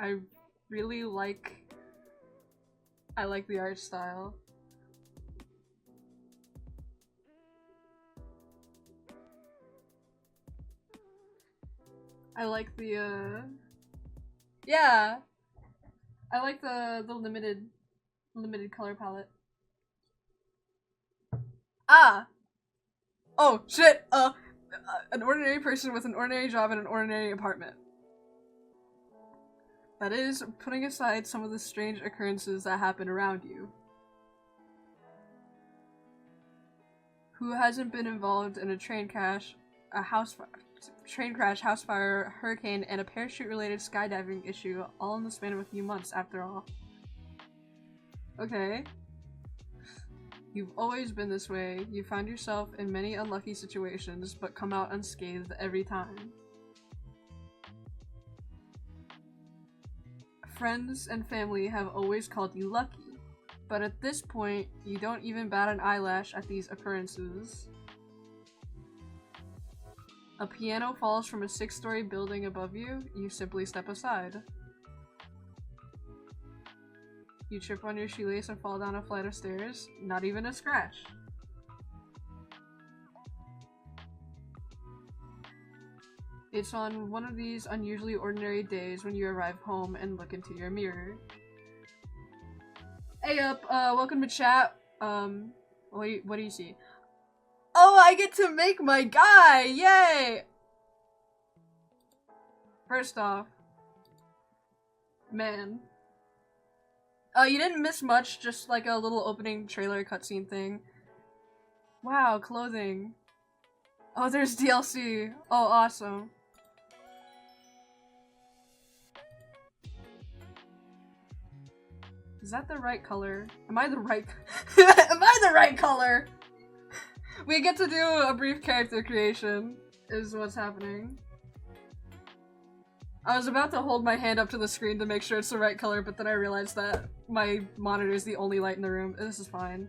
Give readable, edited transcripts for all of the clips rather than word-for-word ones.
I really like the art style. I like the yeah. I like the limited color palette. Ah! Oh shit! An ordinary person with an ordinary job in an ordinary apartment. That is, putting aside some of the strange occurrences that happen around you. Who hasn't been involved in a train crash, house fire, hurricane, and a parachute-related skydiving issue all in the span of a few months, after all? Okay. You've always been this way. You found yourself in many unlucky situations, but come out unscathed every time. Friends and family have always called you lucky, but at this point, you don't even bat an eyelash at these occurrences. A piano falls from a 6-story building above you, you simply step aside. You trip on your shoelace and fall down a flight of stairs, not even a scratch. It's on one of these unusually ordinary days when you arrive home and look into your mirror. Hey up, welcome to chat. What do you see? Oh, I get to make my guy! Yay! First off, man. You didn't miss much, just like a little opening trailer cutscene thing. Wow, clothing. Oh, there's DLC. Oh, awesome. Is that the right color? Am I the right Am I the right color? We get to do a brief character creation, is what's happening. I was about to hold my hand up to the screen to make sure it's the right color, but then I realized that my monitor is the only light in the room. This is fine.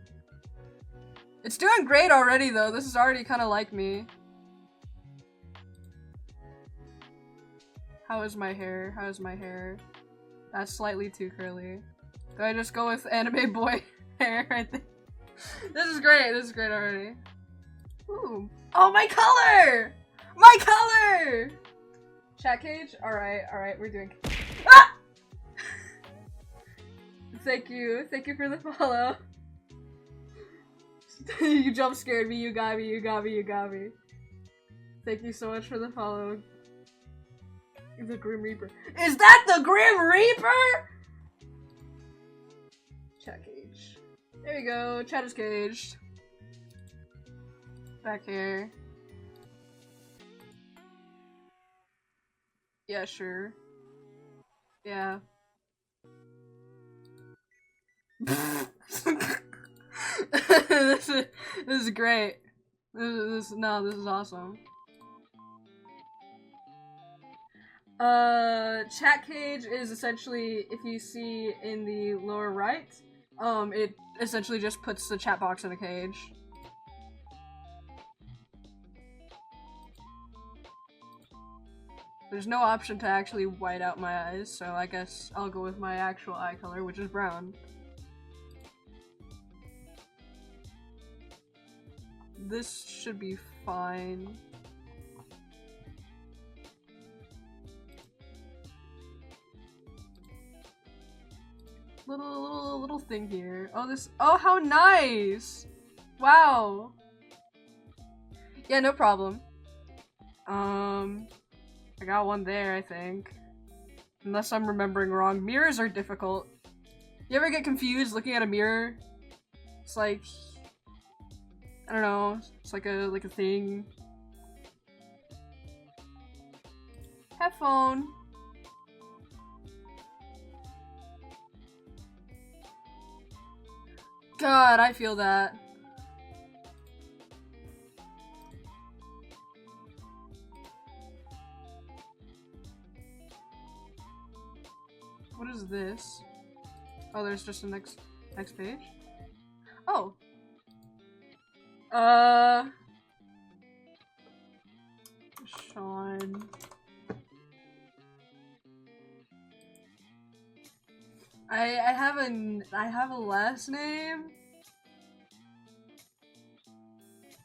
It's doing great already, though. This is already kind of like me. How is my hair? How is my hair? That's slightly too curly. Do I just go with anime boy hair right there? This is great. This is great already. Ooh. Oh, my color! My color! Chat cage? Alright, we're doing. Ah! Thank you for the follow. You jump scared me, you got me. Thank you so much for the follow. The Grim Reaper. Is that the Grim Reaper? Chat cage. There we go, chat is caged. Back here. Yeah, sure. Yeah. this is great. This is awesome. Chat cage is essentially, if you see in the lower right, it essentially just puts the chat box in a cage. There's no option to actually white out my eyes, so I guess I'll go with my actual eye color, which is brown. This should be fine. Little thing here. Oh, how nice! Wow! Yeah, no problem. I got one there, I think. Unless I'm remembering wrong. Mirrors are difficult. You ever get confused looking at a mirror? It's like, I don't know, it's like a thing. Headphone. God, I feel that. What is this? Oh, there's just the next page? Oh. Sean. I have a last name.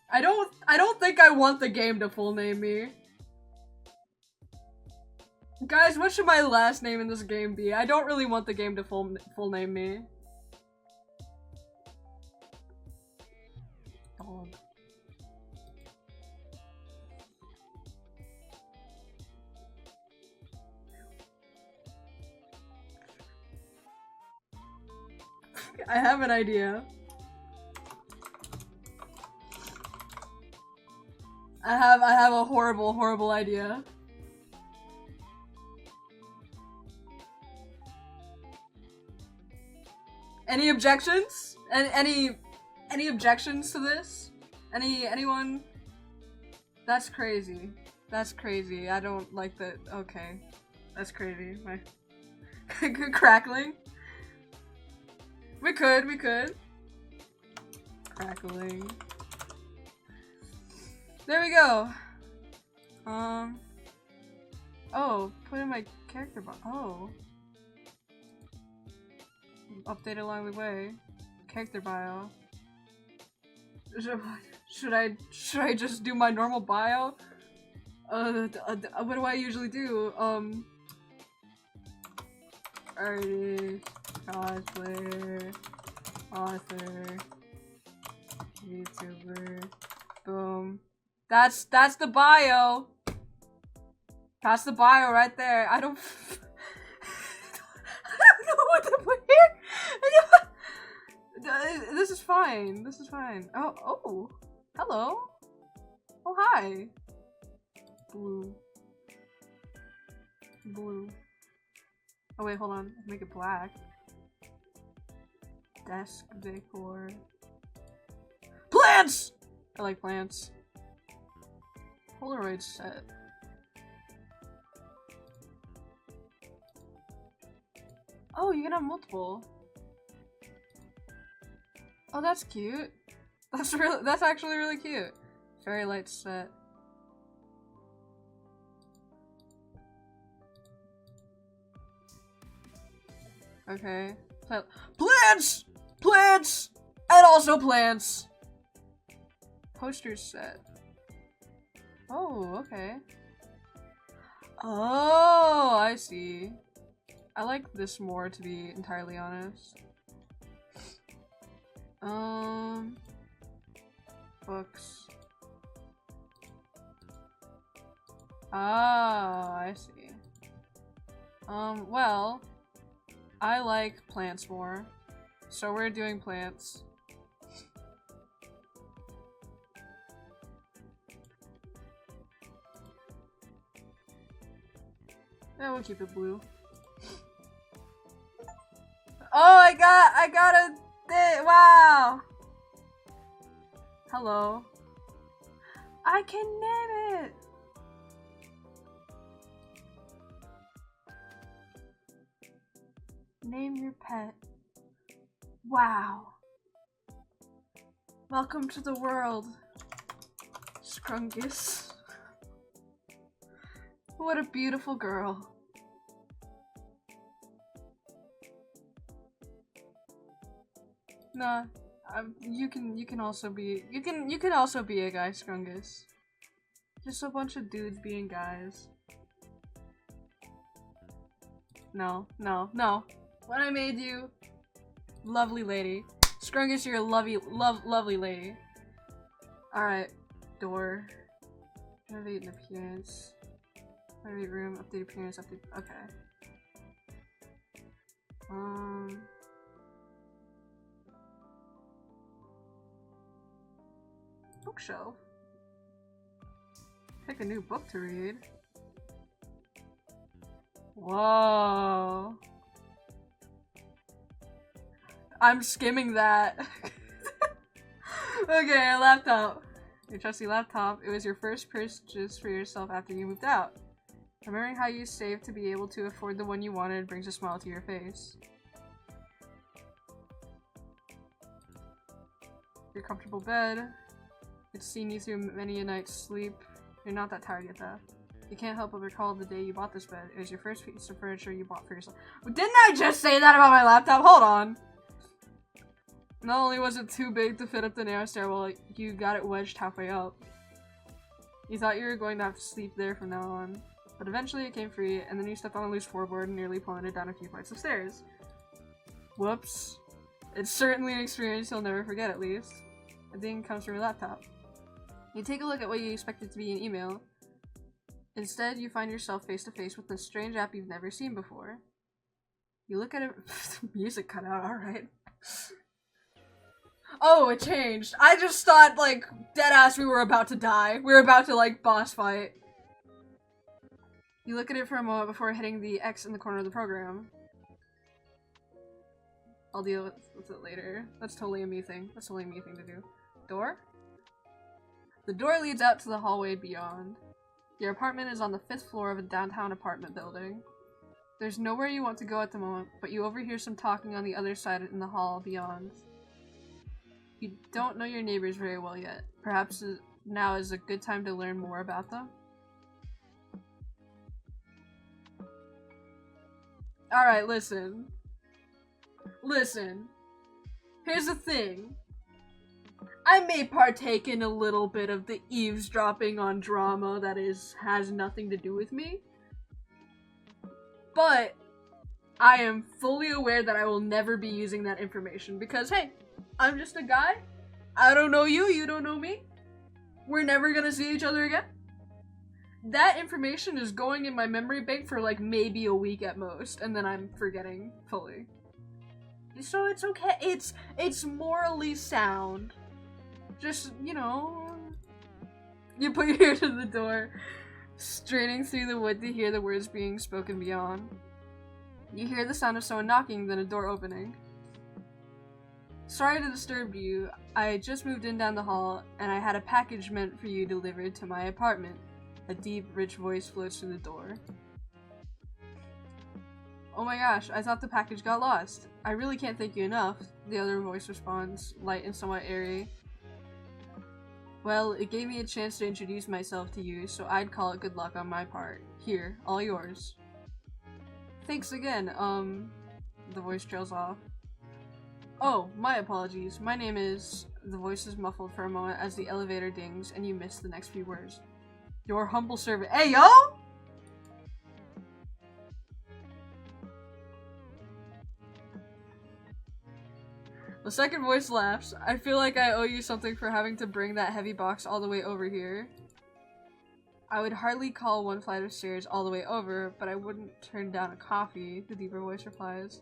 I don't think I want the game to full name me. Guys, what should my last name in this game be? I don't really want the game to full name me. Dog. I have an idea. I have a horrible idea. Any objections? Any objections to this? Anyone? That's crazy. That's crazy. I don't like that. Okay. That's crazy. My crackling. We could. Crackling. There we go. Oh, put in my character box. Oh. Update along the way. Character bio. Should I just do my normal bio? What do I usually do? Artist, cosplayer, author, YouTuber. Boom. That's the bio. That's the bio right there. I don't know what to put here. This is fine. This is fine. Oh, hello. Oh, hi. Blue. Oh wait, hold on. Make it black. Desk decor. Plants! I like plants. Polaroid set. Oh, you can have multiple. Oh, that's cute. That's actually really cute. Fairy light set. Okay. Plants! Plants! And also plants! Posters set. Oh, okay. Oh, I see. I like this more, to be entirely honest. Books. Oh, I see. Well, I like plants more, so we're doing plants. Yeah, we'll keep it blue. Oh, I got a thing. Wow. Hello. I can name it. Name your pet. Wow. Welcome to the world, Scrungus. What a beautiful girl. Nah, you can also be a guy, Scrungus. Just a bunch of dudes being guys. No. When I made you, lovely lady. Scrungus, you're a lovely lady. Alright, door. Renovate an appearance. Renovate room, update appearance, update. Okay. Bookshelf. Pick a new book to read. Whoa. I'm skimming that. Okay, a laptop. Your trusty laptop. It was your first purchase for yourself after you moved out. Remembering how you saved to be able to afford the one you wanted brings a smile to your face. Your comfortable bed. It's seen you through many a night's sleep. You're not that tired yet, though. You can't help but recall the day you bought this bed. It was your first piece of furniture you bought for yourself. Didn't I just say that about my laptop? Hold on. Not only was it too big to fit up the narrow stairwell, you got it wedged halfway up. You thought you were going to have to sleep there from now on. But eventually it came free, and then you stepped on a loose floorboard and nearly plummeted down a few flights of stairs. Whoops. It's certainly an experience you'll never forget, at least. A ding comes from your laptop. You take a look at what you expected to be an email. Instead, you find yourself face to face with a strange app you've never seen before. You look at it. Music cut out, alright. Oh, it changed. I just thought, like, deadass we were about to die. We were about to, like, boss fight. You look at it for a moment before hitting the X in the corner of the program. I'll deal with it later. That's totally a me thing. That's totally a me thing to do. Door? The door leads out to the hallway beyond. Your apartment is on the 5th floor of a downtown apartment building. There's nowhere you want to go at the moment, but you overhear some talking on the other side in the hall beyond. You don't know your neighbors very well yet. Perhaps now is a good time to learn more about them? Alright, listen. Listen. Here's the thing. I may partake in a little bit of the eavesdropping on drama that has nothing to do with me. But I am fully aware that I will never be using that information because, hey, I'm just a guy. I don't know you, you don't know me. We're never gonna see each other again. That information is going in my memory bank for like maybe a week at most, and then I'm forgetting fully. So it's okay. It's morally sound. Just, you know, you put your ear to the door, straining through the wood to hear the words being spoken beyond. You hear the sound of someone knocking, then a door opening. Sorry to disturb you. I just moved in down the hall, and I had a package meant for you delivered to my apartment. A deep, rich voice floats through the door. Oh my gosh, I thought the package got lost. I really can't thank you enough, the other voice responds, light and somewhat airy. Well, it gave me a chance to introduce myself to you, so I'd call it good luck on my part. Here, all yours. Thanks again, the voice trails off. Oh, my apologies. My name is... The voice is muffled for a moment as the elevator dings and you miss the next few words. Your humble servant. Hey, yo! The second voice laughs. I feel like I owe you something for having to bring that heavy box all the way over here. I would hardly call one flight of stairs all the way over, but I wouldn't turn down a coffee, the deeper voice replies.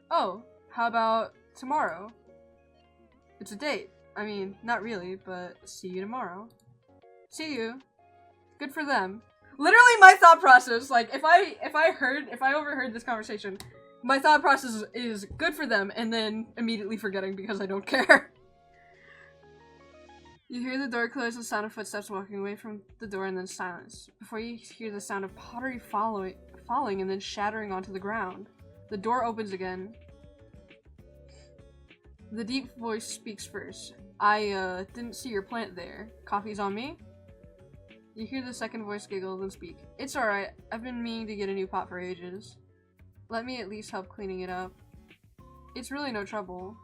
Oh, how about tomorrow? It's a date. I mean, not really, but see you tomorrow. See you. Good for them. Literally my thought process, like, if I overheard this conversation, my thought process is good for them, and then immediately forgetting because I don't care. You hear the door close, the sound of footsteps walking away from the door, and then silence. Before you hear the sound of pottery falling and then shattering onto the ground. The door opens again. The deep voice speaks first. I, didn't see your plant there. Coffee's on me? You hear the second voice giggle, then speak. It's alright. I've been meaning to get a new pot for ages. Let me at least help cleaning it up. It's really no trouble.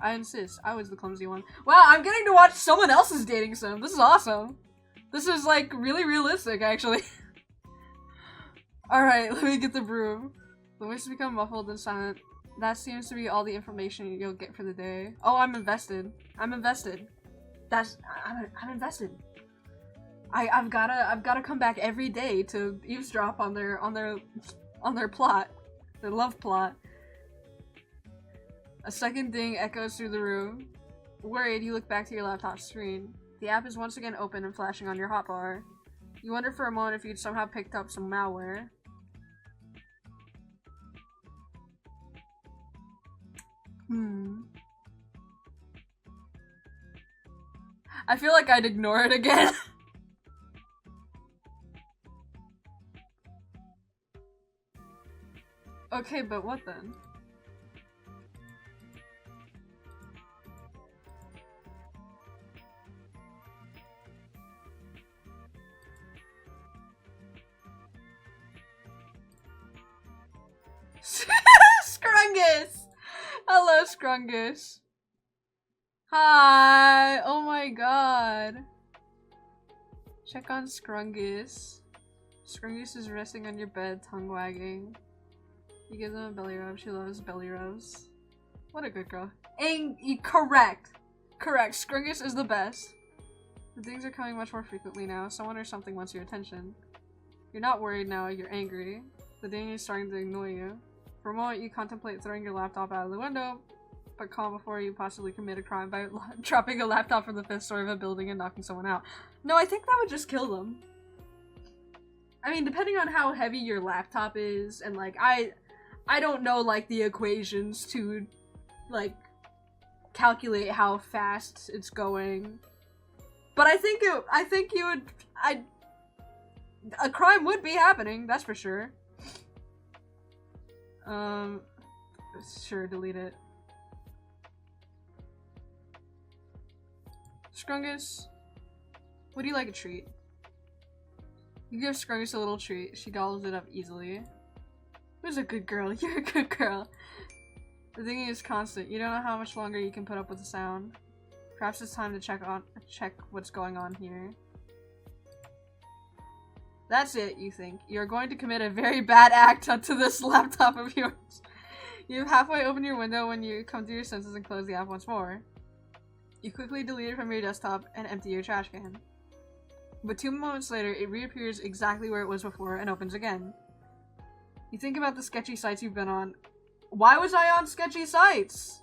I insist. I was the clumsy one. Wow, I'm getting to watch someone else's dating sim. This is awesome. This is, like, really realistic, actually. Alright, let me get the broom. The voices become muffled and silent. That seems to be all the information you'll get for the day. Oh, I'm invested. I'm invested. I'm invested. I've gotta come back every day to eavesdrop on their plot. Their love plot. A second ding echoes through the room. Worried, you look back to your laptop screen. The app is once again open and flashing on your hotbar. You wonder for a moment if you'd somehow picked up some malware. I feel like I'd ignore it again. Okay, but what then? Hello, Scrungus. Hi. Oh my god. Check on Scrungus. Scrungus is resting on your bed, tongue wagging. You give them a belly rub. She loves belly rubs. What a good girl. Correct. Correct. Scrungus is the best. The things are coming much more frequently now. Someone or something wants your attention. You're not worried now. You're angry. The ding is starting to annoy you. For a moment, you contemplate throwing your laptop out of the window, but calm before you possibly commit a crime by dropping a laptop from the fifth story of a building and knocking someone out. No, I think that would just kill them. I mean, depending on how heavy your laptop is, and like, I don't know, like, the equations to, like, calculate how fast it's going. But a crime would be happening, that's for sure. Sure, delete it. Scrungus, would you like a treat? You give Scrungus a little treat. She gobbles it up easily. Who's a good girl? You're a good girl. The dinging is constant. You don't know how much longer you can put up with the sound. Perhaps it's time to check what's going on here. That's it, you think. You're going to commit a very bad act onto this laptop of yours. You halfway open your window when you come to your senses and close the app once more. You quickly delete it from your desktop and empty your trash can. But 2 moments later, it reappears exactly where it was before and opens again. You think about the sketchy sites you've been on. Why was I on sketchy sites?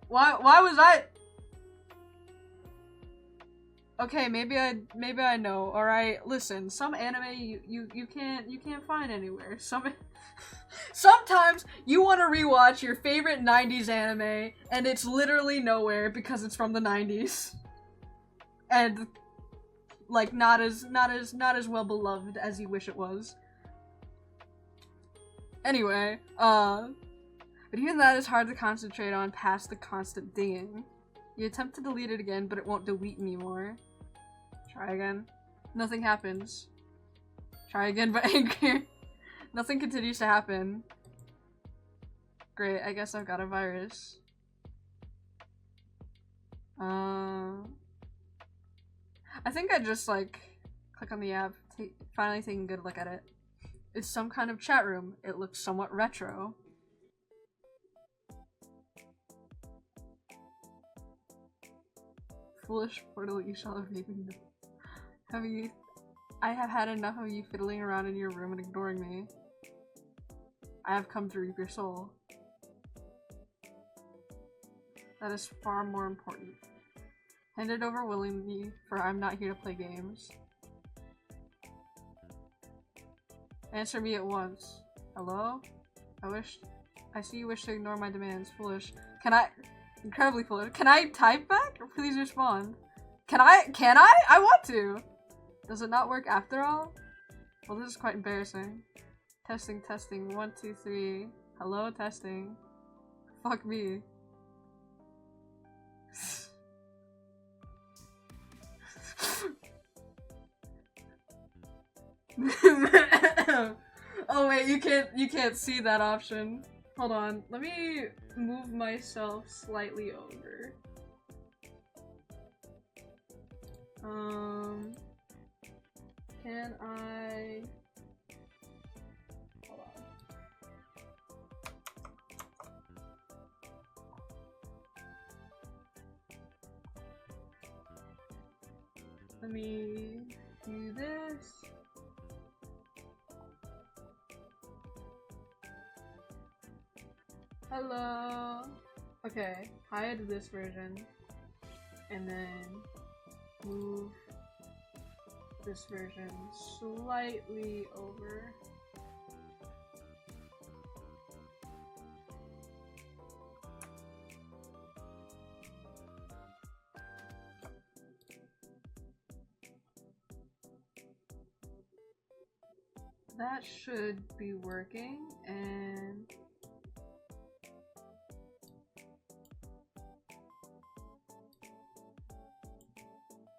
Why was I? Okay, maybe I know. All right, listen. Some anime you can't find anywhere. Sometimes you want to rewatch your favorite 90s anime and it's literally nowhere because it's from the 90s. And like not as well beloved as you wish it was. Anyway, but even that is hard to concentrate on past the constant dinging. You attempt to delete it again, but it won't delete anymore. Try again. Nothing happens. Try again, but angrier. Nothing continues to happen. Great, I guess I've got a virus. I think I just, like, click on the app, finally taking a good look at it. It's some kind of chat room. It looks somewhat retro. Foolish portal, you shall have made me. I have had enough of you fiddling around in your room and ignoring me. I have come to reap your soul. That is far more important. Hand it over willingly, for I'm not here to play games. Answer me at once. Hello? I see you wish to ignore my demands. Foolish. Incredibly foolish. Can I type back? Or please respond. Can I? I want to! Does it not work after all? Well, this is quite embarrassing. Testing, testing. 1, 2, 3. Hello, testing. Fuck me. Oh wait, you can't see that option. Hold on, let me move myself slightly over. Can I? Hold on. Let me do this. Hello. Okay, hide this version, and then move this version slightly over. That should be working, and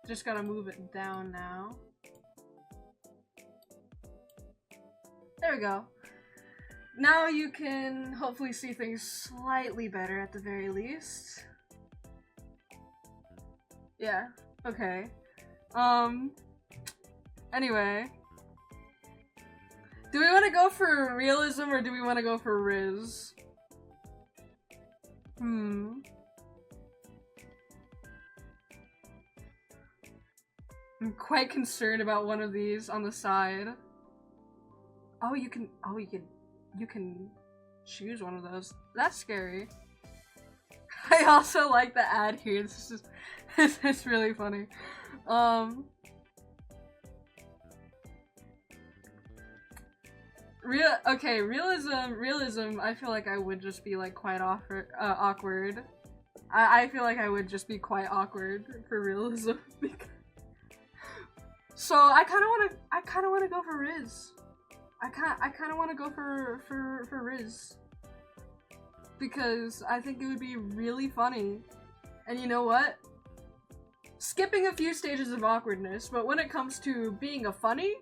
just gotta move it down now. There we go. Now you can hopefully see things slightly better at the very least. Yeah, okay. Anyway. Do we want to go for realism or do we want to go for rizz? I'm quite concerned about one of these on the side. Oh, you can choose one of those. That's scary. I also like the ad here. This is really funny. Realism, I feel like I would just be like quite awkward. I feel like I would just be quite awkward for realism. So I kind of want to go for rizz. I kind of want to go for rizz. Because I think it would be really funny. And you know what? Skipping a few stages of awkwardness, but when it comes to being a funny,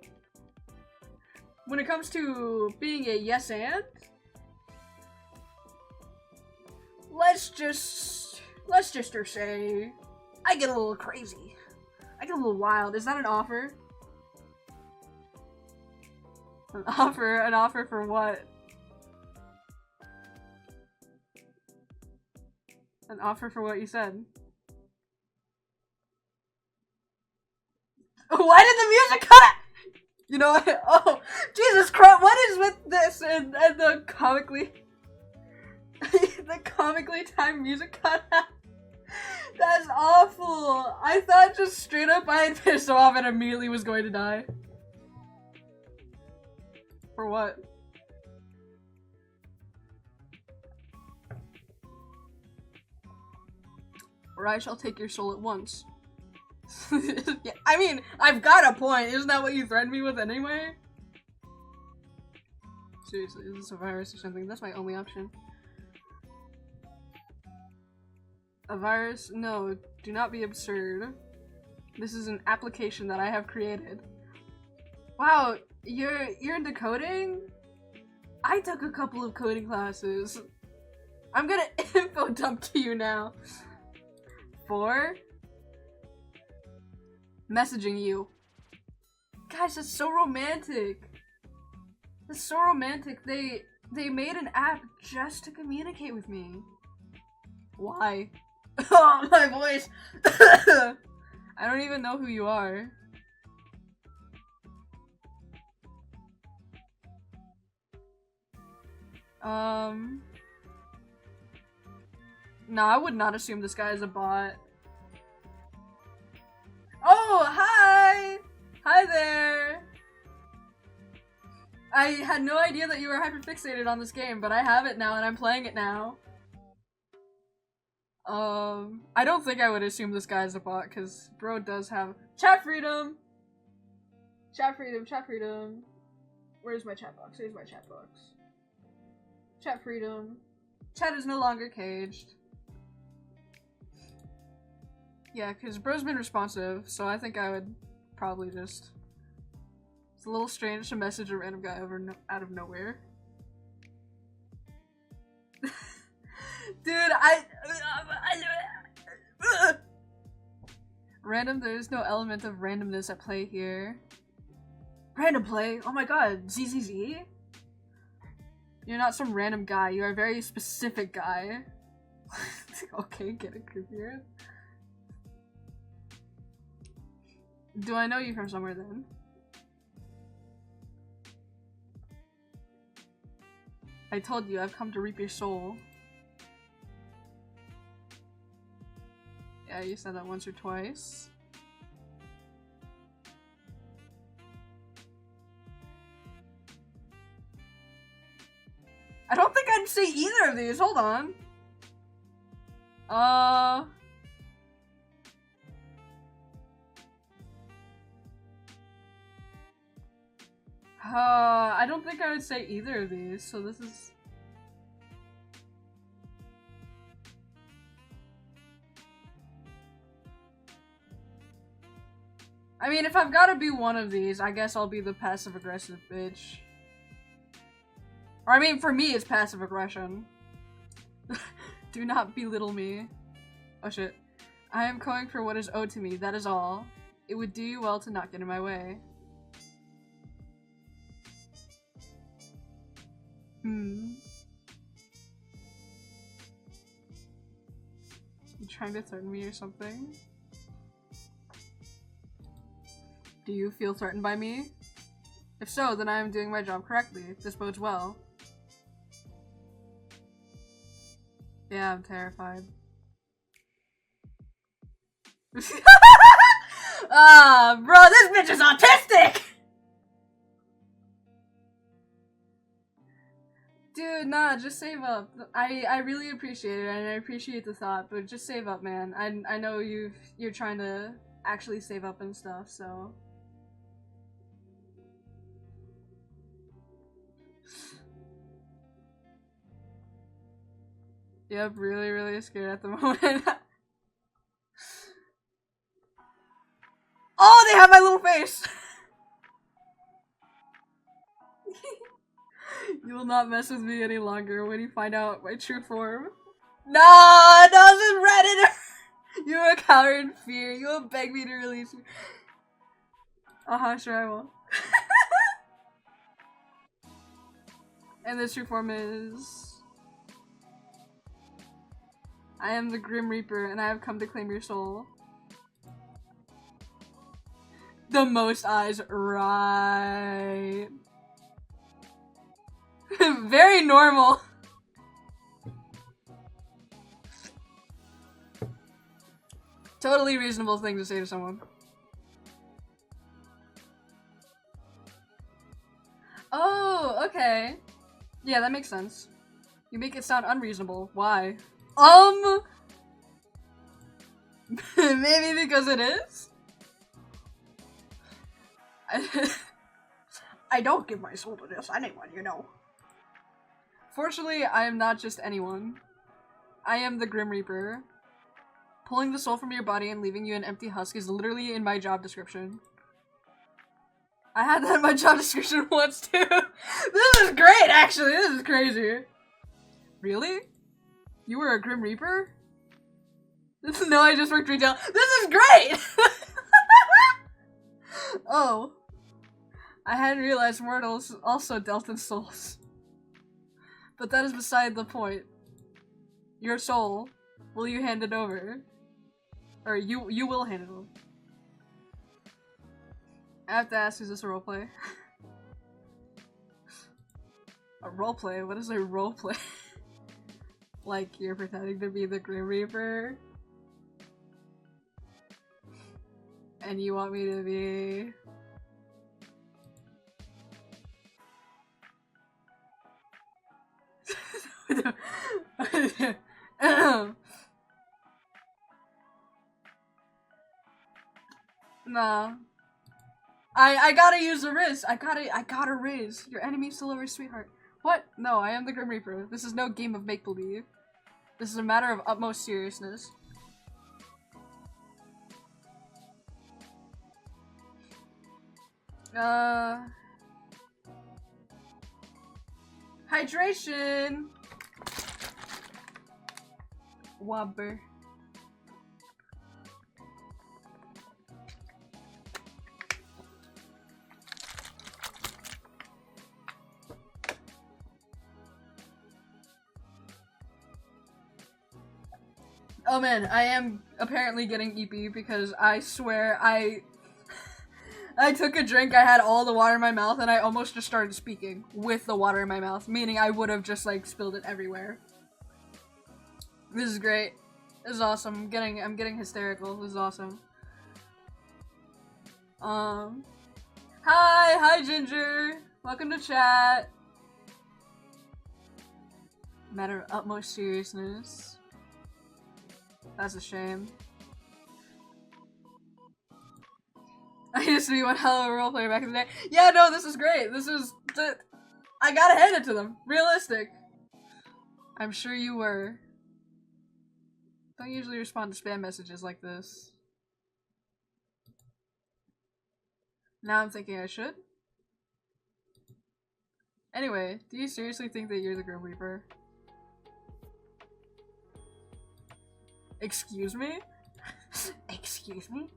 when it comes to being a yes and, let's just say I get a little crazy. I get a little wild. Is that an offer? An offer for what? An offer for what you said. Why did the music cut out? You know what? Oh, Jesus Christ, what is with this and the comically the comically timed music cut out? That's awful. I thought just straight up I had pissed off and immediately was going to die. For what? Or I shall take your soul at once. Yeah, I mean, I've got a point. Isn't that what you threatened me with anyway? Seriously, is this a virus or something? That's my only option. A virus? No, do not be absurd. This is an application that I have created. Wow, you're into coding? I took a couple of coding classes. I'm gonna info dump to you now. 4. Messaging you. Guys, that's so romantic. That's so romantic. They made an app just to communicate with me. Why? Oh, my voice. I don't even know who you are. No, I would not assume this guy is a bot. Oh, hi! Hi there! I had no idea that you were hyperfixated on this game, but I have it now and I'm playing it now. I don't think I would assume this guy's a bot, because bro does have chat freedom! Chat freedom, chat freedom. Where's my chat box? Here's my chat box. Chat freedom. Chat is no longer caged. Yeah, because bro's been responsive, so I think I would probably just... It's a little strange to message a random guy out of nowhere. Dude, Random, there's no element of randomness at play here. Random play? Oh my god, ZZZ? You're not some random guy, you are a very specific guy. Okay, get it creepier. Do I know you from somewhere then? I told you, I've come to reap your soul. Yeah, you said that once or twice. I don't think I'd say either of these, hold on. I don't think I would say either of these, so this is... I mean, if I've gotta be one of these, I guess I'll be the passive-aggressive bitch. Or I mean, for me, it's passive aggression. Do not belittle me. Oh shit. I am going for what is owed to me, that is all. It would do you well to not get in my way. You trying to threaten me or something? Do you feel threatened by me? If so, then I am doing my job correctly. This bodes well. Yeah, I'm terrified. Ah, bro, this bitch is autistic! Dude, nah, just save up. I really appreciate it, and I appreciate the thought, but just save up, man. I know you're trying to actually save up and stuff, so. Yep, really, really scared at the moment. Oh, they have my little face! You will not mess with me any longer when you find out my true form. No, this is Redditor! You are a coward in fear. You will beg me to release you. Sure I will. And the true form is... I am the Grim Reaper, and I have come to claim your soul. The most eyes, right. Very normal. Totally reasonable thing to say to someone. Oh, okay. Yeah, that makes sense. You make it sound unreasonable. Why? Maybe because it is? I don't give my soul to just anyone, you know. Fortunately, I am not just anyone. I am the Grim Reaper. Pulling the soul from your body and leaving you an empty husk is literally in my job description. I had that in my job description once too. This is great, actually. This is crazy. Really? You were a Grim Reaper? No, I just worked retail. This is great! Oh. I hadn't realized mortals also dealt in souls. But that is beside the point. Your soul, will you hand it over? Or you will hand it over. I have to ask, is this a roleplay? A roleplay? What is a roleplay? Like, you're pretending to be the Grim Reaper? And you want me to be... Nah. I gotta use a rizz. I gotta rizz. Your enemy's still over, sweetheart. What? No, I am the Grim Reaper. This is no game of make-believe. This is a matter of utmost seriousness. Hydration! Wobber. Oh man, I am apparently getting EP because I swear I took a drink, I had all the water in my mouth, and I almost just started speaking with the water in my mouth, meaning I would have just like spilled it everywhere. This is great. This is awesome. I'm getting hysterical. This is awesome. Hi Ginger. Welcome to chat. Matter of utmost seriousness. That's a shame. I used to be one hell of a roleplayer back in the day. Yeah, no, this is great. This is I gotta hand it to them. Realistic. I'm sure you were. Don't usually respond to spam messages like this. Now I'm thinking I should. Anyway, do you seriously think that you're the Grim Reaper? Excuse me? Excuse me?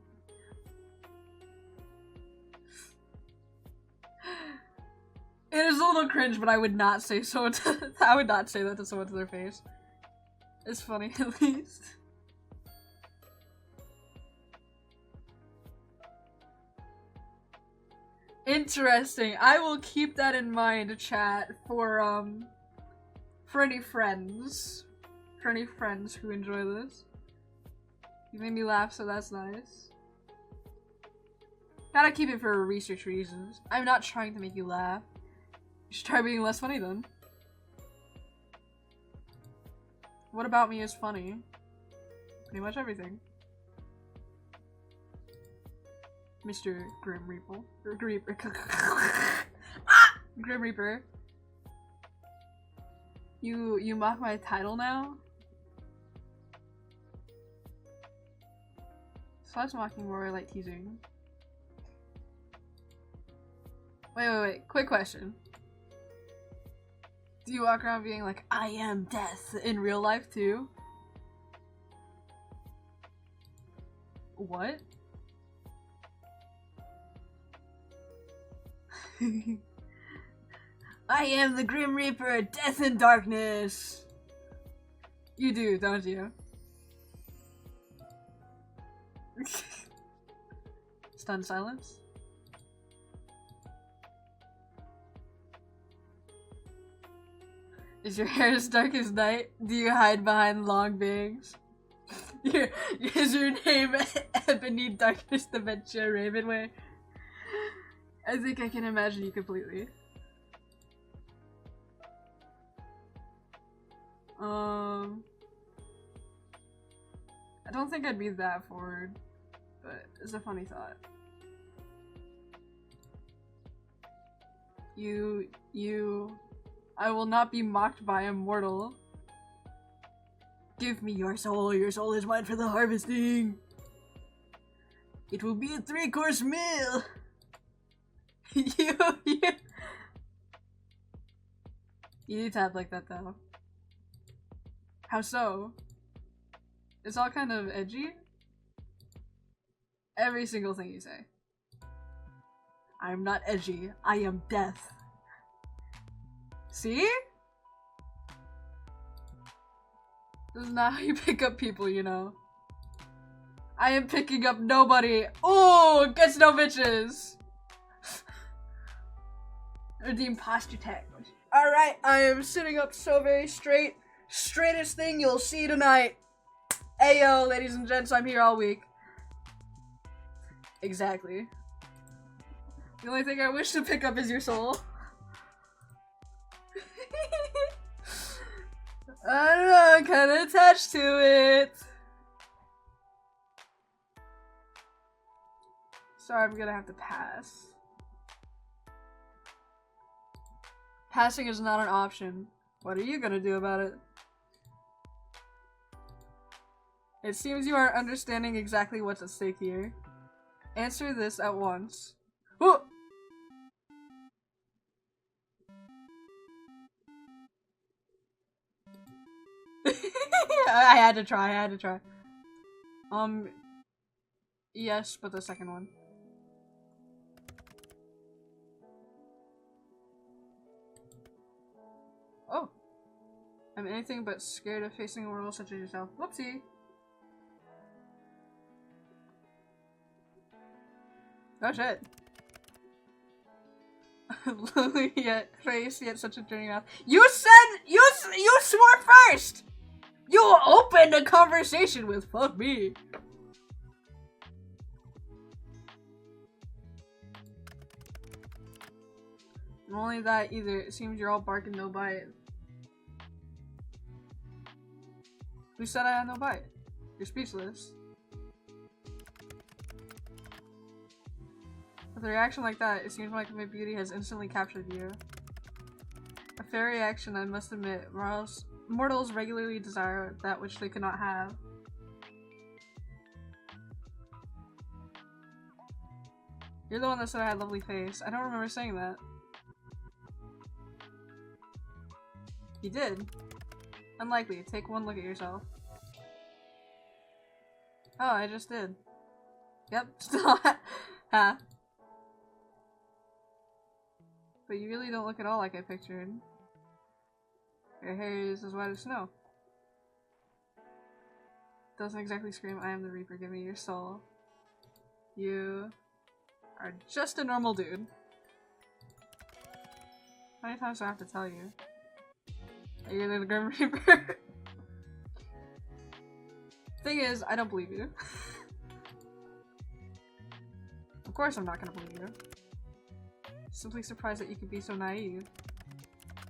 It is a little cringe, but I would not say so to I would not say that to someone to their face. It's funny at least. Interesting. I will keep that in mind, chat, for any friends. For any friends who enjoy this. You made me laugh, so that's nice. Gotta keep it for research reasons. I'm not trying to make you laugh. You should try being less funny then. What about me is funny? Pretty much everything. Mr. Grim Reaper. Ah! Grim Reaper. You mock my title now? Slash mocking more like teasing. Wait. Quick question. Do you walk around being like, I am death in real life too? What? I am the Grim Reaper, death and darkness! You do, don't you? Stunned silence? Is your hair as dark as night? Do you hide behind long bangs? Is your name Ebony Darkness Dementia Ravenway? I think I can imagine you completely. I don't think I'd be that forward, but it's a funny thought. I will not be mocked by a mortal. Give me your soul is mine for the harvesting. It will be a 3-course meal. You need to have like that though. How so? It's all kind of edgy. Every single thing you say. I am not edgy. I am death. See? This is not how you pick up people, you know. I am picking up nobody. Ooh, gets no bitches. Redeem posture tag. Alright, I am sitting up so very straight. Straightest thing you'll see tonight. Ayo, ladies and gents, I'm here all week. Exactly. The only thing I wish to pick up is your soul. I don't know, I'm kinda attached to it. Sorry, I'm gonna have to pass. Passing is not an option. What are you gonna do about it? It seems you are understanding exactly what's at stake here. Answer this at once. Ooh! I had to try. Yes, but the second one. Oh. I'm anything but scared of facing a world such as yourself. Whoopsie. Oh shit. Lily yet face yet such a dirty mouth. You said you swore first! You opened a conversation with fuck me. Not only that either, it seems you're all bark and no bite. Who said I had no bite? You're speechless. With a reaction like that, it seems like my beauty has instantly captured you. A fair reaction, I must admit. Mortals regularly desire that which they cannot have. You're the one that said I had a lovely face. I don't remember saying that. You did. Unlikely. Take one look at yourself. Oh, I just did. Yep, still huh. But you really don't look at all like I pictured. Your hair is as white as snow. Doesn't exactly scream, I am the Reaper, give me your soul. You are just a normal dude. How many times do I have to tell you? That you're the Grim Reaper? Thing is, I don't believe you. Of course I'm not gonna believe you. Simply surprised that you could be so naive.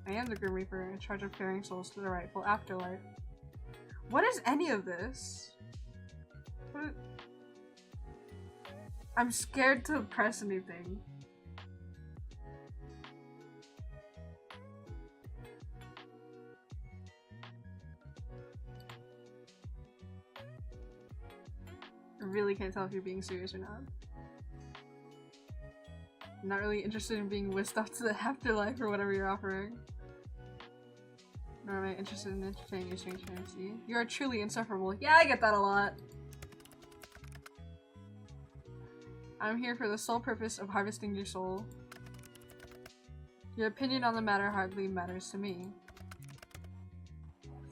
I am the Grim Reaper, in charge of carrying souls to the rightful afterlife. What is any of this? What? I'm scared to press anything. I really can't tell if you're being serious or not. I'm not really interested in being whisked off to the afterlife or whatever you're offering. Nor am I interested in entertaining your strange fantasy. You are truly insufferable. Yeah, I get that a lot. I'm here for the sole purpose of harvesting your soul. Your opinion on the matter hardly matters to me.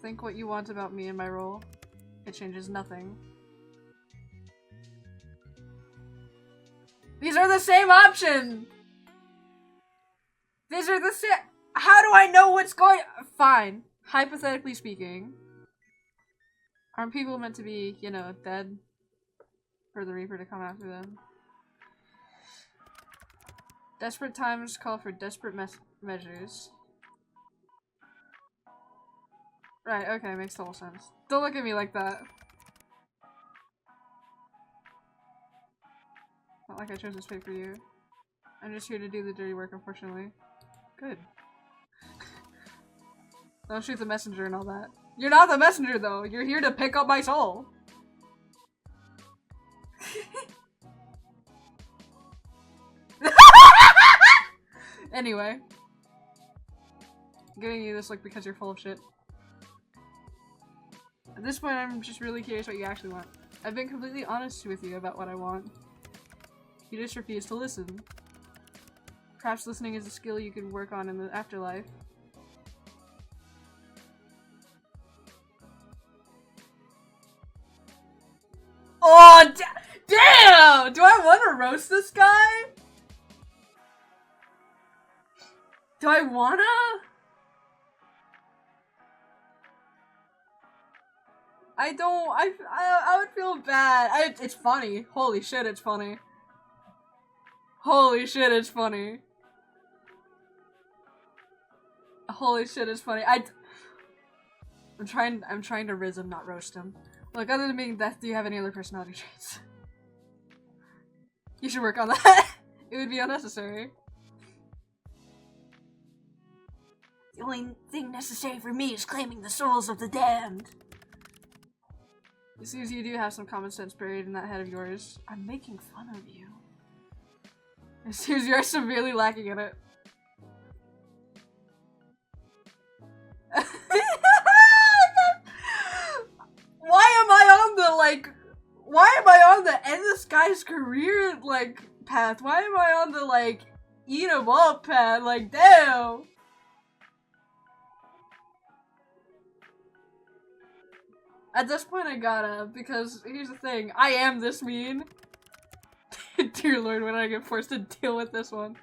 Think what you want about me and my role. It changes nothing. These are the same option! These are the same- How do I know what's going- Fine. Hypothetically speaking. Aren't people meant to be, you know, dead? For the Reaper to come after them? Desperate times call for desperate measures. Right, okay, makes total sense. Don't look at me like that. Not like I chose this fate for you. I'm just here to do the dirty work, unfortunately. Good. Don't shoot the messenger and all that. You're not the messenger, though! You're here to pick up my soul! Anyway. I'm giving you this look because you're full of shit. At this point, I'm just really curious what you actually want. I've been completely honest with you about what I want. You just refuse to listen. Perhaps listening is a skill you could work on in the afterlife. Oh, damn! Do I want to roast this guy? Do I wanna? I don't- I would feel bad. It's funny. Holy shit, it's funny. Holy shit, it's funny. Holy shit, it's funny. I'm trying to rizz him, not roast him. Look, other than being deaf, do you have any other personality traits? You should work on that. It would be unnecessary. The only thing necessary for me is claiming the souls of the damned. It seems you do have some common sense buried in that head of yours. I'm making fun of you. It seems you're severely lacking in it. Why am I on the end of this guy's career, like, path? Why am I on the, like, eat him up path? Like, damn! At this point I gotta, because here's the thing, I am this mean. Dear Lord, when did I get forced to deal with this one?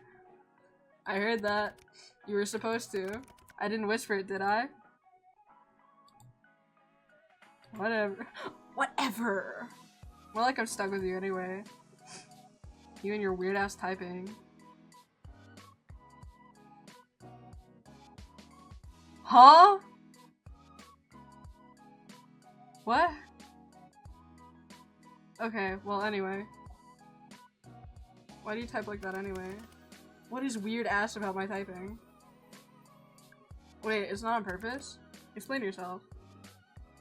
I heard that. You were supposed to. I didn't whisper it, did I? Whatever. Whatever! More like I'm stuck with you anyway. You and your weird-ass typing. Huh? What? Okay, well anyway. Why do you type like that anyway? What is weird-ass about my typing? Wait, it's not on purpose? Explain yourself.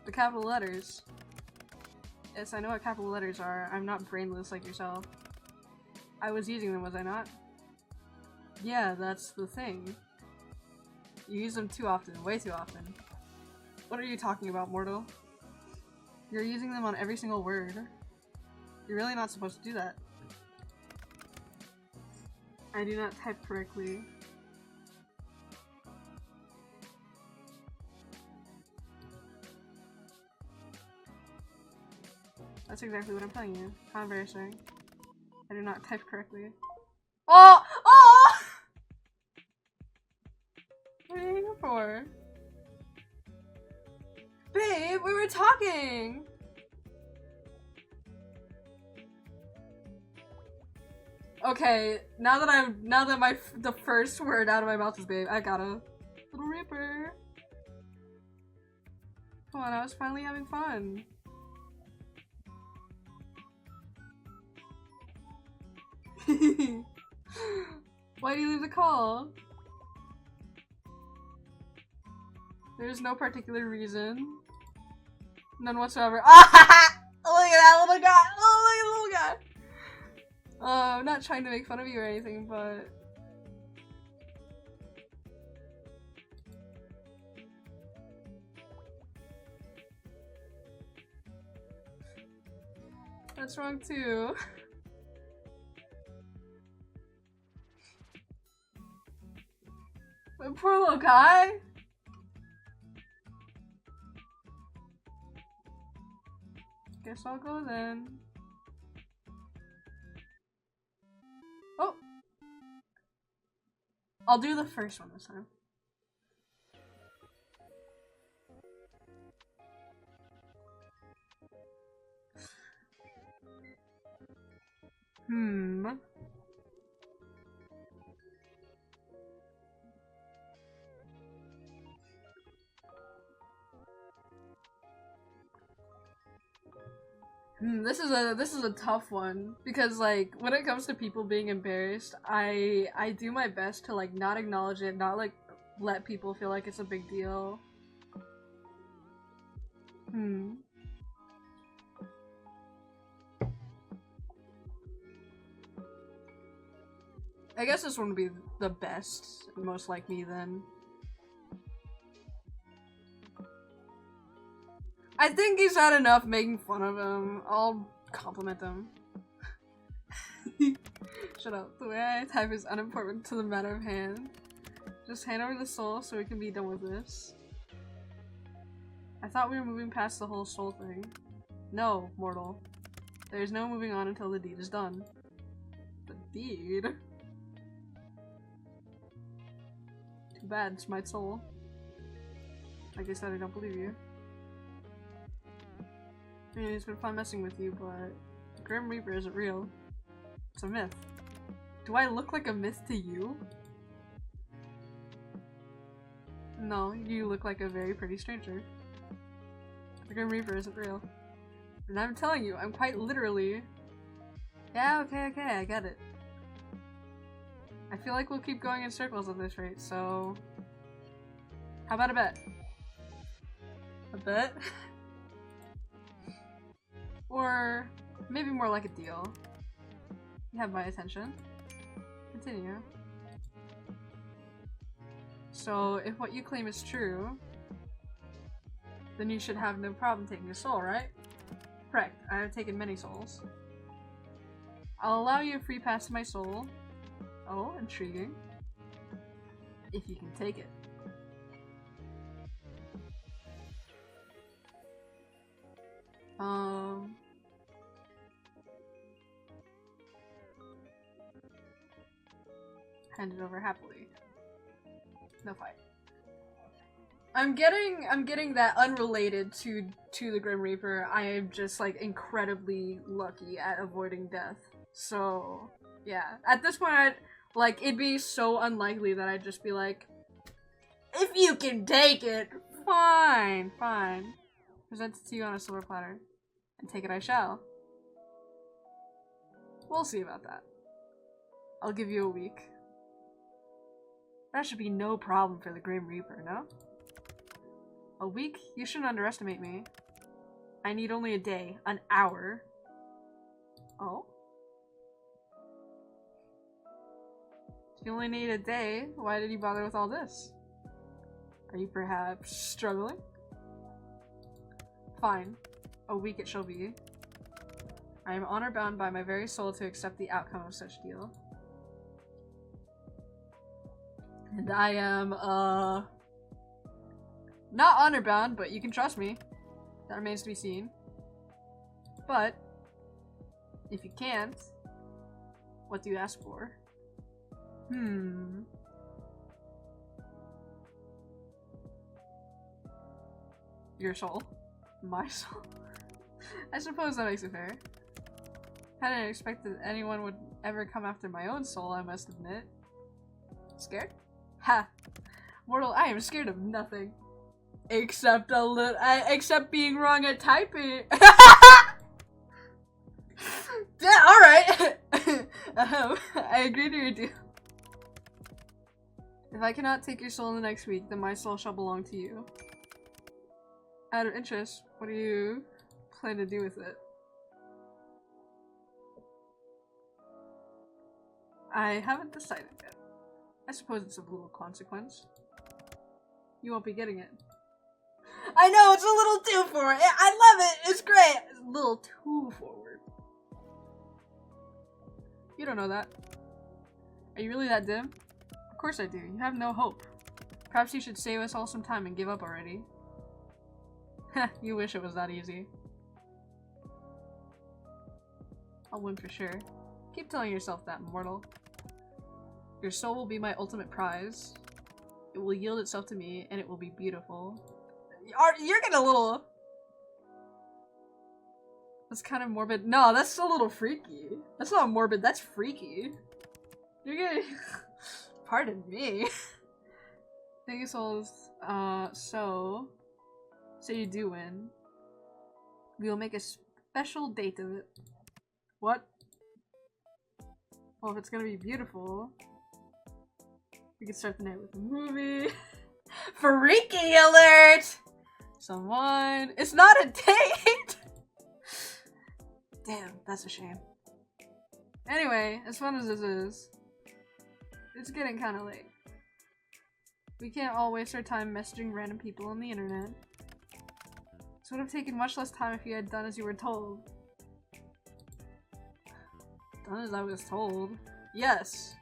The capital letters. Yes, I know what capital letters are. I'm not brainless like yourself. I was using them, was I not? Yeah, that's the thing. You use them too often, way too often. What are you talking about, mortal? You're using them on every single word. You're really not supposed to do that. I do not type correctly. That's exactly what I'm telling you. How embarrassing. I do not type correctly. Oh! Oh! What are you here for? Babe, we were talking! Okay, now that the first word out of my mouth is babe, I got a little Reaper. Come on, I was finally having fun. Why do you leave the call? There's no particular reason. None whatsoever. Ah! Look at that little guy! Oh, look at the little guy! I'm not trying to make fun of you or anything, but... That's wrong too. My poor little guy! Guess I'll go then. Oh! I'll do the first one this time. This is a tough one because like when it comes to people being embarrassed, I do my best to like not acknowledge it, not like let people feel like it's a big deal. I guess this one would be the best, most like me then. I think he's had enough making fun of him. I'll compliment him. Shut up. The way I type is unimportant to the matter of hand. Just hand over the soul so we can be done with this. I thought we were moving past the whole soul thing. No, mortal. There is no moving on until the deed is done. The deed? Too bad, it's my soul. Like I said, I don't believe you. I mean, it's been fun messing with you, but the Grim Reaper isn't real. It's a myth. Do I look like a myth to you? No, you look like a very pretty stranger. The Grim Reaper isn't real. And I'm telling you, I'm quite literally... Yeah, okay, I get it. I feel like we'll keep going in circles at this rate, so... How about a bet? A bet? Or maybe more like a deal. You have my attention. Continue. So, if what you claim is true, then you should have no problem taking a soul, right? Correct. I have taken many souls. I'll allow you a free pass to my soul. Oh, intriguing. If you can take it. Hand it over happily. No fight. I'm getting that unrelated to the Grim Reaper. I am just like incredibly lucky at avoiding death. So yeah, at this point, it'd be so unlikely that I'd just be like, if you can take it, fine. Present it to you on a silver platter, and take it I shall. We'll see about that. I'll give you a week. That should be no problem for the Grim Reaper, no? A week? You shouldn't underestimate me. I need only a day. An hour. Oh? If you only need a day, why did you bother with all this? Are you perhaps struggling? Fine. A week it shall be. I am honor bound by my very soul to accept the outcome of such deal. And I am, not honor bound, but you can trust me. That remains to be seen. But, if you can't, what do you ask for? Your soul? My soul? I suppose that makes it fair. Hadn't expected anyone would ever come after my own soul, I must admit. Scared? Ha! Mortal, I am scared of nothing. Except except being wrong at typing. Yeah, alright! I agree to your deal. If I cannot take your soul in the next week, then my soul shall belong to you. Out of interest, what do you plan to do with it? I haven't decided yet. I suppose it's of little consequence. You won't be getting it. I know, it's a little too forward. I love it. It's great. It's a little too forward. You don't know that. Are you really that dim? Of course I do. You have no hope. Perhaps you should save us all some time and give up already. Heh, you wish it was that easy. I'll win for sure. Keep telling yourself that, mortal. Your soul will be my ultimate prize. It will yield itself to me, and it will be beautiful. You're getting a little... That's kind of morbid. No, that's a little freaky. That's not morbid, that's freaky. You're getting... Pardon me. Thank you, souls. So... Say you do win. We will make a special date of it. What? Well, if it's gonna be beautiful... We can start the night with a movie. Freaky alert! Some wine. It's not a date! Damn, that's a shame. Anyway, as fun as this is, it's getting kind of late. We can't all waste our time messaging random people on the internet. This would have taken much less time if you had done as you were told. Done as I was told? Yes.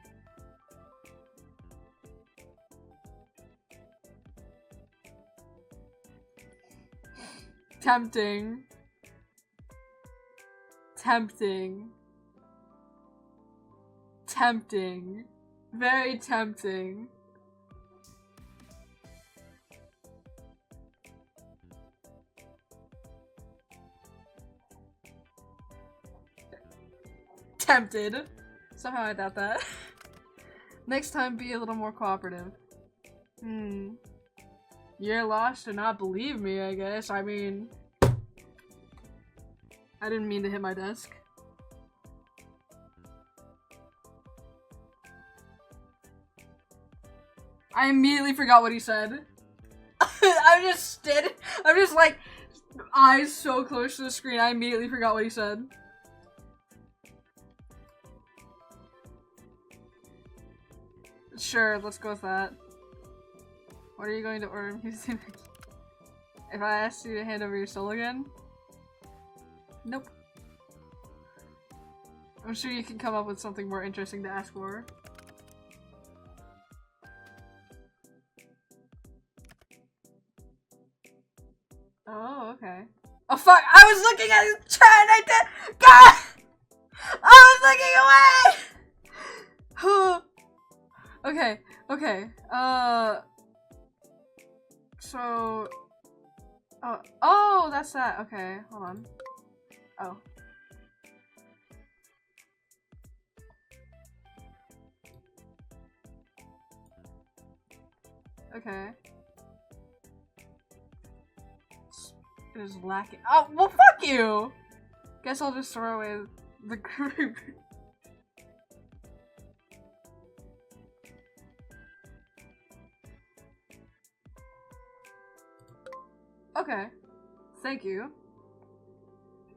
Tempting. Tempting. Tempting. Very tempting. Tempted. Somehow I doubt that. Next time, be a little more cooperative. You're lost to not believe me, I guess. I mean... I didn't mean to hit my desk. I immediately forgot what he said. I'm just like, eyes so close to the screen, I immediately forgot what he said. Sure, let's go with that. What are you going to order? If I asked you to hand over your soul again? Nope. I'm sure you can come up with something more interesting to ask for. Oh, okay. Oh fuck! I was looking at his chat right there! God! I was looking away! Okay, so... Oh, that's that. Okay, hold on. Oh. Okay. It is lacking. Oh, well, fuck you! Guess I'll just throw away the group. Okay. Thank you.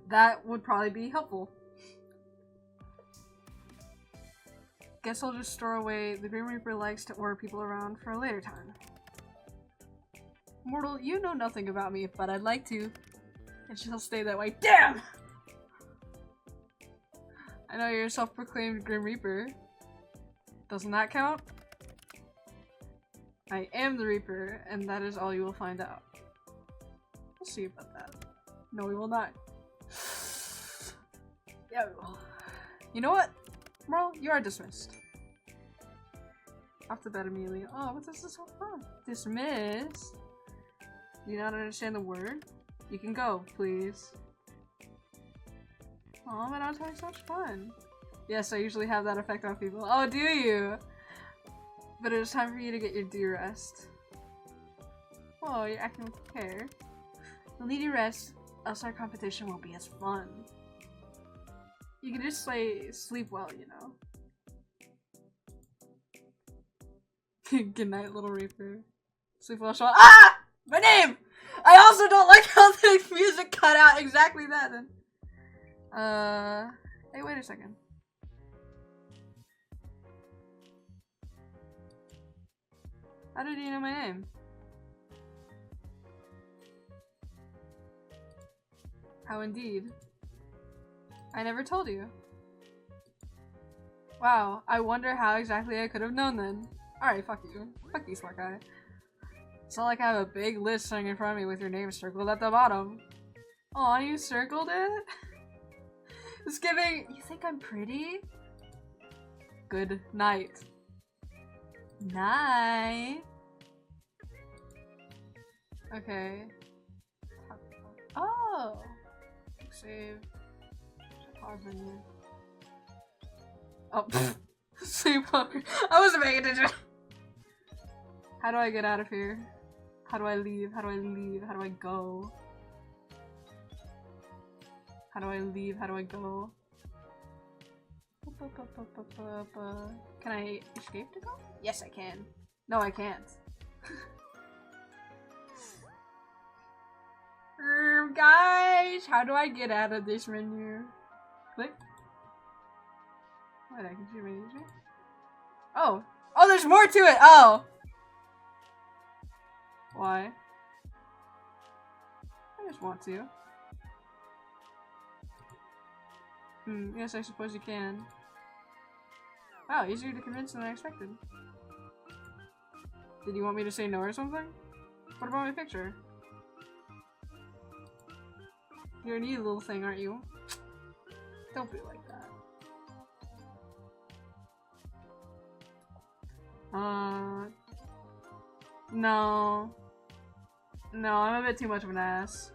That would probably be helpful. Guess I'll just store away. The Grim Reaper likes to order people around for a later time. Mortal, you know nothing about me, but I'd like to. And she'll stay that way. Damn! I know you're a self-proclaimed Grim Reaper. Doesn't that count? I am the Reaper, and that is all you will find out. We'll see about that. No, we will not. Yeah, we will. You know what? Merle, you are dismissed. Off to bed immediately. Oh, but this is so fun. Dismiss? Do you not understand the word? You can go, please. Oh, but I was having so much fun. Yes, I usually have that effect on people. Oh, do you? But it is time for you to get your due rest. Oh, you're acting with care. You'll need your rest, else our competition won't be as fun. You can just sleep well, you know. Good night, little Reaper. Sleep well, Sean. Ah! My name! I also don't like how the music cut out exactly that then. Hey, wait a second. How did you know my name? How indeed. I never told you. Wow, I wonder how exactly I could have known then. Alright, fuck you. Fuck you, smart guy. It's not like I have a big list sitting in front of me with your name circled at the bottom. Aw, you circled it? It's giving. You think I'm pretty? Good night. Night. Okay. Oh. Save. Pause menu. Oh. Sleepwalker. I wasn't paying attention. How do I get out of here? How do I leave? How do I leave? How do I go? How do I leave? How do I go? Can I escape to go? Yes, I can. No, I can't. Guys, how do I get out of this menu? Click. Wait, I can see menu. Oh. Oh, there's more to it! Oh! Why? I just want to. Yes, I suppose you can. Wow, easier to convince than I expected. Did you want me to say no or something? What about my picture? You're a neat little thing, aren't you? Don't be like that. No. No, I'm a bit too much of an ass.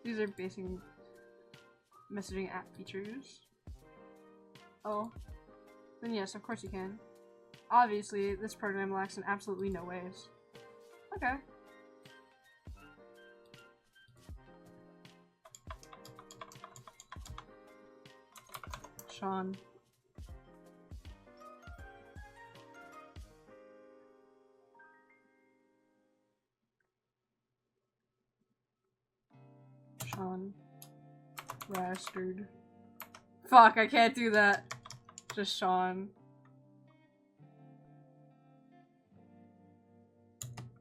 These are basic messaging app features. Oh. Then yes, of course you can. Obviously, this program lacks in absolutely no ways. Okay. Sean. Sean. Bastard. Fuck, I can't do that. Just Sean.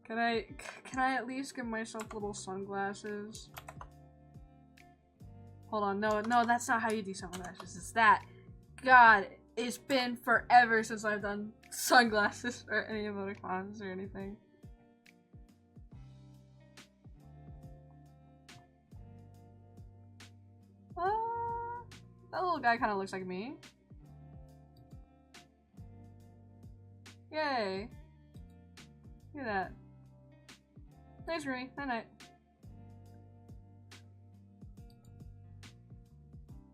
Can I at least give myself little sunglasses? Hold on, no, that's not how you do sunglasses. It's that. God, it's been forever since I've done sunglasses or any emoticons or anything. That little guy kind of looks like me. Yay. Look at that. Thanks, Rui. Night night.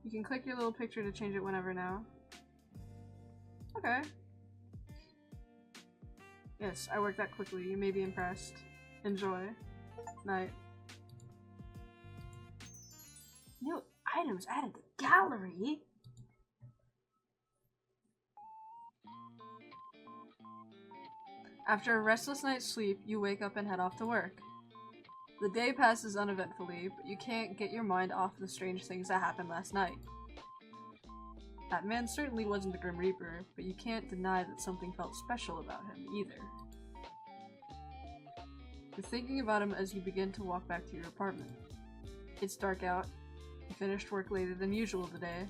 You can click your little picture to change it whenever now. Okay. Yes, I worked that quickly. You may be impressed. Enjoy. Night. New items added to gallery? After a restless night's sleep, you wake up and head off to work. The day passes uneventfully, but you can't get your mind off the strange things that happened last night. That man certainly wasn't the Grim Reaper, but you can't deny that something felt special about him, either. You're thinking about him as you begin to walk back to your apartment. It's dark out. You finished work later than usual today.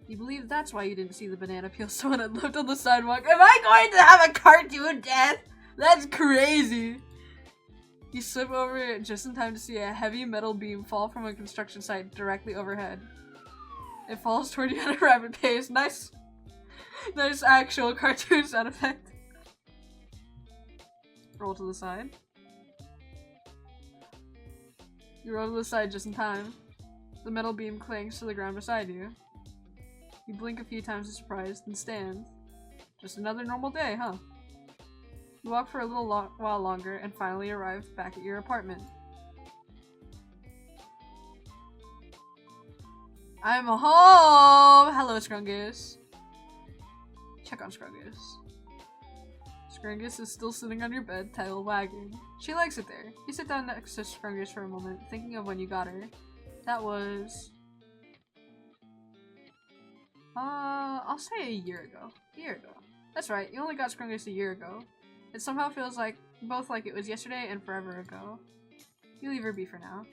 You believe that's why you didn't see the banana peel someone had left on the sidewalk. Am I going to have a cartoon death? That's crazy! You slip over it just in time to see a heavy metal beam fall from a construction site directly overhead. It falls toward you at a rapid pace. Nice actual cartoon sound effect. Roll to the side. You roll to the side just in time. The metal beam clangs to the ground beside you. You blink a few times in surprise, then stand. Just another normal day, huh? You walk for a little while longer and finally arrive back at your apartment. I'm home! Hello, Scrungus. Check on Scrungus. Scrungus is still sitting on your bed, tail wagging. She likes it there. You sit down next to Scrungus for a moment, thinking of when you got her. That was... I'll say a year ago. That's right, you only got Scrungus a year ago. It somehow feels like both like it was yesterday and forever ago. You leave her be for now.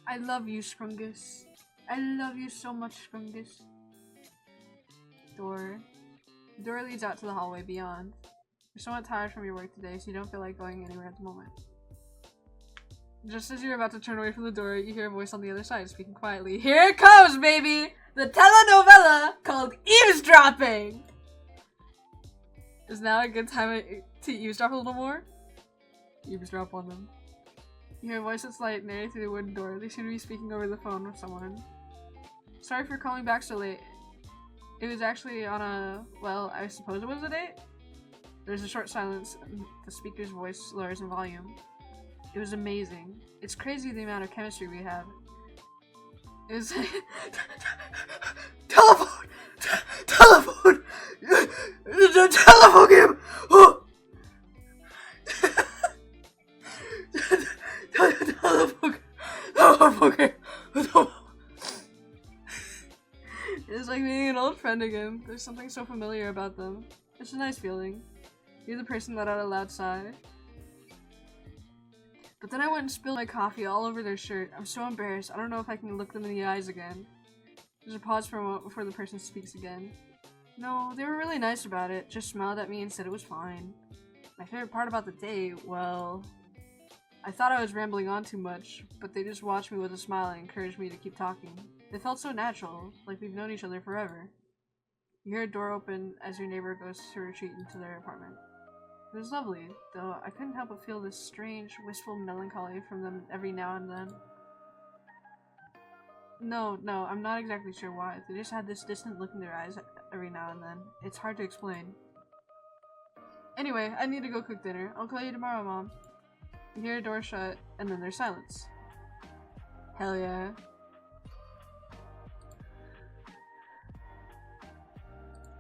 I love you, Scrungus. I love you so much, Scrungus. Door. The door leads out to the hallway beyond. You're somewhat tired from your work today, so you don't feel like going anywhere at the moment. Just as you're about to turn away from the door, you hear a voice on the other side speaking quietly. Here it comes, baby! The telenovela called Eavesdropping! Is now a good time to eavesdrop a little more? Eavesdrop on them. You hear a voice that's light narrating through the wooden door. They seem to be speaking over the phone with someone. Sorry for calling back so late. It was actually on a... well, I suppose it was a date? There's a short silence, and the speaker's voice lowers in volume. It was amazing. It's crazy the amount of chemistry we have. It was... Telephone! Telephone! Telephone game! Oh! Telephone game! It's like meeting an old friend again. There's something so familiar about them. It's a nice feeling. You're the person that let out a loud sigh. But then I went and spilled my coffee all over their shirt. I'm so embarrassed. I don't know if I can look them in the eyes again. There's a pause for a moment before the person speaks again. No, they were really nice about it. Just smiled at me and said it was fine. My favorite part about the day, well... I thought I was rambling on too much, but they just watched me with a smile and encouraged me to keep talking. It felt so natural, like we've known each other forever. You hear a door open as your neighbor goes to retreat into their apartment. It was lovely, though I couldn't help but feel this strange, wistful melancholy from them every now and then. No, I'm not exactly sure why. They just had this distant look in their eyes every now and then. It's hard to explain. Anyway, I need to go cook dinner. I'll call you tomorrow, Mom. You hear a door shut, and then there's silence. Hell yeah.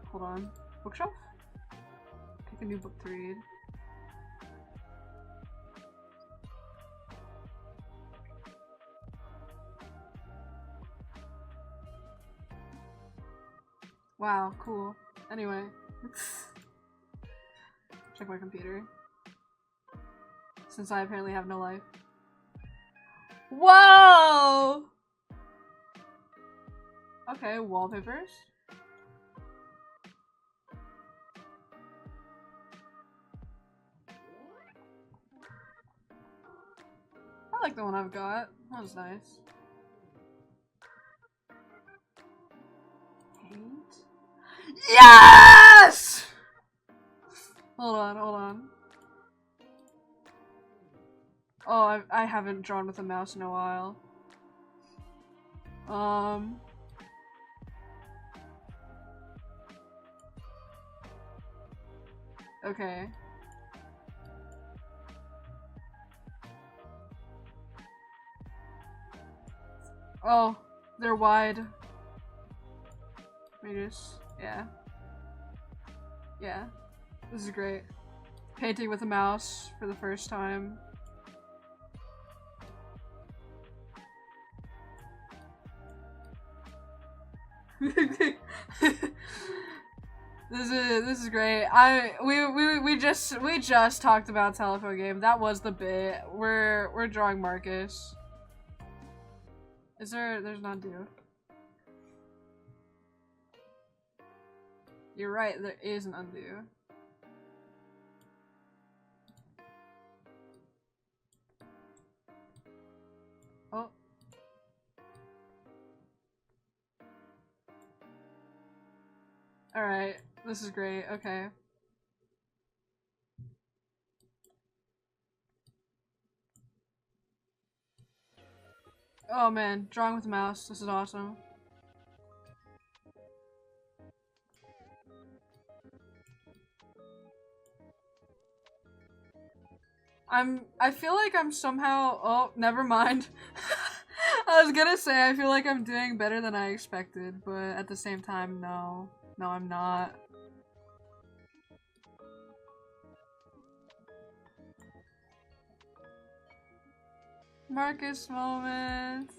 Hold on. Bookshelf? Pick a new book to read. Wow, cool. Anyway. Check my computer. Since I apparently have no life. Whoa! Okay, wallpapers. I like the one I've got. That was nice. Paint? Yes! Hold on. Oh, I haven't drawn with a mouse in a while. Okay. Oh, they're wide. Let me just, yeah. Yeah. This is great. Painting with a mouse for the first time. This is great. We just talked about telephone game. That was the bit. We're drawing Marcus. There's an undo. You're right, there is an undo. Oh. Alright, this is great, okay. Oh man, drawing with a mouse, this is awesome. I feel like I'm somehow, oh, never mind. I was gonna say, I feel like I'm doing better than I expected, but at the same time, no. No, I'm not. Marcus moment.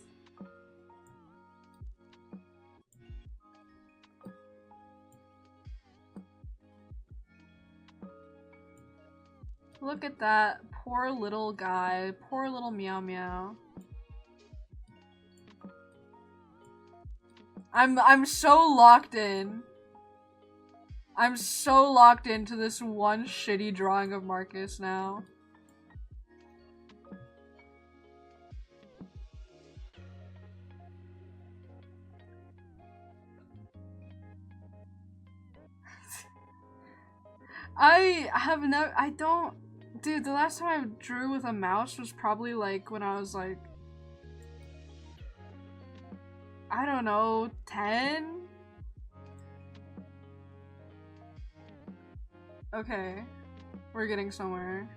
Look at that poor little guy, poor little meow meow. I'm so locked in. I'm so locked into this one shitty drawing of Marcus now. Dude, the last time I drew with a mouse was probably like when I was like, I don't know, 10? Okay, we're getting somewhere.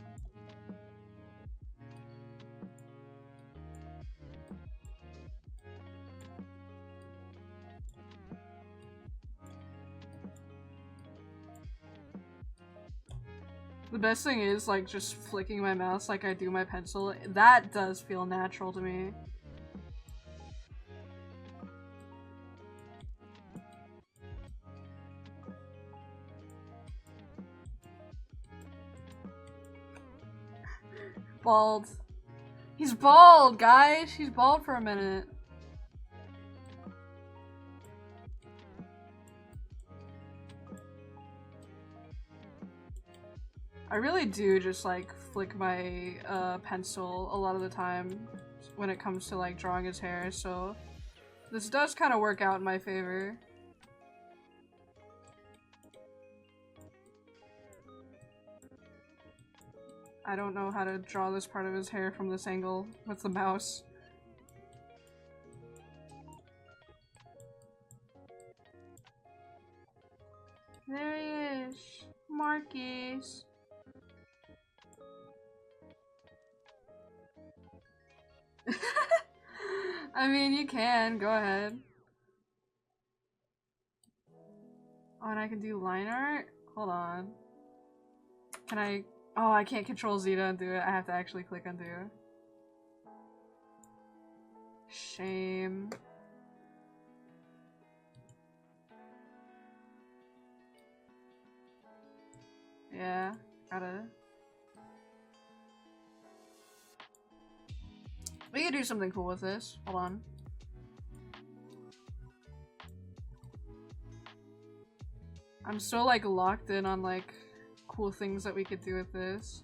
The best thing is, like, just flicking my mouse like I do my pencil. That does feel natural to me. Bald. He's bald, guys! He's bald for a minute. I really do just like flick my pencil a lot of the time when it comes to like drawing his hair, so this does kind of work out in my favor. I don't know how to draw this part of his hair from this angle with the mouse. There he is, Marcus. I mean, you can. Go ahead. Oh, and I can do line art? Hold on. Can I? Oh, I can't control Z to undo it. I have to actually click undo. Shame. Yeah, gotta. We could do something cool with this. Hold on. I'm so like locked in on like cool things that we could do with this.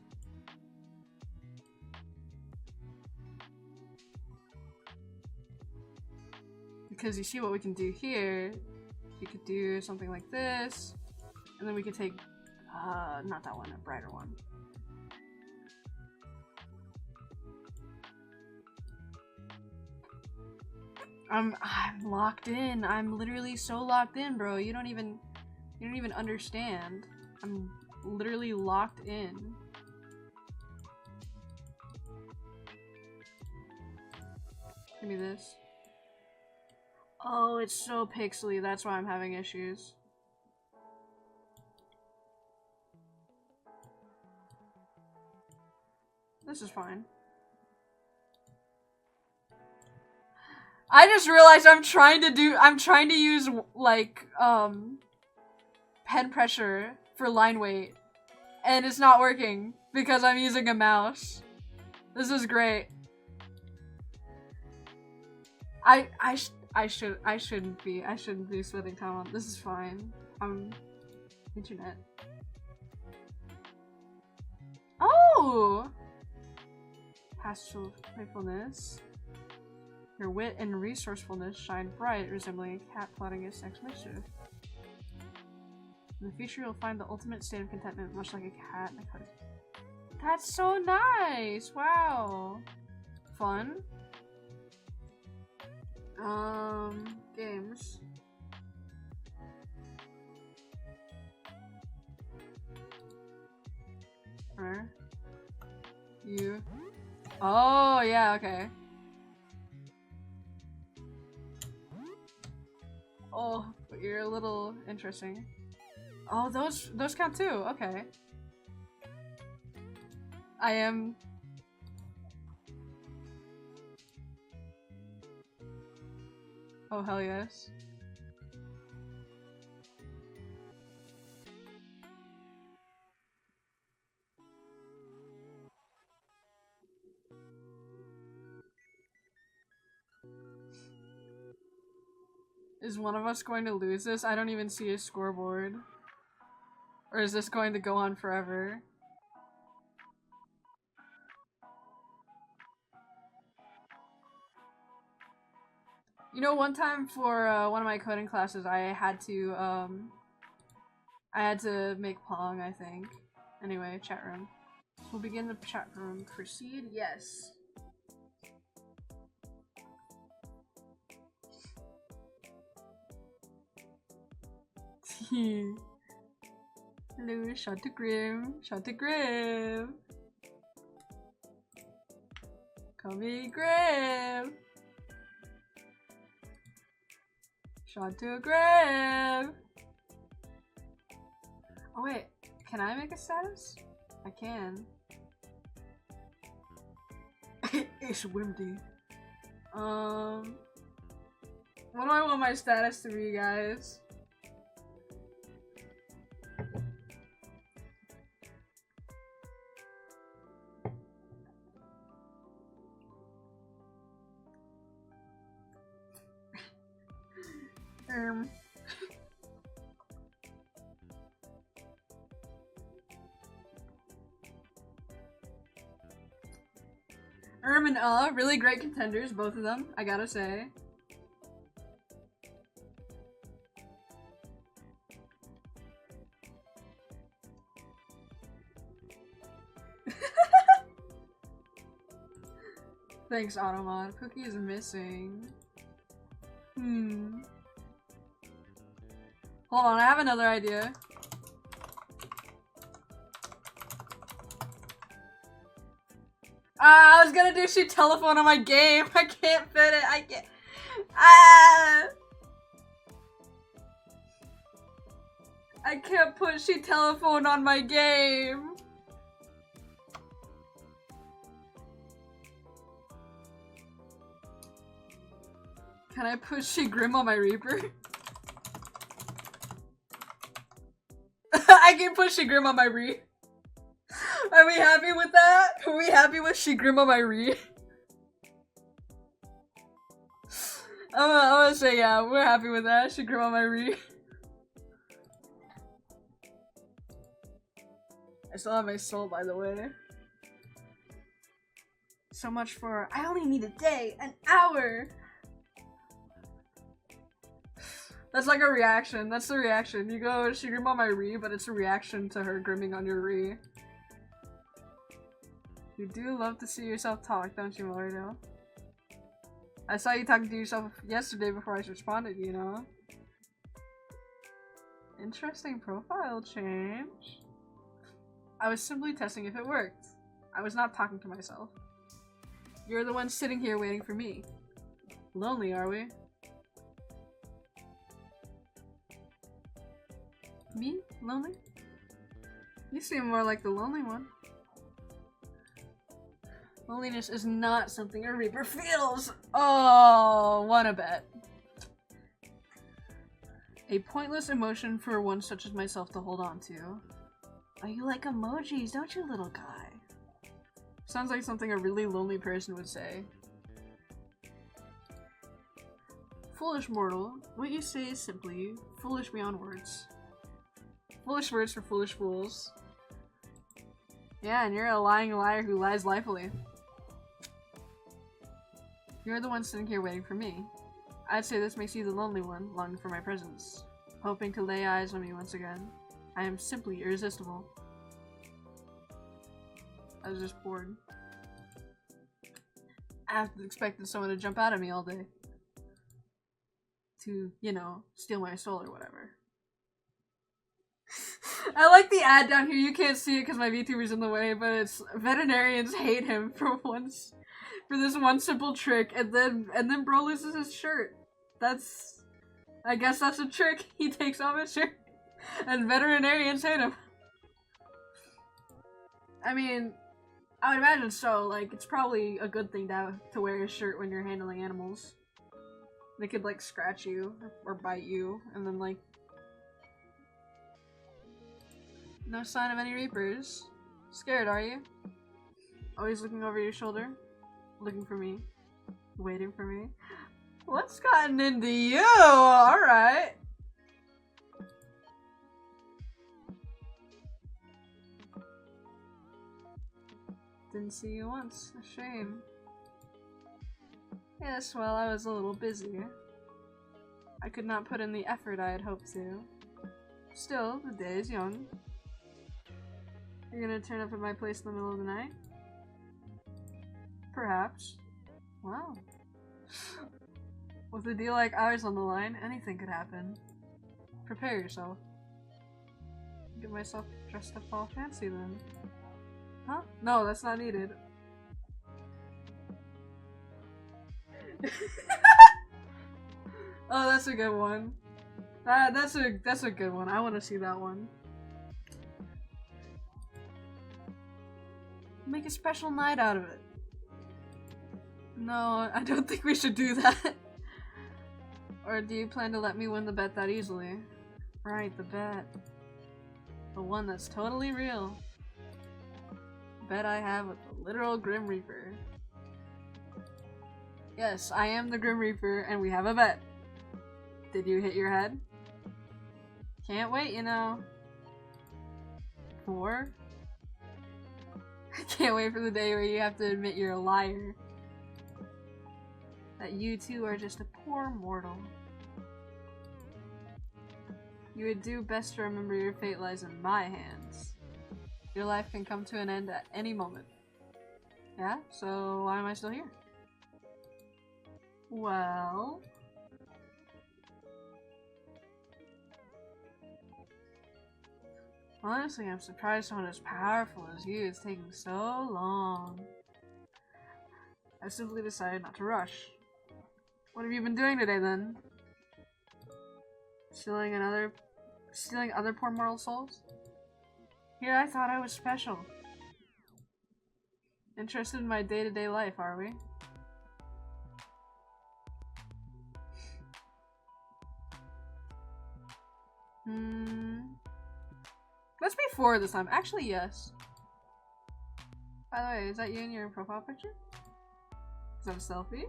Because you see what we can do here. You could do something like this. And then we could take, not that one, a brighter one. I'm locked in. I'm literally so locked in, bro. You don't even understand. I'm literally locked in. Give me this. Oh, it's so pixely. That's why I'm having issues. This is fine. I just realized I'm trying to use, like, head pressure for line weight, and it's not working because I'm using a mouse. This is great. I shouldn't be spending time on this. Is fine. Internet. Oh! Pastoral playfulness. Your wit and resourcefulness shine bright, resembling a cat plotting its next mischief. In the future, you'll find the ultimate state of contentment, much like a cat in a cozy. That's so nice! Wow! Fun. Games. You. Oh, yeah, okay. Oh, but you're a little interesting. Oh, those count too. Okay. I am. Oh, hell yes. Is one of us going to lose this? I don't even see a scoreboard. Or is this going to go on forever? You know, one time for one of my coding classes, I had to make Pong, I think. Anyway, chat room. We'll begin the chat room. Proceed? Yes. Hello, shot to Grim. Shot to Grim. Call me Grim. Shot to Grim. Oh wait, can I make a status? I can. It's windy. What do I want my status to be, guys? And really great contenders, both of them, I gotta say. Thanks, Automod. Cookie is missing. Hold on, I have another idea. I was gonna do shoot telephone on my game. I can't fit it. I can't. I can't put shoot telephone on my game. Can I put she Grim on my Reaper? I can put she Grim on my Reaper. Are we happy with that? Are we happy with Shigrim on my Re? I'm gonna say yeah, we're happy with that. Shigrim on my Re. I still have my soul, by the way. So much for I only need a day, an hour. That's like a reaction. That's the reaction. You go Shigrim on my Re, but it's a reaction to her grimming on your Re. You do love to see yourself talk, don't you, Mario? I saw you talking to yourself yesterday before I responded, you know? Interesting profile change. I was simply testing if it worked. I was not talking to myself. You're the one sitting here waiting for me. Lonely, are we? Me? Lonely? You seem more like the lonely one. Loneliness is not something a Reaper feels! Oh, wanna bet. A pointless emotion for one such as myself to hold on to. Oh, you like emojis, don't you, little guy? Sounds like something a really lonely person would say. Foolish mortal, what you say is simply foolish beyond words. Foolish words for foolish fools. Yeah, and you're a lying liar who lies lifely. You're the one sitting here waiting for me. I'd say this makes you the lonely one, longing for my presence, hoping to lay eyes on me once again. I am simply irresistible. I was just bored. I have expected someone to jump out at me all day. To, you know, steal my soul or whatever. I like the ad down here. You can't see it because my VTuber's in the way, but it's veterinarians hate him for this one simple trick, and then bro loses his shirt. I guess that's a trick. He takes off his shirt, and veterinarians hate him. I mean, I would imagine so. Like, it's probably a good thing to wear a shirt when you're handling animals. They could, like, scratch you or bite you, and then, like, no sign of any reapers. Scared, are you? Always looking over your shoulder, looking for me, waiting for me. What's gotten into you? Alright. Didn't see you once. A shame. Yes, well, I was a little busy. I could not put in the effort I had hoped to. Still, the day is young. You're gonna turn up at my place in the middle of the night? Perhaps. Wow. With a deal like ours on the line, anything could happen. Prepare yourself. Get myself dressed up all fancy then. Huh? No, that's not needed. Oh, that's a good one. That's a good one. I want to see that one. Make a special night out of it. No, I don't think we should do that. Or do you plan to let me win the bet that easily? Right, the bet. The one that's totally real. Bet I have with the literal Grim Reaper. Yes, I am the Grim Reaper, and we have a bet. Did you hit your head? Can't wait, you know. 4? I can't wait for the day where you have to admit you're a liar. That you too are just a poor mortal. You would do best to remember your fate lies in my hands. Your life can come to an end at any moment. Yeah? So why am I still here? Well... honestly, I'm surprised someone as powerful as you is taking so long. I simply decided not to rush. What have you been doing today, then? Stealing other poor mortal souls? Here, I thought I was special. Interested in my day-to-day life, are we? Let's be 4 this time. Actually, yes. By the way, is that you in your profile picture? Is that a selfie?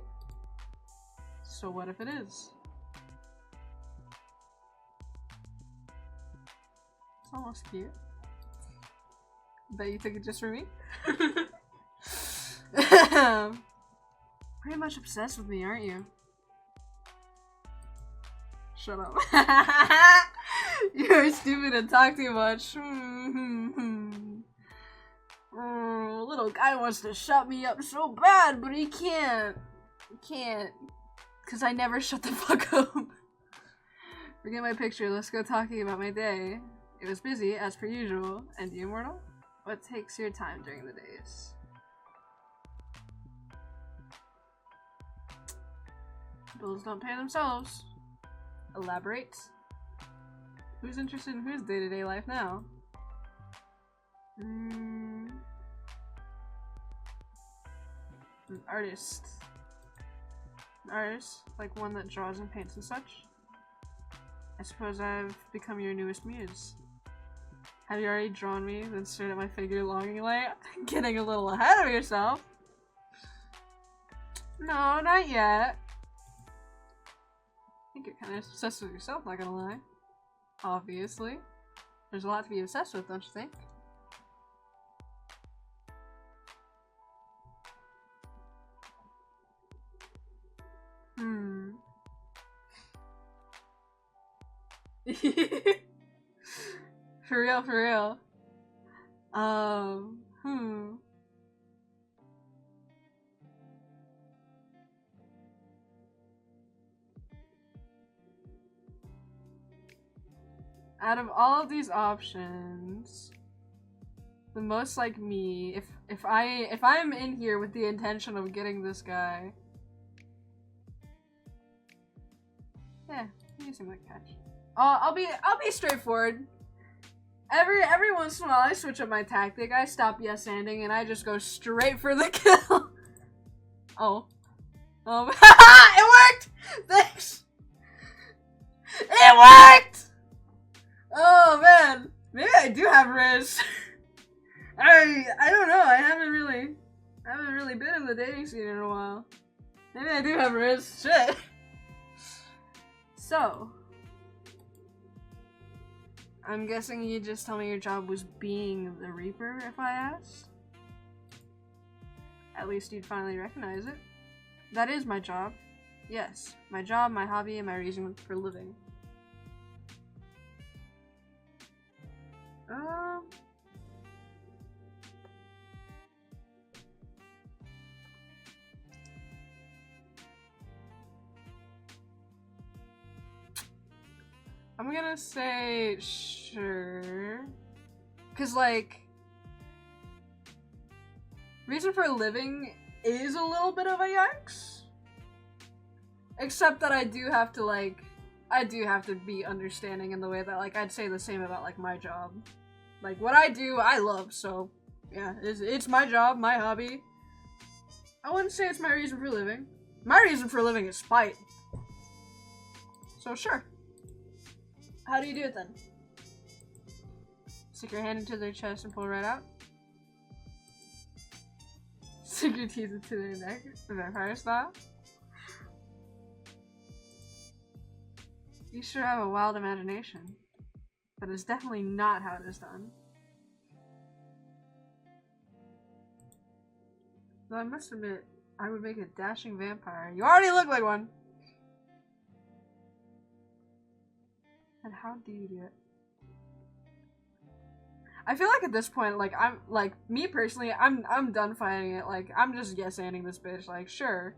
So what if it is? It's almost cute. Bet you took it just for me? Pretty much obsessed with me, aren't you? Shut up. You're stupid and talk too much. Little guy wants to shut me up so bad, but he can't. He can't. Because I never shut the fuck up. Forget my picture, let's go talking about my day. It was busy, as per usual. And you, mortal? What takes your time during the days? Bills don't pay themselves. Elaborate. Who's interested in whose day-to-day life now? An artist. An artist? Like one that draws and paints and such? I suppose I've become your newest muse. Have you already drawn me, then stared at my figure longingly? Getting a little ahead of yourself. No, not yet. I think you're kind of obsessed with yourself, not gonna lie. Obviously. There's a lot to be obsessed with, don't you think? For real, for real. Out of all of these options, the most like me, if I'm in here with the intention of getting this guy. Yeah, you seem like catch. I'll be straightforward. Every once in a while I switch up my tactic. I stop yes-anding and I just go straight for the kill. Oh. It worked! Thanks! It worked! Oh man. Maybe I do have rizz. I don't know. I haven't really been in the dating scene in a while. Maybe I do have rizz. Shit. So, I'm guessing you just tell me your job was being the Reaper if I asked? At least you'd finally recognize it. That is my job. Yes, my job, my hobby, and my reason for living. I'm gonna say sure. Cause like, reason for living is a little bit of a yikes. Except that I do have to be understanding in the way that like I'd say the same about like my job. Like what I do, I love, so yeah, it's my job, my hobby. I wouldn't say it's my reason for living. My reason for living is spite. So sure. How do you do it then? Stick your hand into their chest and pull it right out. Stick your teeth into their neck, the vampire style. You sure have a wild imagination. That is definitely not how it is done. Though I must admit, I would make a dashing vampire. You already look like one! And how do you do it? I feel like at this point, like, me personally, I'm done fighting it. Like, I'm just yes-anding this bitch. Like, sure.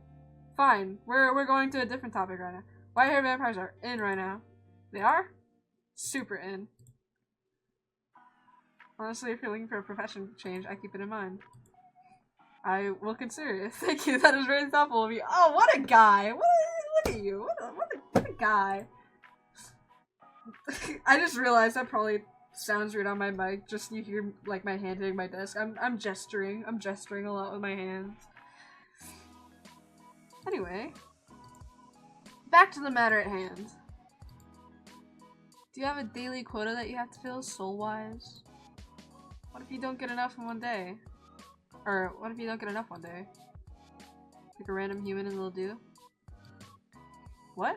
Fine. We're going to a different topic right now. White-haired vampires are in right now. They are? Super in. Honestly, if you're looking for a profession change, I keep it in mind. I will consider it. Thank you. That is very thoughtful of you. Oh, what a guy! Look at you. What a guy. I just realized that probably sounds weird on my mic. Just you hear like my hand hitting my desk. I'm gesturing. I'm gesturing a lot with my hands. Anyway, back to the matter at hand. Do you have a daily quota that you have to fill, soul-wise? What if you don't get enough in one day? Or what if you don't get enough one day? Pick a random human and they'll do? What?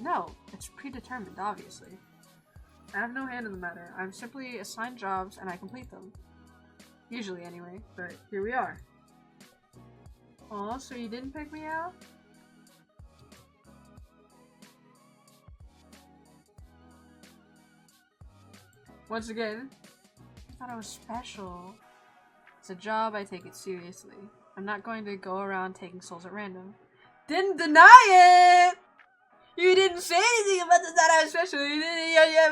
No, it's predetermined, obviously. I have no hand in the matter. I'm simply assigned jobs and I complete them. Usually anyway, but here we are. Aw, so you didn't pick me out? Once again, I thought I was special. It's a job, I take it seriously. I'm not going to go around taking souls at random. Didn't deny it! You didn't say anything about the that I was special. You didn't, yeah.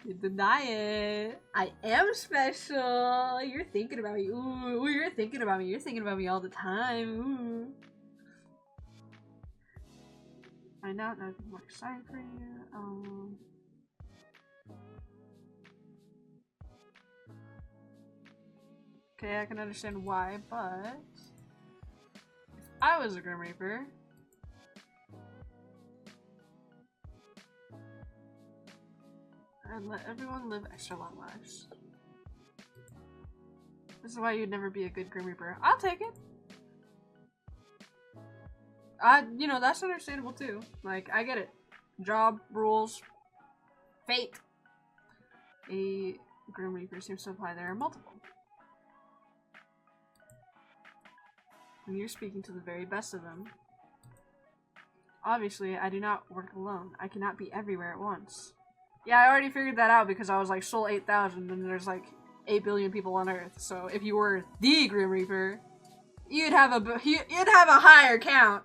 You deny it. I am special. You're thinking about me. Ooh, you're thinking about me. You're thinking about me all the time. Ooh. Find out that I'm more excited for you. Okay, I can understand why, but if I was a Grim Reaper, I'd let everyone live extra long lives. This is why you'd never be a good Grim Reaper. I'll take it. You know, that's understandable too. Like, I get it. Job, rules, fate. A Grim Reaper seems to imply there are multiple. And you're speaking to the very best of them. Obviously, I do not work alone. I cannot be everywhere at once. Yeah, I already figured that out because I was like Soul 8,000 and there's like 8 billion people on Earth. So if you were the Grim Reaper, you'd have a higher count.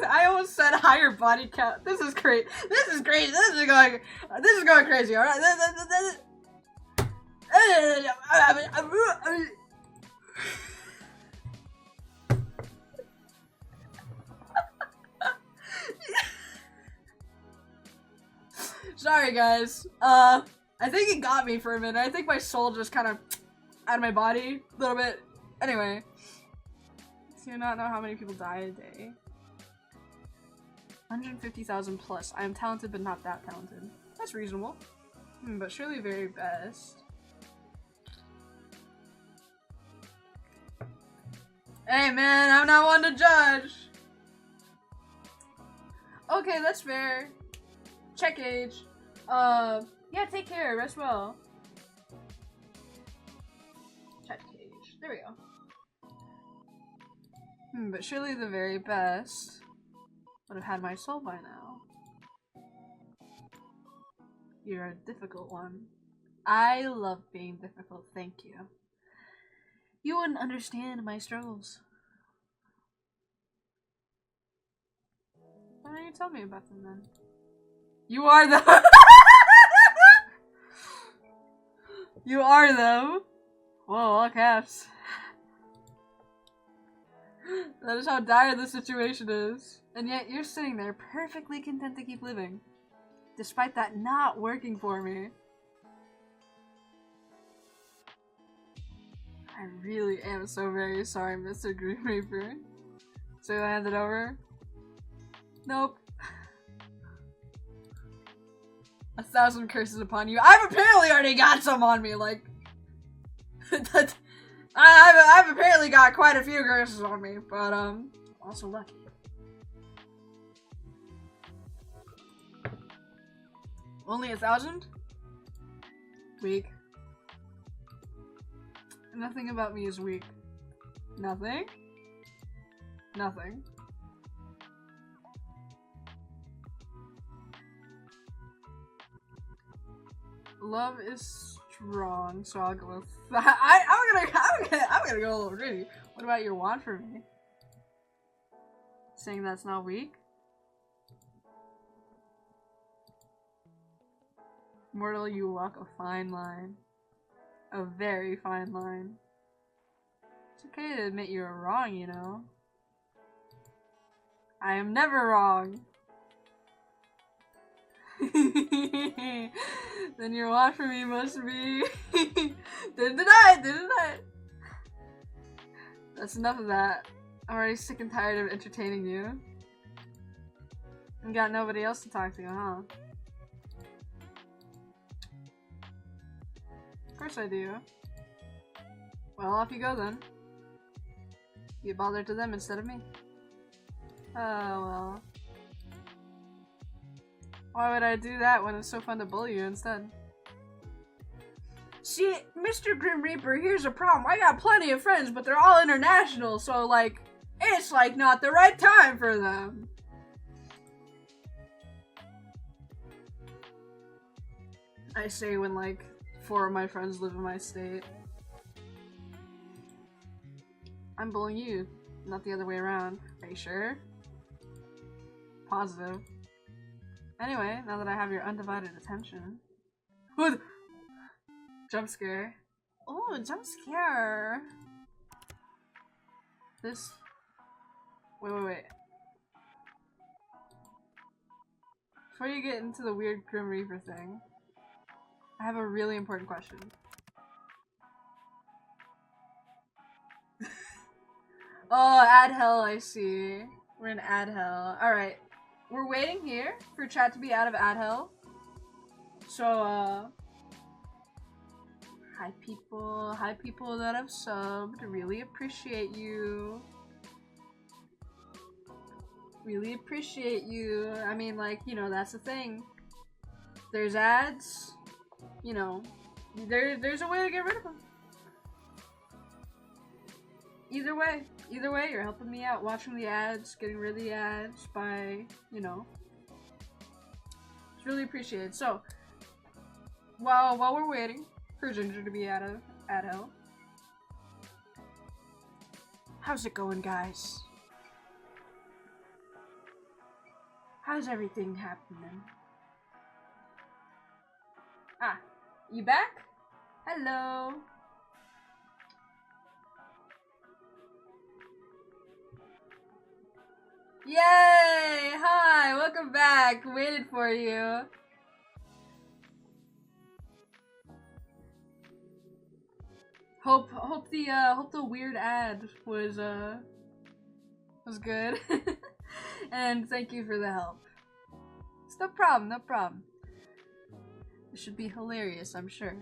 I almost said higher body count. This is great. This is great. This is going crazy. All right. Sorry, guys. I think it got me for a minute. I think my soul just kind of out of my body a little bit. Anyway. Do you not know how many people die a day? 150,000 plus. I am talented, but not that talented. That's reasonable. But surely very best. Hey man, I'm not one to judge. Okay, that's fair. Check age. Yeah, take care. Rest well. Check age. There we go. But surely the very best would have had my soul by now. You're a difficult one. I love being difficult, thank you. You wouldn't understand my struggles. Why don't you tell me about them then? You are them! You are them! Whoa, all caps. That is how dire the situation is. And yet you're sitting there perfectly content to keep living. Despite that not working for me. I really am so very sorry, Mr. Grim Reaper. So I hand it over? Nope. 1,000 curses upon you. I've apparently already got some on me, like... I've apparently got quite a few curses on me, but, also lucky. Only 1,000? Weak. Nothing about me is weak. Nothing? Nothing. Love is strong, so I'll go with that. I'm gonna go a little greedy. What about your want for me? Saying that's not weak? Mortal, you walk a fine line. A very fine line. It's okay to admit you were wrong, you know. I am never wrong. Then your want for me must be... Didn't deny it! That's enough of that. I'm already sick and tired of entertaining you. And got nobody else to talk to, huh? Of course I do. Well, off you go then. You bother to them instead of me. Oh, well. Why would I do that when it's so fun to bully you instead? See, Mr. Grim Reaper, here's a problem. I got plenty of friends, but they're all international, so, like, it's, like, not the right time for them. I say when, like, 4 of my friends live in my state. I'm bullying you, not the other way around. Are you sure? Positive. Anyway, now that I have your undivided attention... What? Jump scare. Oh, jump scare! This... Wait. Before you get into the weird Grim Reaper thing, I have a really important question. Oh, add hell, I see. We're in add hell. Alright. We're waiting here for chat to be out of add hell. So, hi people that have subbed. Really appreciate you. Really appreciate you. I mean, like, you know, that's the thing. There's ads. You know, there's a way to get rid of them. Either way, you're helping me out watching the ads, getting rid of the ads by, you know. It's really appreciated. So, while we're waiting for Ginger to be out of hell, how's it going, guys? How's everything happening? Ah, you back? Hello. Yay! Hi, welcome back. Waited for you. Hope the weird ad was good. And thank you for the help. It's no problem, no problem. It should be hilarious, I'm sure.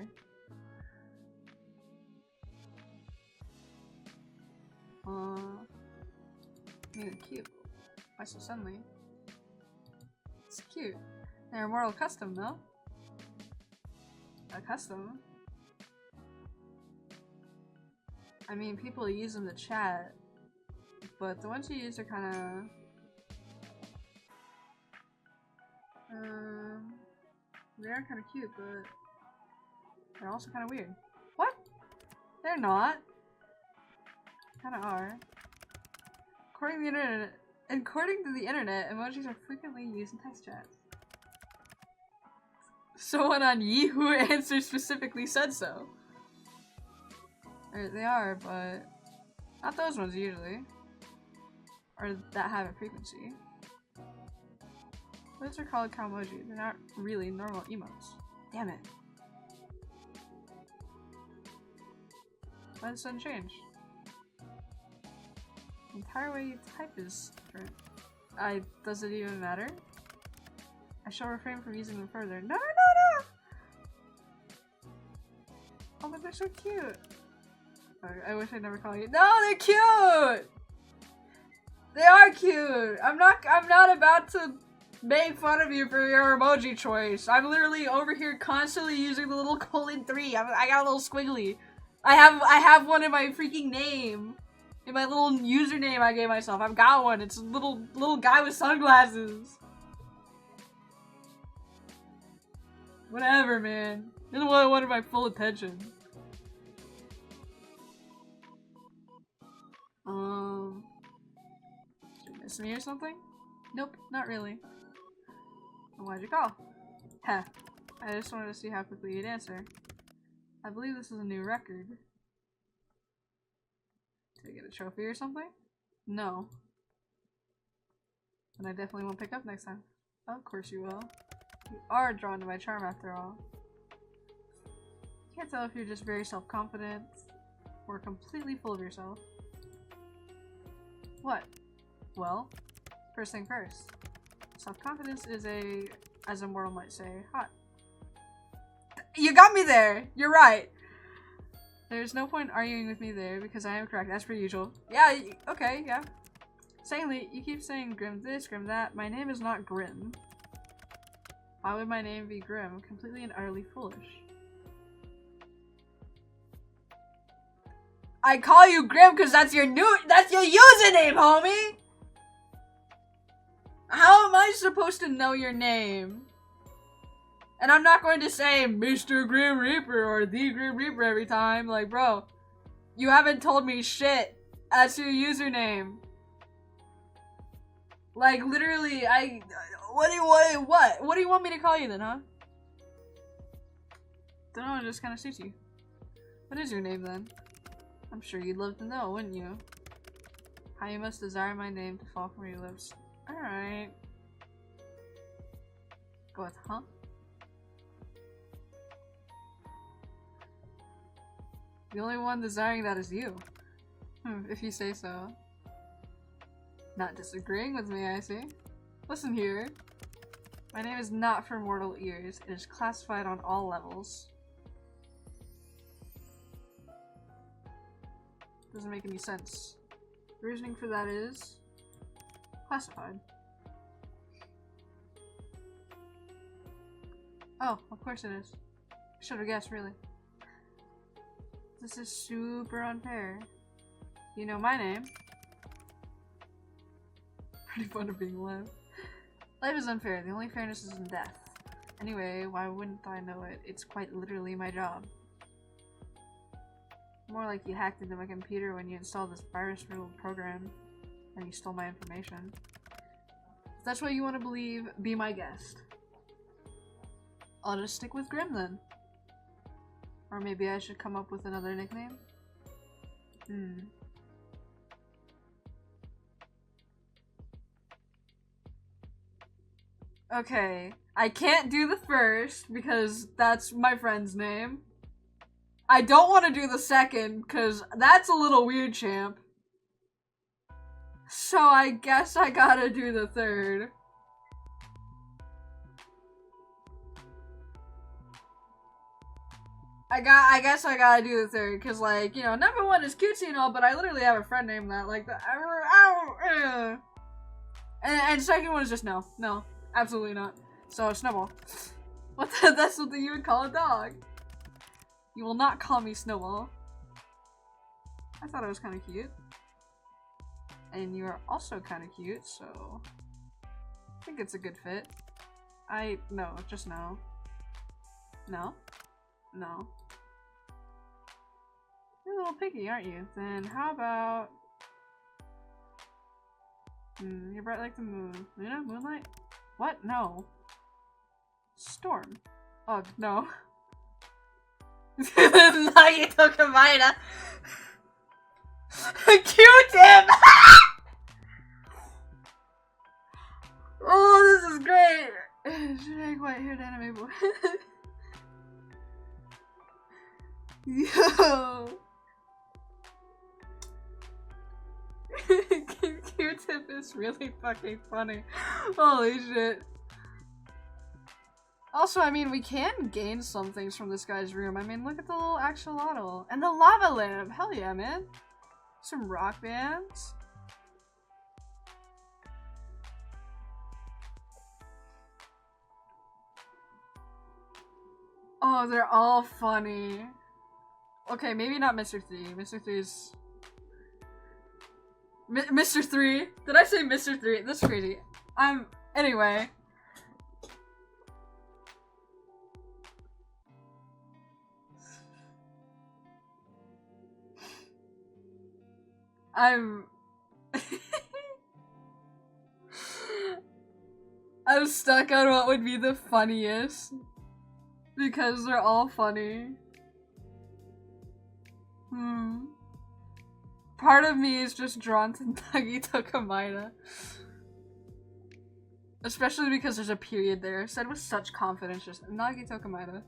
Yeah, cute. Why so suddenly? It's cute. They're Immortal Custom, though. A custom? I mean, people use them to chat, but the ones you use are kinda... they are kinda cute, but they're also kinda weird. What? They're not. Kinda are. According to the internet, emojis are frequently used in text chats. Someone on Yahoo Answers specifically said so. They are, but not those ones usually. Or that have a frequency. Those are called Kamoji. They're not really normal emotes. Damn it. Why did this change? The entire way you type is different. Does it even matter? I shall refrain from using them further. No, no, no, no! Oh, but they're so cute. I wish I'd never call you. No, they're cute! They are cute! I'm not about to make fun of you for your emoji choice. I'm literally over here constantly using the little :3. I got a little squiggly. I have one in my freaking name. In my little username I gave myself. I've got one. It's a little guy with sunglasses. Whatever, man. You're the one who wanted my full attention. Did you miss me or something? Nope, not really. Then why'd you call? Heh. I just wanted to see how quickly you'd answer. I believe this is a new record. Did I get a trophy or something? No. Then I definitely won't pick up next time. Of course you will. You are drawn to my charm after all. Can't tell if you're just very self-confident or completely full of yourself. What? Well, first thing first. Self-confidence is as a mortal might say, hot. You got me there! You're right! There's no point arguing with me there because I am correct, as per usual. Yeah, okay, yeah. Secondly, you keep saying Grim this, Grim that. My name is not Grim. Why would my name be Grim? Completely and utterly foolish. I call you Grim because that's your username, homie! How am I supposed to know your name? And I'm not going to say Mr. Grim Reaper or The Grim Reaper every time. Like, bro, you haven't told me shit as to your username. Like, literally, what do you want me to call you then, huh? Don't know, it just kind of suits you. What is your name then? I'm sure you'd love to know, wouldn't you? How you must desire my name to fall from your lips. Alright. Go with, huh? The only one desiring that is you. If you say so. Not disagreeing with me, I see. Listen here. My name is not for mortal ears. It is classified on all levels. Doesn't make any sense. The reasoning for that is classified. Oh, of course it is. Should have guessed, really. This is super unfair. You know my name. Pretty fun of being alive. Life is unfair. The only fairness is in death. Anyway, why wouldn't I know it? It's quite literally my job. More like you hacked into my computer when you installed this virus-riddled program and you stole my information. If that's what you want to believe, be my guest. I'll just stick with Grim then. Or maybe I should come up with another nickname? Okay, I can't do the first because that's my friend's name. I don't want to do the second because that's a little weird, champ. So I guess I gotta do the third. I guess I gotta do the third, cause like, you know, number one is cutesy and all, but I literally have a friend named that, like, and second one is just no, absolutely not. So, Snowball. That's something you would call a dog. You will not call me Snowball. I thought it was kind of cute. And you are also kind of cute, so I think it's a good fit. No, just no. No? No. You're a little picky, aren't you? Then how about... you're bright like the moon. Luna? Moonlight? What? No. Storm. Oh, no. Nagito Kamaina! Q-tip! Oh, this is great! Generic white-haired anime boy. Yo! Q-tip is really fucking funny. Holy shit. Also, I mean, we can gain some things from this guy's room. I mean, look at the little axolotl. And the lava lamp! Hell yeah, man. Some rock bands. Oh, they're all funny. Okay, maybe not Mr. 3. Mr. 3's... Mr. 3? Did I say Mr. 3? That's crazy. Anyway. I'm stuck on what would be the funniest. Because they're all funny. Part of me is just drawn to Nagito Kamaina. Especially because there's a period there. Said with such confidence, just Nagito Kamaina.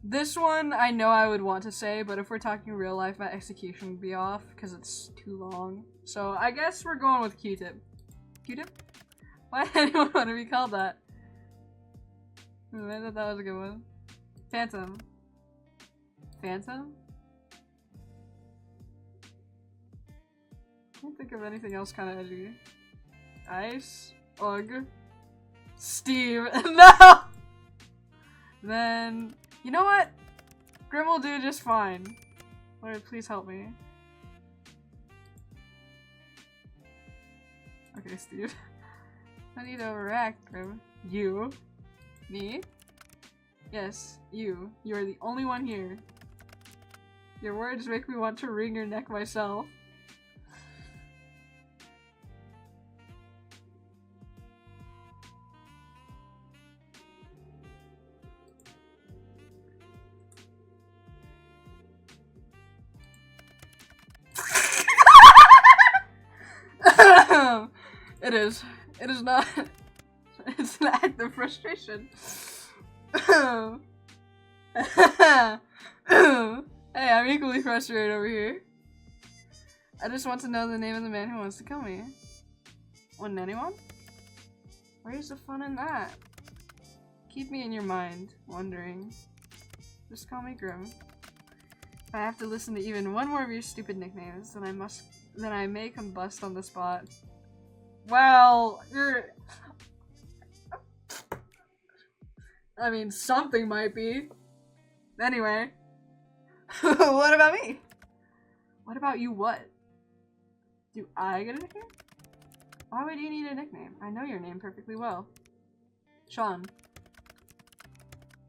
This one, I know I would want to say, but if we're talking real life, my execution would be off because it's too long. So I guess we're going with Q-tip. Q-tip? Why did anyone want to be called that? I thought that was a good one. Phantom. Phantom? I can't think of anything else kind of edgy. Ice. Ugh. Steve. No! Then... You know what? Grim will do just fine. Lord, please help me. Okay, Steve. I need to overact, Grim. You. Me? Yes, you. You are the only one here. Your words make me want to wring your neck myself. It is. It is not. It's an act of frustration. Hey, I'm equally frustrated over here. I just want to know the name of the man who wants to kill me. Wouldn't anyone? Where's the fun in that? Keep me in your mind, wondering. Just call me Grim. If I have to listen to even one more of your stupid nicknames, then I may combust on the spot. Well, I mean, something might be. Anyway. What about me? What about you what? Do I get a nickname? Why would you need a nickname? I know your name perfectly well. Sean.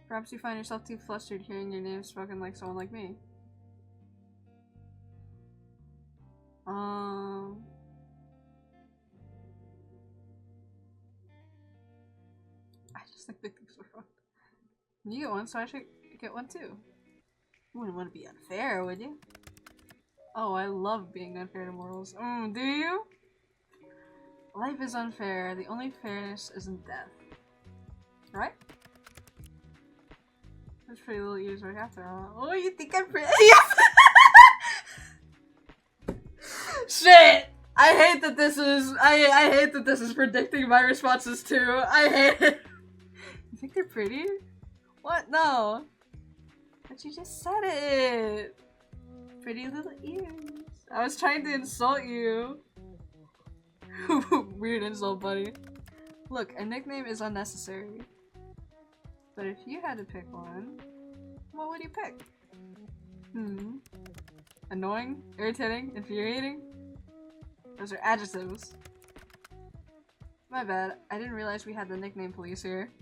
Perhaps you find yourself too flustered hearing your name spoken like someone like me. I just think things are fun. You get one, so I should get one too. You wouldn't want to be unfair, would you? Oh, I love being unfair to mortals. Do you? Life is unfair. The only fairness isn't death. Right? That's pretty little ears right after all. Oh, you think I'm pretty? Shit! I hate that this is- I hate that this is predicting my responses too. I hate it. You think they're pretty? What? No. But you just said it. Pretty little ears. I was trying to insult you. Weird insult, buddy. Look, a nickname is unnecessary. But if you had to pick one, what would you pick? Annoying? Irritating? Infuriating? Those are adjectives. My bad. I didn't realize we had the nickname police here.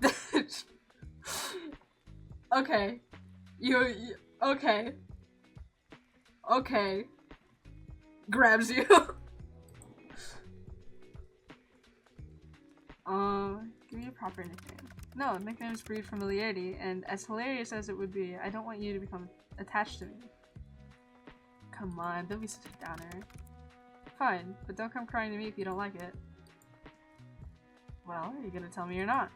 Okay. You okay. Okay. Grabs you. Give me a proper nickname. No, nicknames breed familiarity, and as hilarious as it would be, I don't want you to become attached to me. Come on, don't be such a downer. Fine, but don't come crying to me if you don't like it. Well, are you gonna tell me you're not?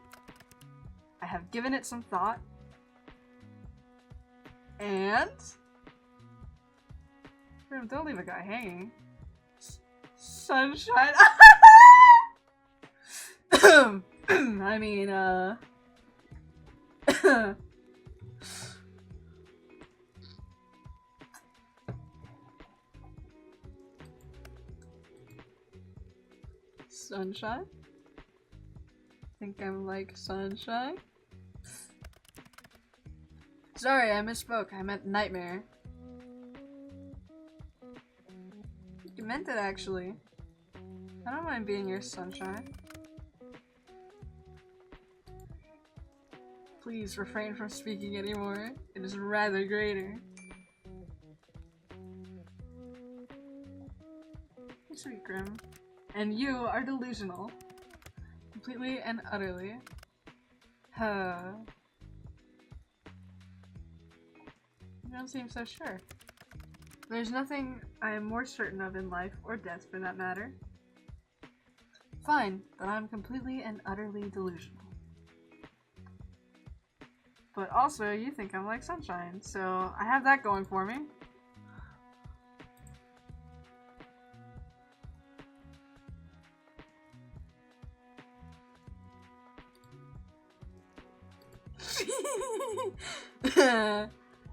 I have given it some thought. And? Don't leave a guy hanging. Sunshine. I mean, Sunshine? Think I'm like sunshine? Sorry, I misspoke. I meant nightmare. You meant it, actually. I don't mind being your sunshine. Please refrain from speaking anymore. It is rather grating. You're sweet, Grim. And you are delusional. Completely and utterly. Huh. You don't seem so sure. There's nothing I am more certain of in life, or death for that matter. Fine, but I'm completely and utterly delusional. But also, you think I'm like sunshine, so I have that going for me.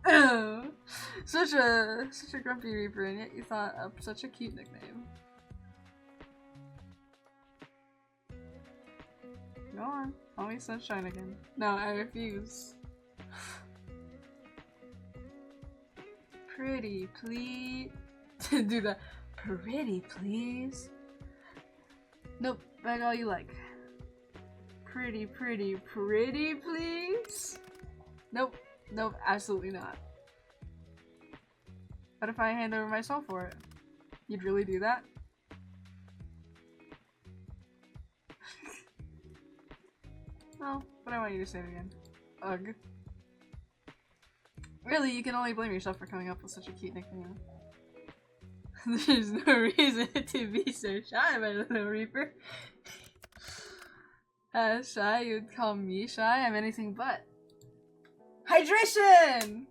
Oh, such a grumpy reaper, and yet you thought up such a cute nickname. Go on, call me sunshine again. No, I refuse. Pretty, please. Do the pretty, please. Nope, beg all you like. Pretty, pretty, pretty, please. Nope, nope, absolutely not. What if I hand over my soul for it? You'd really do that? No, but I want you to say it again. Ugh. Really, you can only blame yourself for coming up with such a cute nickname. There's no reason to be so shy, my little reaper. Shy? You'd call me shy? I'm anything but. Hydration!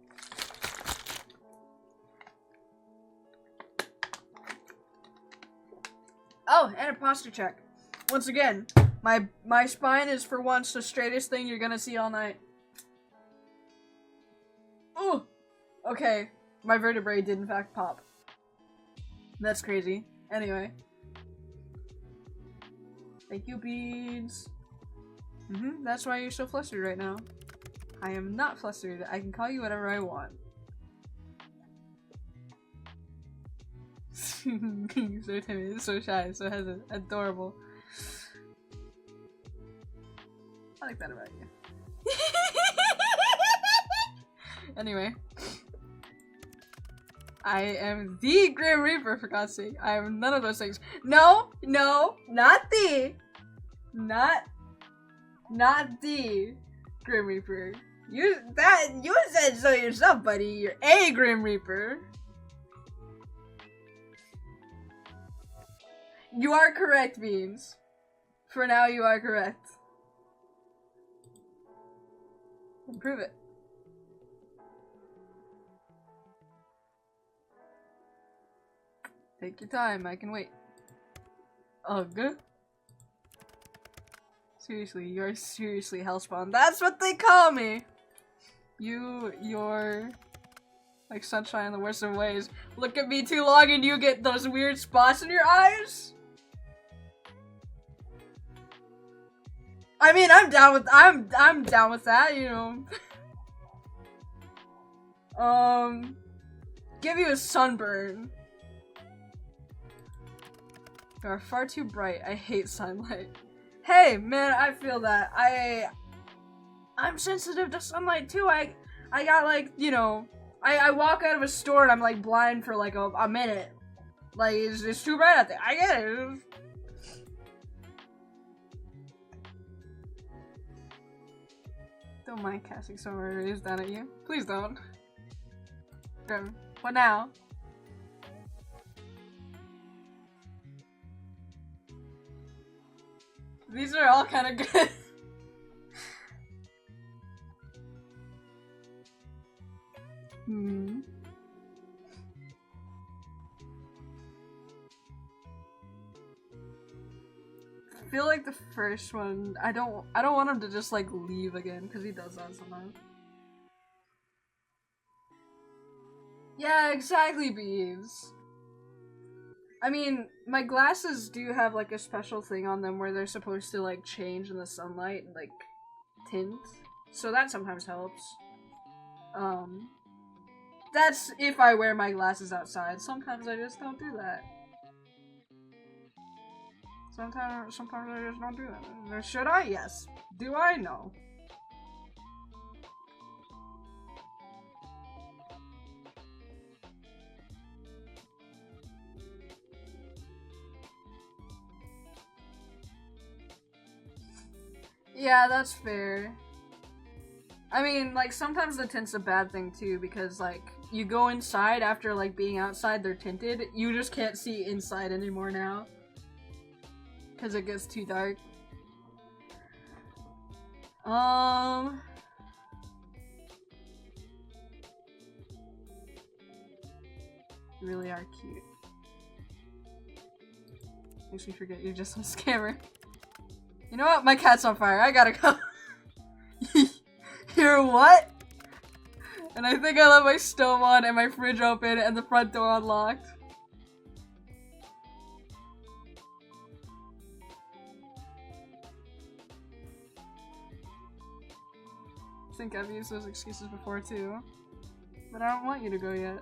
Oh, and a posture check. Once again, my spine is for once the straightest thing you're gonna see all night. Oh! Okay, my vertebrae did in fact pop. That's crazy. Anyway. Thank you, beans. That's why you're so flustered right now. I am not flustered. I can call you whatever I want. So timid, so shy, so hesitant. Adorable. I like that about you. Anyway. I am the Grim Reaper, for God's sake. I am none of those things. No, no, not the. Not the Grim Reaper. You said so yourself, buddy. You're a Grim Reaper. You are correct, Beans. For now, you are correct. Prove it. Take your time, I can wait. Ugh. Seriously, you're seriously hellspawn. That's what they call me! You're like sunshine in the worst of ways. Look at me too long and you get those weird spots in your eyes? I mean, I'm down with that, you know. Give you a sunburn. You are far too bright. I hate sunlight. Hey, man, I feel that. I'm sensitive to sunlight too. I got like, you know, I walk out of a store and I'm like blind for like a minute. Like, it's too bright out there. I get it. Don't mind casting some rays down at you. Please don't. Grim. What now? These are all kind of good. I feel like the first one, I don't want him to just like leave again, because he does that sometimes. Yeah, exactly, Bees. I mean, my glasses do have like a special thing on them where they're supposed to like change in the sunlight and like tint. So that sometimes helps. That's if I wear my glasses outside. Sometimes I just don't do that. Sometimes I just don't do that. Should I? Yes. Do I? No. Yeah, that's fair. I mean, like, sometimes the tint's a bad thing, too, because, like, you go inside after, like, being outside, they're tinted. You just can't see inside anymore now. Because it gets too dark. You really are cute. Makes me forget you're just a scammer. You know what? My cat's on fire. I gotta go. You're what? And I think I left my stove on and my fridge open and the front door unlocked. I think I've used those excuses before too. But I don't want you to go yet.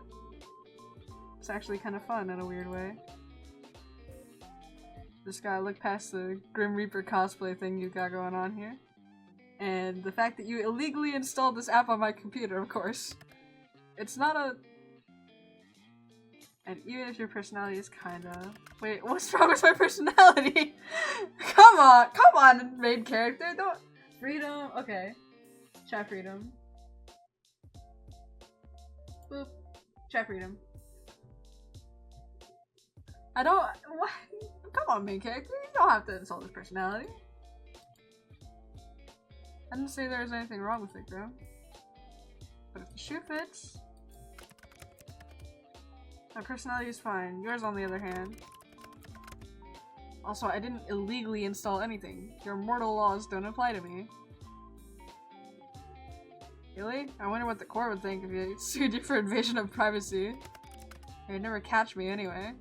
It's actually kind of fun in a weird way. Just gotta look past the Grim Reaper cosplay thing you got going on here. And the fact that you illegally installed this app on my computer, of course. It's not a... And even if your personality is kinda... Wait, what's wrong with my personality? Come on, main character, don't... Freedom, okay. Chat freedom. Boop. Chat freedom. I don't... What? Come on, main character, you don't have to insult his personality. I didn't say there was anything wrong with it, bro. But if the shoe fits... My personality is fine. Yours, on the other hand. Also, I didn't illegally install anything. Your mortal laws don't apply to me. Really? I wonder what the court would think if you sued you for invasion of privacy. They'd never catch me anyway.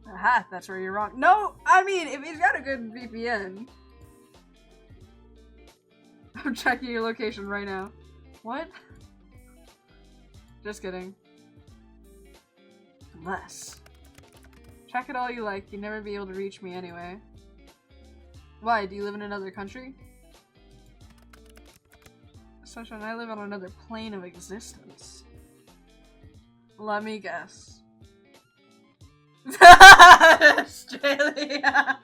Aha, that's where you're wrong. No! I mean, if he's got a good VPN. I'm checking your location right now. What? Just kidding. Unless. Check it all you like, you'd never be able to reach me anyway. Why, do you live in another country? Sunshine, I live on another plane of existence. Let me guess. Australia!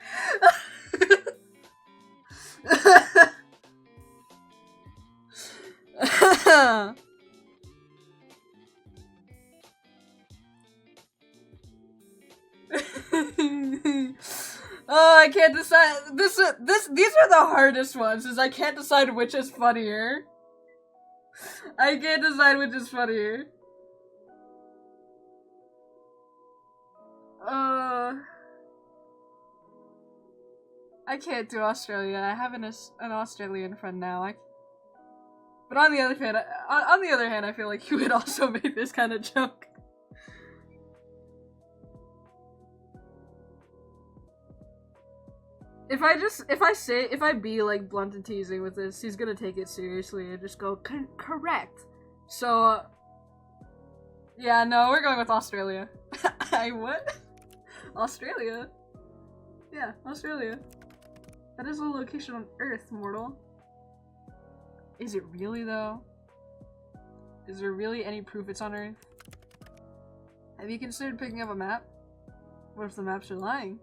Oh, I can't decide. These are the hardest ones, is I can't decide which is funnier. I can't decide which is funnier. I can't do Australia. I have an Australian friend now. But on the other hand, I feel like you would also make this kind of joke. If I be like blunt and teasing with this, he's gonna take it seriously and just go correct. So, yeah, no, we're going with Australia. What? Australia? Yeah, Australia. That is a location on Earth, mortal. Is it really though? Is there really any proof it's on Earth? Have you considered picking up a map? What if the maps are lying?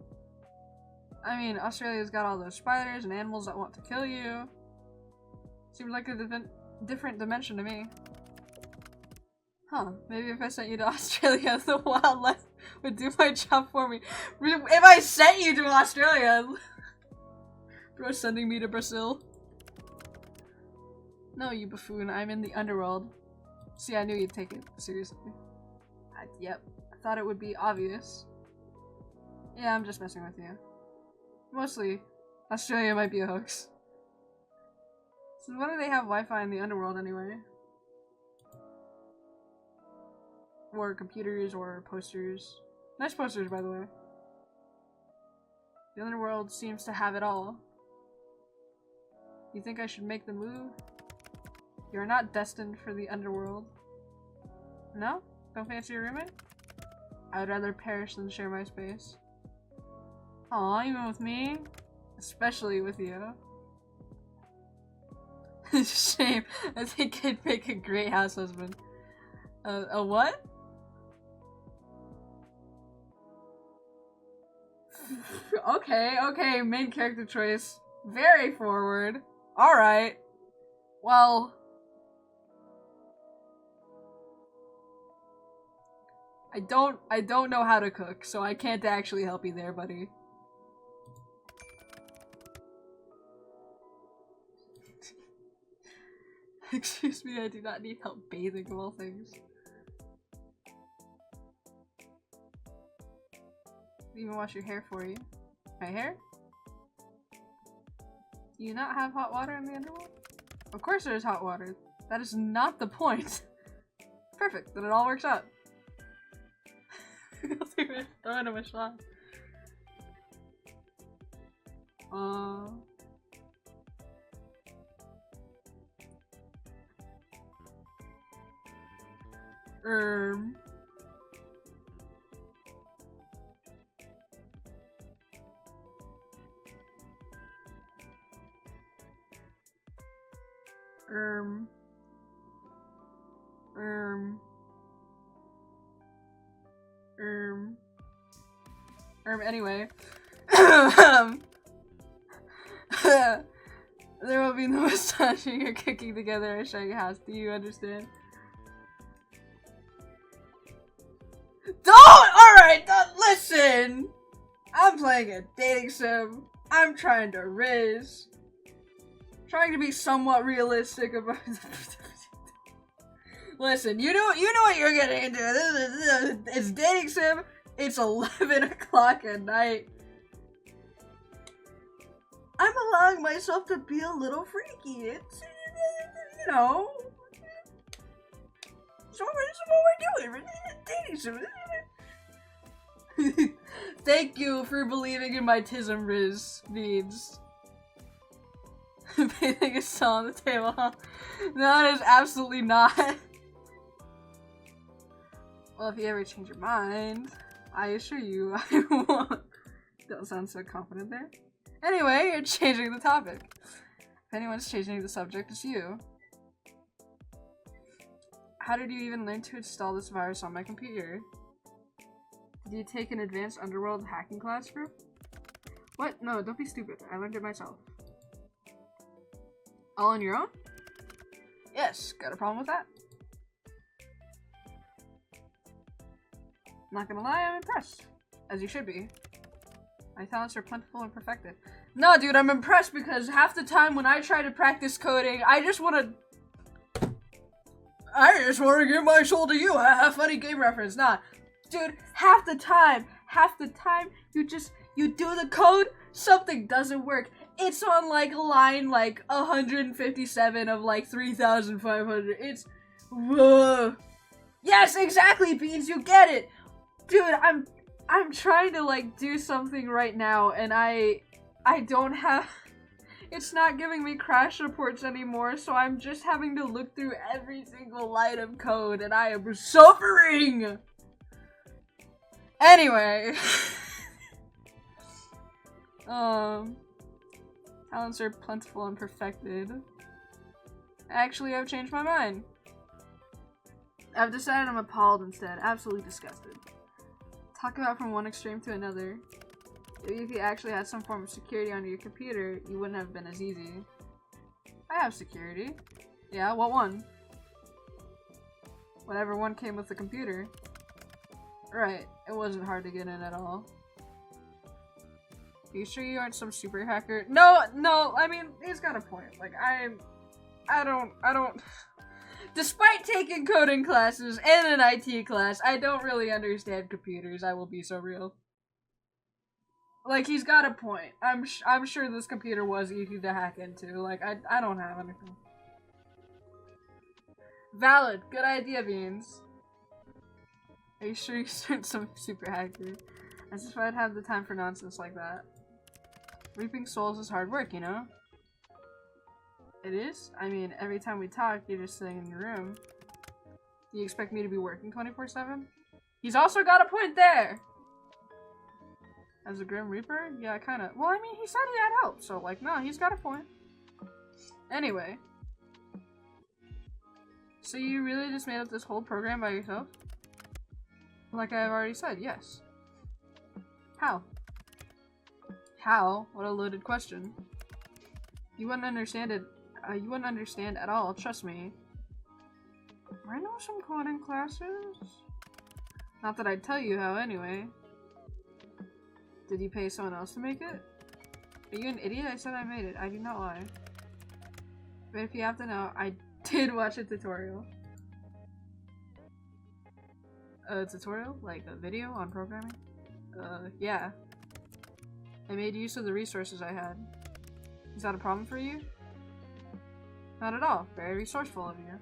I mean, Australia's got all those spiders and animals that want to kill you. Seems like a different dimension to me. Huh, maybe if I sent you to Australia, the wildlife would do my job for me. If I sent you to Australia! Bro, sending me to Brazil. No, you buffoon, I'm in the underworld. See, I knew you'd take it seriously. Yep, I thought it would be obvious. Yeah, I'm just messing with you. Mostly, Australia might be a hoax. So why do they have Wi-Fi in the underworld anyway? Or computers, or posters. Nice posters, by the way. The underworld seems to have it all. You think I should make the move? You're not destined for the underworld. No? Don't fancy your roommate? I would rather perish than share my space. Aw, even with me? Especially with you. Shame. I think I'd make a great house husband. A what? Okay, main character choice. Very forward. Alright. Well... I don't know how to cook, so I can't actually help you there, buddy. Excuse me, I do not need help bathing of all things. Even wash your hair for you. My hair? Do you not have hot water in the underworld? Of course there's hot water. That is not the point. Perfect, then it all works out. Throw it in a shot. Anyway. There will be no massaging or cooking together or sharing a house. Do you understand? Alright, listen! I'm playing a dating sim. I'm trying to rizz. Trying to be somewhat realistic about Listen, you know what you're getting into. It's dating sim. It's 11 o'clock at night. I'm allowing myself to be a little freaky. It's, you know, so what we're doing. We're dating. Thank you for believing in my tism, Rizz beads. Bathing is still on the table, huh? No, it is absolutely not. Well, if you ever change your mind, I assure you I won't. Don't sound so confident there. Anyway, you're changing the topic. If anyone's changing the subject, it's you. How did you even learn to install this virus on my computer? Did you take an advanced underworld hacking class, bro? What? No, don't be stupid. I learned it myself. All on your own? Yes, got a problem with that? Not gonna lie, I'm impressed. As you should be. My talents are plentiful and perfected. No, dude, I'm impressed because half the time when I try to practice coding, I just wanna give my soul to you. Funny game reference. Nah. Dude, half the time, you do the code, something doesn't work. It's on like line like 157 of like 3,500. It's, whoa. Yes, exactly, Beans, you get it. Dude, I'm trying to like do something right now and I don't have, it's not giving me crash reports anymore, so I'm just having to look through every single line of code and I am suffering. Anyway. Talents are plentiful and perfected. Actually, I've changed my mind. I've decided I'm appalled instead. Absolutely disgusted. Talk about from one extreme to another. Maybe if you actually had some form of security on your computer, you wouldn't have been as easy. I have security. Yeah, what one? Whatever one came with the computer. Right, it wasn't hard to get in at all. Are you sure you aren't some super hacker? No, I mean, he's got a point. Like, I don't... Despite taking coding classes and an IT class, I don't really understand computers, I will be so real. Like, he's got a point. I'm sure this computer was easy to hack into. Like, I don't have anything. Valid. Good idea, Beans. Are you sure you aren't some super hacker? As if I'd have the time for nonsense like that. Reaping souls is hard work, you know? It is? I mean, every time we talk, you're just sitting in your room. Do you expect me to be working 24/7? He's also got a point there! As a Grim Reaper? Yeah, kinda. Well, I mean, he said he had help, so, like, no, he's got a point. Anyway. So you really just made up this whole program by yourself? Like I've already said, yes. How? How? What a loaded question. You wouldn't understand it. You wouldn't understand at all, trust me. I know some coding classes. Not that I'd tell you how, anyway. Did you pay someone else to make it? Are you an idiot? I said I made it. I do not lie. But if you have to know, I did watch a tutorial. A tutorial? Like a video on programming? Yeah. I made use of the resources I had. Is that a problem for you? Not at all. Very resourceful of you.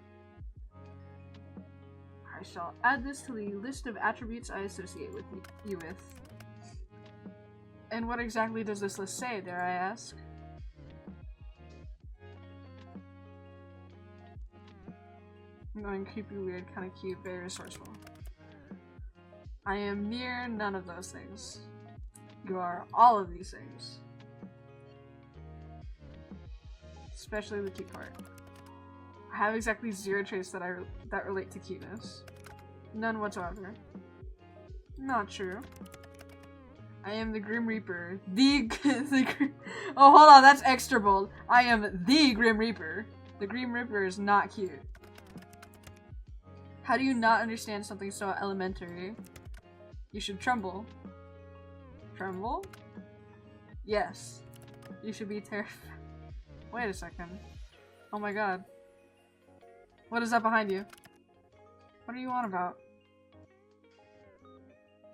I shall add this to the list of attributes I associate with you with. And what exactly does this list say, dare I ask? Annoying, creepy, weird, kinda cute, very resourceful. I am near none of those things. You are all of these things. Especially the cute part. I have exactly 0 traits that relate to cuteness. None whatsoever. Not true. I am the Grim Reaper. Oh, hold on, that's extra bold. I am the Grim Reaper. The Grim Reaper is not cute. How do you not understand something so elementary? You should tremble. Tremble? Yes. You should be terrified. Wait a second. Oh my god. What is that behind you? What are you on about?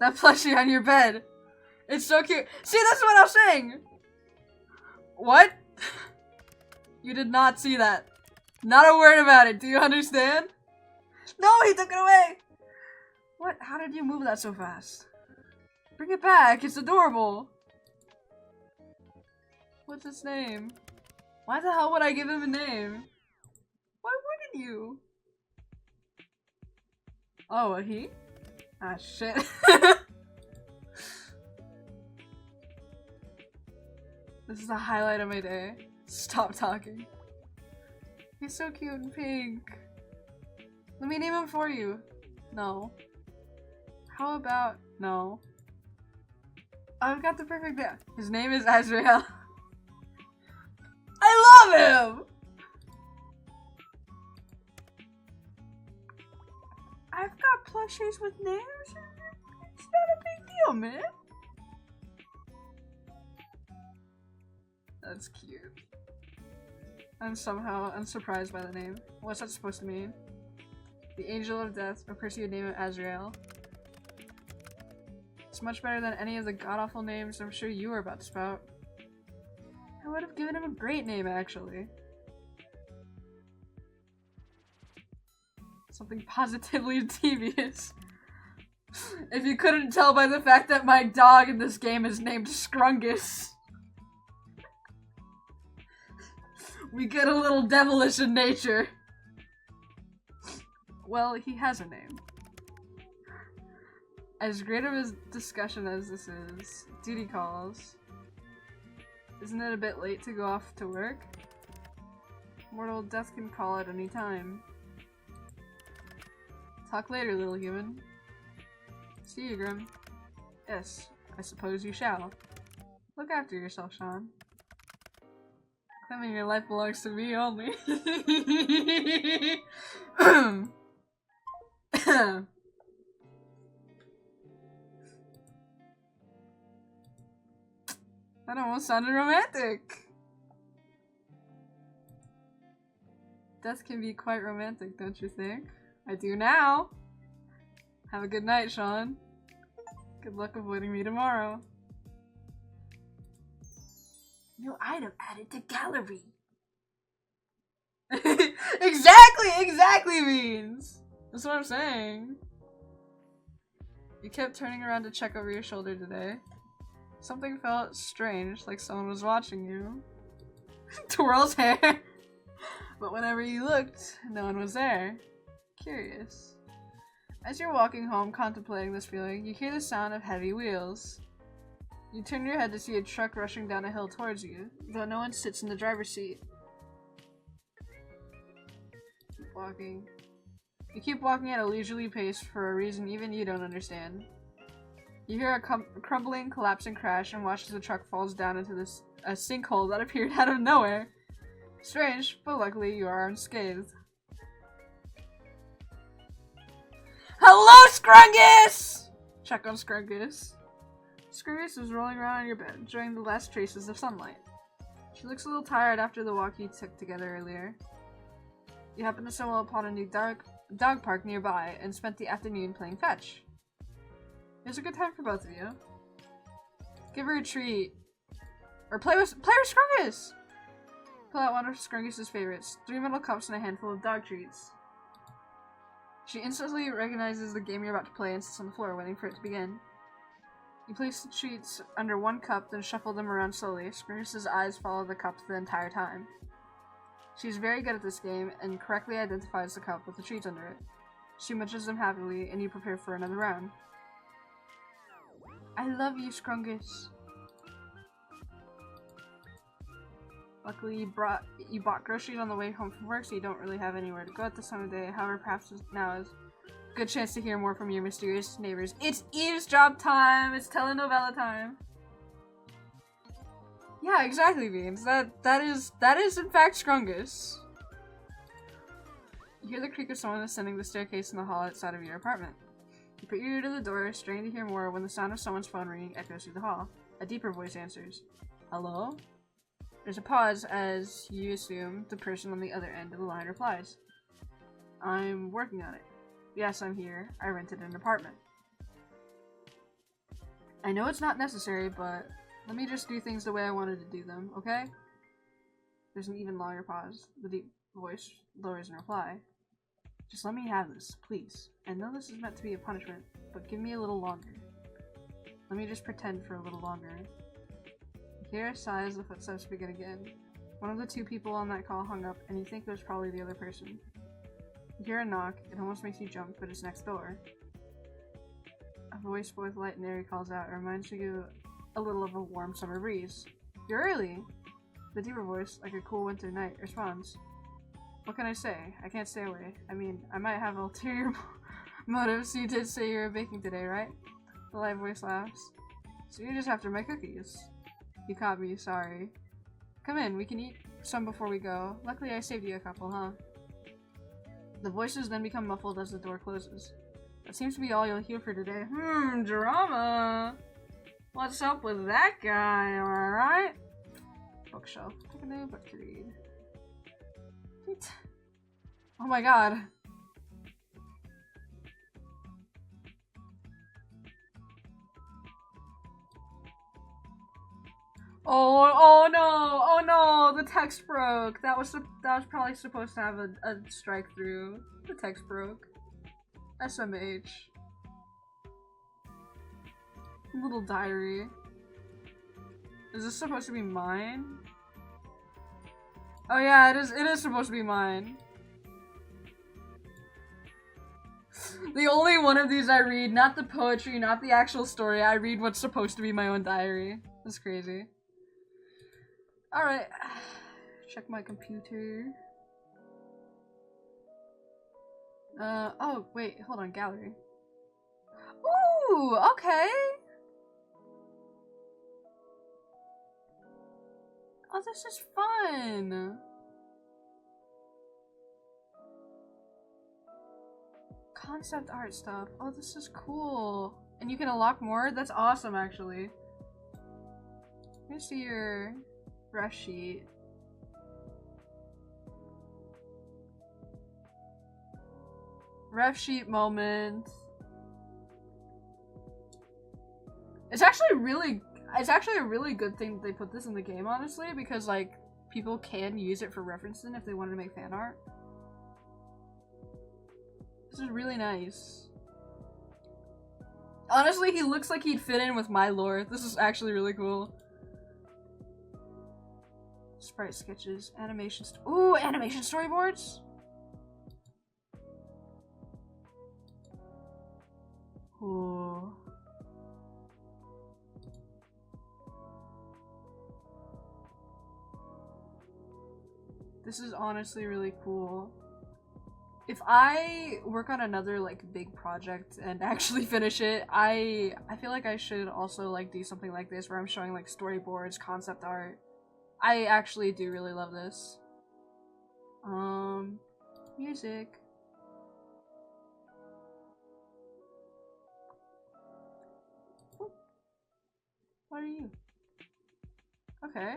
That plushie on your bed. It's so cute. See, that's what I was saying! What? You did not see that. Not a word about it. Do you understand? No, he took it away! What? How did you move that so fast? Bring it back. It's adorable. What's its name? Why the hell would I give him a name? Why wouldn't you? Oh, a he? Ah, shit. This is the highlight of my day. Stop talking. He's so cute and pink. Let me name him for you. No. How about no? I've got the perfect name. His name is Azrael. I love him! I've got plushies with names. It's not a big deal, man. That's cute. I'm surprised by the name. What's that supposed to mean? The Angel of Death, or Percy would name it Azrael. It's much better than any of the god-awful names I'm sure you were about to spout. I would have given him a great name, actually. Something positively devious. If you couldn't tell by the fact that my dog in this game is named Scrungus. We get a little devilish in nature. Well, he has a name. As great of a discussion as this is, duty calls. Isn't it a bit late to go off to work? Mortal death can call at any time. Talk later, little human. See you, Grim. Yes, I suppose you shall. Look after yourself, Sean. Claiming your life belongs to me only. That almost sounded romantic. Death can be quite romantic, don't you think? I do now. Have a good night, Sean. Good luck avoiding me tomorrow. New item added to gallery. Exactly means. That's what I'm saying. You kept turning around to check over your shoulder today. Something felt strange, like someone was watching you. Twirls hair. But whenever you looked, no one was there. Curious. As you're walking home contemplating this feeling, you hear the sound of heavy wheels. You turn your head to see a truck rushing down a hill towards you, though no one sits in the driver's seat. Keep walking. You keep walking at a leisurely pace for a reason even you don't understand. You hear a crumbling, collapsing crash and watch as the truck falls down into a sinkhole that appeared out of nowhere. Strange, but luckily you are unscathed. Hello, Scrungus! Check on Scrungus. Scrungus is rolling around on your bed, enjoying the last traces of sunlight. She looks a little tired after the walk you took together earlier. You happen to stumble upon a new dog park nearby and spent the afternoon playing fetch. It was a good time for both of you. Give her a treat. Or play with Scrungus! Pull out one of Scrungus's favorites, 3 metal cups and a handful of dog treats. She instantly recognizes the game you're about to play and sits on the floor, waiting for it to begin. You place the treats under one cup, then shuffle them around slowly. Scrungus's eyes follow the cups the entire time. She's very good at this game, and correctly identifies the cup with the treats under it. She munches them happily, and you prepare for another round. I love you, Scrungus. Luckily, you bought groceries on the way home from work, so you don't really have anywhere to go at this time of day. However, perhaps now is a good chance to hear more from your mysterious neighbors. It's eavesdrop time! It's telenovela time! Yeah, exactly, Beans. That is in fact Scrungus. You hear the creak of someone ascending the staircase in the hall outside of your apartment. You put your ear to the door, straining to hear more when the sound of someone's phone ringing echoes through the hall. A deeper voice answers. Hello? There's a pause as you assume the person on the other end of the line replies. I'm working on it. Yes, I'm here. I rented an apartment. I know it's not necessary, but let me just do things the way I wanted to do them, okay? There's an even longer pause. The deep voice lowers in reply. Just let me have this, please. I know this is meant to be a punishment, but give me a little longer. Let me just pretend for a little longer. You hear a sigh as the footsteps begin again. One of the two people on that call hung up, and you think it was probably the other person. You hear a knock. It almost makes you jump, but it's next door. A voice both light and airy calls out. It reminds you a little of a warm summer breeze. You're early! The deeper voice, like a cool winter night, responds. What can I say? I can't stay away. I mean, I might have ulterior motives. You did say you were baking today, right? The light voice laughs. So you're just after my cookies. You caught me, sorry. Come in, we can eat some before we go. Luckily I saved you a couple, huh? The voices then become muffled as the door closes. That seems to be all you'll hear for today. Drama! What's up with that guy, am I right? Bookshelf. Take a new book to read. Oh my god. Oh no! Oh no! The text broke. That was probably supposed to have a strike through. The text broke. SMH. Little diary. Is this supposed to be mine? Oh yeah, it is supposed to be mine. The only one of these I read, not the poetry, not the actual story. I read what's supposed to be my own diary. That's crazy. Alright. Check my computer. Oh, wait, hold on, gallery. Ooh, okay. Oh, this is fun. Concept art stuff. Oh, this is cool. And you can unlock more? That's awesome, actually. Let me see your brush sheet. Ref sheet moment. It's actually a really good thing that they put this in the game, honestly, because like people can use it for referencing if they wanted to make fan art. This is really nice. Honestly, he looks like he'd fit in with my lore. This is actually really cool. Sprite sketches, ooh, animation storyboards? Ooh. This is honestly really cool. If I work on another like big project and actually finish it, I feel like I should also like do something like this where I'm showing like storyboards, concept art. I actually do really love this. Music. What are you? Okay.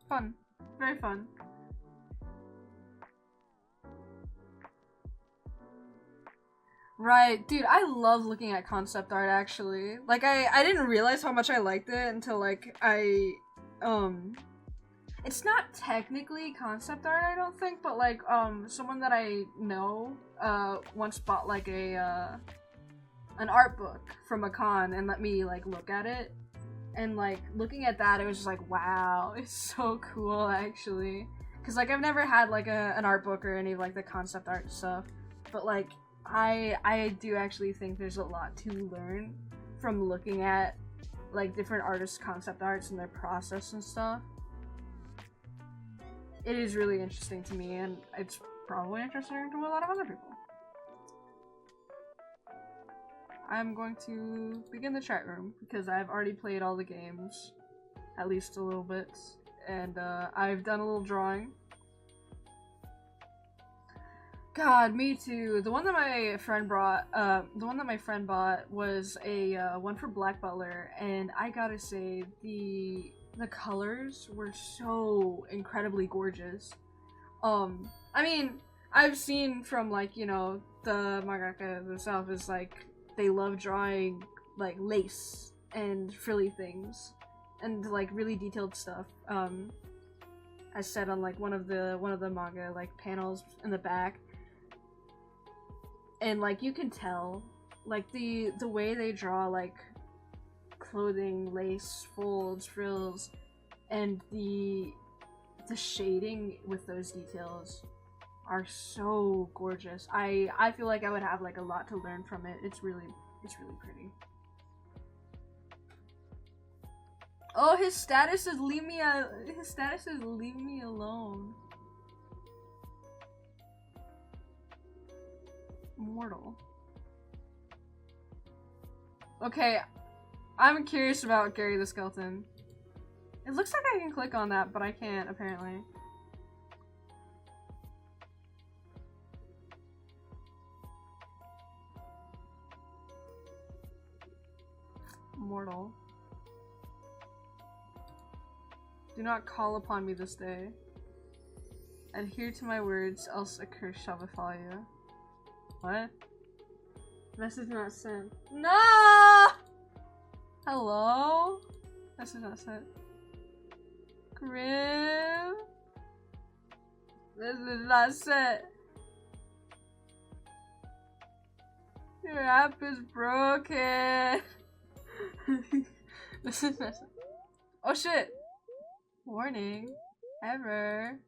Fun. Very fun. Right, dude, I love looking at concept art, actually. Like, I didn't realize how much I liked it until, like, it's not technically concept art, I don't think, but, like, someone that I know, once bought, like, an art book from a con and let me, like, look at it. And, like, looking at that, it was just like, wow, it's so cool, actually. Because, like, I've never had, like, an art book or any of, like, the concept art stuff. But, like, I do actually think there's a lot to learn from looking at, like, different artists' concept arts and their process and stuff. It is really interesting to me, and it's probably interesting to a lot of other people. I'm going to begin the chat room, because I've already played all the games, at least a little bit, and I've done a little drawing. God, me too. The one that my friend bought was a one for Black Butler, and I gotta say, the colors were so incredibly gorgeous. I mean, I've seen from, like, you know, the mangaka themselves is like they love drawing like lace and frilly things and like really detailed stuff. I said on like one of the manga like panels in the back, and like you can tell like the way they draw like clothing, lace, folds, frills, and the shading with those details are so gorgeous. I feel like I would have like a lot to learn from it. It's really pretty. Oh, his status is leave me alone. Mortal. Okay, I'm curious about Gary the Skeleton. It looks like I can click on that, but I can't apparently. Mortal. Do not call upon me this day. Adhere to my words, else a curse shall befall you. What? Message not sent. No! Hello? Message not sent. Grim? This is not sent. Your app is broken. This is not sent. Oh shit! Warning. Ever.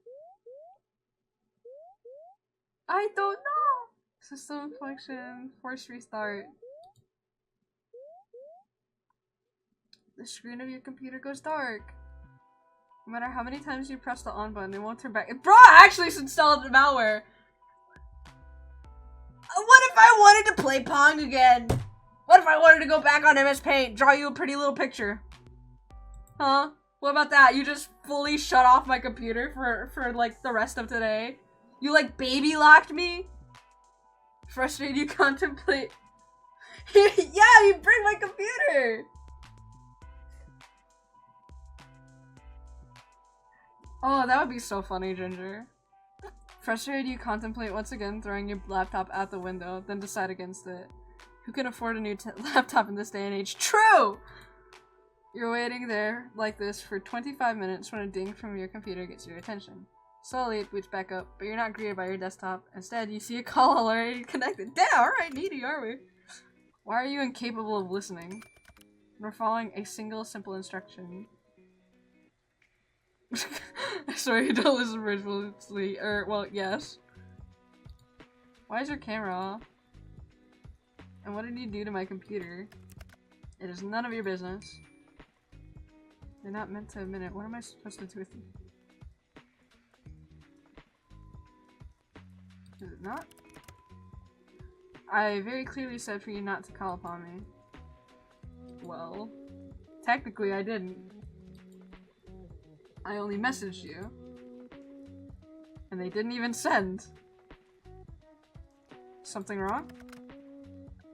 I don't know! System function. Force restart. The screen of your computer goes dark. No matter how many times you press the on button, it won't turn back. Bro, I actually installed malware! What if I wanted to play Pong again? What if I wanted to go back on MS Paint, draw you a pretty little picture? Huh? What about that? You just fully shut off my computer for like the rest of today? You like baby locked me? Frustrated you contemplate. Yeah, you bring my computer! Oh, that would be so funny, Ginger. Frustrated you contemplate once again throwing your laptop out the window, then decide against it. Who can afford a new laptop in this day and age? True! You're waiting there, like this, for 25 minutes when a ding from your computer gets your attention. Slowly it boots back up, but you're not greeted by your desktop. Instead, you see a call already connected. Damn, alright, needy, are we? Why are you incapable of listening? We're following a single simple instruction. Sorry, don't listen virtually. Well, yes. Why is your camera off? And what did you do to my computer? It is none of your business. You're not meant to admit it. What am I supposed to do with you? Is it not? I very clearly said for you not to call upon me. Well, technically I didn't. I only messaged you. And they didn't even send. Something wrong?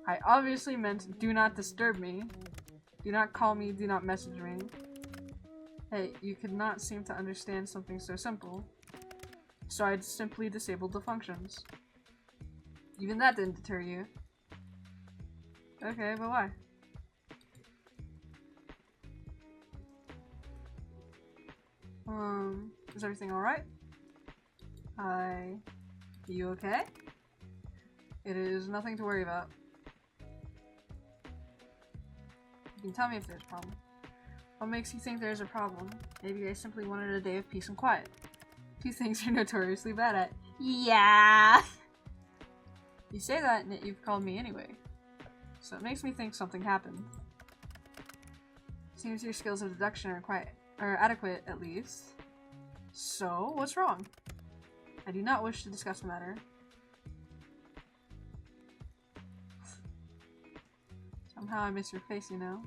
I obviously meant do not disturb me. Do not call me, do not message me. Hey, you could not seem to understand something so simple. So I simply disabled the functions. Even that didn't deter you. Okay, but why? Is everything alright? Are you okay? It is nothing to worry about. You can tell me if there's a problem. What makes you think there's a problem? Maybe I simply wanted a day of peace and quiet. Two things you're notoriously bad at. Yeah! You say that and yet you've called me anyway. So it makes me think something happened. Seems your skills of deduction are adequate, at least. So, what's wrong? I do not wish to discuss the matter. Somehow I miss your face, you know.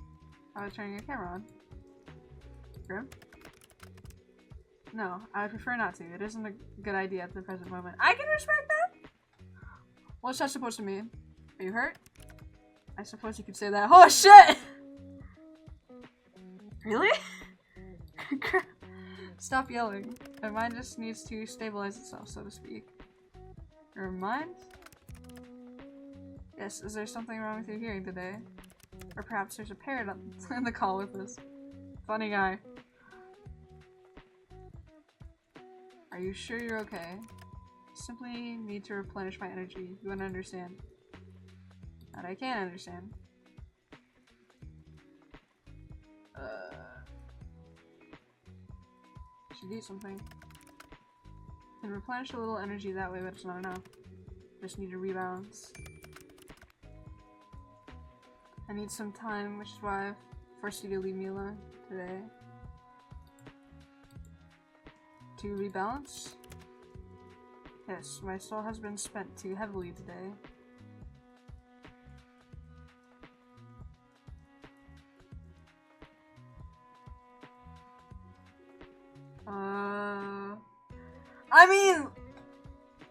How about turning your camera on? Grim? No, I would prefer not to. It isn't a good idea at the present moment. I can respect that! What's that supposed to mean? Are you hurt? I suppose you could say that. Oh shit! Really? Stop yelling. My mind just needs to stabilize itself, so to speak. Your mind? Yes, is there something wrong with your hearing today? Or perhaps there's a parrot on the call with us. Funny guy. Are you sure you're okay? Simply need to replenish my energy. You wanna understand? That I can understand. Should eat something. Can replenish a little energy that way, but it's not enough. Just need to rebalance. I need some time, which is why I've forced you to leave me alone today. To rebalance? Yes, my soul has been spent too heavily today. I mean,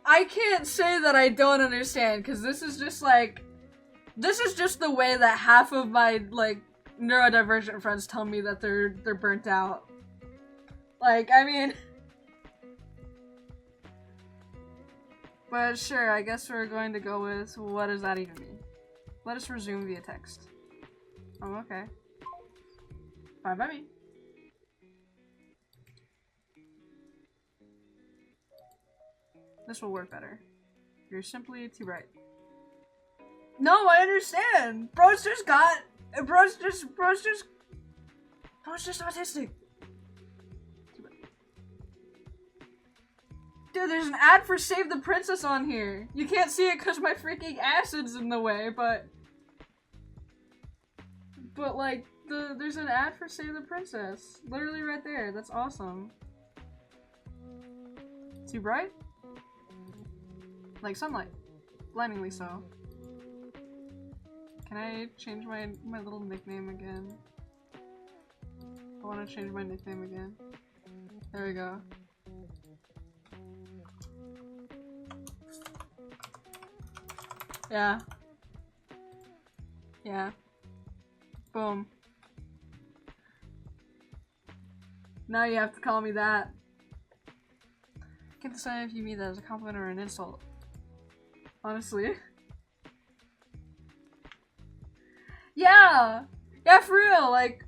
I can't say that I don't understand, because this is just like, this is just the way that half of my, like, neurodivergent friends tell me that they're burnt out. Like, I mean... But sure, I guess we're going to go with, what does that even mean? Let us resume via text. Oh, okay. Fine by me. This will work better. You're simply too bright. No, I understand! Bro's just autistic. Dude, there's an ad for Save the Princess on here. You can't see it because my freaking acid's in the way, but like, there's an ad for Save the Princess. Literally right there. That's awesome. Too bright? Like sunlight. Blindingly so. Can I change my little nickname again? I want to change my nickname again. There we go. Yeah. Yeah. Boom. Now you have to call me that. Can't decide if you mean that as a compliment or an insult. Honestly. Yeah! Yeah, for real, like,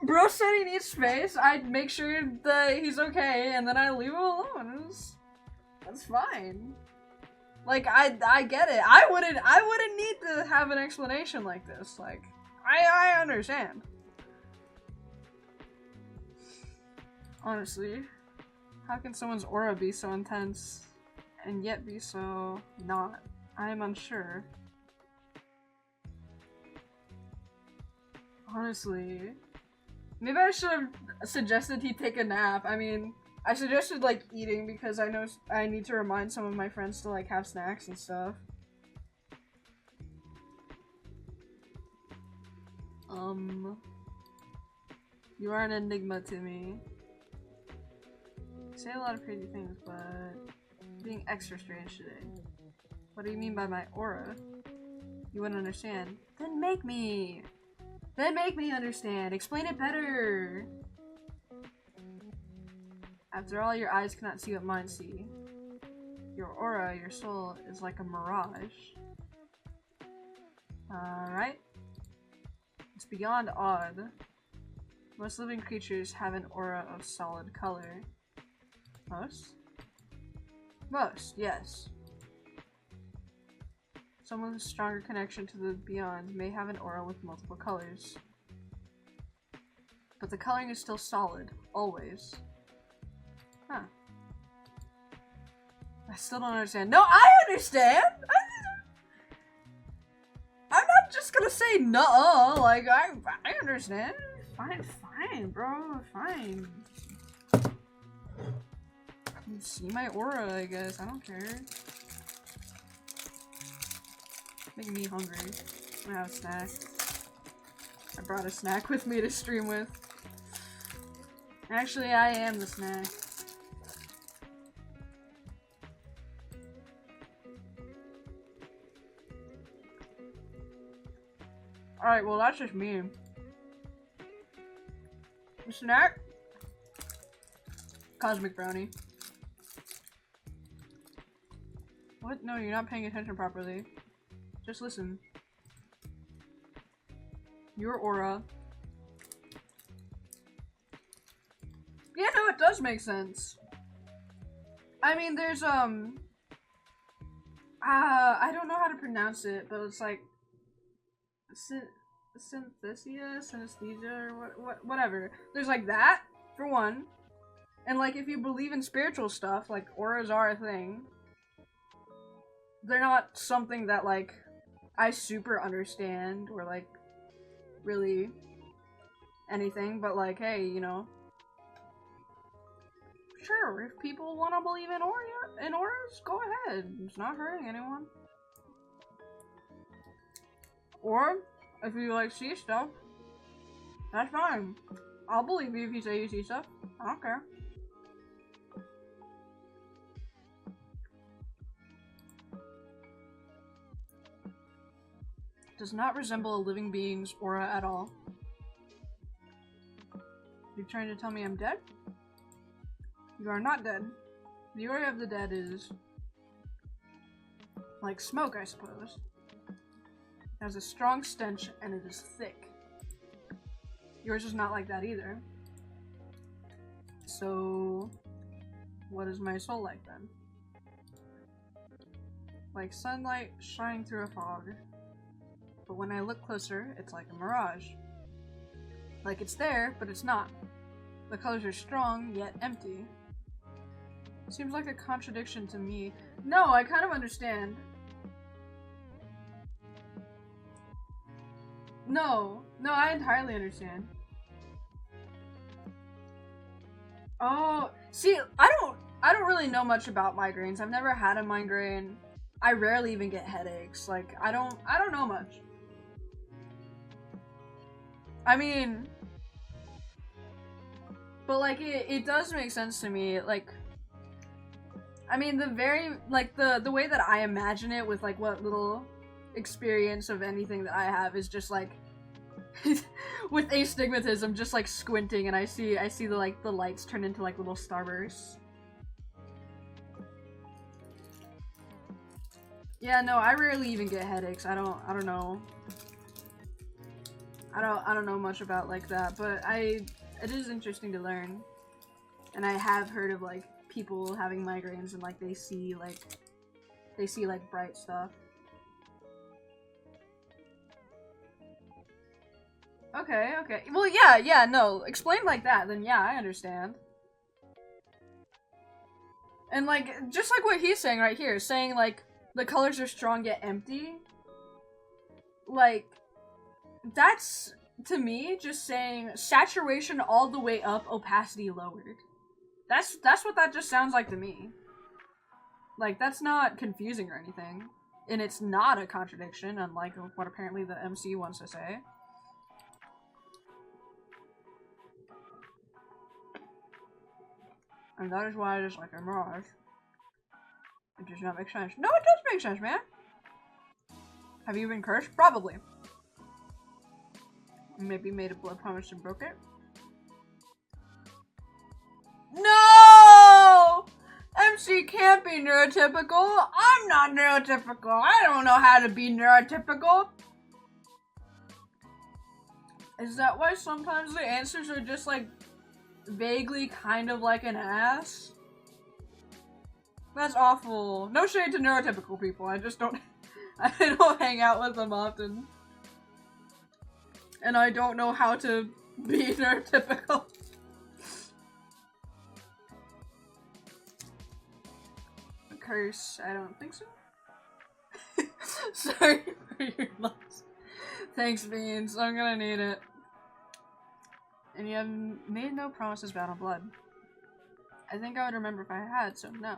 bro said he needs space, I'd make sure that he's okay, and then I leave him alone. That's fine. Like, I get it. I wouldn't need to have an explanation like this. Like, I understand. Honestly. How can someone's aura be so intense and yet be so not? I am unsure. Honestly. Maybe I should have suggested he take a nap. I mean, I suggested, like, eating because I know I need to remind some of my friends to, like, have snacks and stuff. You are an enigma to me. You say a lot of crazy things, but being extra strange today. What do you mean by my aura? You wouldn't understand. Then make me! Then make me understand! Explain it better! After all, your eyes cannot see what mine see. Your aura, your soul, is like a mirage. Alright. It's beyond odd. Most living creatures have an aura of solid color. Most? Most, yes. Someone with a stronger connection to the beyond may have an aura with multiple colors. But the coloring is still solid, always. Huh. I still don't understand. No, I understand! I'm not just gonna say no, like, I understand. Fine, bro, fine. You see my aura, I guess. I don't care. Making me hungry. I'm gonna have a snack. I brought a snack with me to stream with. Actually, I am the snack. Alright, well that's just me. The snack? Cosmic brownie. What? No, you're not paying attention properly. Just listen. Your aura. Yeah, no, it does make sense. I mean, there's, I don't know how to pronounce it, but it's like, synthesia, synesthesia, or whatever. There's like that, for one. And like, if you believe in spiritual stuff, like, auras are a thing. They're not something that, like, I super understand, or like, really anything, but like, hey, you know, sure, if people want to believe in auras, go ahead. It's not hurting anyone. Or, if you like see stuff, that's fine. I'll believe you if you say you see stuff. I don't care. Does not resemble a living being's aura at all. You're trying to tell me I'm dead? You are not dead. The aura of the dead is like smoke, I suppose. It has a strong stench and it is thick. Yours is not like that either. So, what is my soul like then? Like sunlight shining through a fog. But when I look closer, it's like a mirage. Like it's there, but it's not. The colors are strong, yet empty. Seems like a contradiction to me. No, I kind of understand. No, I entirely understand. Oh, see, I don't really know much about migraines. I've never had a migraine. I rarely even get headaches. Like, I don't know much. I mean, but like, it does make sense to me. Like, I mean, the way that I imagine it with like what little experience of anything that I have is just like, with astigmatism, just like squinting, and I see the the lights turn into like little starbursts. Yeah, no, I rarely even get headaches. I don't know. I don't know much about like that, but it is interesting to learn. And I have heard of like people having migraines and like they see like bright stuff. Okay. Well, yeah, no, explain like that, then yeah, I understand. And like, just like what he's saying right here, saying like, the colors are strong yet empty. Like, that's, to me, just saying saturation all the way up, opacity lowered. That's what that just sounds like to me. Like, that's not confusing or anything. And it's not a contradiction, unlike what apparently the MC wants to say. And that is why it is like a mirage. It does not make sense. No, it does make sense, man! Have you been cursed? Probably. Maybe made a blood promise and broke it? No! MC can't be neurotypical. I'm not neurotypical. I don't know how to be neurotypical. Is that why sometimes the answers are just like vaguely kind of like an ass? That's awful. No shade to neurotypical people. I just don't I don't hang out with them often. And I don't know how to be neurotypical. Curse, I don't think so. Sorry for your loss. Thanks, Beans. I'm gonna need it. And you have made no promises bound on blood. I think I would remember if I had, so no.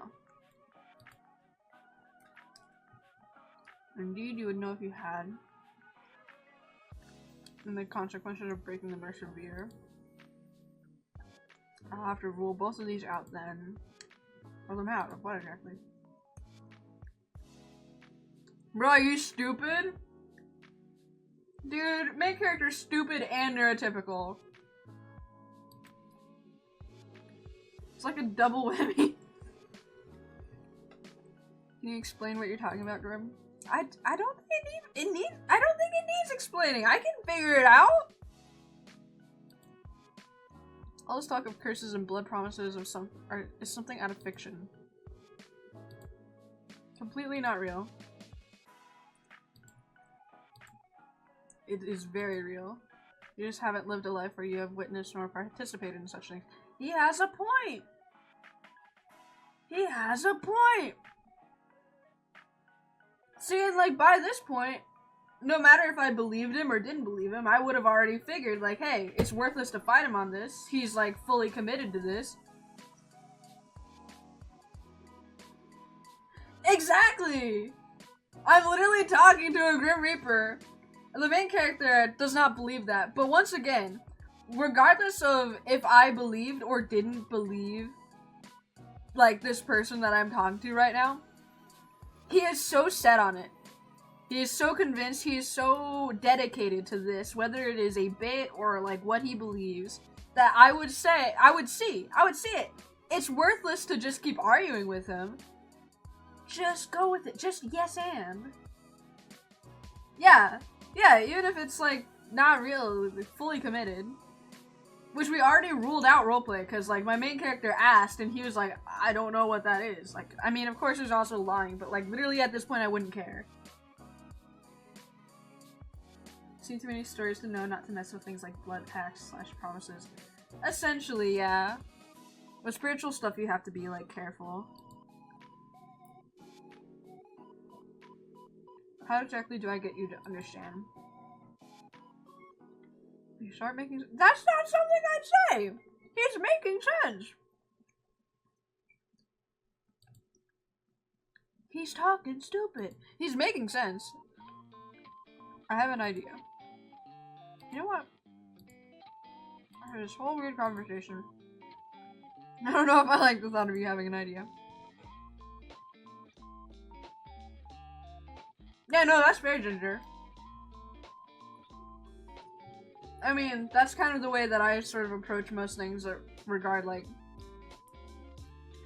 Indeed, you would know if you had. And the consequences of breaking the Mercer. I'll have to rule both of these out then. Rule them out of what exactly? Bro, are you stupid? Dude, make characters stupid and neurotypical. It's like a double whammy. Can you explain what you're talking about, Grim? I don't think I don't think it needs explaining. I can figure it out. All this talk of curses and blood promises is something out of fiction. Completely not real. It is very real. You just haven't lived a life where you have witnessed nor participated in such things. He has a point! He has a point! See, and like, by this point, no matter if I believed him or didn't believe him, I would have already figured, like, hey, it's worthless to fight him on this. He's, like, fully committed to this. Exactly! I'm literally talking to a Grim Reaper. The main character does not believe that. But once again, regardless of if I believed or didn't believe, like, this person that I'm talking to right now, he is so set on it. He is so convinced, he is so dedicated to this, whether it is a bit or like what he believes, that I would see it. It's worthless to just keep arguing with him. Just go with it. Just yes and. Yeah, even if it's like not real, fully committed. Which we already ruled out roleplay, because like my main character asked and he was like, I don't know what that is. Like, I mean, of course there's also lying, but like literally at this point I wouldn't care. Seen too many stories to know not to mess with things like blood pacts / promises. Essentially, yeah. With spiritual stuff you have to be like careful. How exactly do I get you to understand? You start making— that's not something I'd say! He's making sense! He's talking stupid. He's making sense. I have an idea. You know what? I had this whole weird conversation. I don't know if I like the thought of you having an idea. Yeah, no, that's fair, Ginger. I mean, that's kind of the way that I sort of approach most things that regard, like,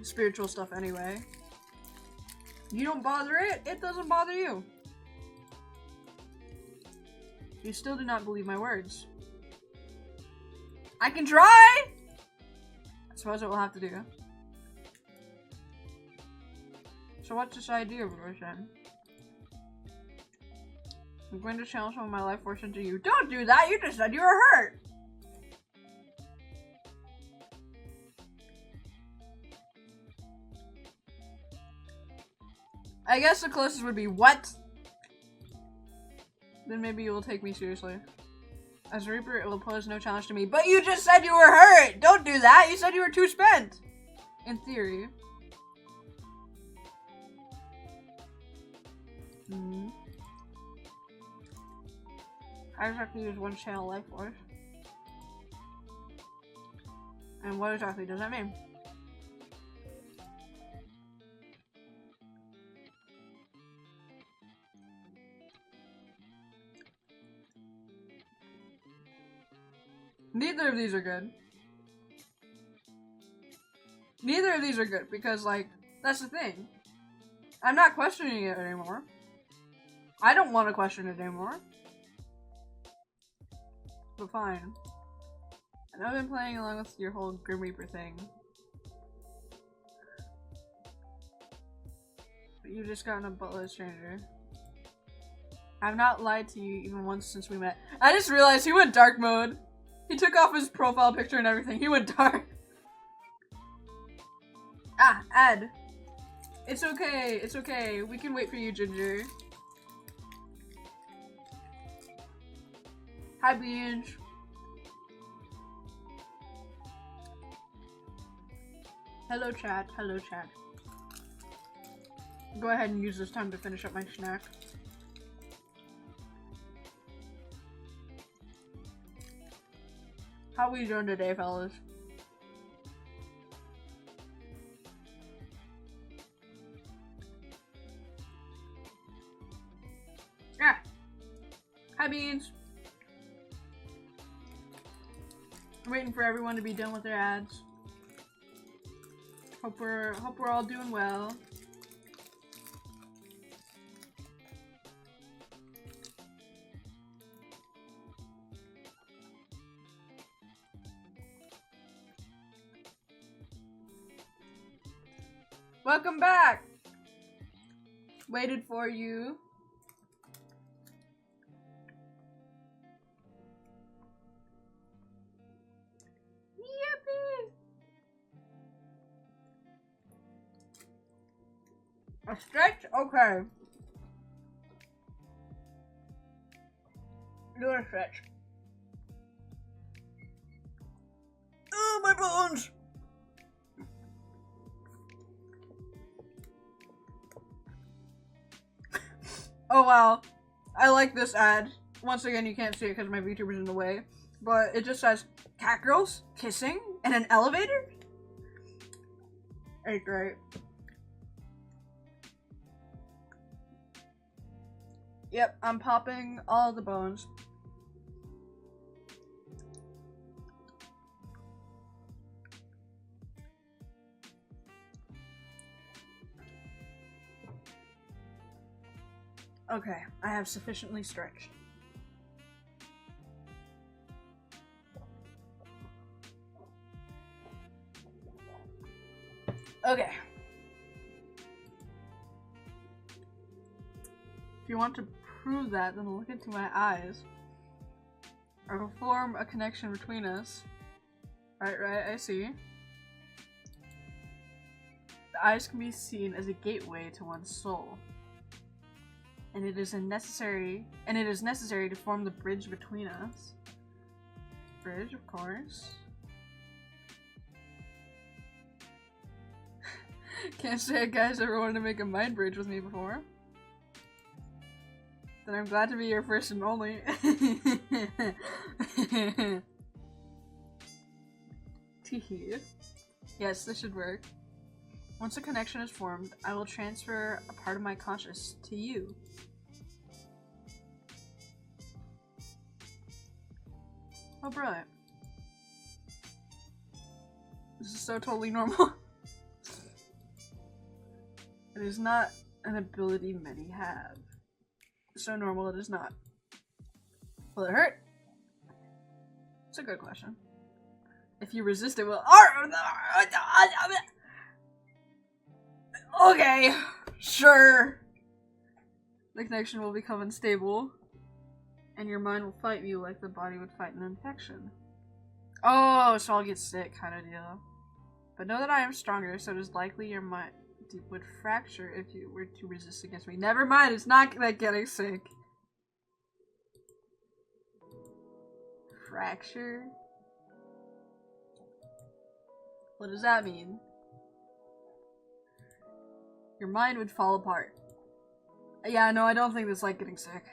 spiritual stuff anyway. You don't bother it, it doesn't bother you. You still do not believe my words. I can try! I suppose it will have to do. So what's this idea of yours then? I'm going to channel some of my life force into you. Don't do that! You just said you were hurt! I guess the closest would be, what? Then maybe you will take me seriously. As a Reaper, it will pose no challenge to me. But you just said you were hurt! Don't do that! You said you were too spent! In theory. How exactly does one channel life force? And what exactly does that mean? Neither of these are good. Neither of these are good because, like, that's the thing. I'm not questioning it anymore. I don't want to question it anymore. But fine. And I've been playing along with your whole Grim Reaper thing. But you've just gotten a buttload stranger. I've not lied to you even once since we met. I just realized he went dark mode. He took off his profile picture and everything. He went dark. Ah, add. It's okay. It's okay. We can wait for you, Ginger. Hi, Beach. Hello, chat. Hello, chat. Go ahead and use this time to finish up my snack. How we doing today, fellas? Yeah. Hi, Beans. Waiting for everyone to be done with their ads. Hope we're all doing well. Welcome back! Waited for you. Yippee! A stretch? Okay. Do a stretch. Oh, my bones! Oh wow, I like this ad. Once again, you can't see it because my Vtuber's in the way, but it just says cat girls kissing in an elevator. It's great. Yep, I'm popping all the bones. Okay, I have sufficiently stretched. Okay. If you want to prove that, then look into my eyes. I will form a connection between us. Right, I see. The eyes can be seen as a gateway to one's soul. And it is necessary to form the bridge between us. Bridge, of course. Can't say a guy's ever wanted to make a mind bridge with me before. Then I'm glad to be your first and only. Teehee. Yes, this should work. Once a connection is formed, I will transfer a part of my conscious to you. Oh, brilliant. This is so totally normal. It is not an ability many have. So normal it is not. Will it hurt? It's a good question. If you resist it, will. Okay, sure. The connection will become unstable, and your mind will fight you like the body would fight an infection. Oh, so I'll get sick, kind of deal. But know that I am stronger, so it is likely your mind would fracture if you were to resist against me. Never mind, it's not like getting sick. Fracture? What does that mean? Your mind would fall apart. Yeah, no, I don't think it's like getting sick.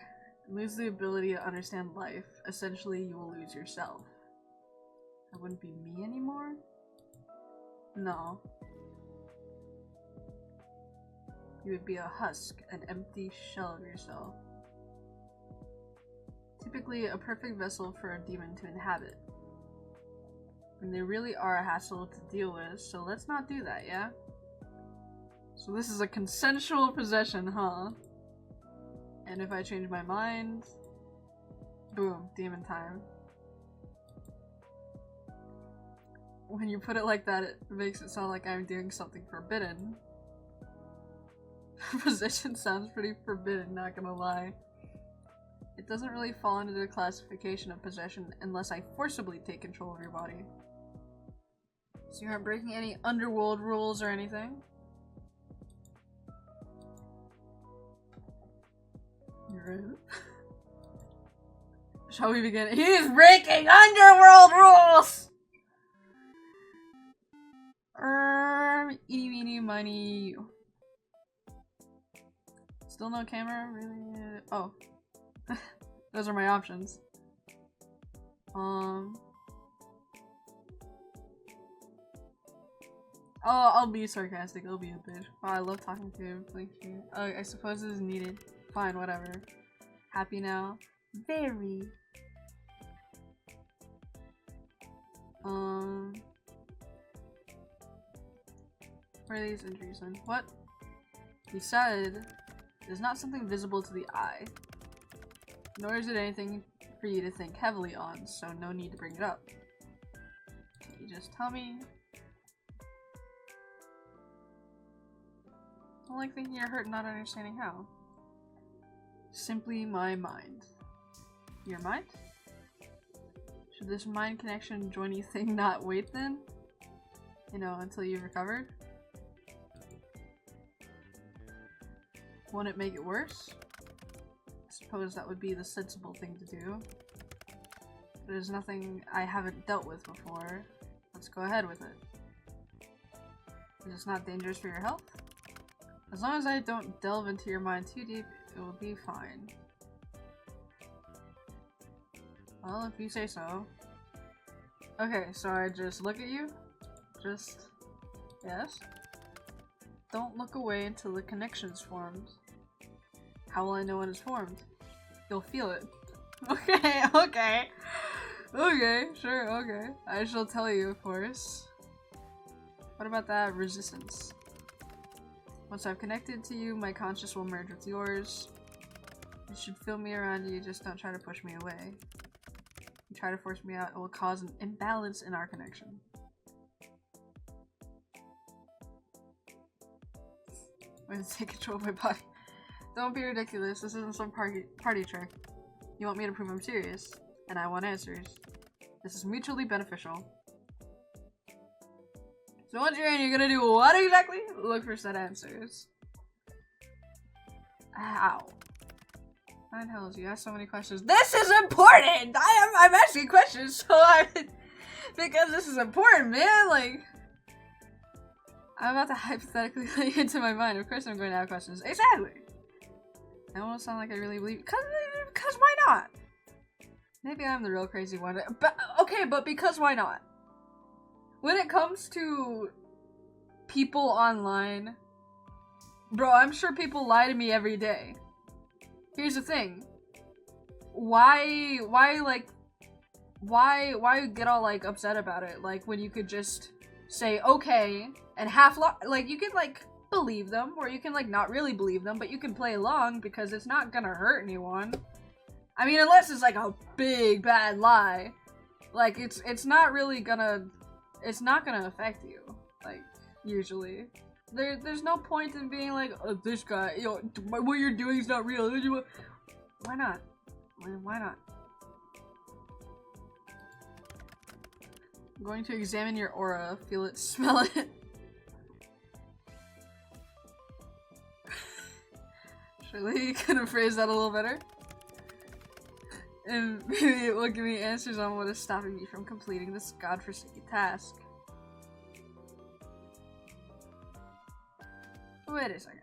Lose the ability to understand life. Essentially, you will lose yourself. That wouldn't be me anymore? No. You would be a husk, an empty shell of yourself. Typically, a perfect vessel for a demon to inhabit. And they really are a hassle to deal with, so let's not do that, yeah? So this is a consensual possession, huh? And if I change my mind... Boom, demon time. When you put it like that, it makes it sound like I'm doing something forbidden. Possession sounds pretty forbidden, not gonna lie. It doesn't really fall into the classification of possession unless I forcibly take control of your body. So you aren't breaking any underworld rules or anything? You're in. Shall we begin? He's breaking underworld rules! Eeny, meeny, miny, you. Still no camera? Really? Oh. Those are my options. Oh, I'll be sarcastic. I'll be a bitch. Wow, I love talking to you. Thank you. I suppose this is needed. Fine, whatever. Happy now? Very. Where are these injuries then? What? He said, it is not something visible to the eye. Nor is it anything for you to think heavily on, so no need to bring it up. Can you just tell me? I don't like thinking you're hurt and not understanding how. Simply my mind. Your mind? Should this mind connection joiny thing not wait then? You know, until you've recovered? Won't it make it worse? I suppose that would be the sensible thing to do. There's nothing I haven't dealt with before. Let's go ahead with it. Is this not dangerous for your health? As long as I don't delve into your mind too deep, it will be fine. Well, if you say so. Okay, so I just look at you? Just... yes? Don't look away until the connection's formed. How will I know when it's formed? You'll feel it. Okay, okay. Okay, sure, okay. I shall tell you, of course. What about that resistance? Once I've connected to you, my conscious will merge with yours. You should feel me around you, just don't try to push me away. You try to force me out, it will cause an imbalance in our connection. I'm gonna take control of my body. Don't be ridiculous, this isn't some party trick. You want me to prove I'm serious, and I want answers. This is mutually beneficial. So once you're in, you're gonna do what exactly? Look for said answers. Ow. Nine hells, you ask so many questions. This is important! I'm asking questions, so because this is important, man, like... I'm about to hypothetically lay into my mind. Of course I'm going to have questions. Exactly! I almost sound like I really believe- cause why not? Maybe I'm the real crazy one. But, okay, but because why not? When it comes to people online, bro, I'm sure people lie to me every day. Here's the thing. Why get all like upset about it? Like when you could just say okay and like you could like believe them, or you can like not really believe them, but you can play along because it's not gonna hurt anyone. I mean, unless it's like a big bad lie. Like it's not really gonna, it's not gonna affect you, like, usually. There's no point in being like, oh, this guy, you know, what you're doing is not real. Why not? Why not? I'm going to examine your aura, feel it, smell it. Surely you could have phrased that a little better. And maybe it will give me answers on what is stopping me from completing this godforsaken task. Wait a second.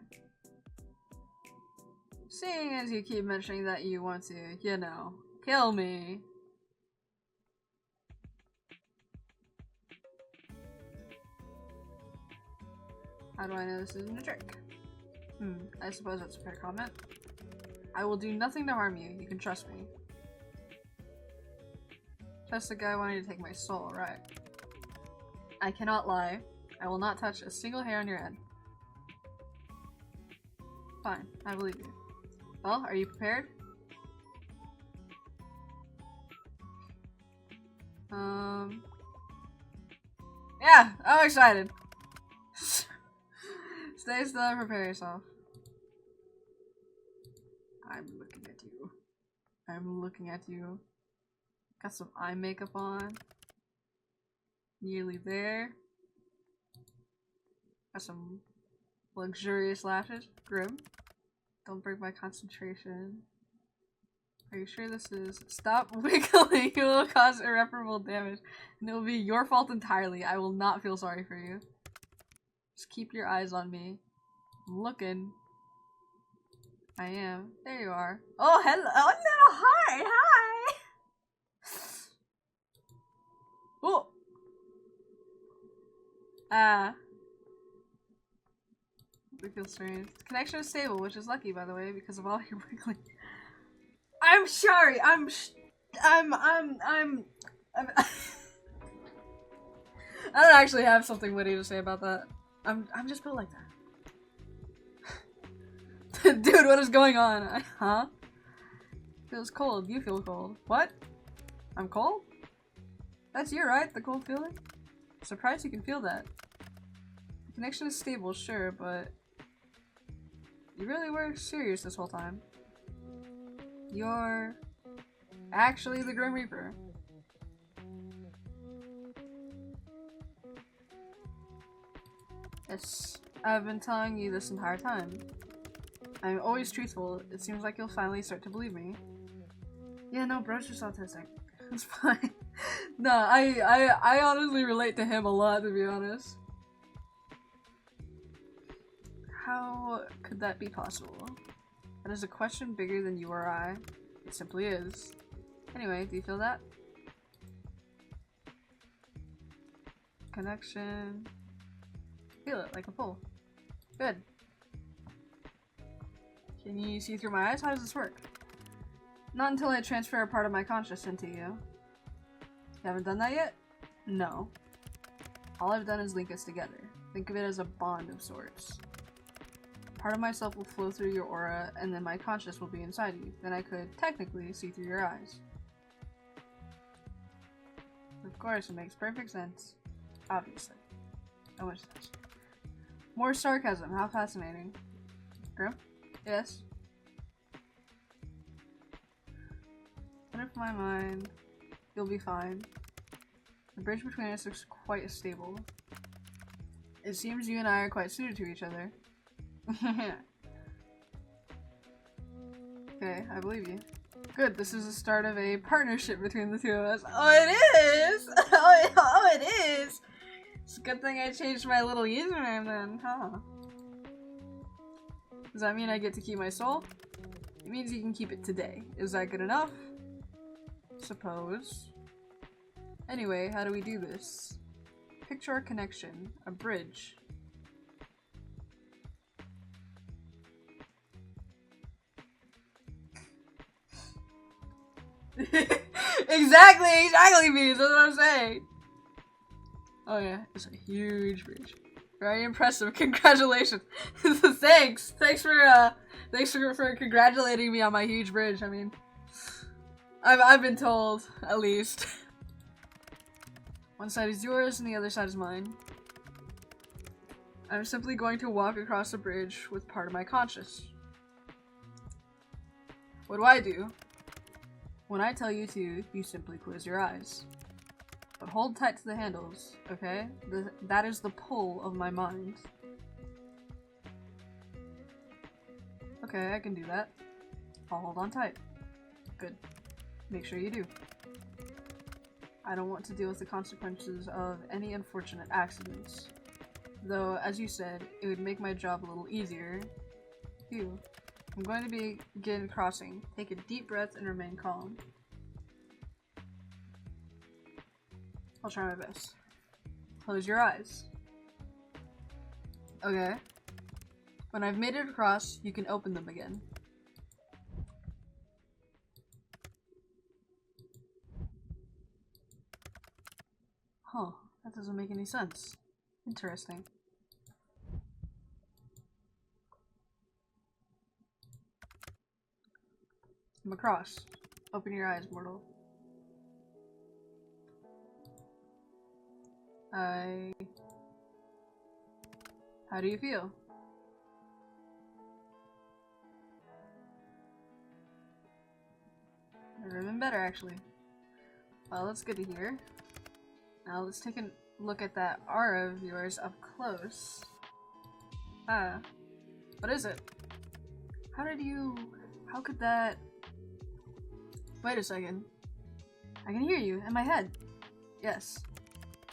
Seeing as you keep mentioning that you want to, you know, kill me. How do I know this isn't a trick? I suppose that's a fair comment. I will do nothing to harm you, you can trust me. Trust the guy wanting to take my soul, right? I cannot lie. I will not touch a single hair on your head. Fine, I believe you. Well, are you prepared? Yeah, I'm excited. Stay still and prepare yourself. I'm looking at you. I'm looking at you. Got some eye makeup on. Nearly there. Got some luxurious lashes. Grim. Don't break my concentration. Are you sure this is— stop wiggling, it will cause irreparable damage. And it will be your fault entirely. I will not feel sorry for you. Just keep your eyes on me. I'm looking. I am. There you are. Oh, hello! Oh, no! Hi! Hi! Oh! We feel strange. The connection is stable, which is lucky, by the way, because of all your wiggling. I'm sorry. I'm I don't actually have something witty to say about that. I'm just built like that. Dude, what is going on? Huh? Feels cold. You feel cold. What? I'm cold? That's you, right? The cold feeling? Surprised you can feel that. The connection is stable, sure, but You really were serious this whole time. You're actually the Grim Reaper. Yes, I've been telling you this entire time. I'm always truthful. It seems like you'll finally start to believe me. Yeah, no, bro's just autistic. It's fine. No, I honestly relate to him a lot, to be honest. How could that be possible? That is a question bigger than you or I. It simply is. Anyway, do you feel that? Connection. Feel it, like a pull. Good. Can you see through my eyes? How does this work? Not until I transfer a part of my conscious into you. You haven't done that yet? No. All I've done is link us together. Think of it as a bond of sorts. Part of myself will flow through your aura, and then my conscious will be inside you. Then I could, technically, see through your eyes. Of course, it makes perfect sense. Obviously. So much sense. More sarcasm, how fascinating. Grim? Yes? Put it from my mind. You'll be fine. The bridge between us looks quite stable. It seems you and I are quite suited to each other. Okay, I believe you. Good, this is the start of a partnership between the two of us. Oh, it is! Oh, it is! It's a good thing I changed my little username then, huh? Does that mean I get to keep my soul? It means you can keep it today. Is that good enough? Suppose. Anyway, how do we do this? Picture our connection. A bridge. Exactly, Beans, that's what I'm saying. Oh yeah, it's a huge bridge. Very impressive, congratulations. Thanks for congratulating me on my huge bridge. I mean, I've been told, at least. One side is yours and the other side is mine. I'm simply going to walk across the bridge with part of my conscious. What do? When I tell you to, you simply close your eyes. But hold tight to the handles, okay? That is the pull of my mind. Okay, I can do that. I'll hold on tight. Good. Make sure you do. I don't want to deal with the consequences of any unfortunate accidents. Though, as you said, it would make my job a little easier. Phew. I'm going to begin crossing. Take a deep breath and remain calm. I'll try my best. Close your eyes. Okay. When I've made it across, you can open them again. Huh, that doesn't make any sense. Interesting. I'm across. Open your eyes, mortal. How do you feel? Never been better, actually. Well, that's good to hear. Now let's take a look at that aura of yours up close. What is it? How could that... Wait a second. I can hear you in my head. Yes.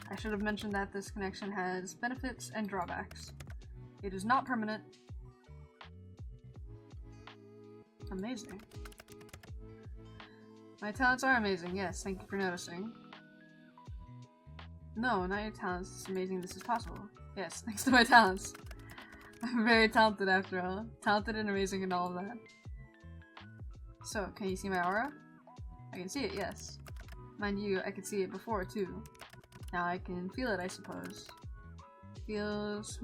I should have mentioned that this connection has benefits and drawbacks. It is not permanent. Amazing. My talents are amazing, yes, thank you for noticing. No, not your talents, it's amazing this is possible. Yes, thanks to my talents. I'm very talented after all. Talented and amazing and all of that. So, can you see my aura? I can see it, yes. Mind you, I could see it before, too. Now I can feel it, I suppose. Feels,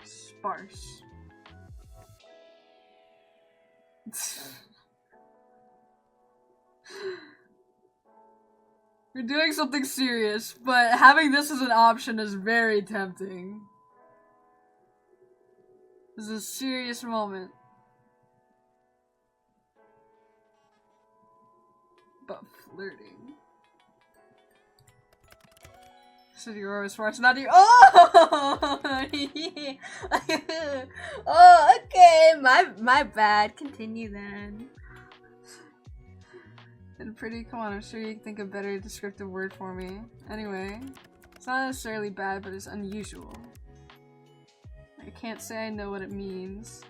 sparse. We're doing something serious, but having this as an option is very tempting. This is a serious moment. but flirting. So you're always smart, not you. Oh! Oh, okay. My bad. Continue then. And pretty, come on, I'm sure you can think of a better descriptive word for me. Anyway, it's not necessarily bad, but it's unusual. I can't say I know what it means.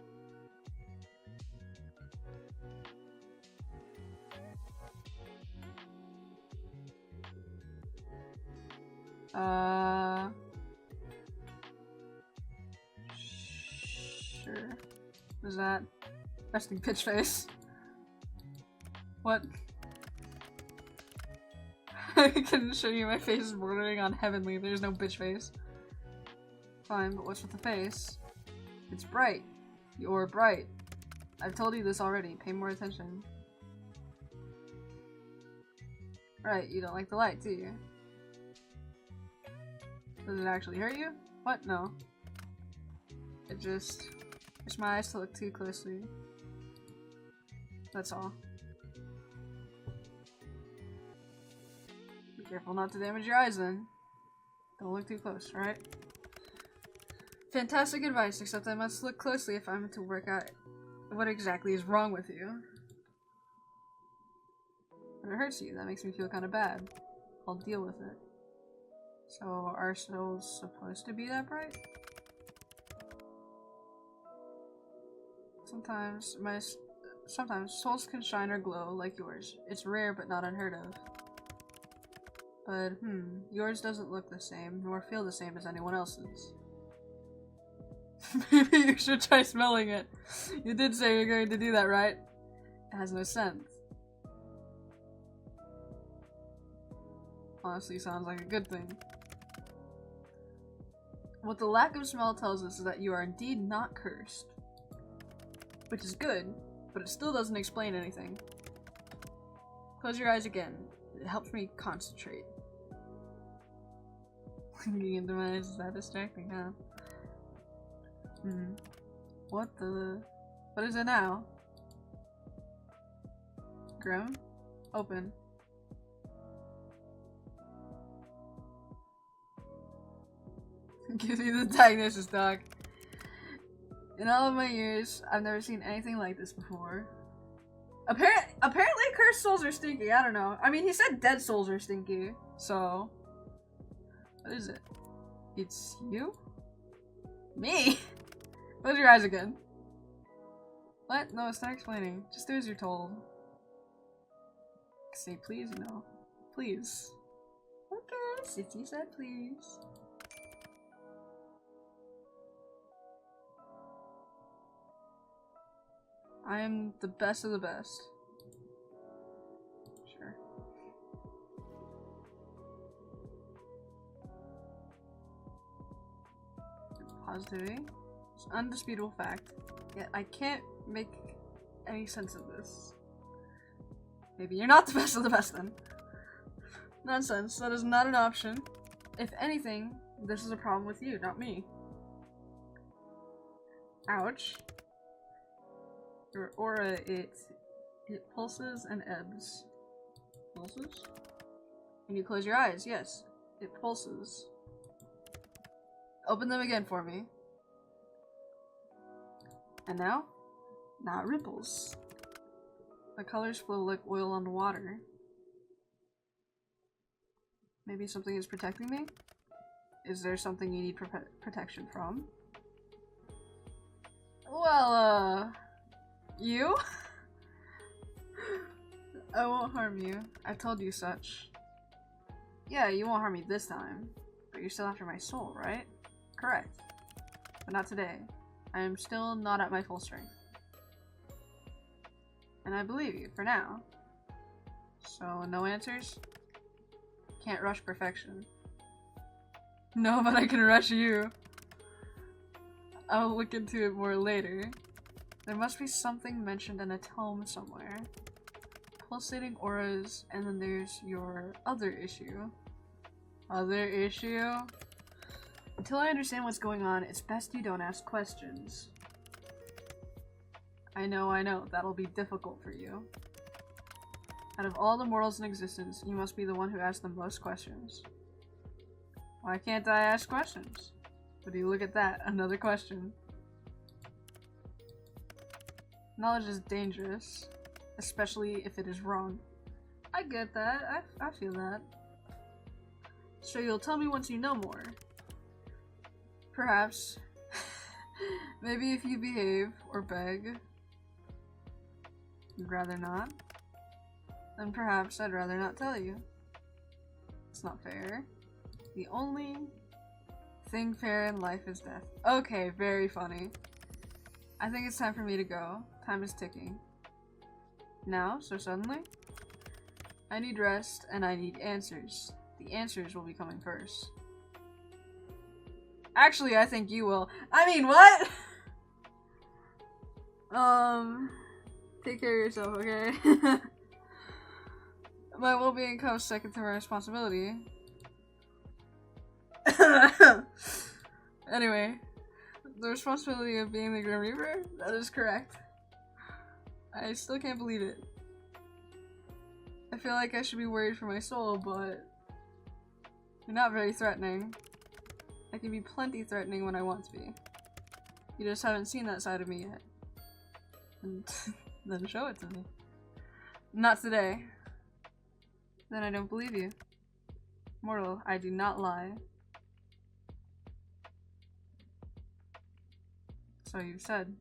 Sure. What is that? Resting pitch face. What? I can show you my face is bordering on heavenly. There's no bitch face. Fine, but what's with the face? It's bright. You're bright. I've told you this already. Pay more attention. Right, you don't like the light, do you? Does it actually hurt you? What? No. It just... push my eyes to look too closely. That's all. Be careful not to damage your eyes then. Don't look too close, alright? Fantastic advice, except I must look closely if I'm to work out what exactly is wrong with you. When it hurts you, that makes me feel kind of bad. I'll deal with it. So, are souls supposed to be that bright? Sometimes souls can shine or glow like yours. It's rare but not unheard of. But, yours doesn't look the same, nor feel the same as anyone else's. Maybe you should try smelling it. You did say you're going to do that, right? It has no scent. Honestly, sounds like a good thing. What the lack of smell tells us is that you are indeed not cursed. Which is good, but it still doesn't explain anything. Close your eyes again. It helps me concentrate. Looking into my eyes is that distracting, huh? What is it now? Grim? Open. Give me the diagnosis, doc. In all of my years, I've never seen anything like this before. Apparently cursed souls are stinky, I don't know. I mean, he said dead souls are stinky, so... What is it? It's you? Me? Close your eyes again. What? No, it's not explaining. Just do as you're told. Say please, you know. Please. Okay, since you said please. I am the best of the best. Sure. Positivity. It's an undisputable fact. Yet I can't make any sense of this. Maybe you're not the best of the best then. Nonsense. That is not an option. If anything, this is a problem with you, not me. Ouch. Your aura, it pulses and ebbs. Pulses? When you close your eyes, yes. It pulses. Open them again for me. And now? Now it ripples. The colors flow like oil on water. Maybe something is protecting me? Is there something you need protection from? Well, you? I won't harm you. I told you such. Yeah, you won't harm me this time. But you're still after my soul, right? Correct. But not today. I am still not at my full strength. And I believe you, for now. So, no answers? Can't rush perfection. No, but I can rush you. I'll look into it more later. There must be something mentioned in a tome somewhere. Pulsating auras, and then there's your other issue. Other issue? Until I understand what's going on, it's best you don't ask questions. I know, that'll be difficult for you. Out of all the mortals in existence, you must be the one who asks the most questions. Why can't I ask questions? But you look at that, another question. Knowledge is dangerous, especially if it is wrong. I get that. I feel that. So you'll tell me once you know more. Perhaps. Maybe if you behave or beg. You'd rather not? Then perhaps I'd rather not tell you. It's not fair. The only thing fair in life is death. Okay, very funny. I think it's time for me to go. Time is ticking. Now, so suddenly? I need rest and I need answers. The answers will be coming first. Actually, I think you will. I mean, what? Take care of yourself, okay? My well-being comes second to my responsibility. Anyway, the responsibility of being the Grim Reaper? That is correct. I still can't believe it. I feel like I should be worried for my soul, but you're not very threatening. I can be plenty threatening when I want to be. You just haven't seen that side of me yet. And then show it to me. Not today. Then I don't believe you. Mortal, I do not lie. So you've said.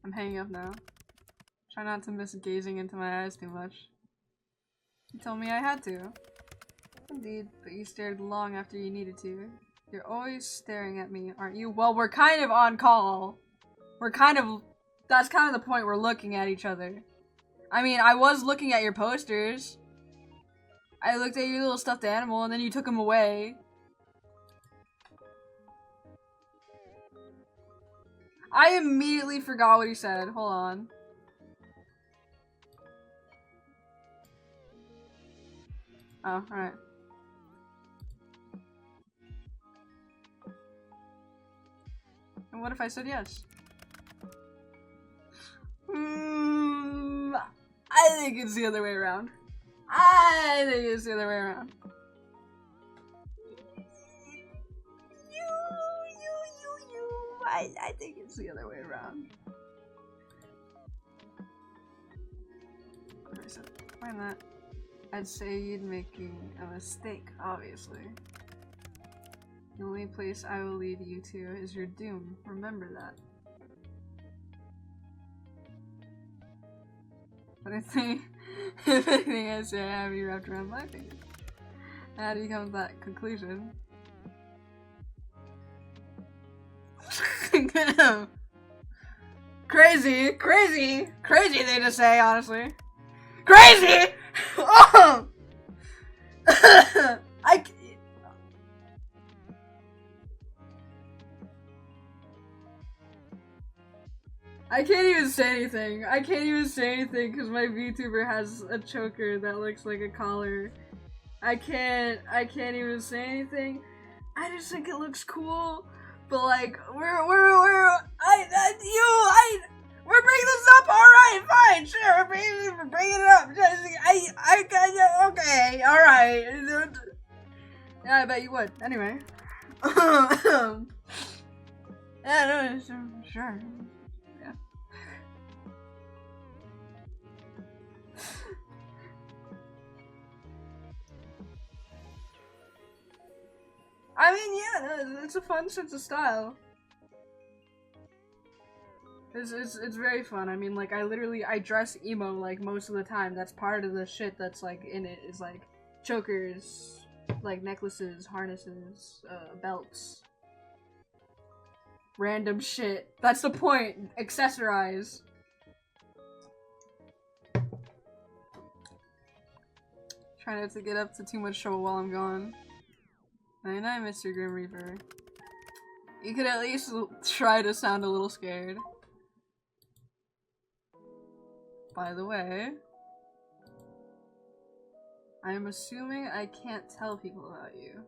I'm hanging up now. Try not to miss gazing into my eyes too much. You told me I had to. Indeed, but you stared long after you needed to. You're always staring at me, aren't you? Well, we're kind of on call. That's kind of the point, we're looking at each other. I mean, I was looking at your posters. I looked at your little stuffed animal and then you took him away. I immediately forgot what he said. Hold on. Oh, alright. And what if I said yes? I think it's the other way around. I think it's the other way around. I think it's the other way around. Okay, so find that. I'd say you'd making a mistake, obviously. The only place I will lead you to is your doom. Remember that. But if anything I say, I have you wrapped around my finger. How do you come to that conclusion? Crazy thing to say, honestly. Crazy! Oh! I can't even say anything. I can't even say anything because my VTuber has a choker that looks like a collar. I can't even say anything. I just think it looks cool. But like, we're bringing this up. All right, fine, sure, we're bringing it up. Okay, all right. Yeah, I bet you would. Anyway, yeah, no, sure, yeah. I mean, yeah, it's a fun sense of style. It's very fun. I mean, like, I dress emo, like, most of the time. That's part of the shit that's, like, in it, is, like, chokers, like, necklaces, harnesses, belts. Random shit. That's the point. Accessorize. Try not to get up to too much trouble while I'm gone. And I Mr. Grim Reaper. You could at least try to sound a little scared. By the way, I'm assuming I can't tell people about you.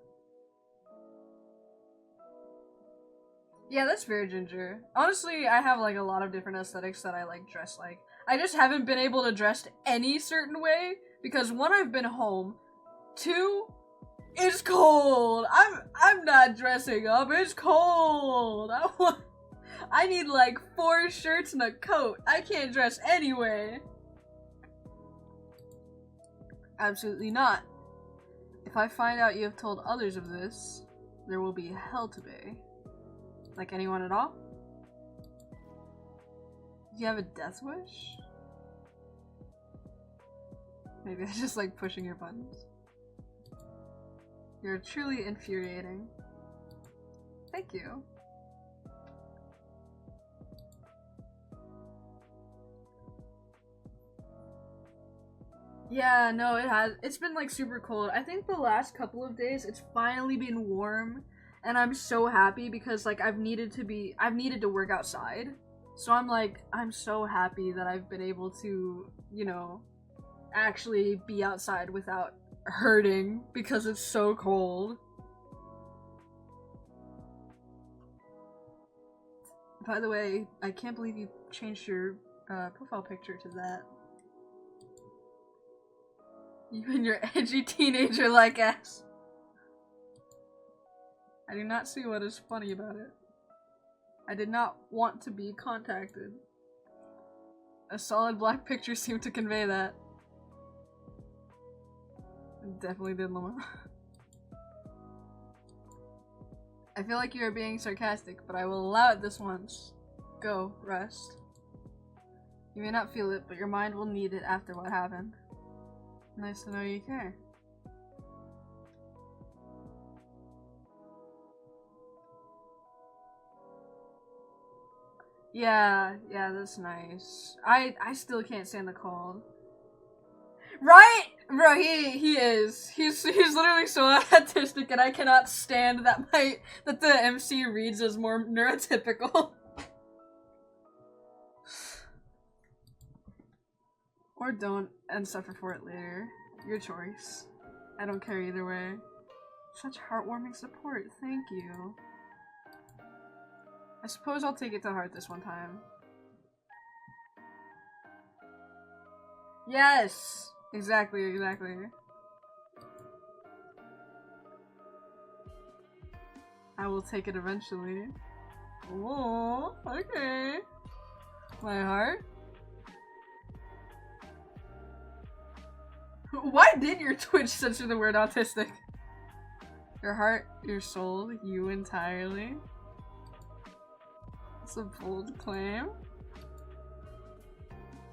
Yeah, that's very ginger. Honestly, I have like a lot of different aesthetics that I like dress like. I just haven't been able to dress any certain way because 1, I've been home. 2, it's cold. I'm not dressing up. It's cold. I need like 4 shirts and a coat. I can't dress anyway. Absolutely not. If I find out you have told others of this, there will be hell to pay. Like anyone at all? Do you have a death wish? Maybe I just like pushing your buttons. You're truly infuriating. Thank you. Yeah, no, it has. It's been like super cold. I think the last couple of days it's finally been warm, and I'm so happy because like I've needed to work outside. So I'm so happy that I've been able to, you know, actually be outside without hurting because it's so cold. By the way, I can't believe you changed your profile picture to that. You and your edgy teenager-like ass. I do not see what is funny about it. I did not want to be contacted. A solid black picture seemed to convey that. It definitely did, Luma. I feel like you are being sarcastic, but I will allow it this once. Go, rest. You may not feel it, but your mind will need it after what happened. Nice to know you care. Yeah, that's nice. I still can't stand the cold. Right? Bro, he is. He's literally so autistic, and I cannot stand that the MC reads as more neurotypical. Or don't and suffer for it later. Your choice. I don't care either way. Such heartwarming support, thank you. I suppose I'll take it to heart this one time. Yes! Exactly. I will take it eventually. Oh, okay. My heart? Why did your Twitch censor the word autistic? Your heart, your soul, you entirely. It's a bold claim.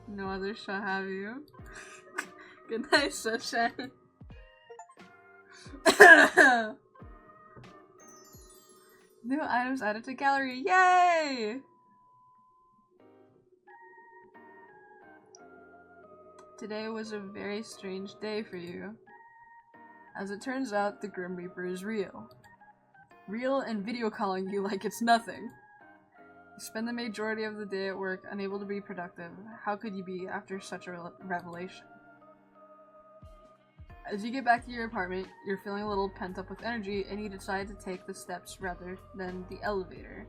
No other shall have you. Good night, sunshine. New items added to gallery. Yay! Today was a very strange day for you. As it turns out, the Grim Reaper is real. Real and video calling you like it's nothing. You spend the majority of the day at work, unable to be productive. How could you be after such a revelation? As you get back to your apartment, you're feeling a little pent up with energy, and you decide to take the steps rather than the elevator.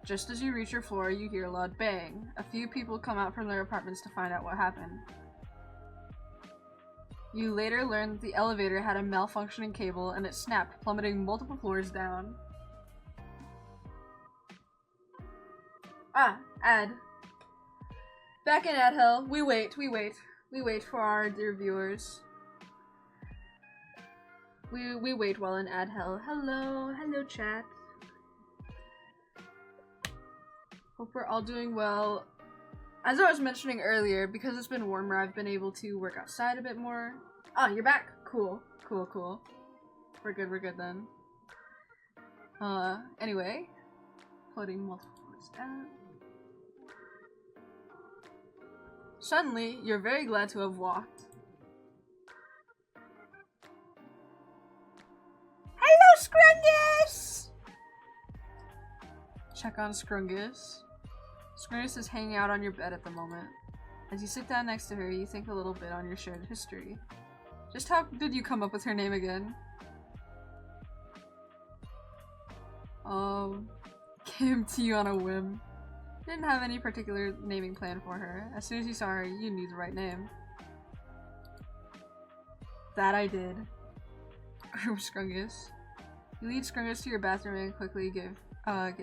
Just as you reach your floor, you hear a loud bang. A few people come out from their apartments to find out what happened. You later learn that the elevator had a malfunctioning cable and it snapped, plummeting multiple floors down. Ah, ad. Back in ad hell, we wait for our dear viewers. We wait while in ad hell. Hello chat. Hope we're all doing well. As I was mentioning earlier, because it's been warmer, I've been able to work outside a bit more. Ah, you're back. Cool. We're good then. Anyway. Floating multiple floors down. Suddenly, you're very glad to have walked. Hello, Scrungus! Check on Scrungus. Scrungus is hanging out on your bed at the moment. As you sit down next to her, you think a little bit on your shared history. Just how did you come up with her name again? Came to you on a whim. Didn't have any particular naming plan for her. As soon as you saw her, you knew the right name. That I did. Groom Scrungus. You lead Scrungus to your bathroom and quickly get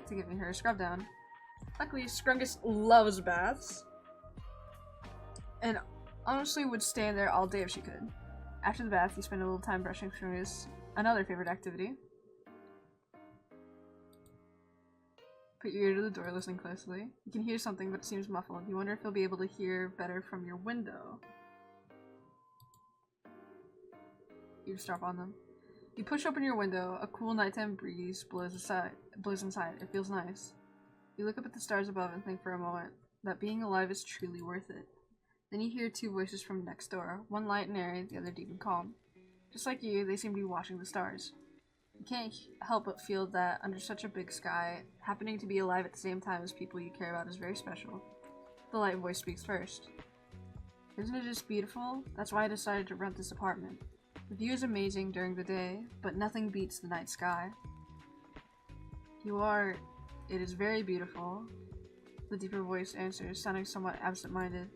to giving her a scrub down. Luckily, Scrungus loves baths. And honestly would stand there all day if she could. After the bath, you spend a little time brushing Scrungus, another favorite activity. Put your ear to the door, listening closely. You can hear something, but it seems muffled. You wonder if you'll be able to hear better from your window. You eavesdrop on them. You push open your window. A cool nighttime breeze blows inside. It feels nice. You look up at the stars above and think for a moment that being alive is truly worth it. Then you hear two voices from next door, one light and airy, the other deep and calm. Just like you, they seem to be watching the stars. You can't help but feel that under such a big sky, happening to be alive at the same time as people you care about is very special. The light voice speaks first. Isn't it just beautiful? That's why I decided to rent this apartment. The view is amazing during the day, but nothing beats the night sky. It is very beautiful. The deeper voice answers, sounding somewhat absent-minded.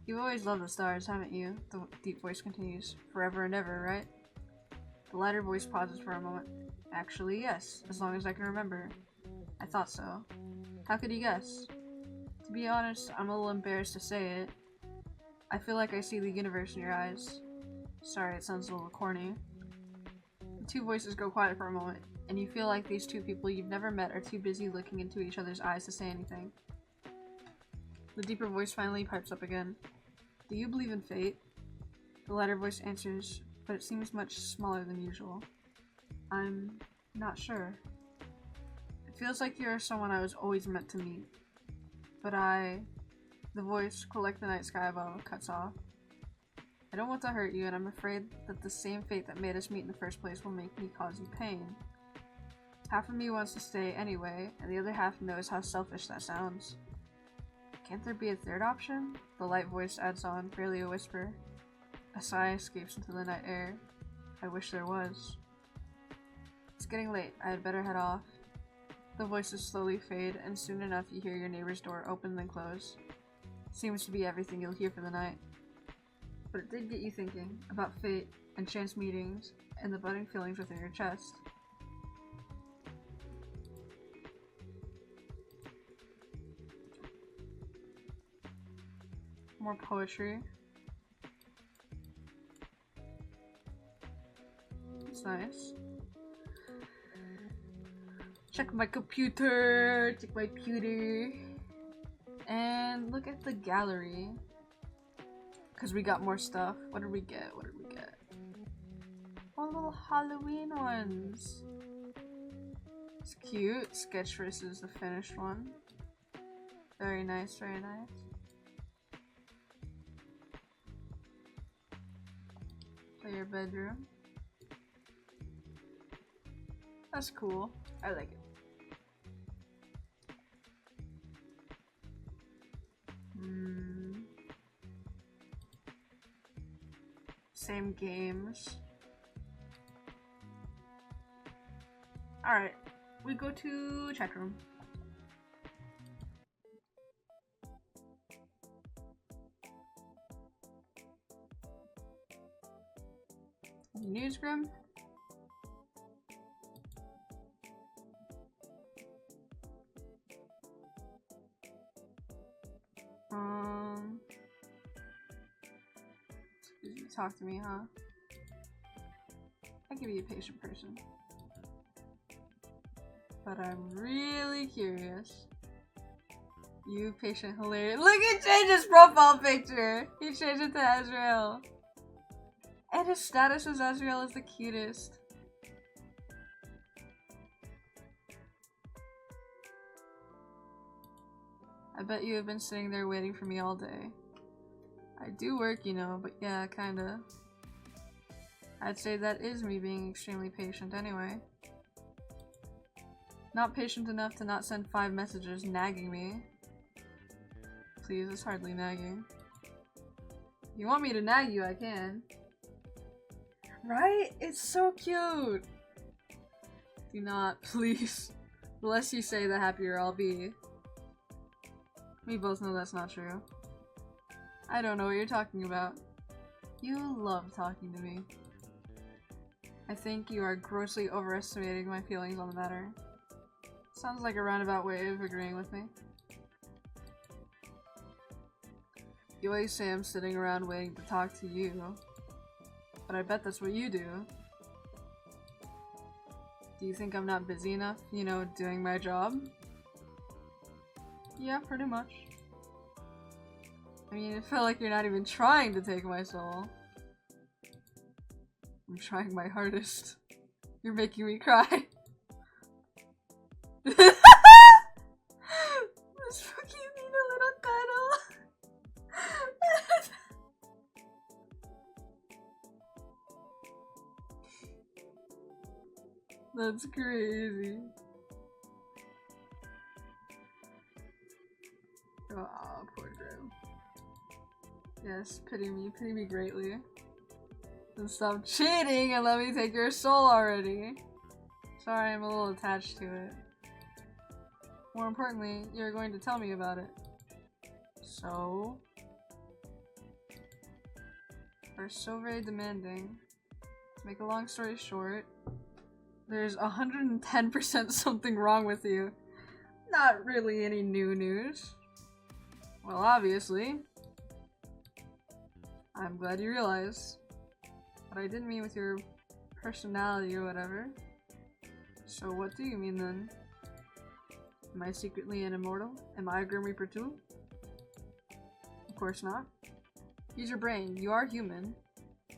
You've always loved the stars, haven't you? The deep voice continues. Forever and ever, right? The lighter voice pauses for a moment. Actually, yes, as long as I can remember. I thought so. How could you guess? To be honest, I'm a little embarrassed to say it. I feel like I see the universe in your eyes. Sorry, it sounds a little corny. The two voices go quiet for a moment, and you feel like these two people you've never met are too busy looking into each other's eyes to say anything. The deeper voice finally pipes up again. Do you believe in fate? The lighter voice answers, but it seems much smaller than usual. I'm not sure. It feels like you're someone I was always meant to meet. But the voice, collect the night sky above, cuts off. I don't want to hurt you, and I'm afraid that the same fate that made us meet in the first place will make me cause you pain. Half of me wants to stay anyway, and the other half knows how selfish that sounds. Can't there be a third option? The light voice adds on, barely a whisper. A sigh escapes into the night air. I wish there was. It's getting late. I had better head off. The voices slowly fade, and soon enough you hear your neighbor's door open then close. Seems to be everything you'll hear for the night. But it did get you thinking about fate and chance meetings and the budding feelings within your chest. More poetry. It's nice. Check my computer. And look at the gallery. Because we got more stuff. What did we get? Oh, little Halloween ones. It's cute. Sketch versus the finished one. Very nice, very nice. Play your bedroom. That's cool. I like it. Same games. Alright, we go to chat room. Newsroom. You talk to me, huh? I could be a patient person. But I'm really curious. You patient hilarious. Look at Change's profile picture! He changed it to Azrael. And his status was Azrael is the cutest. I bet you have been sitting there waiting for me all day. I do work, you know, but yeah, kinda. I'd say that is me being extremely patient anyway. Not patient enough to not send 5 messages nagging me. Please, it's hardly nagging. If you want me to nag you, I can. Right? It's so cute! Do not, please. The less you say, the happier I'll be. We both know that's not true. I don't know what you're talking about. You love talking to me. I think you are grossly overestimating my feelings on the matter. Sounds like a roundabout way of agreeing with me. You always say I'm sitting around waiting to talk to you, but I bet that's what you do. Do you think I'm not busy enough, you know, doing my job? Yeah, pretty much. I mean, it felt like you're not even trying to take my soul. I'm trying my hardest. You're making me cry. Let's fucking need a little cuddle. That's crazy. Oh, poor Drew. Yes, pity me greatly. And stop cheating and let me take your soul already. Sorry, I'm a little attached to it. More importantly, you're going to tell me about it. So? You're so very demanding. To make a long story short, there's 110% something wrong with you. Not really any new news. Well, obviously. I'm glad you realize. But I didn't mean with your personality or whatever. So what do you mean then? Am I secretly an immortal? Am I a Grim Reaper too? Of course not. Use your brain. You are human. I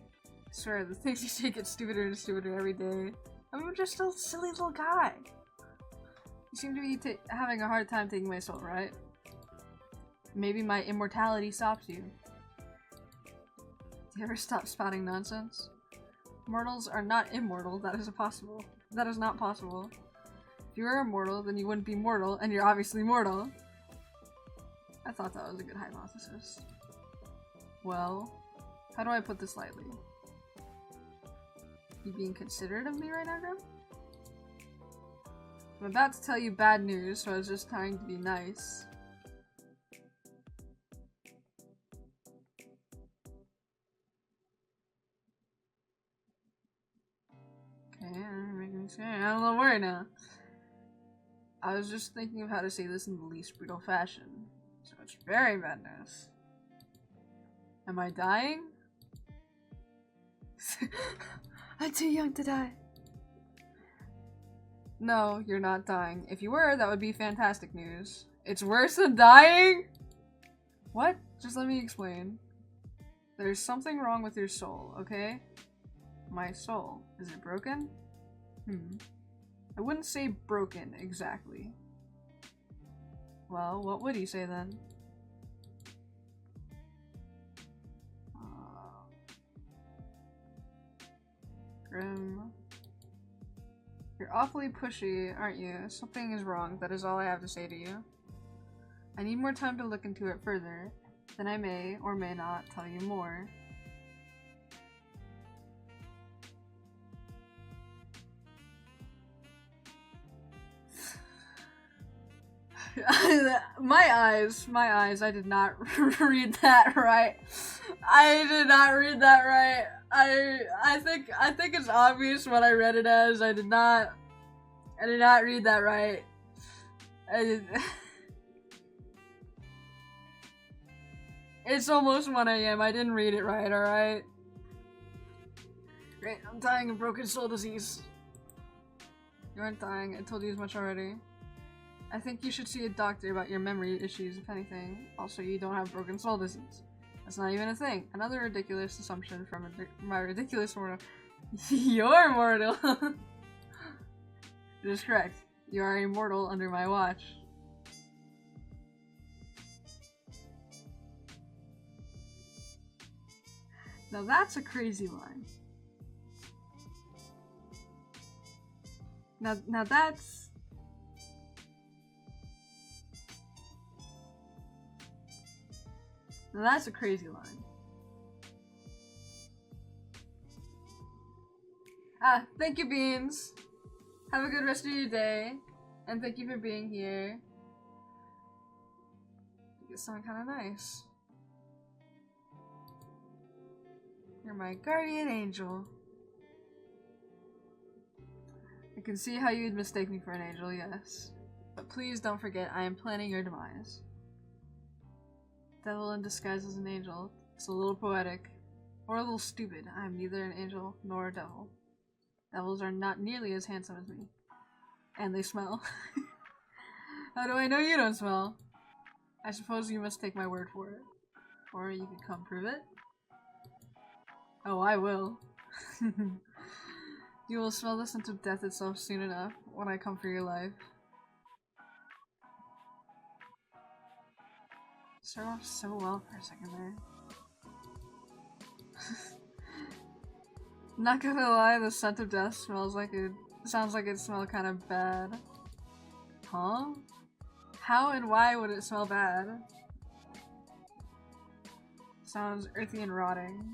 swear, the things you say get stupider and stupider every day. I'm just a silly little guy. You seem to be having a hard time taking my soul, right? Maybe my immortality stops you. Do you ever stop spouting nonsense? Mortals are not immortal. That is impossible. That is not possible. If you were immortal, then you wouldn't be mortal, and you're obviously mortal. I thought that was a good hypothesis. Well, how do I put this lightly? You being considerate of me right now, Grim? I'm about to tell you bad news, so I was just trying to be nice. Okay, I'm a little worried now. I was just thinking of how to say this in the least brutal fashion. So it's very bad news. Am I dying? I'm too young to die. No, you're not dying. If you were, that would be fantastic news. It's worse than dying? What? Just let me explain. There's something wrong with your soul, okay? My soul. Is it broken? I wouldn't say broken, exactly. Well, what would you say then? Grim. You're awfully pushy, aren't you? Something is wrong, that is all I have to say to you. I need more time to look into it further, then I may or may not tell you more. My eyes, I did not read that right. I did not read that right. I think it's obvious what I read it as. I did not read that right. It's almost 1 AM. I didn't read it right, alright? Great, I'm dying of broken soul disease. You aren't dying, I told you as much already. I think you should see a doctor about your memory issues, if anything. Also, you don't have broken soul disease. That's not even a thing. Another ridiculous assumption from my ridiculous mortal. You're mortal! It is correct. You are immortal under my watch. Now that's a crazy line. Now that's... Now that's a crazy line. Thank you, Beans. Have a good rest of your day. And thank you for being here. Get something kind of nice. You're my guardian angel. I can see how you'd mistake me for an angel, yes. But please don't forget, I am planning your demise. Devil in disguise as an angel. It's a little poetic. Or a little stupid. I am neither an angel nor a devil. Devils are not nearly as handsome as me. And they smell. How do I know you don't smell? I suppose you must take my word for it. Or you could come prove it. Oh, I will. You will smell the scent of death itself soon enough when I come for your life. Started off so well for a second there. Not gonna lie, the scent of death sounds like it smelled kind of bad. Huh? How and why would it smell bad? Sounds earthy and rotting.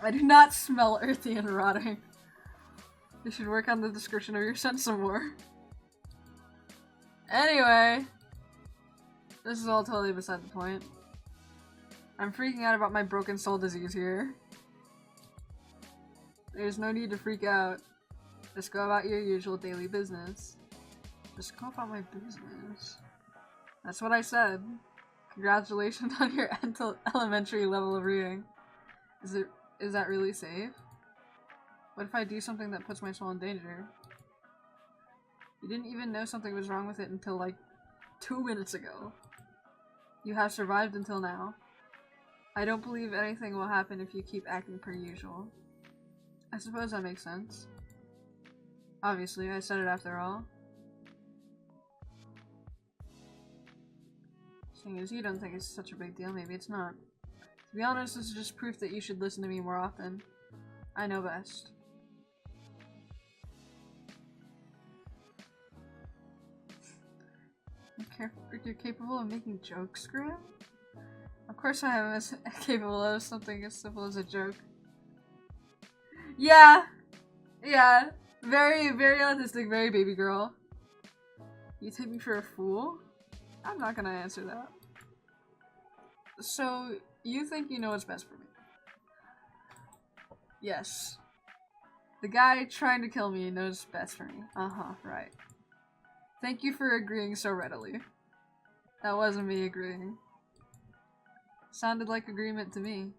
I do not smell earthy and rotting. You should work on the description of your scent some more. Anyway, this is all totally beside the point. I'm freaking out about my broken soul disease here. There's no need to freak out. Just go about your usual daily business. Just go about my business. That's what I said. Congratulations on your elementary level of reading. Is that really safe? What if I do something that puts my soul in danger? You didn't even know something was wrong with it until like 2 minutes ago. You have survived until now. I don't believe anything will happen if you keep acting per usual. I suppose that makes sense. Obviously, I said it after all. Seeing as you don't think it's such a big deal, maybe it's not. To be honest, this is just proof that you should listen to me more often. I know best. You're capable of making jokes, Graham? Of course I am as capable of something as simple as a joke. Yeah! Yeah. Very, very autistic, very baby girl. You take me for a fool? I'm not gonna answer that. So, you think you know what's best for me? Yes. The guy trying to kill me knows best for me. Uh-huh, right. Thank you for agreeing so readily. That wasn't me agreeing. Sounded like agreement to me.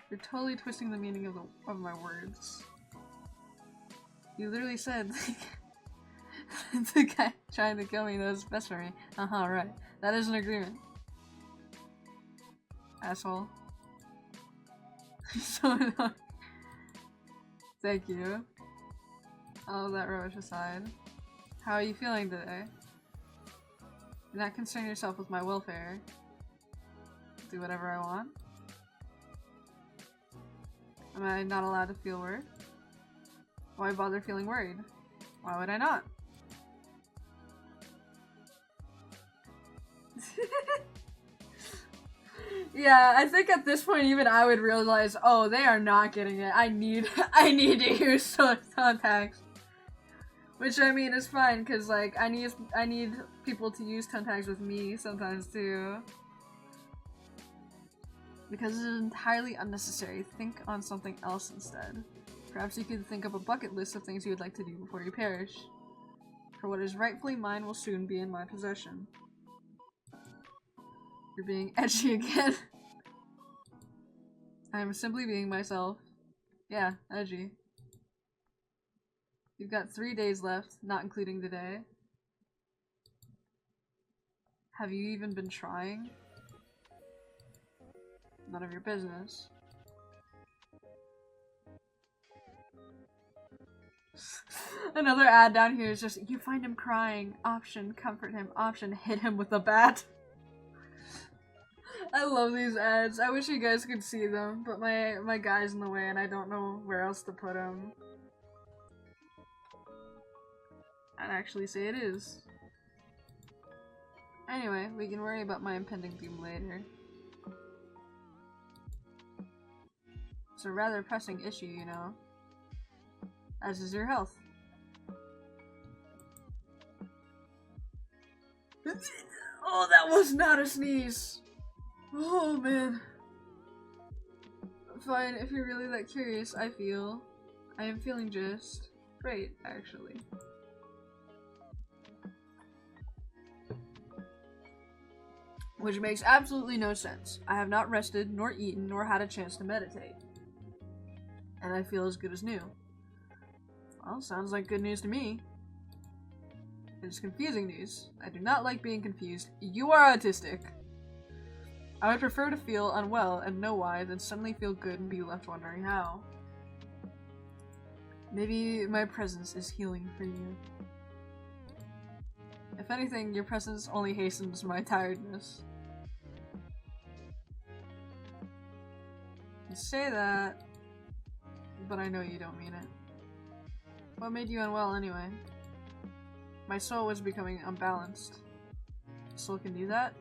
You're totally twisting the meaning of my words. You literally said the guy trying to kill me knows best for me. Uh-huh, right. That is an agreement. Asshole. So annoying. Thank you. All of that rubbish aside. How are you feeling today? Do not concern yourself with my welfare. Do whatever I want. Am I not allowed to feel worried? Why bother feeling worried? Why would I not? Yeah, I think at this point even I would realize, oh, they are not getting it. I need to use contacts. Which I mean is fine, cause like I need people to use contacts with me sometimes too. Because it is entirely unnecessary. Think on something else instead. Perhaps you could think up a bucket list of things you would like to do before you perish. For what is rightfully mine will soon be in my possession. You're being edgy again. I am simply being myself. Yeah, edgy. You've got 3 days left, not including today. Have you even been trying? None of your business. Another ad down here is just, you find him crying, option, comfort him, option, hit him with a bat. I love these ads. I wish you guys could see them, but my guy's in the way and I don't know where else to put him. I'd actually say it is. Anyway, we can worry about my impending doom later. It's a rather pressing issue, you know. As is your health. Oh, that was not a sneeze. Oh, man. Fine, if you're really that curious, I am feeling just great, actually. Which makes absolutely no sense. I have not rested, nor eaten, nor had a chance to meditate. And I feel as good as new. Well, sounds like good news to me. It's confusing news. I do not like being confused. You are autistic. I would prefer to feel unwell and know why than suddenly feel good and be left wondering how. Maybe my presence is healing for you. If anything, your presence only hastens my tiredness. You say that, but I know you don't mean it. What made you unwell anyway? My soul was becoming unbalanced. Soul can do that?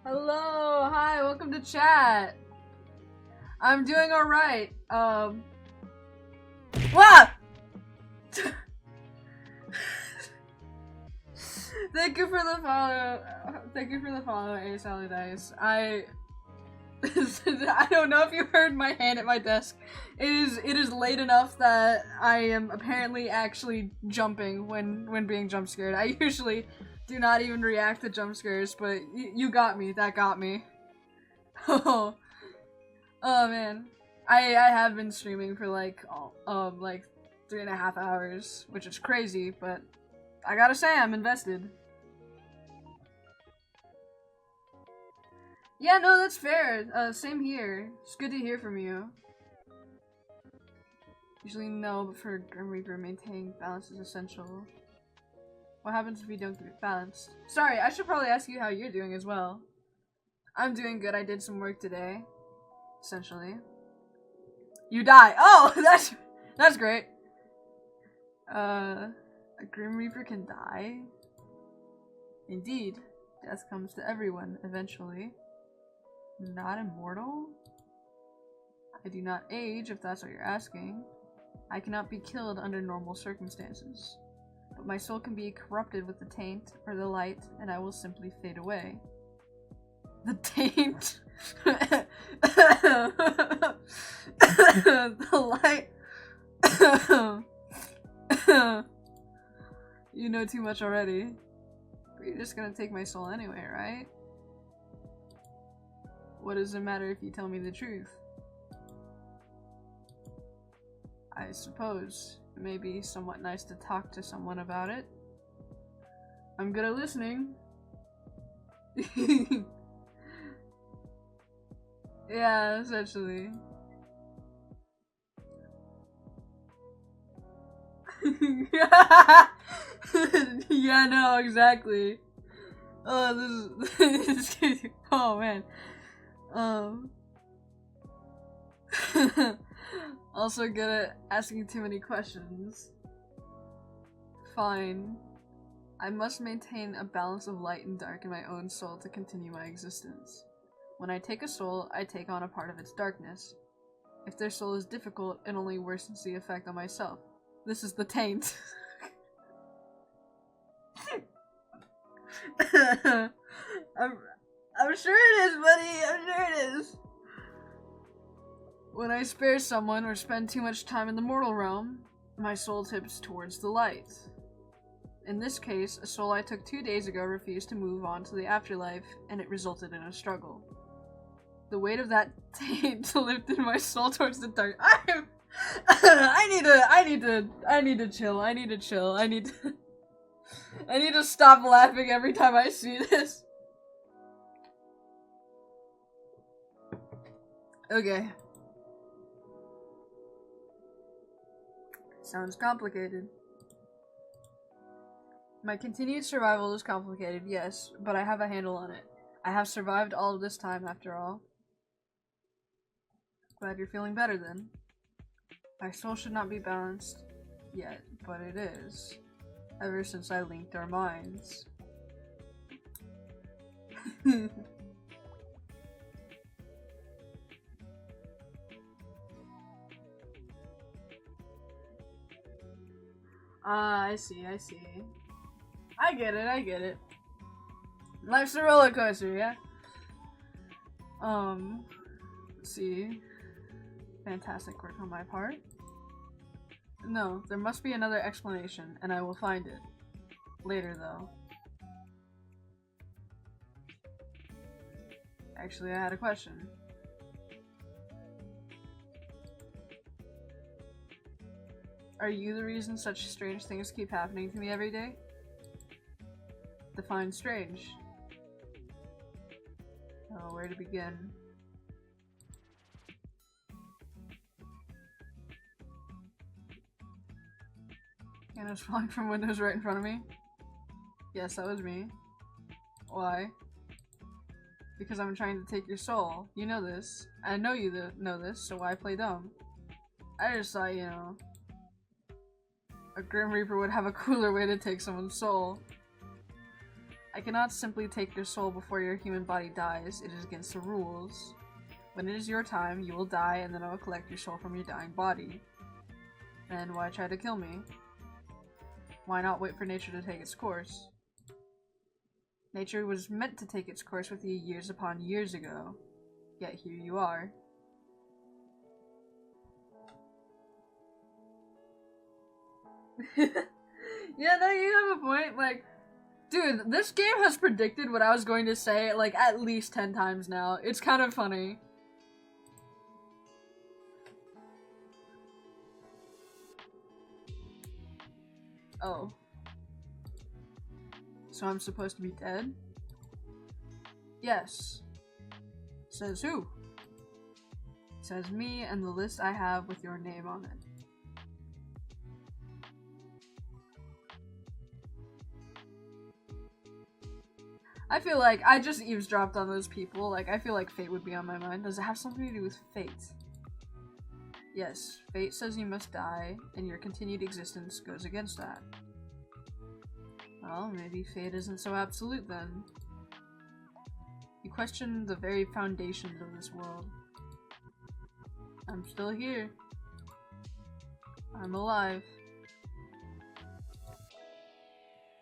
Hello, hi, welcome to chat. I'm doing alright. What? Thank you for the follow. Thank you for the follow, A Sally Dice. I don't know if you heard my hand at my desk. It is late enough that I am apparently actually jumping when being jump scared. I usually do not even react to jump scares, but you got me. That got me. Oh man. I have been streaming for like 3.5 hours, which is crazy, but I gotta say I'm invested. Yeah, no, that's fair. Same here. It's good to hear from you. Usually no, but for Grim Reaper, maintaining balance is essential. What happens if you don't keep it balanced? Sorry, I should probably ask you how you're doing as well. I'm doing good. I did some work today. Essentially. You die. Oh, that's great. A Grim Reaper can die? Indeed. Death comes to everyone, eventually. Not immortal? I do not age, if that's what you're asking. I cannot be killed under normal circumstances. But my soul can be corrupted with the taint, or the light, and I will simply fade away. The taint? The light? You know too much already. But you're just gonna take my soul anyway, right? What does it matter if you tell me the truth? I suppose it may be somewhat nice to talk to someone about it. I'm good at listening. Yeah, essentially. Yeah, no, exactly. Oh, this is oh man. Also good at asking too many questions. Fine. I must maintain a balance of light and dark in my own soul to continue my existence. When I take a soul, I take on a part of its darkness. If their soul is difficult, it only worsens the effect on myself. This is the taint. I'm sure it is, buddy. I'm sure it is. When I spare someone or spend too much time in the mortal realm, my soul tips towards the light. In this case, a soul I took 2 days ago refused to move on to the afterlife, and it resulted in a struggle. The weight of that taint lifted my soul towards the dark. I need to chill. I need to stop laughing every time I see this. Okay. Sounds complicated. My continued survival is complicated, yes, but I have a handle on it. I have survived all of this time, after all. Glad you're feeling better, then. My soul should not be balanced yet, but it is. Ever since I linked our minds. Ah, I see, I see. I get it, I get it. Life's a roller coaster, yeah? Let's see. Fantastic work on my part. No, there must be another explanation, and I will find it. Later, though. Actually, I had a question. Are you the reason such strange things keep happening to me every day? Define strange. Oh, where to begin? Anna's falling from windows right in front of me? Yes, that was me. Why? Because I'm trying to take your soul. You know this. I know you know this, so why play dumb? I just thought, you know, a Grim Reaper would have a cooler way to take someone's soul. I cannot simply take your soul before your human body dies. It is against the rules. When it is your time, you will die, and then I will collect your soul from your dying body. Then why try to kill me? Why not wait for nature to take its course? Nature was meant to take its course with you years upon years ago. Yet here you are. Yeah, no, you have a point. Like, dude, this game has predicted what I was going to say, like, at least 10 times now. It's kind of funny. Oh. So I'm supposed to be dead? Yes. Says who? Says me and the list I have with your name on it. I feel like I just eavesdropped on those people. Like, I feel like fate would be on my mind. Does it have something to do with fate? Yes, fate says you must die, and your continued existence goes against that. Well, maybe fate isn't so absolute then. You question the very foundations of this world. I'm still here. I'm alive.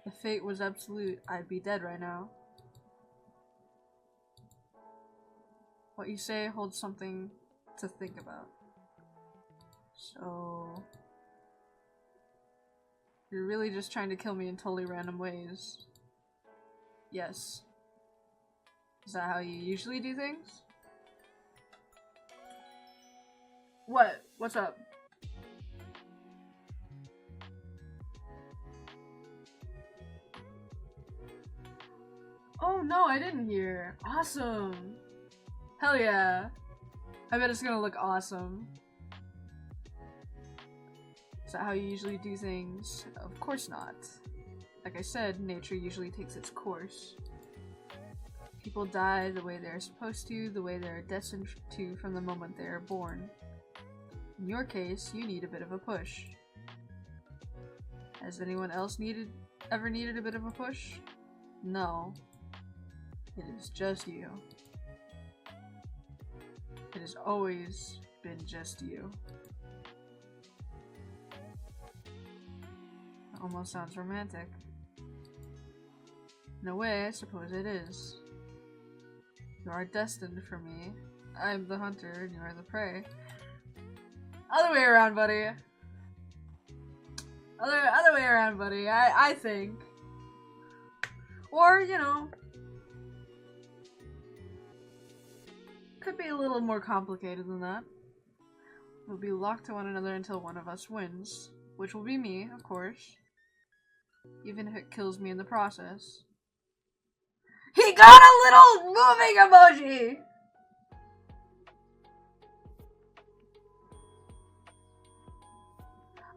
If fate was absolute, I'd be dead right now. What you say holds something to think about. So... you're really just trying to kill me in totally random ways. Yes. Is that how you usually do things? What? What's up? Oh no, I didn't hear. Awesome. Hell yeah. I bet it's gonna look awesome. Is that how you usually do things? Of course not. Like I said, nature usually takes its course. People die the way they're supposed to, the way they're destined to from the moment they are born. In your case, you need a bit of a push. Has anyone else ever needed a bit of a push? No. It is just you. It has always been just you. That almost sounds romantic. In a way, I suppose it is. You are destined for me. I am the hunter and you are the prey. Other way around, buddy. Other way around, buddy. I think. Or, you know, could be a little more complicated than that. We'll be locked to one another until one of us wins, which will be me, of course. Even if it kills me in the process. He got a little moving emoji!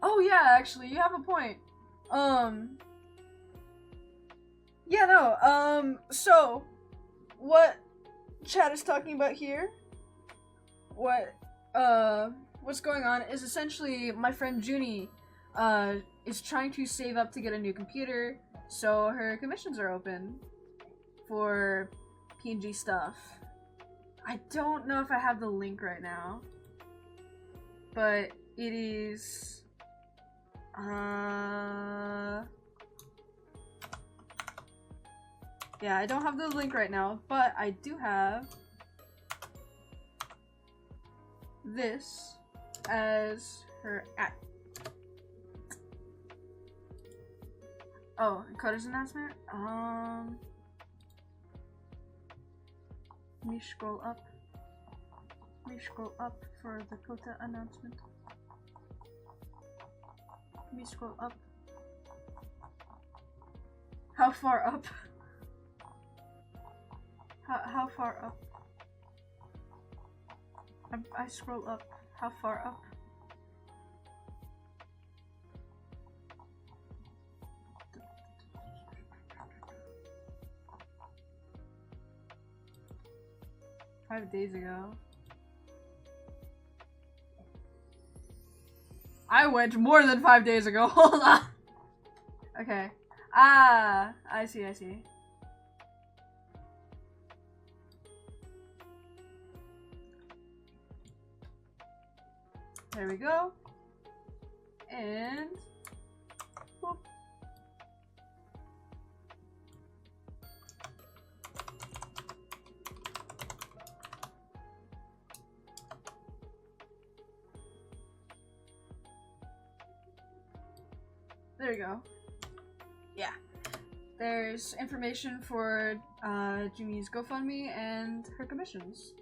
Oh yeah, actually, you have a point. Yeah, no, so, what chat is talking about here, what's going on is essentially my friend Junie, is trying to save up to get a new computer, so her commissions are open for PNG stuff. I don't know if I have the link right now, but it is Yeah, I don't have the link right now, but I do have this as her at. Oh, Coda's announcement? Let me scroll up. Let me scroll up for the Kota announcement. Let me scroll up. How far up? How far up? I scroll up. How far up? Five days ago. I went more than 5 days ago. Hold on. Okay. Ah, I see, I see. There we go. And whoop. There you go. Yeah. There's information for Junie's GoFundMe and her commissions.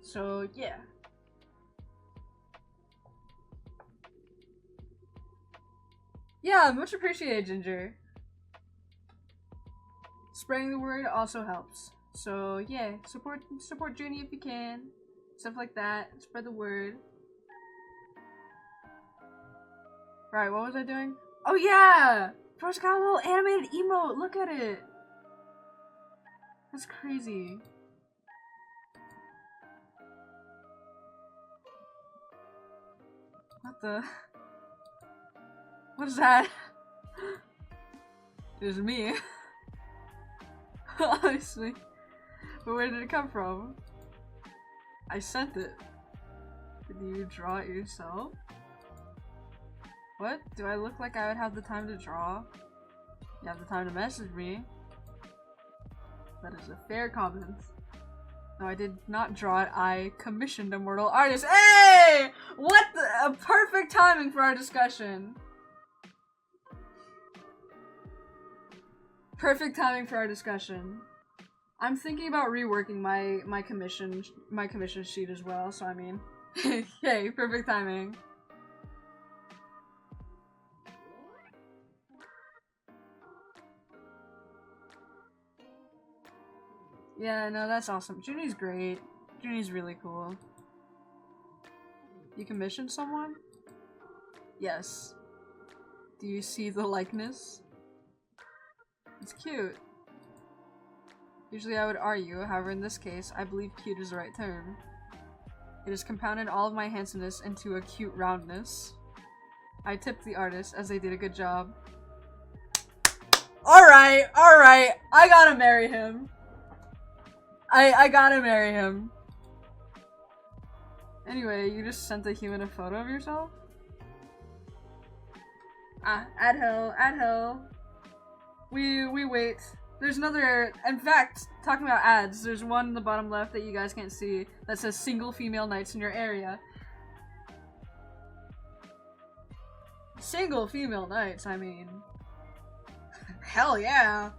So, yeah. Yeah, much appreciated, Ginger. Spreading the word also helps. So, yeah, support Junie if you can. Stuff like that. Spread the word. Right, what was I doing? Oh, yeah! Bro's got a little animated emote. Look at it. That's crazy. What the? What is that? It was me. Obviously. But where did it come from? I sent it. Did you draw it yourself? What? Do I look like I would have the time to draw? You have the time to message me. That is a fair comment. No, I did not draw it. I commissioned a mortal artist. Hey! What the? Perfect timing for our discussion. Perfect timing for our discussion. I'm thinking about reworking my commission sheet as well, so I mean, hey, perfect timing. Yeah, no, that's awesome. Junie's great. Junie's really cool. You commissioned someone? Yes. Do you see the likeness? It's cute. Usually I would argue, however in this case, I believe cute is the right term. It has compounded all of my handsomeness into a cute roundness. I tipped the artist, as they did a good job. Alright, I gotta marry him. I gotta marry him. Anyway, you just sent the human a photo of yourself? Ah, add hell. We wait. There's another, in fact, talking about ads, there's one in the bottom left that you guys can't see that says single female knights in your area. Single female knights, I mean. Hell yeah.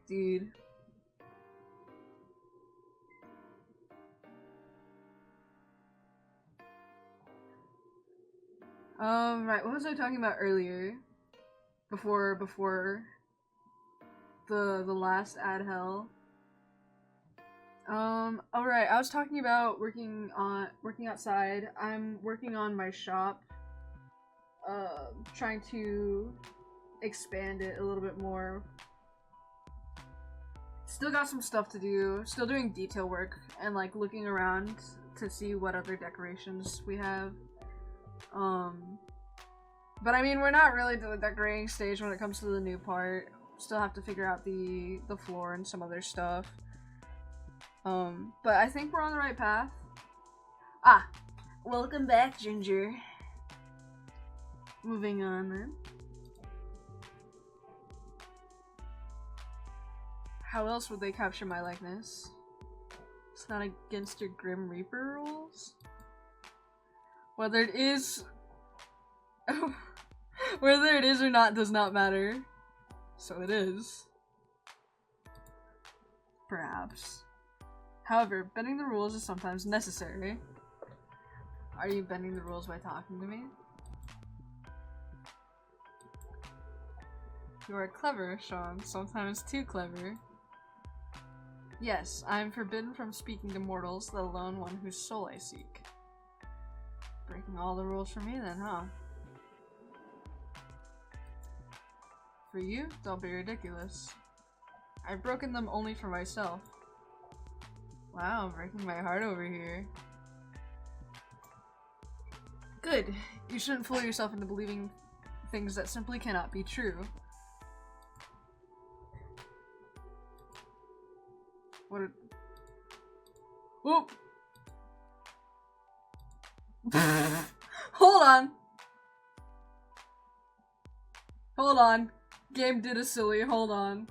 Dude. Right, what was I talking about earlier? Before the last ad hell. Alright, I was talking about working outside. I'm working on my shop. Trying to expand it a little bit more. Still got some stuff to do. Still doing detail work and like looking around to see what other decorations we have. But I mean, we're not really to the decorating stage when it comes to the new part. Still have to figure out the floor and some other stuff. But I think we're on the right path. Ah! Welcome back, Ginger. Moving on then. How else would they capture my likeness? It's not against your Grim Reaper rules? Whether it is... Whether it is or not does not matter. So it is. Perhaps. However, bending the rules is sometimes necessary. Are you bending the rules by talking to me? You are clever, Sean. Sometimes too clever. Yes, I am forbidden from speaking to mortals, the lone one whose soul I seek. Breaking all the rules for me then, huh? For you? Don't be ridiculous. I've broken them only for myself. Wow, breaking my heart over here. Good. You shouldn't fool yourself into believing things that simply cannot be true. What a... Whoop! Hold on! Hold on. Game did a silly, hold on.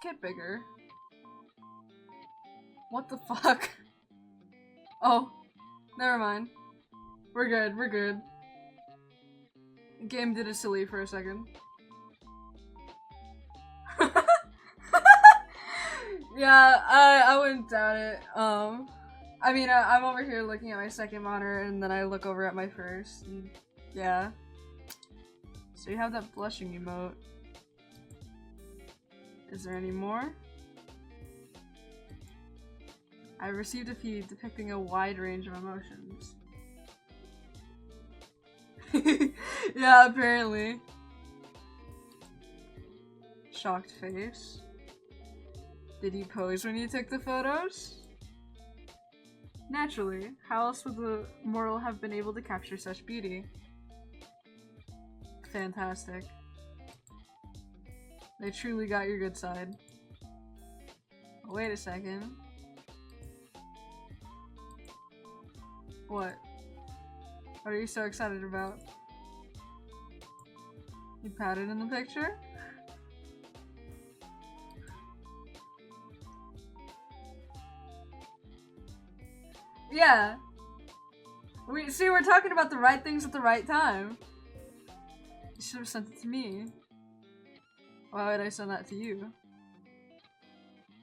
Get bigger. What the fuck? Oh, never mind. We're good, we're good. Game did a silly for a second. Yeah, I wouldn't doubt it. I mean, I'm over here looking at my second monitor and then I look over at my first. And yeah. So you have that blushing emote. Is there any more? I received a feed depicting a wide range of emotions. Yeah, apparently. Shocked face. Did you pose when you took the photos? Naturally. How else would the mortal have been able to capture such beauty? Fantastic. They truly got your good side. Wait a second. What? What are you so excited about? You pouted in the picture? Yeah. We're talking about the right things at the right time. You should have sent it to me. Why would I send that to you?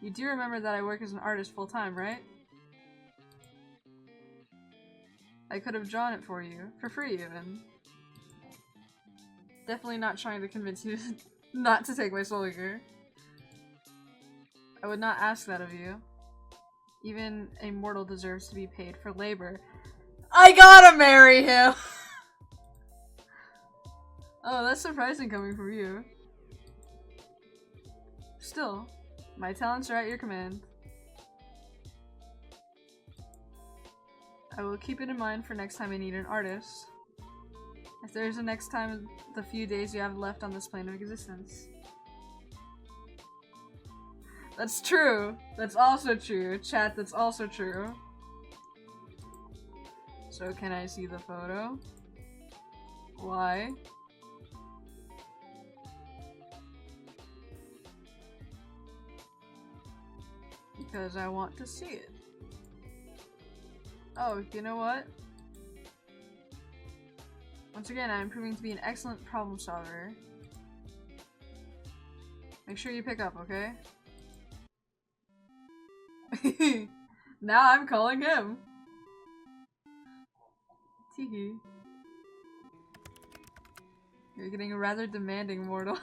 You do remember that I work as an artist full-time, right? I could have drawn it for you. For free, even. Definitely not trying to convince you not to take my soul here. I would not ask that of you. Even a mortal deserves to be paid for labor. I gotta marry him! Oh, that's surprising coming from you. Still, my talents are at your command. I will keep it in mind for next time I need an artist. If there is a next time, the few days you have left on this plane of existence. That's true. That's also true. Chat, that's also true. So can I see the photo? Why? Because I want to see it. Oh, you know what? Once again, I'm proving to be an excellent problem solver. Make sure you pick up, okay? Now I'm calling him. Teehee. You're getting a rather demanding, mortal.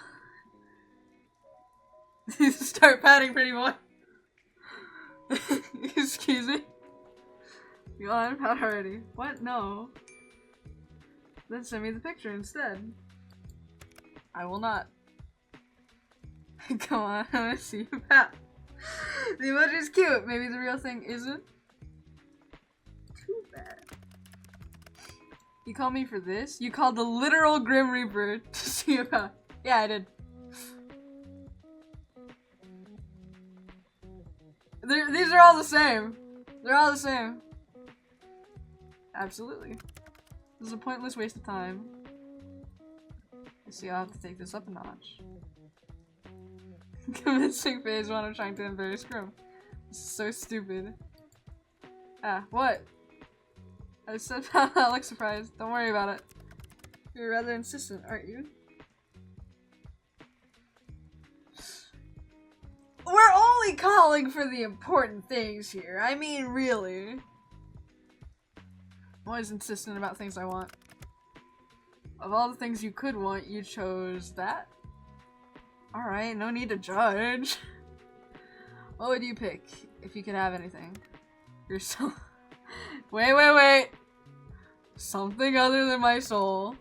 Start patting, pretty boy. Excuse me. You on pat already. What? No. Then send me the picture instead. I will not. Come on, I wanna see you pat. The emoji's cute. Maybe the real thing isn't. Too bad. You called me for this? You called the literal Grim Reaper to see about. Yeah, I did. These are all the same. They're all the same. Absolutely. This is a pointless waste of time. I see I'll have to take this up a notch. Convincing phase 1 of trying to embarrass Grim. This is so stupid. Ah, what? I said I look surprised. Don't worry about it. You're rather insistent, aren't you? We're only calling for the important things here. I mean, really. I'm always insistent about things I want. Of all the things you could want, you chose that? Alright, no need to judge. What would you pick if you could have anything? Yourself. Wait. Something other than my soul.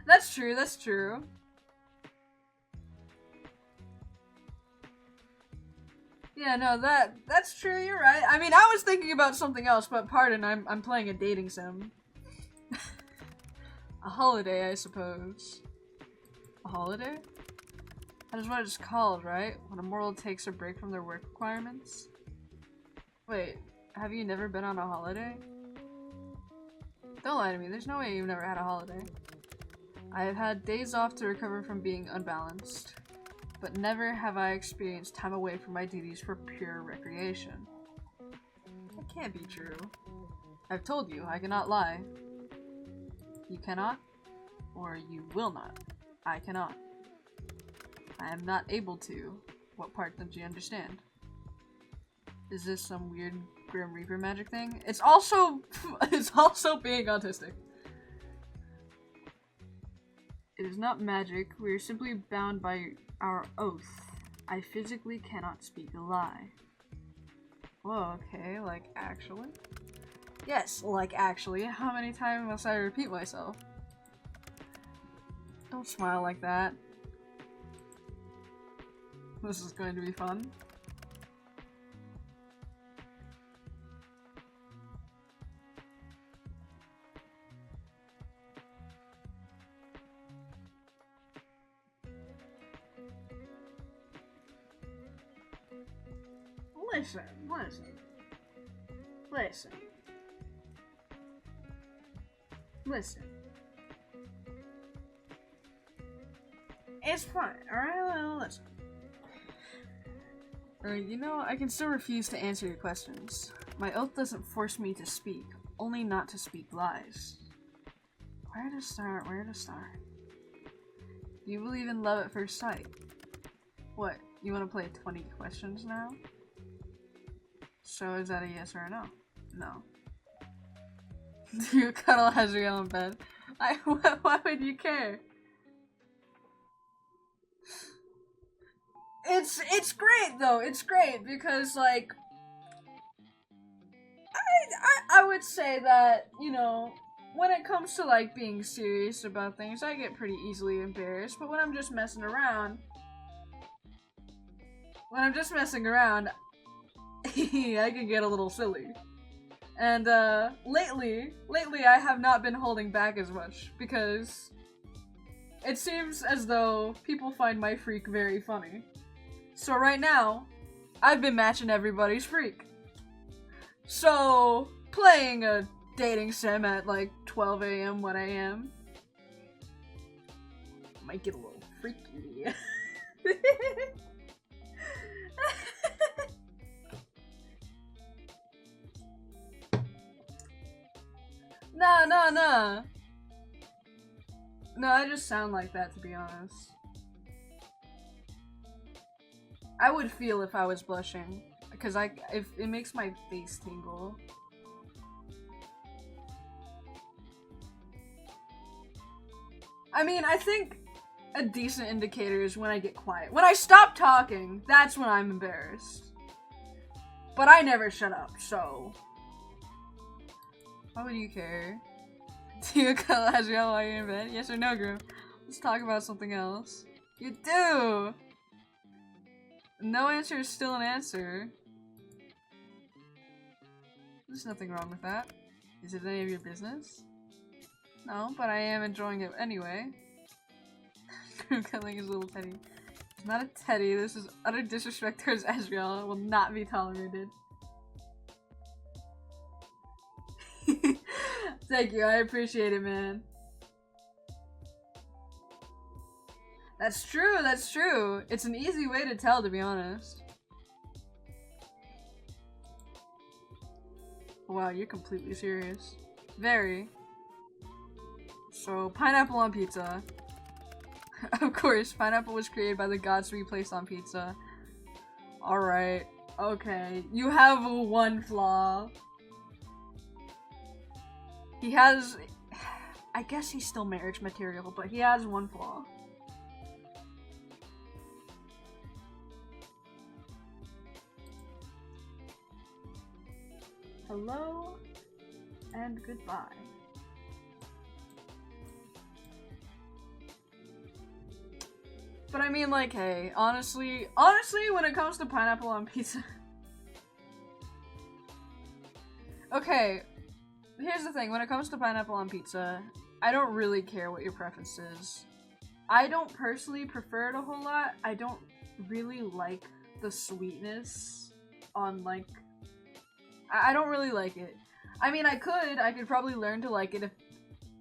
That's true, that's true. Yeah, no, that's true, you're right. I mean, I was thinking about something else, but pardon, I'm playing a dating sim. A holiday, I suppose. A holiday? That is what it's called, right? When a mortal takes a break from their work requirements? Wait, have you never been on a holiday? Don't lie to me, there's no way you've never had a holiday. I have had days off to recover from being unbalanced, but never have I experienced time away from my duties for pure recreation. That can't be true. I've told you, I cannot lie. You cannot, or you will not. I cannot. I am not able to. What part don't you understand? Is this some weird Grim Reaper magic thing? It's also being autistic. It is not magic. We are simply bound by our oath. I physically cannot speak a lie. Whoa, okay, like actually? Yes, like actually. How many times must I repeat myself? Don't smile like that. This is going to be fun. Listen. It's fine, alright? Listen. You know, I can still refuse to answer your questions. My oath doesn't force me to speak, only not to speak lies. Where to start? Do you believe in love at first sight? What, you want to play 20 questions now? So is that a yes or a no? No. Do you cuddle Azrael in bed? Why would you care? It's great though. It's great because like I would say that, you know, when it comes to like being serious about things, I get pretty easily embarrassed, but when I'm just messing around, I can get a little silly. And lately I have not been holding back as much because it seems as though people find my freak very funny. So right now, I've been matching everybody's freak. So, playing a dating sim at like 12 AM, 1 AM might get a little freaky. No. No, I just sound like that, to be honest. I would feel if I was blushing, because if it makes my face tingle. I mean, I think a decent indicator is when I get quiet. When I stop talking, that's when I'm embarrassed. But I never shut up, so why would you care? Do you cuddle Azrael while you're in bed? Yes or no, Grim? Let's talk about something else. You do! No answer is still an answer. There's nothing wrong with that. Is it any of your business? No, but I am enjoying it anyway. Killing his little teddy. It's not a teddy, this is utter disrespect towards Ezreal. It will not be tolerated. Thank you, I appreciate it, man. That's true, that's true. It's an easy way to tell, to be honest. Wow, you're completely serious. Very. So, pineapple on pizza. Of course, pineapple was created by the gods to be placed on pizza. Alright, okay. You have one flaw. He has... I guess he's still marriage material, but he has one flaw. Hello and goodbye. But I mean, like, hey, honestly, when it comes to pineapple on pizza... Okay, here's the thing, when it comes to pineapple on pizza, I don't really care what your preference is. I don't personally prefer it a whole lot. I don't really like the sweetness on, like... I don't really like it. I mean, I could probably learn to like it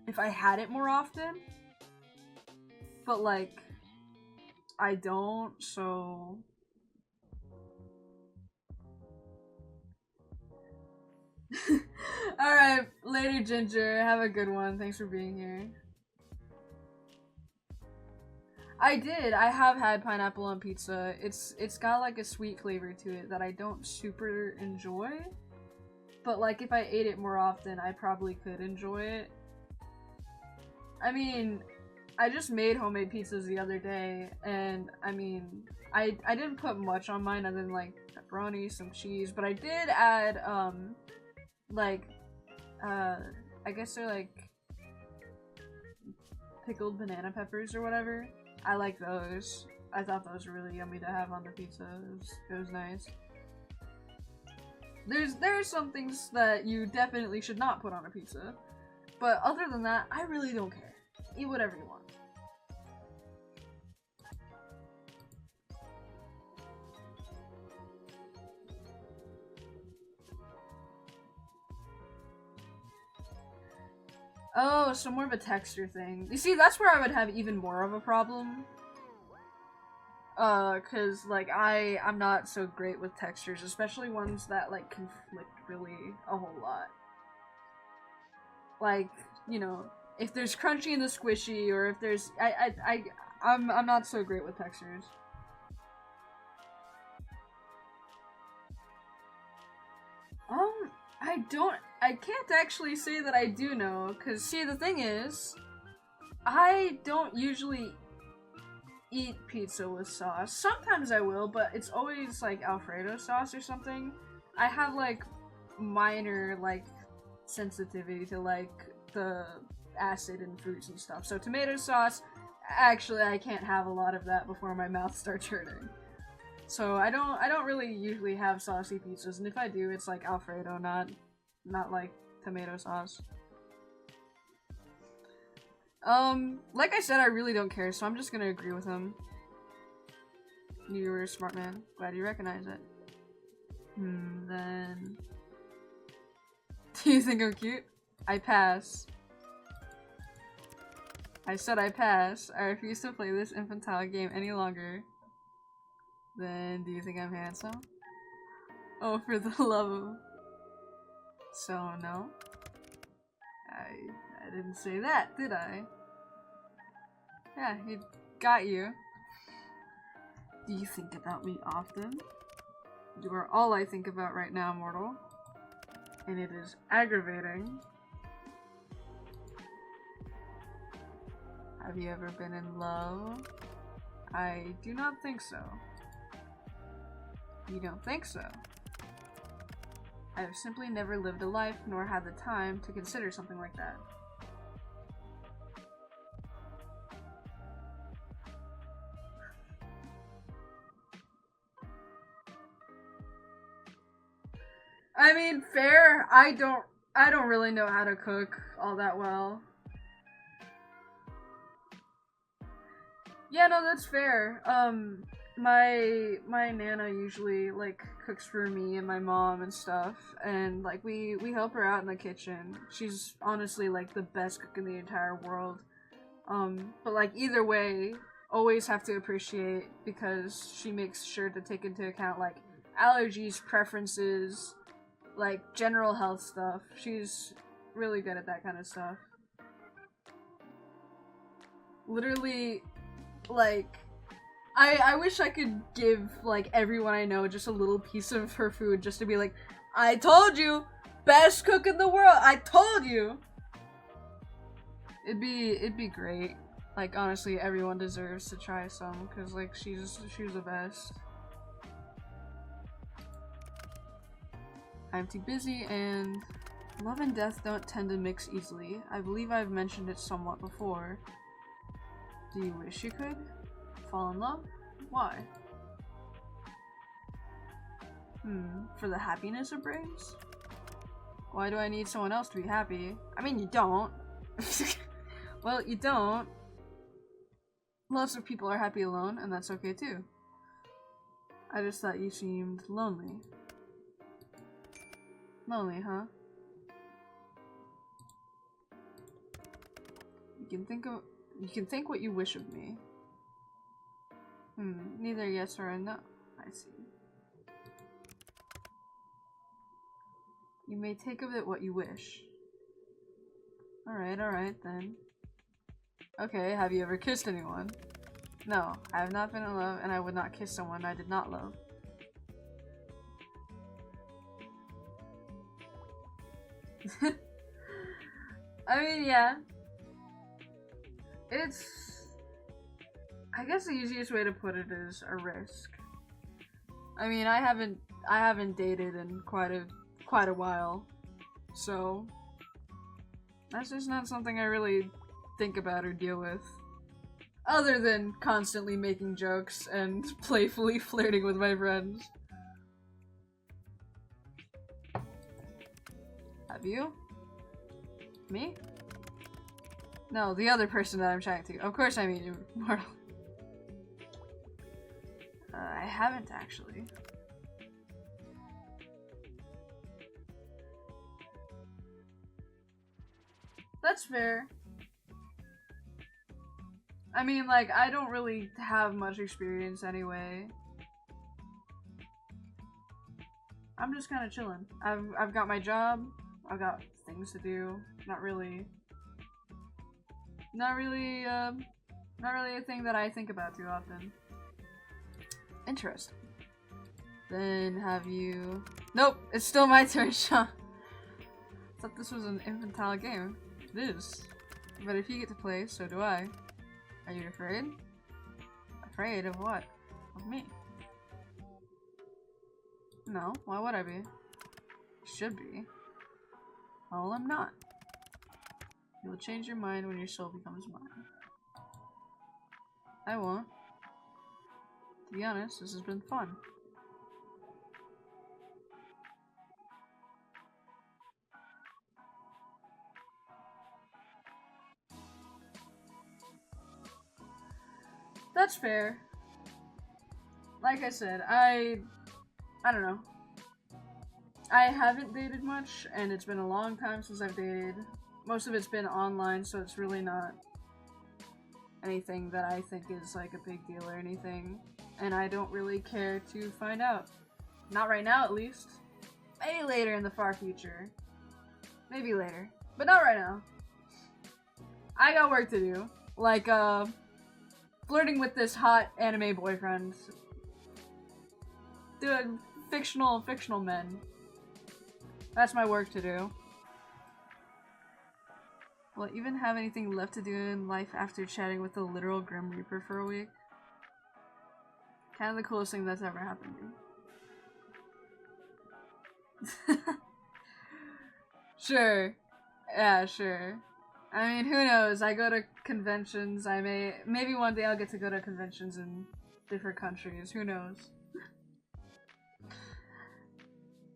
if I had it more often. But, like... I don't, so... Alright, later Ginger, have a good one, thanks for being here. I have had pineapple on pizza. It's got like a sweet flavor to it that I don't super enjoy. But like if I ate it more often, I probably could enjoy it. I mean... I just made homemade pizzas the other day, and I mean, I didn't put much on mine other than like pepperoni, some cheese, but I did add, I guess they're like pickled banana peppers or whatever. I like those. I thought those were really yummy to have on the pizza. It was nice. There are some things that you definitely should not put on a pizza, but other than that, I really don't care. Eat whatever you want. Oh, so more of a texture thing. You see, that's where I would have even more of a problem. Cause, like, I'm not so great with textures, especially ones that, like, conflict really a whole lot. Like, you know, if there's crunchy and the squishy, or if there's... I'm not so great with textures. I can't actually say that I do know, cause see, the thing is, I don't usually eat pizza with sauce. Sometimes I will, but it's always like Alfredo sauce or something. I have like minor like sensitivity to like the acid in fruits and stuff. So tomato sauce, actually I can't have a lot of that before my mouth starts hurting. So I don't really usually have saucy pizzas, and if I do, it's like Alfredo, not like tomato sauce. Like I said, I really don't care, so I'm just gonna agree with him. You were a smart man. Glad you recognize it. Then... Do you think I'm cute? I pass. I said I pass. I refuse to play this infantile game any longer. Then, do you think I'm handsome? Oh, for the love of... So, no? I didn't say that, did I? Yeah, he got you. Do you think about me often? You are all I think about right now, mortal. And it is aggravating. Have you ever been in love? I do not think so. You don't think so? I have simply never lived a life, nor had the time to consider something like that. I mean, fair. I don't really know how to cook all that well. Yeah, no, that's fair. My nana usually like cooks for me and my mom and stuff, and like we help her out in the kitchen. She's honestly like the best cook in the entire world. But like either way, always have to appreciate, because she makes sure to take into account like allergies, preferences, like general health stuff. She's really good at that kind of stuff. Literally, like, I wish I could give like everyone I know just a little piece of her food, just to be like, I told you, best cook in the world. I told you. It'd be great. Like honestly, everyone deserves to try some, cause like she's the best. I'm too busy, and love and death don't tend to mix easily. I believe I've mentioned it somewhat before. Do you wish you could? Fall in love? Why? For the happiness it brings? Why do I need someone else to be happy? I mean, you don't. Well, you don't. Lots of people are happy alone, and that's okay too. I just thought you seemed lonely. Lonely, huh? You can think what you wish of me. Neither yes or a no. I see. You may take of it what you wish. Alright then. Okay, have you ever kissed anyone? No, I have not been in love, and I would not kiss someone I did not love. I mean, yeah. I guess the easiest way to put it is a risk. I mean, I haven't dated in quite a while, so that's just not something I really think about or deal with. Other than constantly making jokes and playfully flirting with my friends. Have you? Me? No, the other person that I'm chatting to. Of course I mean you, mortal. I haven't actually. That's fair. I mean, like, I don't really have much experience anyway. I'm just kind of chilling. I've got my job. I've got things to do. Not really a thing that I think about too often. Interesting. Then have you... Nope, it's still my turn, Sean. Thought this was an infantile game. It is. But if you get to play, so do I. Are you afraid? Afraid of what? Of me? No, why would I be? Should be. Well, I'm not. You'll change your mind when your soul becomes mine. I won't. To be honest, this has been fun. That's fair. Like I said, I don't know. I haven't dated much, and it's been a long time since I've dated. Most of it's been online, so it's really not anything that I think is like a big deal or anything. And I don't really care to find out. Not right now, at least. Maybe later in the far future. Maybe later. But not right now. I got work to do. Like, flirting with this hot anime boyfriend. Doing fictional men. That's my work to do. Will I even have anything left to do in life after chatting with the literal Grim Reaper for a week? Kind of the coolest thing that's ever happened to me. Sure. Yeah, sure. I mean, who knows? I go to conventions. Maybe one day I'll get to go to conventions in different countries. Who knows?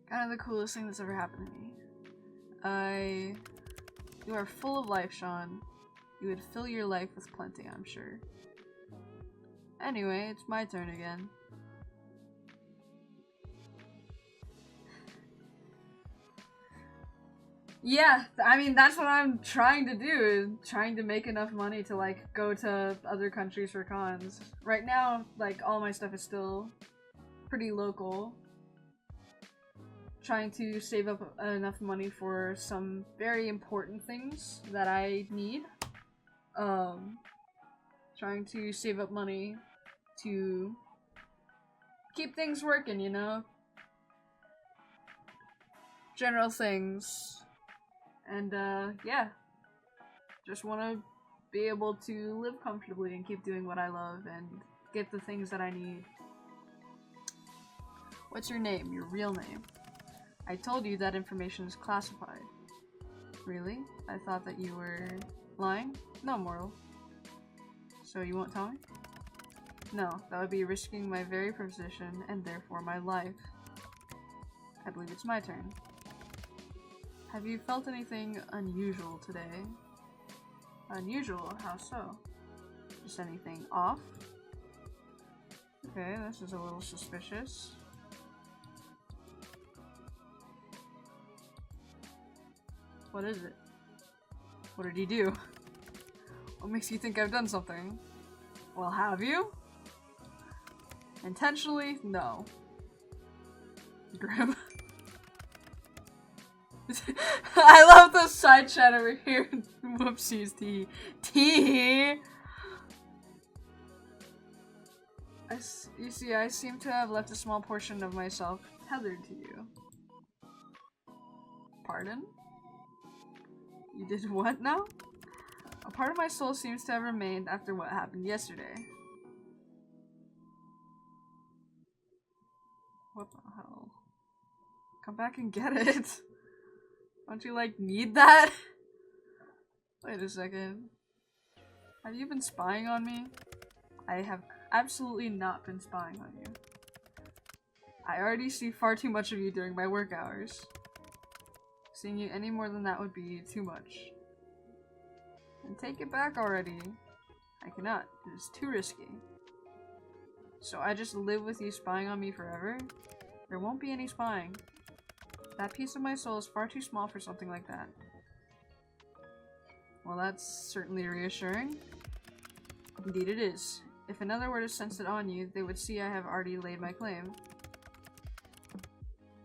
Kind of the coolest thing that's ever happened to me. You are full of life, Sean. You would fill your life with plenty, I'm sure. Anyway, it's my turn again. Yeah, I mean, that's what I'm trying to do, trying to make enough money to, like, go to other countries for cons. Right now, like, all my stuff is still pretty local. Trying to save up enough money for some very important things that I need. Trying to save up money to keep things working, you know? General things. And, yeah. Just want to be able to live comfortably and keep doing what I love and get the things that I need. What's your name? Your real name? I told you that information is classified. Really? I thought that you were lying? No, Mortal. So you won't tell me? No, that would be risking my very position and therefore my life. I believe it's my turn. Have you felt anything unusual today? Unusual? How so? Just anything off? Okay, this is a little suspicious. What is it? What did he do? What makes you think I've done something? Well, have you? Intentionally? No. Grim. I love the side chat over here. Whoopsies, T. You see, I seem to have left a small portion of myself tethered to you. Pardon? You did what now? A part of my soul seems to have remained after what happened yesterday. What the hell? Come back and get it. Don't you, like, need that? Wait a second. Have you been spying on me? I have absolutely not been spying on you. I already see far too much of you during my work hours. Seeing you any more than that would be too much. And take it back already. I cannot. It is too risky. So I just live with you spying on me forever? There won't be any spying. That piece of my soul is far too small for something like that. Well, that's certainly reassuring. Indeed it is. If another were to sense it on you, they would see I have already laid my claim.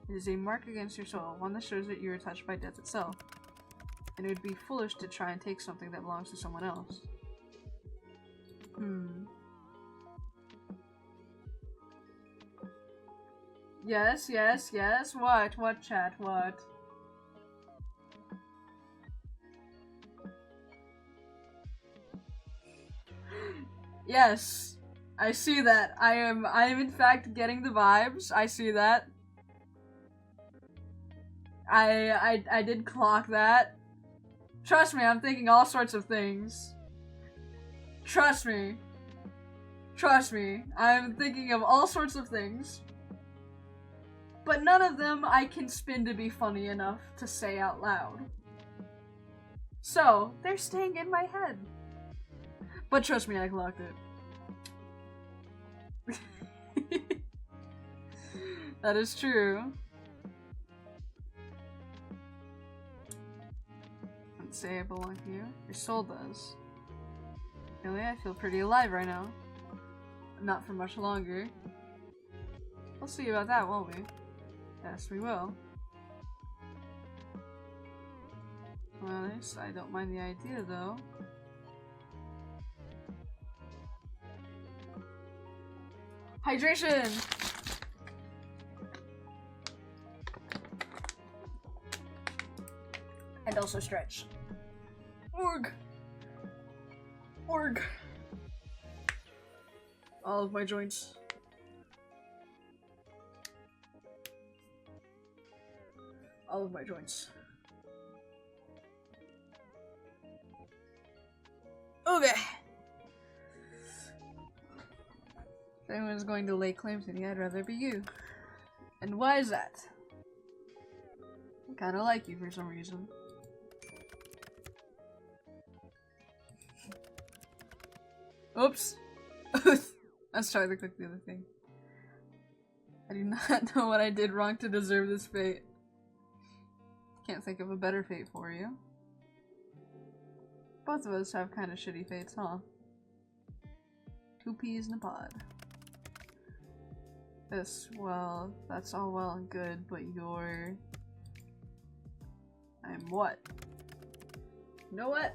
It is a mark against your soul, one that shows that you are touched by death itself. And it would be foolish to try and take something that belongs to someone else. Yes, yes, yes. What? What, chat? What? Yes. I see that. I am in fact getting the vibes. I see that. I did clock that. Trust me, I'm thinking all sorts of things. Trust me. Trust me. I'm thinking of all sorts of things. But none of them I can spin to be funny enough to say out loud. So, they're staying in my head. But trust me, I clocked it. That is true. Let's say I belong to you. Your soul does. Really, I feel pretty alive right now. Not for much longer. We'll see about that, won't we? Yes, we will. Well, at least I don't mind the idea, though. Hydration! And also stretch. Org! Org! All of my joints. All of my joints. Okay! If anyone's going to lay claim to me, I'd rather be you. And why is that? kinda like you for some reason. Oops. Let's try to click the other thing. I do not know what I did wrong to deserve this fate. Can't think of a better fate for you. Both of us have kind of shitty fates, huh? 2 peas in a pod. This, well, that's all well and good, but you're... I'm what? You know what?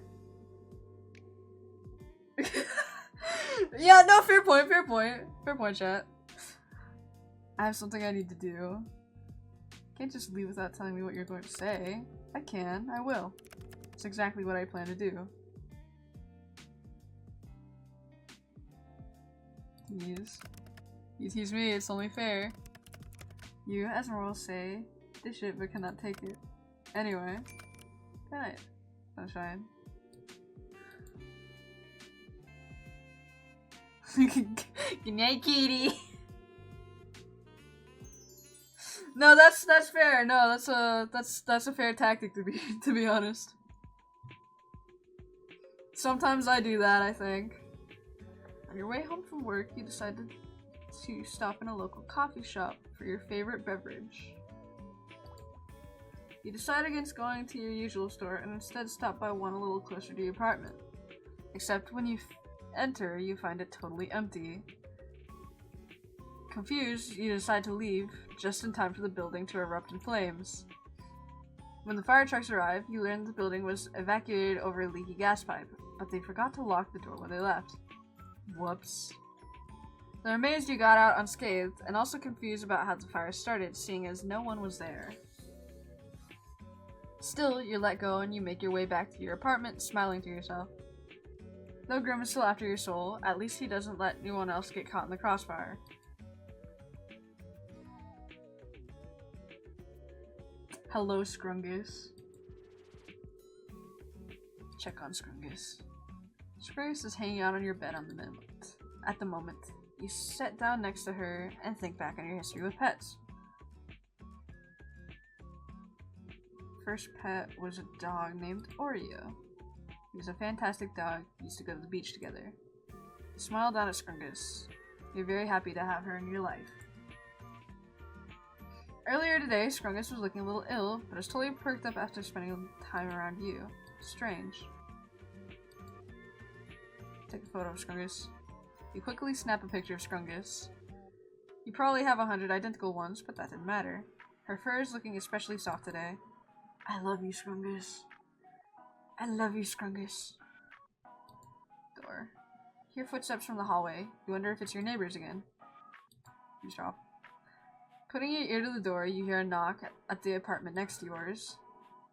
Yeah, no, fair point, fair point. Fair point, chat. I have something I need to do. Can't just leave without telling me what you're going to say. I can, I will. It's exactly what I plan to do. Tease. You tease me, it's only fair. You, as morals say, dish it but cannot take it. Anyway, good night, sunshine. Good night, kitty. No, that's fair. No, that's a fair tactic to be honest. Sometimes I do that, I think. On your way home from work, you decided to stop in a local coffee shop for your favorite beverage. You decide against going to your usual store and instead stop by one a little closer to your apartment. Except when you enter, you find it totally empty. Confused, you decide to leave just in time for the building to erupt in flames. When the fire trucks arrive, you learn the building was evacuated over a leaky gas pipe, but they forgot to lock the door when they left. Whoops. They're amazed you got out unscathed, and also confused about how the fire started, seeing as no one was there. Still, you're let go and you make your way back to your apartment, smiling to yourself. Though Grim is still after your soul, at least he doesn't let anyone else get caught in the crossfire. Hello, Scrungus. Check on Scrungus. Scrungus is hanging out on your bed at the moment. You sit down next to her and think back on your history with pets. First pet was a dog named Oreo. He was a fantastic dog. We used to go to the beach together. You smile down at Scrungus. You're very happy to have her in your life. Earlier today, Scrungus was looking a little ill, but is totally perked up after spending time around you. Strange. Take a photo of Scrungus. You quickly snap a picture of Scrungus. You probably have 100 identical ones, but that didn't matter. Her fur is looking especially soft today. I love you, Scrungus. I love you, Scrungus. Door. Hear footsteps from the hallway. You wonder if it's your neighbors again. You stop. Putting your ear to the door, you hear a knock at the apartment next to yours.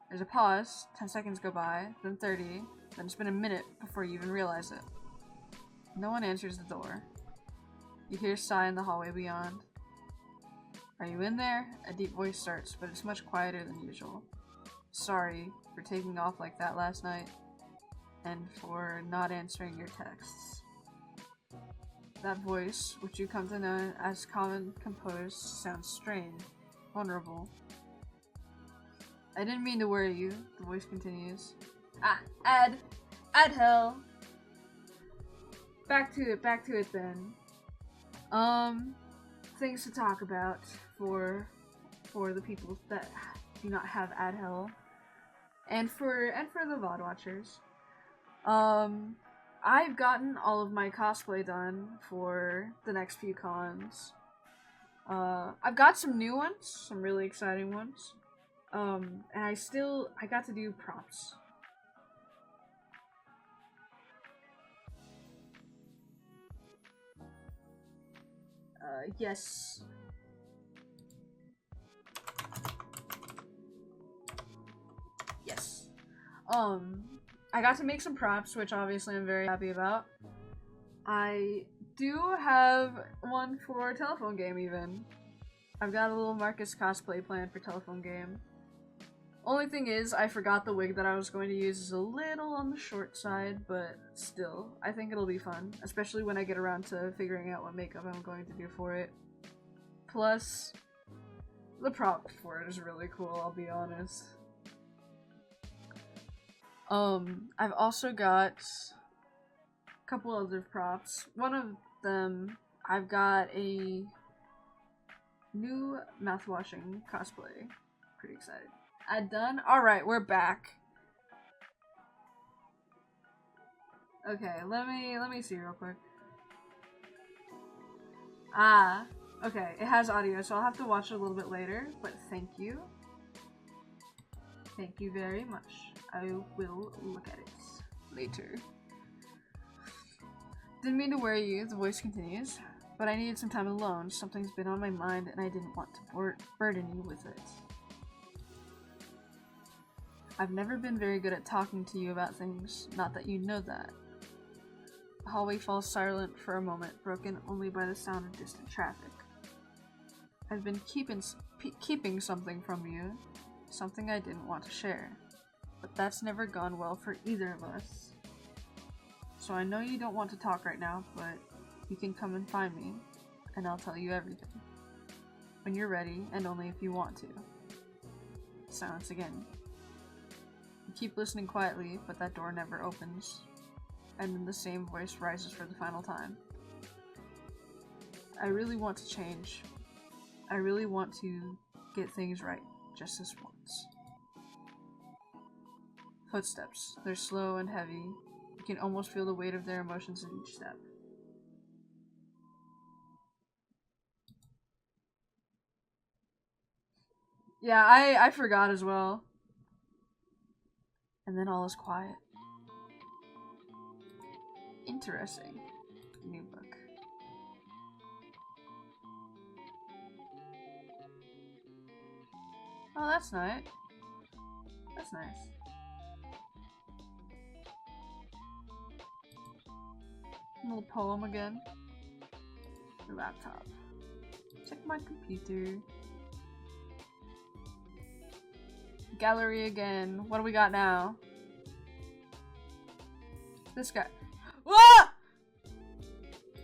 There's a pause, 10 seconds go by, then 30, then it's been a minute before you even realize it. No one answers the door. You hear a sigh in the hallway beyond. Are you in there? A deep voice starts, but it's much quieter than usual. Sorry for taking off like that last night, and for not answering your texts. That voice, which you come to know as calm and composed, sounds strained, vulnerable. I didn't mean to worry you, the voice continues. Add hell. Back to it then. Things to talk about for the people that do not have add hell. And for the VOD watchers. I've gotten all of my cosplay done for the next few cons. I've got some new ones, some really exciting ones. And I got to do props. Yes. Yes. I got to make some props, which obviously I'm very happy about. I do have one for telephone game even. I've got a little Marcus cosplay planned for telephone game. Only thing is, I forgot the wig that I was going to use is a little on the short side, but still, I think it'll be fun, especially when I get around to figuring out what makeup I'm going to do for it. Plus, The prop for it is really cool, I'll be honest. I've also got a couple other props. One of them, I've got a new mouthwashing cosplay. Pretty excited. Done? Alright, we're back. Okay, let me see real quick. Okay, it has audio, so I'll have to watch it a little bit later, but thank you. Thank you very much. I will look at it later. Didn't mean to worry you, the voice continues, but I needed some time alone. Something's been on my mind and I didn't want to burden you with it. I've never been very good at talking to you about things, not that you know that. The hallway falls silent for a moment, broken only by the sound of distant traffic. I've been keeping something from you, something I didn't want to share, but that's never gone well for either of us. So I know you don't want to talk right now, but you can come and find me, and I'll tell you everything. When you're ready, and only if you want to. Silence again. You keep listening quietly, but that door never opens. And then the same voice rises for the final time. I really want to change. I really want to get things right, just this once. Footsteps. They're slow and heavy. You can almost feel the weight of their emotions in each step. Yeah, I forgot as well. And then all is quiet. Interesting. New book. Oh, that's nice. That's nice. A little poem again. The laptop. Check my computer. Gallery again. What do we got now? This guy. Ah!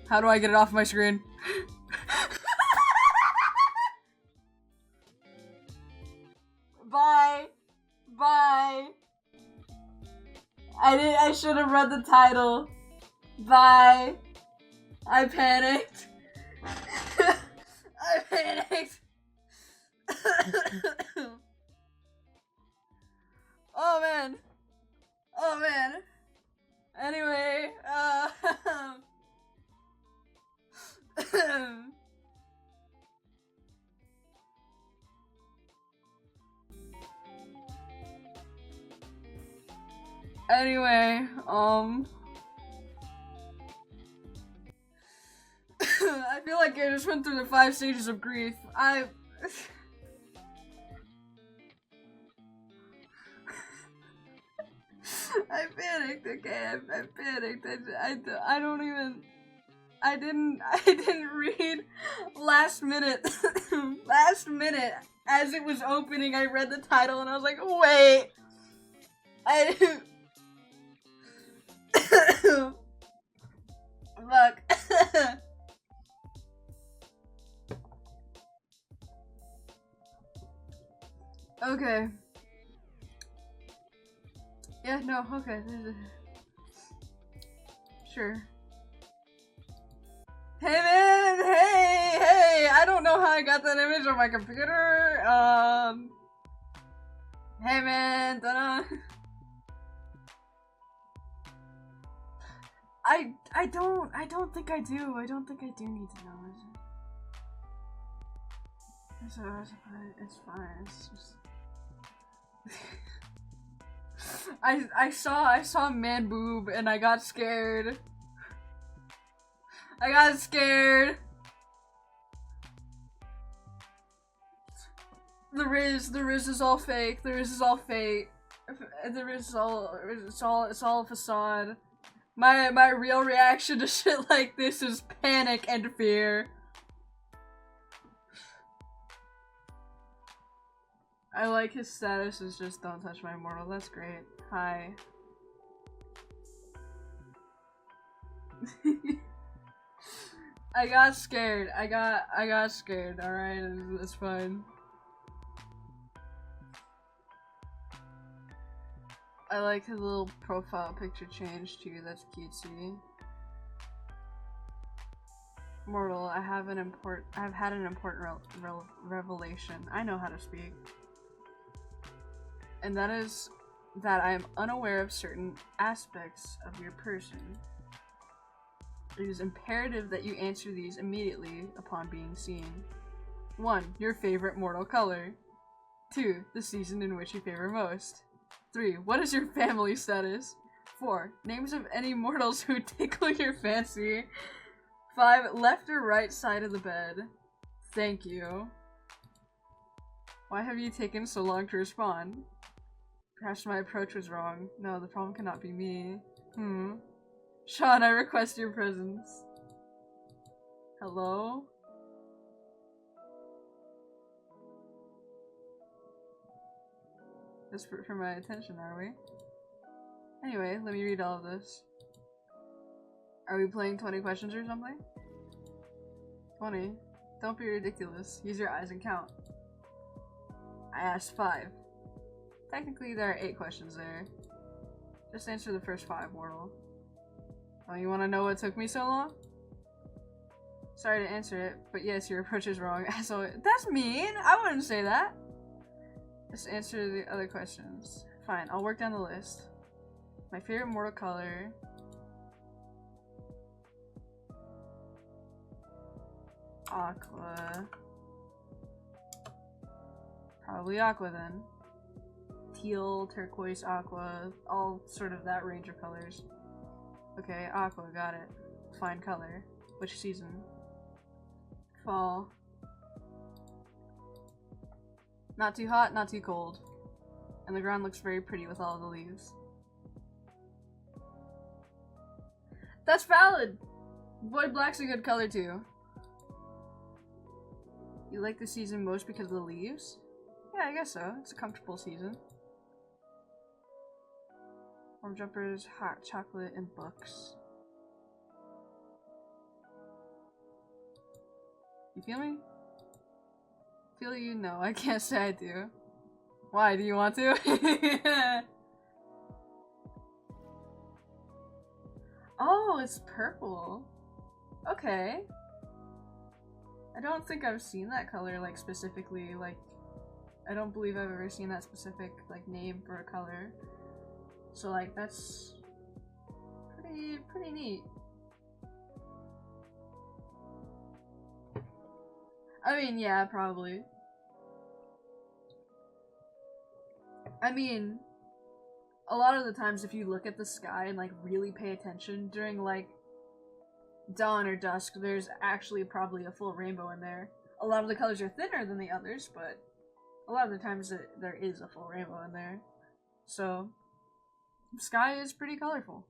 How do I get it off my screen? Bye. Bye. I should have read the title. Bye. I panicked. I panicked. Oh man. Oh man. Anyway, anyway, I feel like I just went through the 5 stages of grief. I panicked, okay? I panicked. I don't even... I didn't read last minute. Last minute, as it was opening, I read the title and I was like, wait! I didn't... Fuck. Okay. Yeah, no, okay. Sure. Hey man! Hey! I don't know how I got that image on my computer. Hey man! Ta-da. I don't think I do. I don't think I do need to know it. It's fine. It's just... I saw man boob and I got scared. I got scared. The Rizz is all fake. The Rizz is all fake. The Rizz is all it's all a facade. My real reaction to shit like this is panic and fear. I like his status is just don't touch my immortal. That's great. Hi. I got scared. I got scared. All right, it's fine. I like his little profile picture change too, that's cutesy. Mortal, I've had an important revelation. I know how to speak. And that is that I am unaware of certain aspects of your person. It is imperative that you answer these immediately upon being seen. 1. Your favorite mortal color. 2. The season in which you favor most. 3. What is your family status? 4. Names of any mortals who tickle your fancy. 5. Left or right side of the bed. Thank you. Why have you taken so long to respond? Perhaps my approach was wrong. No, the problem cannot be me. Sean, I request your presence. Hello? Desperate for my attention, are we? Anyway, let me read all of this. Are we playing 20 questions or something? 20? Don't be ridiculous. Use your eyes and count. I asked 5. Technically, there are 8 questions there. Just answer the first 5, mortal. Oh, you want to know what took me so long? Sorry to answer it, but yes, your approach is wrong. So that's mean! I wouldn't say that! Just answer the other questions. Fine, I'll work down the list. My favorite mortal color. Aqua. Probably aqua then. Teal, turquoise, aqua, all sort of that range of colors. Okay, aqua, got it. Fine color. Which season? Fall. Not too hot, not too cold. And the ground looks very pretty with all of the leaves. That's valid! Void black's a good color too. You like the season most because of the leaves? Yeah, I guess so. It's a comfortable season. Warm jumpers, hot chocolate, and books. You feel me? Feel you? No, I can't say I do. Why? Do you want to? Oh, it's purple. Okay. I don't think I've seen that color, like, specifically, like, I don't believe I've ever seen that specific, like, name for a color. So, like, that's pretty neat. I mean, yeah, probably. I mean, a lot of the times if you look at the sky and, like, really pay attention during, like, dawn or dusk, there's actually probably a full rainbow in there. A lot of the colors are thinner than the others, but a lot of the times there is a full rainbow in there. So, the sky is pretty colorful.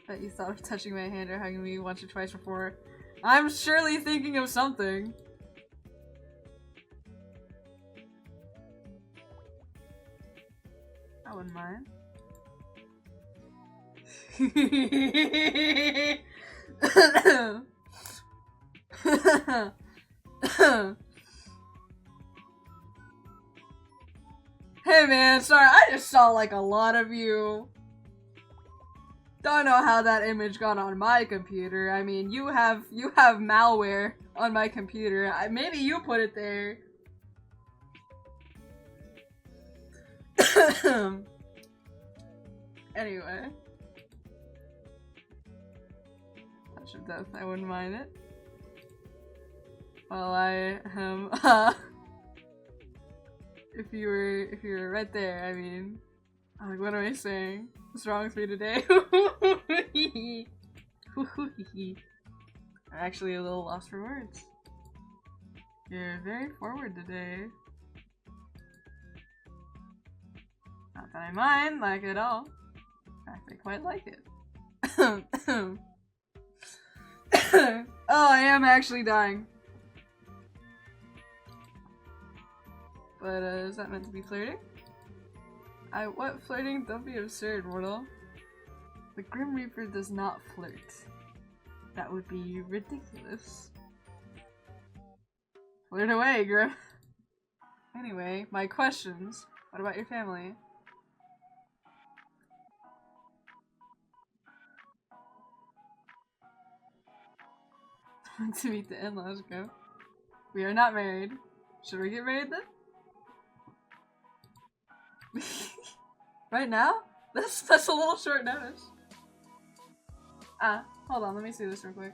Bet you thought of touching my hand or hugging me once or twice before. I'm surely thinking of something. I wouldn't mind. Hey man, sorry, I just saw like a lot of you. Don't know how that image got on my computer. I mean, you have malware on my computer. Maybe you put it there. Anyway. Touch of death, I wouldn't mind it. Well, I am, if you were right there, I mean, like, what am I saying? What's wrong with me today? I'm actually a little lost for words. You're very forward today. Not that I mind, like, at all. In fact, I quite like it. Oh, I am actually dying. But, is that meant to be flirting? What flirting? Don't be absurd, mortal. The Grim Reaper does not flirt. That would be ridiculous. Flirt away, Grim. Anyway, my questions. What about your family? To meet the in-laws, go. We are not married. Should we get married then? Right now? That's a little short notice. Hold on, let me see this real quick.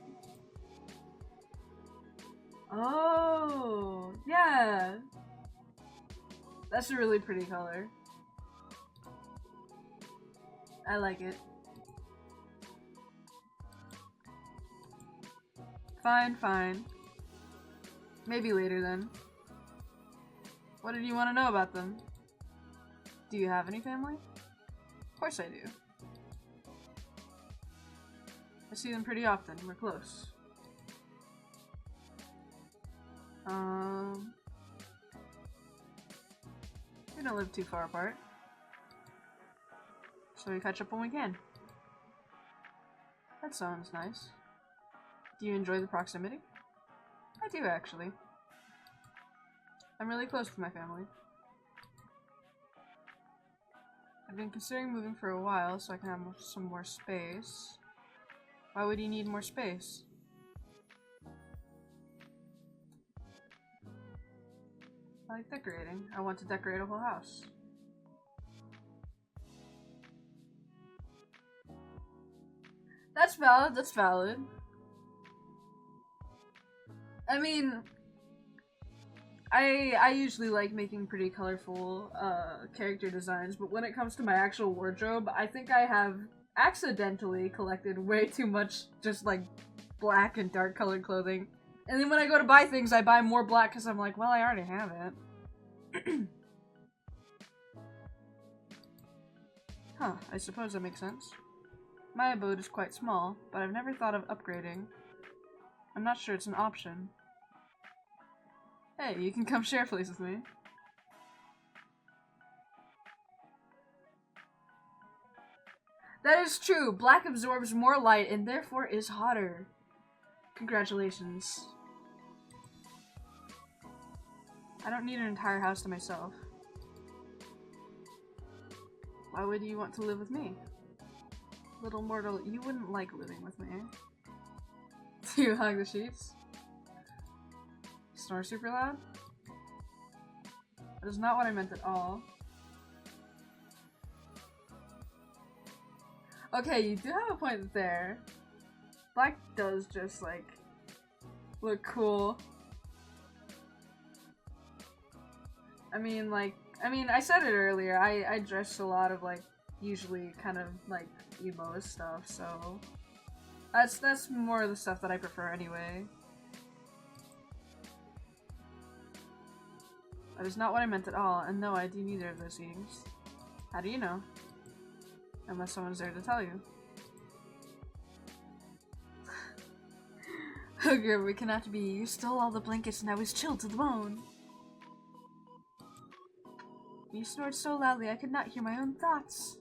Oh, yeah. That's a really pretty color. I like it. Fine, fine. Maybe later then. What did you want to know about them? Do you have any family? Of course I do. I see them pretty often. We're close. We don't live too far apart. So we catch up when we can. That sounds nice. Do you enjoy the proximity? I do, actually. I'm really close with my family. I've been considering moving for a while so I can have some more space. Why would you need more space? I like decorating. I want to decorate a whole house. That's valid, that's valid. I mean, I usually like making pretty colorful character designs, but when it comes to my actual wardrobe, I think I have accidentally collected way too much just like black and dark colored clothing. And then when I go to buy things, I buy more black because I'm like, well, I already have it. Huh, I suppose that makes sense. My abode is quite small, but I've never thought of upgrading. I'm not sure it's an option. Hey, you can come share a place with me. That is true. Black absorbs more light and therefore is hotter. Congratulations. I don't need an entire house to myself. Why would you want to live with me? Little mortal, you wouldn't like living with me. Do you hug the sheets? Snore super loud? That is not what I meant at all. Okay, you do have a point there. Black does just, like, look cool. I said it earlier, I dress a lot of, like, usually kind of, like, emo stuff, so... That's more of the stuff that I prefer anyway. That is not what I meant at all, and no, I do neither of those things. How do you know? Unless someone's there to tell you. Hugger, we cannot be. You stole all the blankets and I was chilled to the bone. You snored so loudly I could not hear my own thoughts.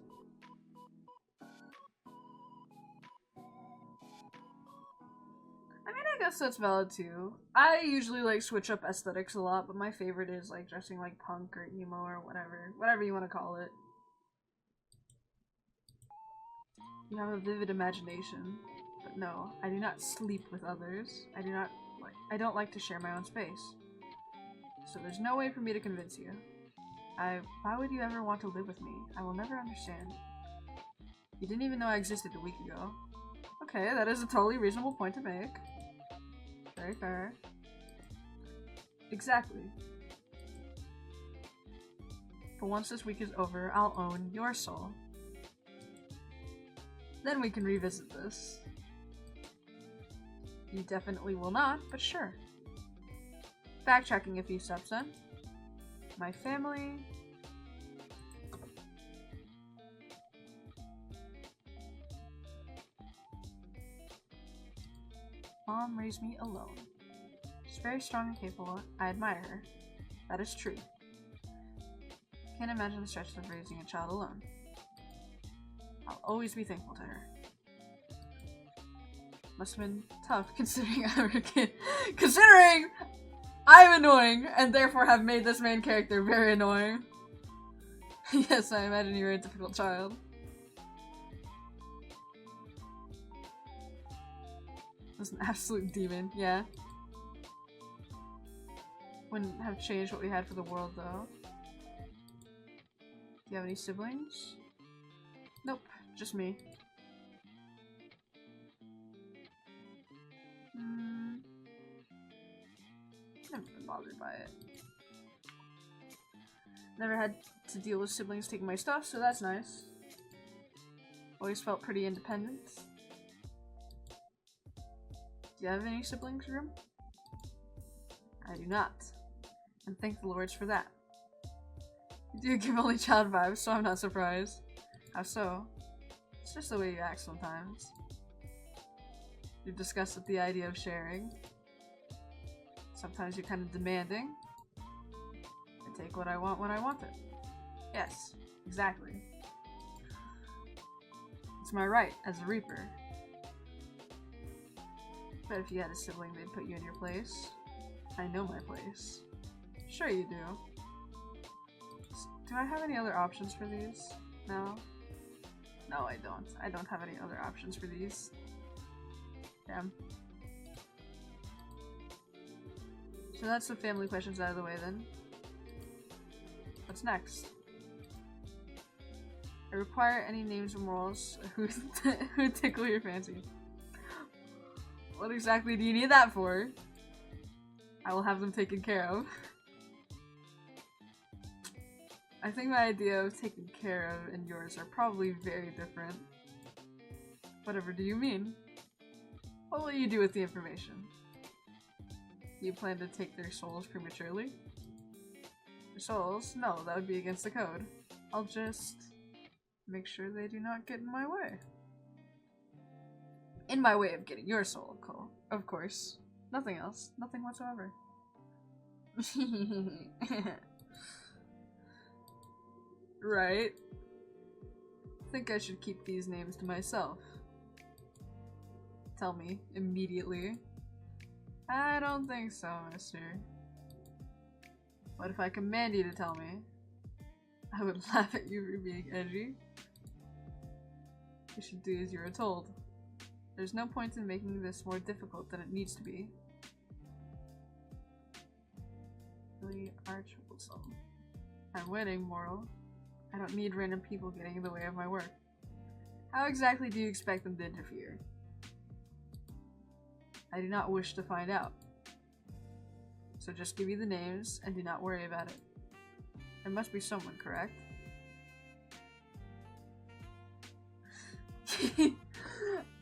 I mean, I guess that's valid too. I usually like switch up aesthetics a lot, but my favorite is like dressing like punk or emo or whatever you want to call it. You have a vivid imagination, but no, I do not sleep with others. I don't like to share my own space. So there's no way for me to convince you. Why would you ever want to live with me? I will never understand. You didn't even know I existed a week ago. Okay, that is a totally reasonable point to make. Very fair. Exactly. But once this week is over, I'll own your soul. Then we can revisit this. You definitely will not, but sure. Backtracking a few steps then. My family... Mom raised me alone. She's very strong and capable. I admire her. That is true. Can't imagine the stress of raising a child alone. I'll always be thankful to her. Must have been tough considering I'm annoying and therefore have made this main character very annoying. Yes, I imagine you were a difficult child. Was an absolute demon, yeah. Wouldn't have changed what we had for the world, though. Do you have any siblings? Nope, just me. Never been bothered by it. Never had to deal with siblings taking my stuff, so that's nice. Always felt pretty independent. Do you have any siblings, Grim? I do not. And thank the lords for that. You do give only child vibes, so I'm not surprised. How so? It's just the way you act sometimes. You've discussed the idea of sharing. Sometimes you're kind of demanding. I take what I want when I want it. Yes, exactly. It's my right as a Reaper. But if you had a sibling, they'd put you in your place. I know my place. Sure you do. Do I have any other options for these? No? No, I don't. I don't have any other options for these. Damn. So that's the family questions out of the way then. What's next? I require any names or morals who tickle your fancy. What exactly do you need that for? I will have them taken care of. I think my idea of taken care of and yours are probably very different. Whatever do you mean? What will you do with the information? Do you plan to take their souls prematurely? Their souls? No, that would be against the code. I'll just make sure they do not get in my way. In my way of getting your soul, Cole. Of course. Nothing else. Nothing whatsoever. Right. I think I should keep these names to myself. Tell me immediately. I don't think so, mister. What if I command you to tell me? I would laugh at you for being edgy. You should do as you are told. There's no point in making this more difficult than it needs to be. Really are troublesome. I'm winning, moral. I don't need random people getting in the way of my work. How exactly do you expect them to interfere? I do not wish to find out. So just give me the names and do not worry about it. There must be someone, correct?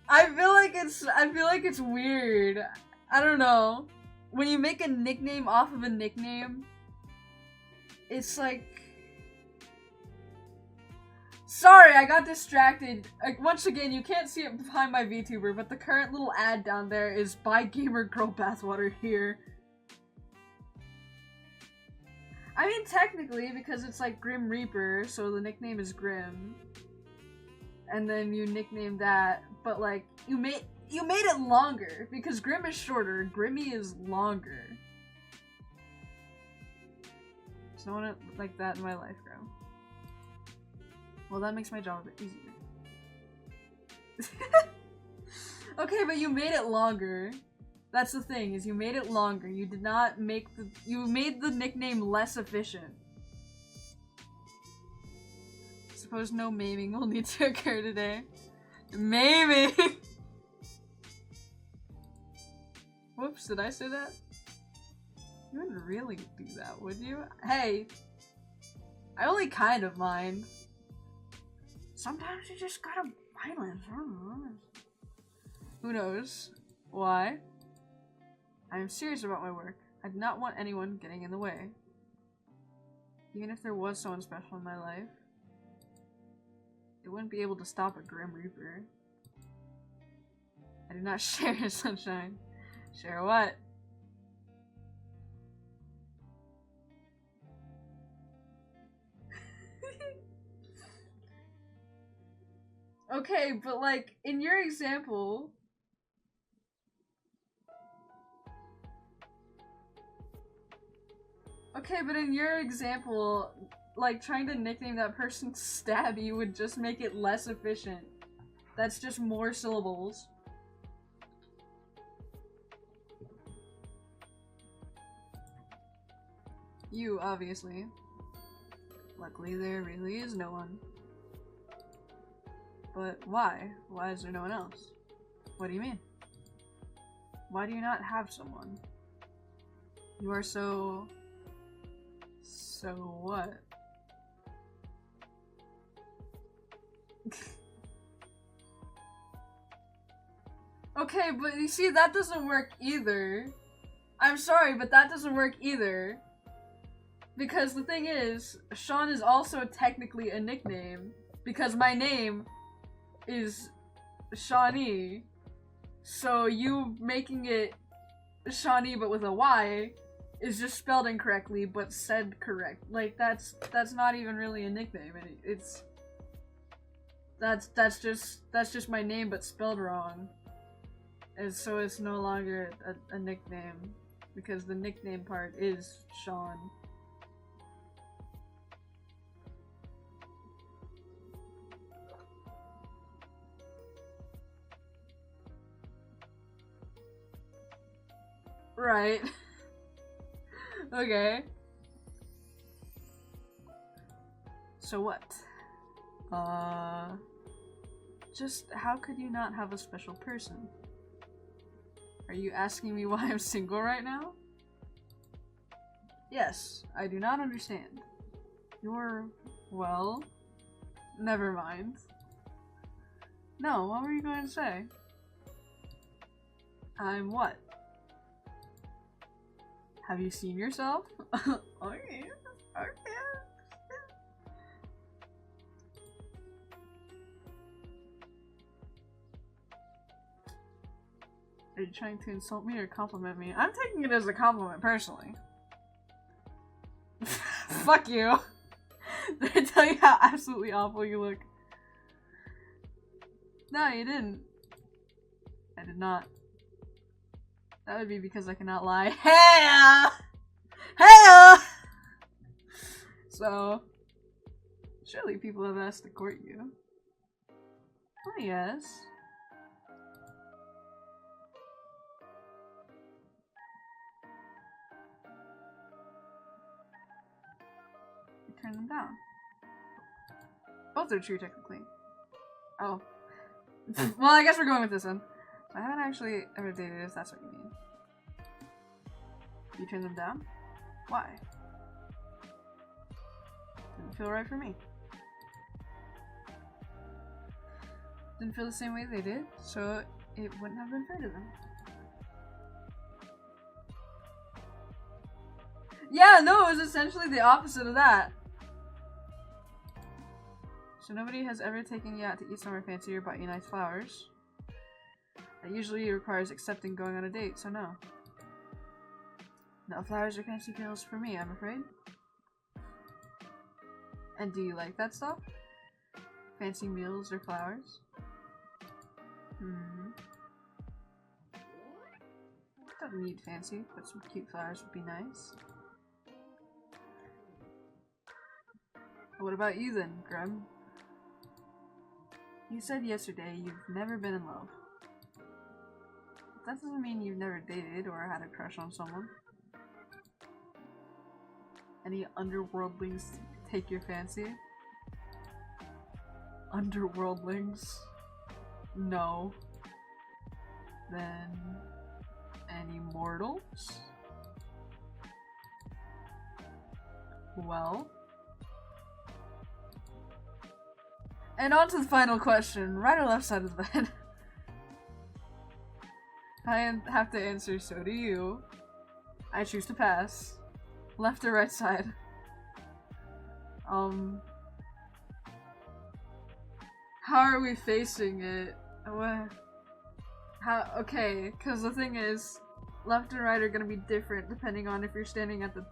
I feel like it's weird. I don't know. When you make a nickname off of a nickname, it's like... Sorry, I got distracted. Like, once again, you can't see it behind my VTuber, but the current little ad down there is buy gamer girl bathwater here. I mean, technically, because it's like Grim Reaper, so the nickname is Grim. And then you nickname that, but like, you made it longer, because Grim is shorter, Grimmy is longer. There's no one like that in my life, Grim. Well, that makes my job a bit easier. Okay, but you made it longer. That's the thing, is you made it longer. You did not make you made the nickname less efficient. Suppose no maiming will need to occur today. Maiming! Whoops, did I say that? You wouldn't really do that, would you? Hey! I only kind of mind. Sometimes you just gotta violence. Who knows? Why? I am serious about my work. I do not want anyone getting in the way. Even if there was someone special in my life, it wouldn't be able to stop a Grim Reaper. I do not share sunshine. Share what? Okay, but like, in your example... Okay, but in your example, like, trying to nickname that person Stabby would just make it less efficient. That's just more syllables. You, obviously. Luckily, there really is no one. But why? Why is there no one else? What do you mean? Why do you not have someone? You are so... So what? Okay, but you see, that doesn't work either. I'm sorry, but that doesn't work either. Because the thing is, Sean is also technically a nickname. Because my name is Shawnee. So you making it Shawnee but with a Y is just spelled incorrectly but said correct. Like, that's not even really a nickname. It's that's just my name but spelled wrong. And so it's no longer a nickname because the nickname part is Sean. Right. Okay. So what? Just how could you not have a special person? Are you asking me why I'm single right now? Yes, I do not understand. You're... well... never mind. No, what were you going to say? I'm what? Have you seen yourself? Okay. Okay. Are you trying to insult me or compliment me? I'm taking it as a compliment, personally. Fuck you. Did I tell you how absolutely awful you look? No, you didn't. I did not. That would be because I cannot lie. Hey! Hey! So, surely people have asked to court you. Oh, yes. You turn them down. Both are true, technically. Oh. Well, I guess we're going with this one. I haven't actually ever dated, if that's what you mean. You turn them down? Why? Didn't feel right for me. Didn't feel the same way they did, so it wouldn't have been fair to them. Yeah, no, it was essentially the opposite of that. So nobody has ever taken you out to eat somewhere fancy or bought you nice flowers. That usually requires accepting going on a date, so no. No flowers or fancy meals for me, I'm afraid. And do you like that stuff? Fancy meals or flowers? Don't need fancy, but some cute flowers would be nice. What about you then, Grim? You said yesterday you've never been in love. That doesn't mean you've never dated or had a crush on someone. Any underworldlings take your fancy? Underworldlings? No. Then... any mortals? Well... And on to the final question. Right or left side of the bed? I have to answer, so do you. I choose to pass. Left or right side? How are we facing it? What? How? Okay, because the thing is, left and right are gonna be different depending on if you're standing at the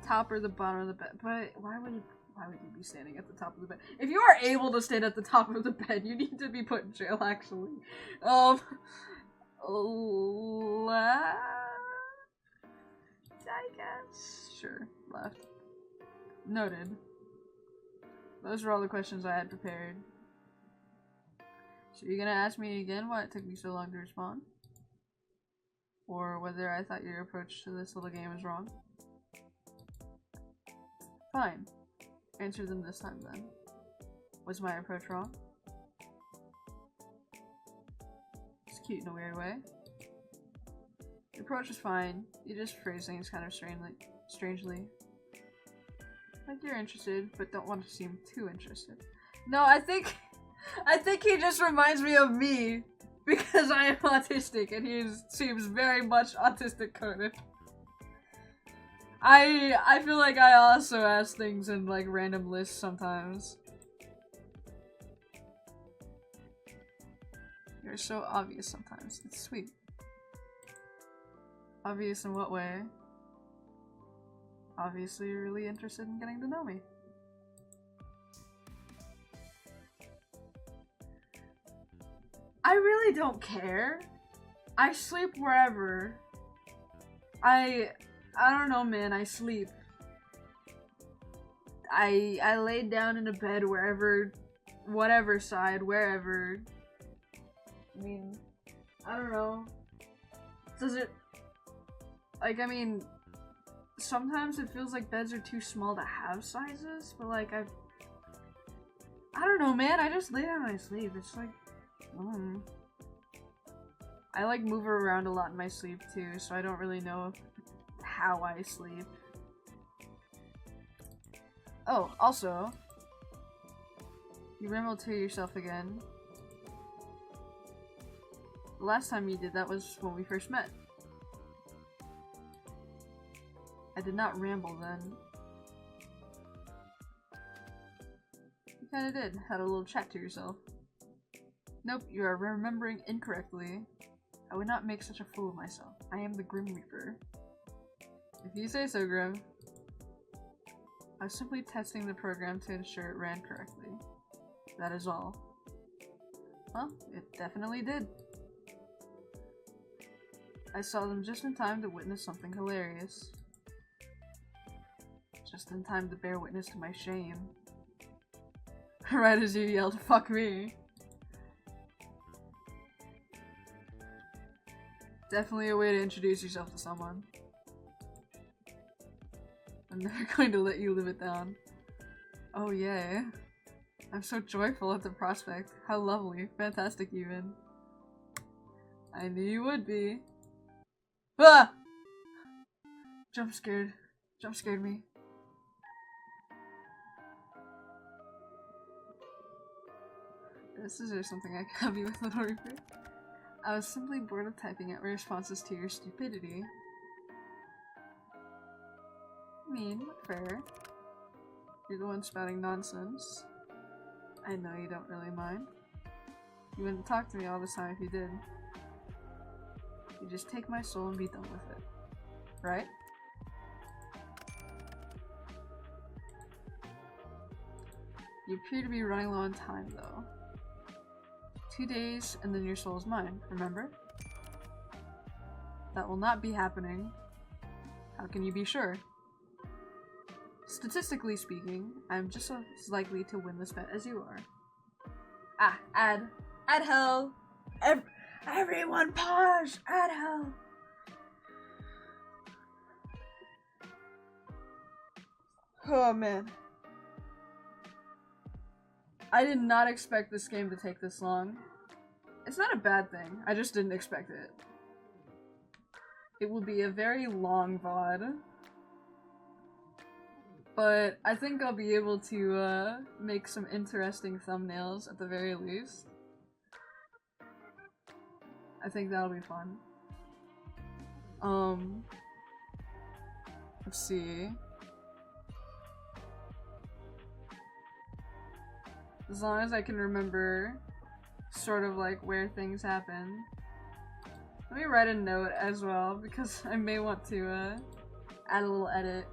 top or the bottom of the bed. But why would you be standing at the top of the bed? If you are able to stand at the top of the bed, you need to be put in jail, actually. Left? I guess. Sure, left. Noted. Those were all the questions I had prepared. So you're gonna ask me again why it took me so long to respond? Or whether I thought your approach to this little game was wrong? Fine. Answer them this time then. Was my approach wrong? It's cute in a weird way. Your approach is fine. You just phrase things kind of strangely. Like you're interested, but don't want to seem too interested. No, I think he just reminds me of me because I am autistic and he seems very much autistic coded. I feel like I also ask things in like random lists sometimes. You're so obvious sometimes. It's sweet. Obvious in what way? Obviously you're really interested in getting to know me. I really don't care. I sleep wherever. I don't know, man. I sleep. I laid down in a bed wherever, whatever side, wherever. I mean, I don't know. Does it, like, I mean, sometimes it feels like beds are too small to have sizes, but like I don't know, man. I just lay down and I sleep. It's like, I like move around a lot in my sleep too, so I don't really know how I sleep. Oh, also, you rambled to yourself again. The last time you did that was when we first met. I did not ramble then. You kinda did. Had a little chat to yourself. Nope, you are remembering incorrectly. I would not make such a fool of myself. I am the Grim Reaper. If you say so, Grim. I was simply testing the program to ensure it ran correctly. That is all. Well, it definitely did. I saw them just in time to witness something hilarious. Just in time to bear witness to my shame. Right as you yelled, "Fuck me." Definitely a way to introduce yourself to someone. I'm never going to let you live it down. Oh yay. I'm so joyful at the prospect. How lovely. Fantastic even. I knew you would be. Ah! Jump scared. Jump scared me. Is there something I can help you with, Little Reaper? I was simply bored of typing out responses to your stupidity. Mean, but fair. You're the one spouting nonsense. I know you don't really mind. You wouldn't talk to me all this time if you did. You just take my soul and be done with it. Right? You appear to be running low on time, though. 2 days, and then your soul is mine, remember? That will not be happening. How can you be sure? Statistically speaking, I'm just as likely to win this bet as you are. Ah, add hell! Everyone pause! Add hell! Oh man. I did not expect this game to take this long. It's not a bad thing, I just didn't expect it. It will be a very long VOD. But I think I'll be able to make some interesting thumbnails at the very least. I think that'll be fun. Let's see. As long as I can remember sort of like where things happen. Let me write a note as well because I may want to add a little edit.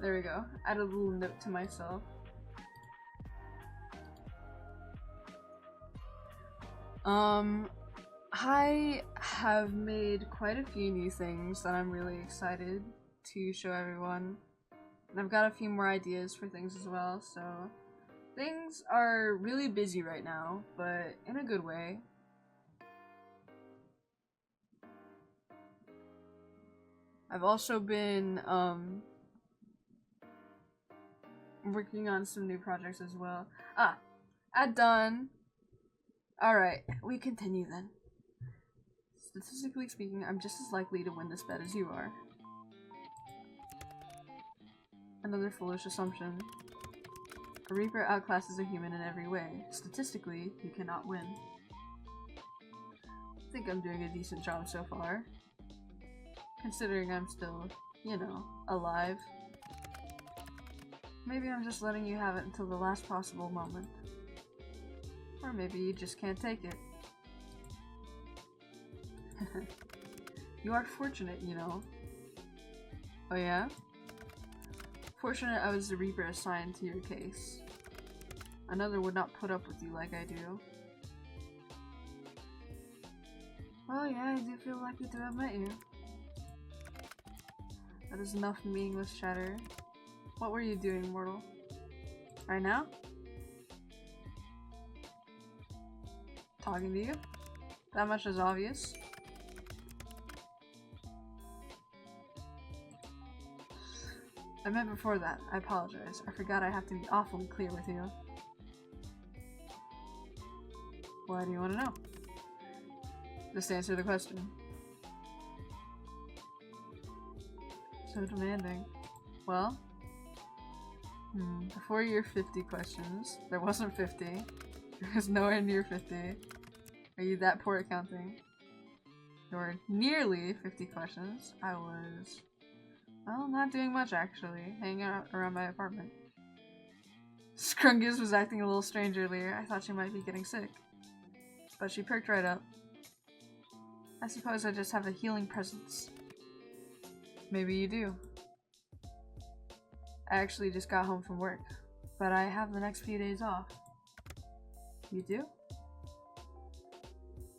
There we go. Add a little note to myself. I have made quite a few new things that I'm really excited to show everyone. And I've got a few more ideas for things as well, so things are really busy right now, but in a good way. I've also been working on some new projects as well. Done. Alright, we continue then. Statistically speaking, I'm just as likely to win this bet as you are. Another foolish assumption. A Reaper outclasses a human in every way. Statistically, you cannot win. I think I'm doing a decent job so far. Considering I'm still, you know, alive. Maybe I'm just letting you have it until the last possible moment. Or maybe you just can't take it. You are fortunate, you know. Oh yeah? Fortunate I was the Reaper assigned to your case. Another would not put up with you like I do. Well, yeah, I do feel lucky to have met you. That is enough meaningless chatter. What were you doing, mortal? Right now? Talking to you? That much is obvious. I meant before that. I apologize. I forgot I have to be awfully clear with you. Why do you want to know? Just answer the question. So demanding. Well? Before your 50 questions, there wasn't 50. There was nowhere near 50. Are you that poor at counting? There were nearly 50 questions. I was... well, not doing much actually. Hanging out around my apartment. Scrungus was acting a little strange earlier. I thought she might be getting sick. But she perked right up. I suppose I just have a healing presence. Maybe you do. I actually just got home from work, but I have the next few days off. You do?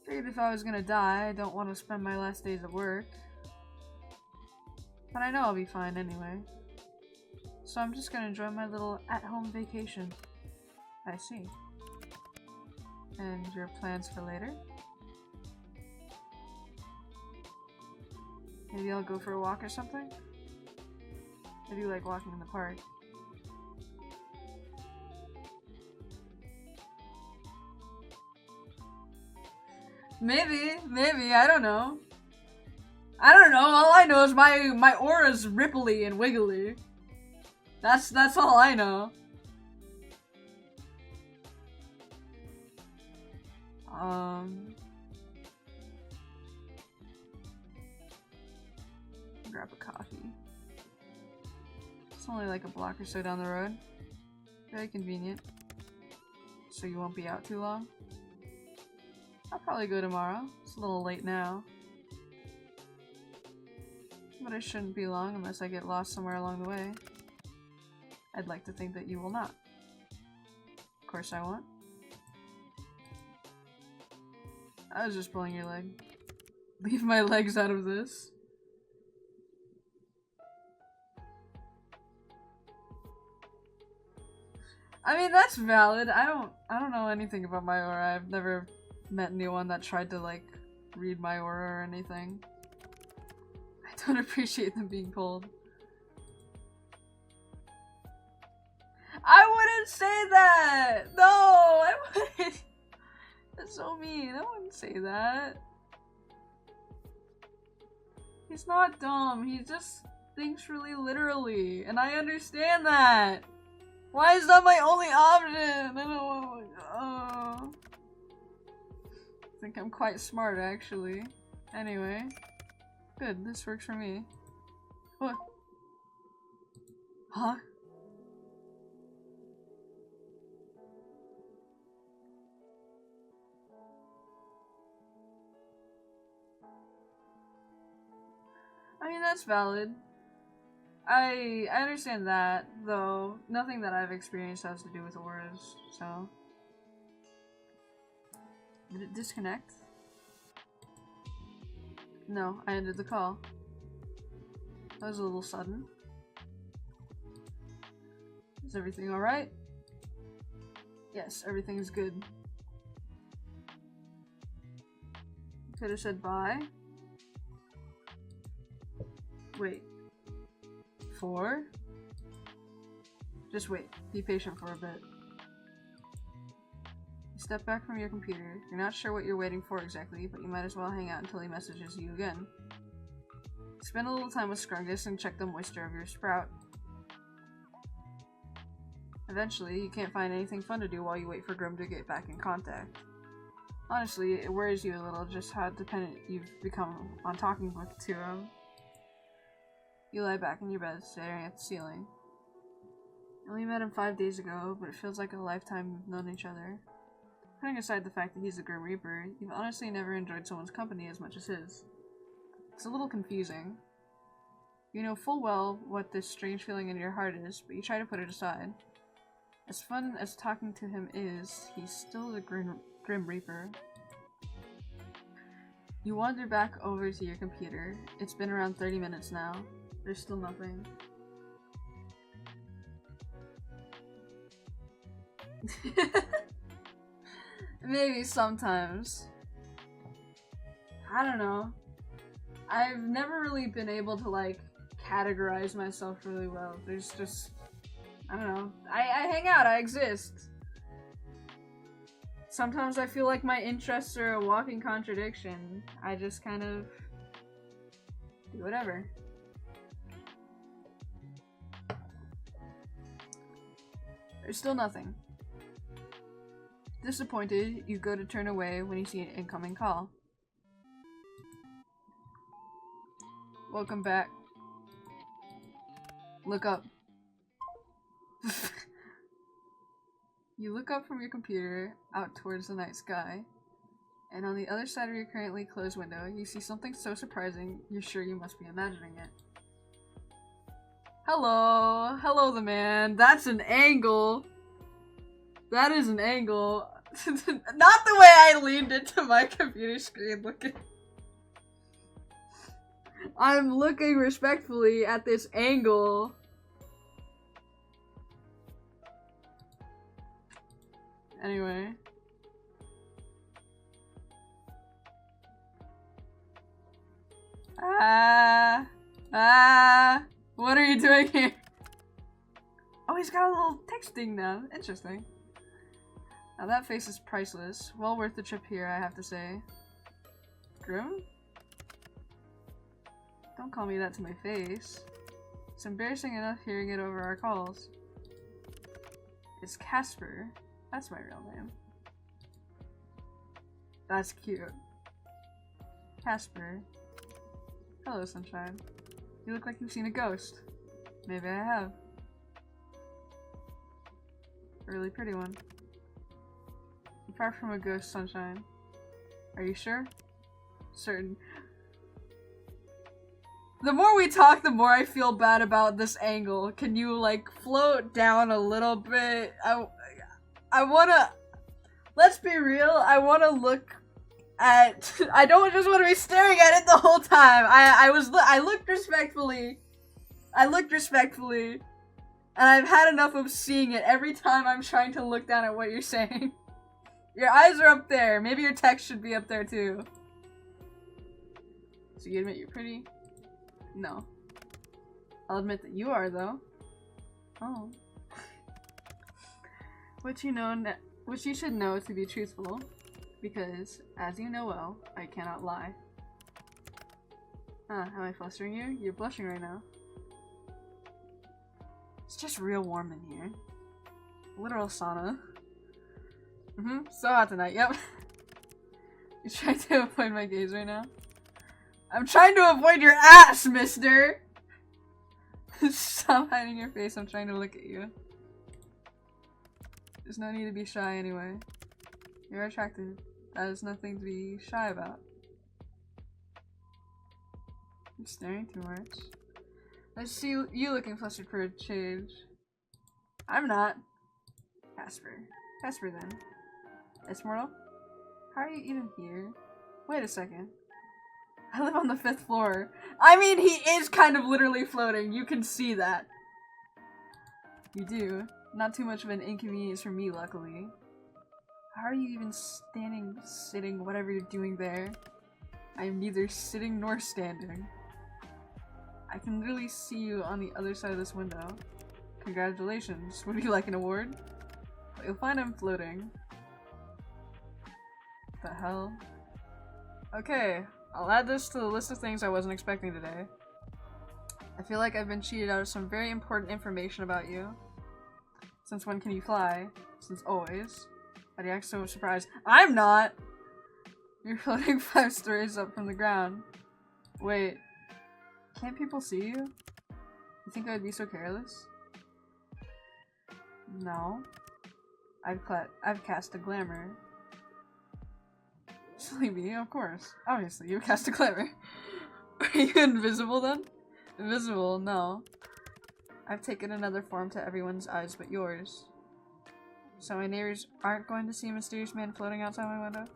Figured if I was gonna die, I don't want to spend my last days at work. But I know I'll be fine anyway. So I'm just gonna enjoy my little at-home vacation. I see. And your plans for later? Maybe I'll go for a walk or something? I do like walking in the park. Maybe, I don't know. All I know is my aura's ripply and wiggly. That's all I know. Grab a coffee. It's only like a block or so down the road. Very convenient. So you won't be out too long? I'll probably go tomorrow. It's a little late now. But I shouldn't be long unless I get lost somewhere along the way. I'd like to think that you will not. Of course I won't. I was just pulling your leg. Leave my legs out of this. I mean, that's valid. I don't know anything about my aura. I've never met anyone that tried to, like, read my aura or anything. I don't appreciate them being pulled. I wouldn't say that! No, I wouldn't. That's so mean. I wouldn't say that. He's not dumb. He just thinks really literally. And I understand that. Why is that my only option? I don't want to... I think I'm quite smart, actually. Anyway. Good, this works for me. What? Huh? I mean, that's valid. I understand that, though nothing that I've experienced has to do with auras, so... Did it disconnect? No, I ended the call. That was a little sudden. Is everything alright? Yes, everything's good. Could have said bye. Wait. 4? Just wait. Be patient for a bit. You step back from your computer. You're not sure what you're waiting for exactly, but you might as well hang out until he messages you again. Spend a little time with Scrungus and check the moisture of your sprout. Eventually, you can't find anything fun to do while you wait for Grim to get back in contact. Honestly, it worries you a little just how dependent you've become on talking to him. You lie back in your bed, staring at the ceiling. You only met him 5 days ago, but it feels like a lifetime you've known each other. Putting aside the fact that he's the Grim Reaper, you've honestly never enjoyed someone's company as much as his. It's a little confusing. You know full well what this strange feeling in your heart is, but you try to put it aside. As fun as talking to him is, he's still the Grim Reaper. You wander back over to your computer. It's been around 30 minutes now. There's still nothing. Maybe sometimes. I don't know. I've never really been able to like categorize myself really well. There's just, I don't know. I hang out, I exist. Sometimes I feel like my interests are a walking contradiction. I just kind of do whatever. There's still nothing. Disappointed, you go to turn away when you see an incoming call. Welcome back. Look up. You look up from your computer, out towards the night sky, and on the other side of your currently closed window, you see something so surprising, you're sure you must be imagining it. Hello! Hello, the man. That's an angle! That is an angle. Not the way I leaned into my computer screen looking. I'm looking respectfully at this angle. Anyway. What are you doing here? Oh, he's got a little texting now. Interesting. Now that face is priceless. Well worth the trip here, I have to say. Grim? Don't call me that to my face. It's embarrassing enough hearing it over our calls. It's Casper. That's my real name. That's cute. Casper. Hello, sunshine. You look like you've seen a ghost. Maybe I have. A really pretty one. I'm far from a ghost, sunshine. Are you sure? Certain. The more we talk, the more I feel bad about this angle. Can you, like, float down a little bit? I wanna... Let's be real, I wanna look at... I don't just want to be staring at it the whole time. I looked respectfully. And I've had enough of seeing it every time I'm trying to look down at what you're saying. Your eyes are up there. Maybe your text should be up there too. So you admit you're pretty? No. I'll admit that you are, though. Oh. What you should know to be truthful, because, as you know well, I cannot lie. Am I flustering you? You're blushing right now. It's just real warm in here. Literal sauna. So hot tonight, yep. You're trying to avoid my gaze right now? I'm trying to avoid your ass, mister! Stop hiding your face, I'm trying to look at you. There's no need to be shy anyway. You're attractive. That is nothing to be shy about. I'm staring too much. I see you looking flustered for a change. I'm not. Casper. Casper then. It's mortal? How are you even here? Wait a second. I live on the 5th floor. I mean, he is kind of literally floating. You can see that. You do. Not too much of an inconvenience for me, luckily. How are you even standing, sitting, whatever you're doing there? I am neither sitting nor standing. I can literally see you on the other side of this window. Congratulations. Would you like an award? But you'll find I'm floating. What the hell? Okay, I'll add this to the list of things I wasn't expecting today. I feel like I've been cheated out of some very important information about you. Since when can you fly? Since always. Why do you act so surprised? I'm not! You're floating 5 stories up from the ground. Wait. Can't people see you? You think I'd be so careless? No. I've cast a glamour. Silly me, of course. Obviously, you cast a glamour. Are you invisible then? Invisible? No. I've taken another form to everyone's eyes but yours. So my neighbors aren't going to see a mysterious man floating outside my window?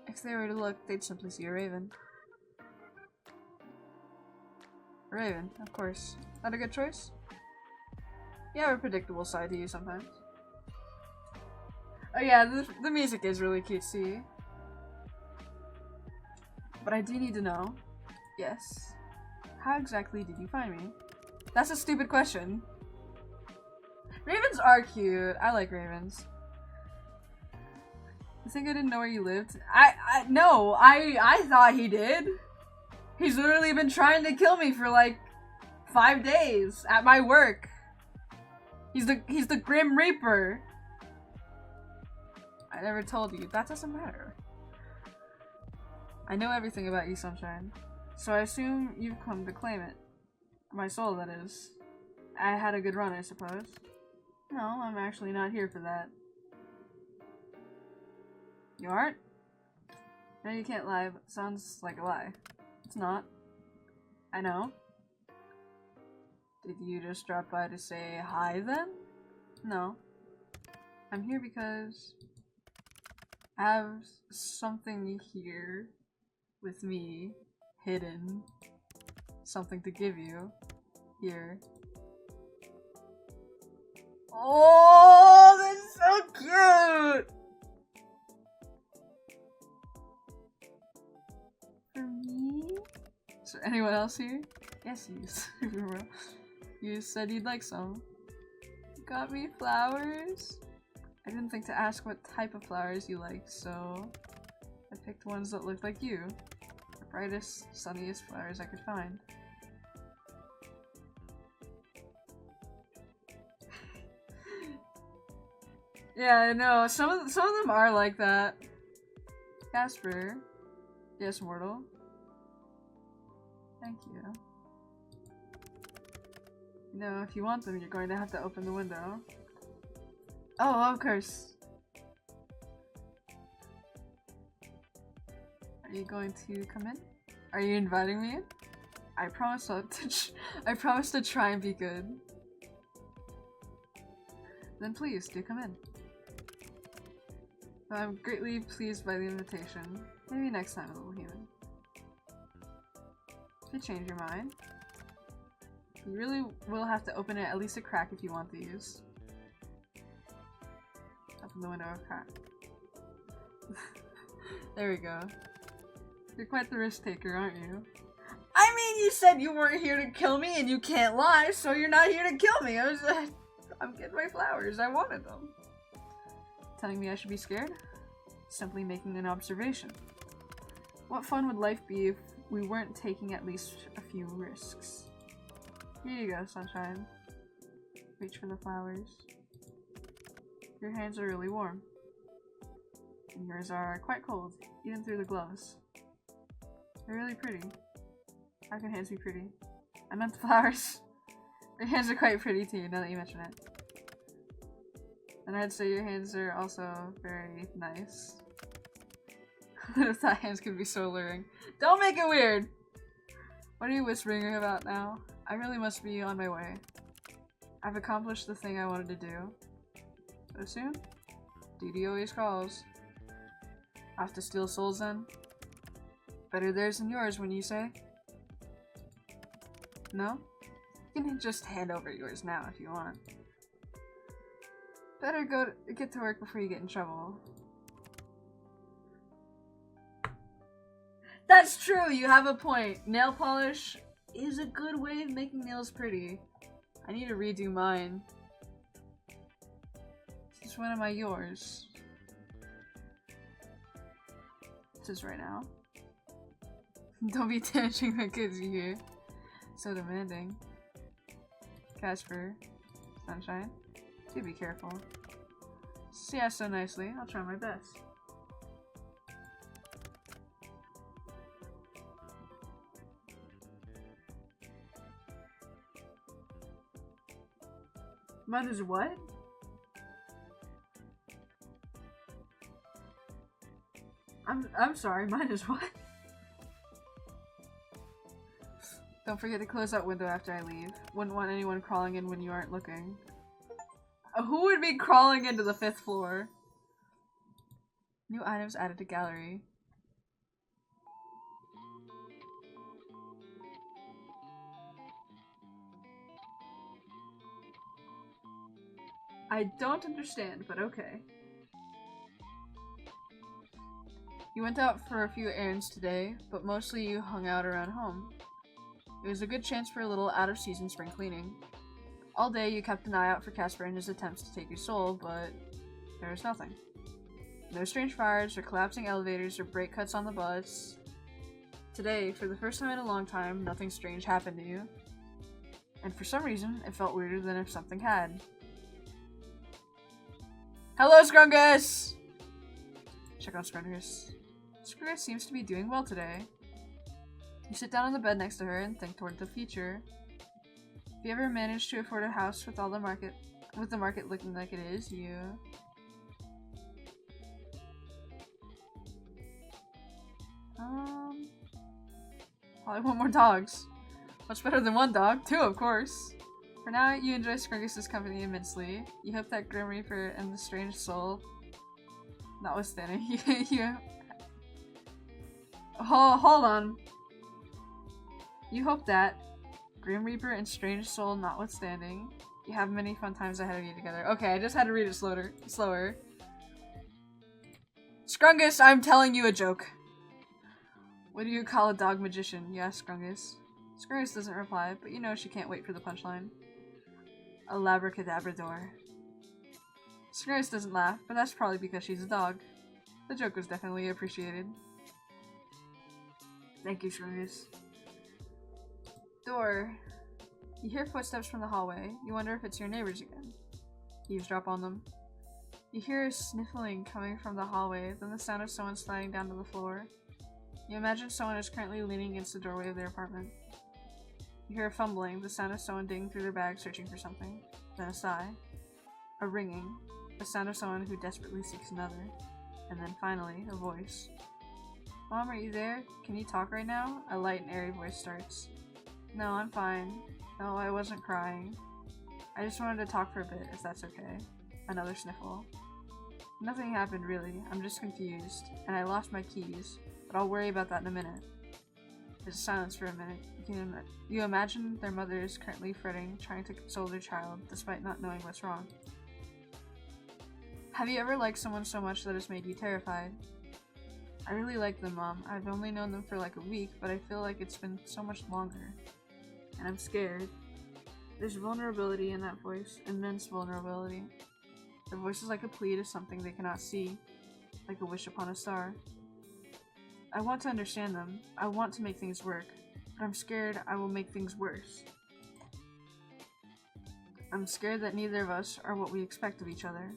If they were to look, they'd simply see a raven. A raven, of course. Not a good choice? You have a predictable side to you sometimes. Oh yeah, the music is really cutesy. But I do need to know. Yes. How exactly did you find me? That's a stupid question. Ravens are cute. I like ravens. You think I didn't know where you lived? No, I thought he did. He's literally been trying to kill me for like 5 days at my work. He's the Grim Reaper. I never told you. That doesn't matter. I know everything about you, Sunshine. So I assume you've come to claim it. My soul, that is. I had a good run, I suppose. No, I'm actually not here for that. You aren't? No, you can't lie, but sounds like a lie. It's not. I know. Did you just drop by to say hi then? No. I'm here because I have something here with me, hidden. Something to give you. Here. Oh, that's so cute! For me? Is there anyone else here? Yes, you said you'd like some. You got me flowers? I didn't think to ask what type of flowers you like, so I picked ones that looked like you. The brightest, sunniest flowers I could find. Yeah, I know. Some of them are like that. Casper. Yes, mortal. Thank you. You know, if you want them, you're going to have to open the window. Oh, of course. Are you going to come in? Are you inviting me in? I promise I promise to try and be good. Then please, do come in. I'm greatly pleased by the invitation. Maybe next time, little human. If you change your mind, you really will have to open it at least a crack if you want these. Open the window a crack. There we go. You're quite the risk taker, aren't you? I mean, you said you weren't here to kill me and you can't lie, so you're not here to kill me. I'm getting my flowers. I wanted them. Telling me I should be scared? Simply making an observation. What fun would life be if we weren't taking at least a few risks? Here you go, Sunshine. Reach for the flowers. Your hands are really warm. And yours are quite cold, even through the gloves. They're really pretty. How can hands be pretty? I meant the flowers. Your hands are quite pretty too, now that you mention it. And I'd say your hands are also very nice. What if that hands could be so alluring? Don't make it weird! What are you whispering about now? I really must be on my way. I've accomplished the thing I wanted to do. So soon? Duty always calls. Have to steal souls then? Better theirs than yours, when you say? No? You can just hand over yours now if you want. Better get to work before you get in trouble. That's true, you have a point. Nail polish is a good way of making nails pretty. I need to redo mine. Since when am I yours? This is right now. Don't be damaging my kids, you hear? So demanding. Casper. Sunshine. Do be careful. See us so nicely. I'll try my best. Mine is what? I'm sorry, mine is what? Don't forget to close that window after I leave. Wouldn't want anyone crawling in when you aren't looking. Who would be crawling into the 5th floor? New items added to gallery. I don't understand, but okay. You went out for a few errands today, but mostly you hung out around home. It was a good chance for a little out-of-season spring cleaning. All day you kept an eye out for Casper and his attempts to take your soul, but there was nothing. No strange fires, or collapsing elevators, or brake cuts on the bus. Today, for the first time in a long time, nothing strange happened to you. And for some reason, it felt weirder than if something had. Hello, Scrungus! Check on Scrungus. Scrungus seems to be doing well today. You sit down on the bed next to her and think toward the future. If you ever manage to afford a house with the market looking like it is, you... Probably want more dogs. Much better than one dog. 2, of course. For now, you enjoy Scrungus' company immensely. You hope that Grim Reaper and the strange soul... Notwithstanding, Hold on. You hope that, Grim Reaper and strange soul notwithstanding, you have many fun times ahead of you together. Okay, I just had to read it slower. Scrungus, I'm telling you a joke. What do you call a dog magician? You ask Scrungus. Scrungus doesn't reply, but you know she can't wait for the punchline. A labracadabrador. Scrungus doesn't laugh, but that's probably because she's a dog. The joke was definitely appreciated. Thank you, Scrungus. Door. You hear footsteps from the hallway. You wonder if it's your neighbors again. You eavesdrop on them. You hear a sniffling coming from the hallway, then the sound of someone sliding down to the floor. You imagine someone is currently leaning against the doorway of their apartment. You hear a fumbling, the sound of someone digging through their bag searching for something. Then a sigh. A ringing. The sound of someone who desperately seeks another. And then finally, a voice. Mom, are you there? Can you talk right now? A light and airy voice starts. No, I'm fine. No, I wasn't crying. I just wanted to talk for a bit, if that's okay. Another sniffle. Nothing happened, really. I'm just confused. And I lost my keys. But I'll worry about that in a minute. There's silence for a minute. You imagine their mother is currently fretting, trying to console their child, despite not knowing what's wrong. Have you ever liked someone so much that it's made you terrified? I really like them, Mom. I've only known them for like a week, but I feel like it's been so much longer. And I'm scared. There's vulnerability in that voice. Immense vulnerability. The voice is like a plea to something they cannot see. Like a wish upon a star. I want to understand them. I want to make things work. But I'm scared I will make things worse. I'm scared that neither of us are what we expect of each other.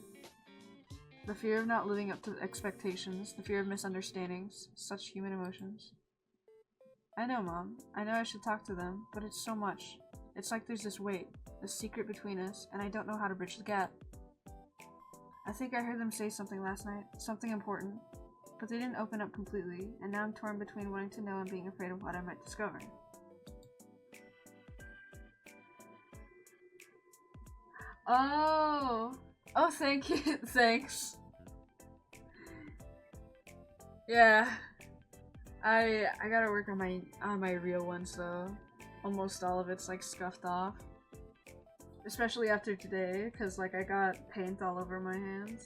The fear of not living up to expectations, the fear of misunderstandings, such human emotions. I know, Mom. I know I should talk to them, but it's so much. It's like there's this weight, this secret between us, and I don't know how to bridge the gap. I think I heard them say something last night, something important, but they didn't open up completely, and now I'm torn between wanting to know and being afraid of what I might discover. Oh, thank you. Thanks. Yeah. I gotta work on my real ones though. Almost all of it's like scuffed off. Especially after today, cause like I got paint all over my hands.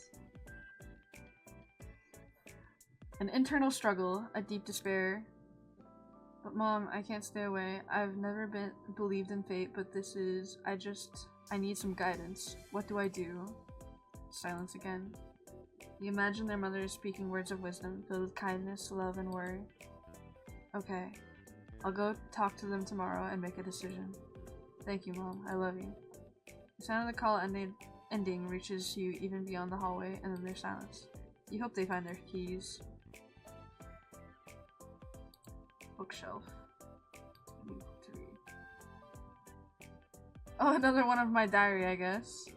An internal struggle, a deep despair. But mom, I can't stay away. I've never believed in fate, but I need some guidance. What do I do? Silence again. You imagine their mother is speaking words of wisdom, filled with kindness, love, and worry. Okay. I'll go talk to them tomorrow and make a decision. Thank you, Mom. I love you. The sound of the call ending reaches you even beyond the hallway, and then there's silence. You hope they find their keys. Bookshelf. Need to read. Oh, another one of my diary, I guess.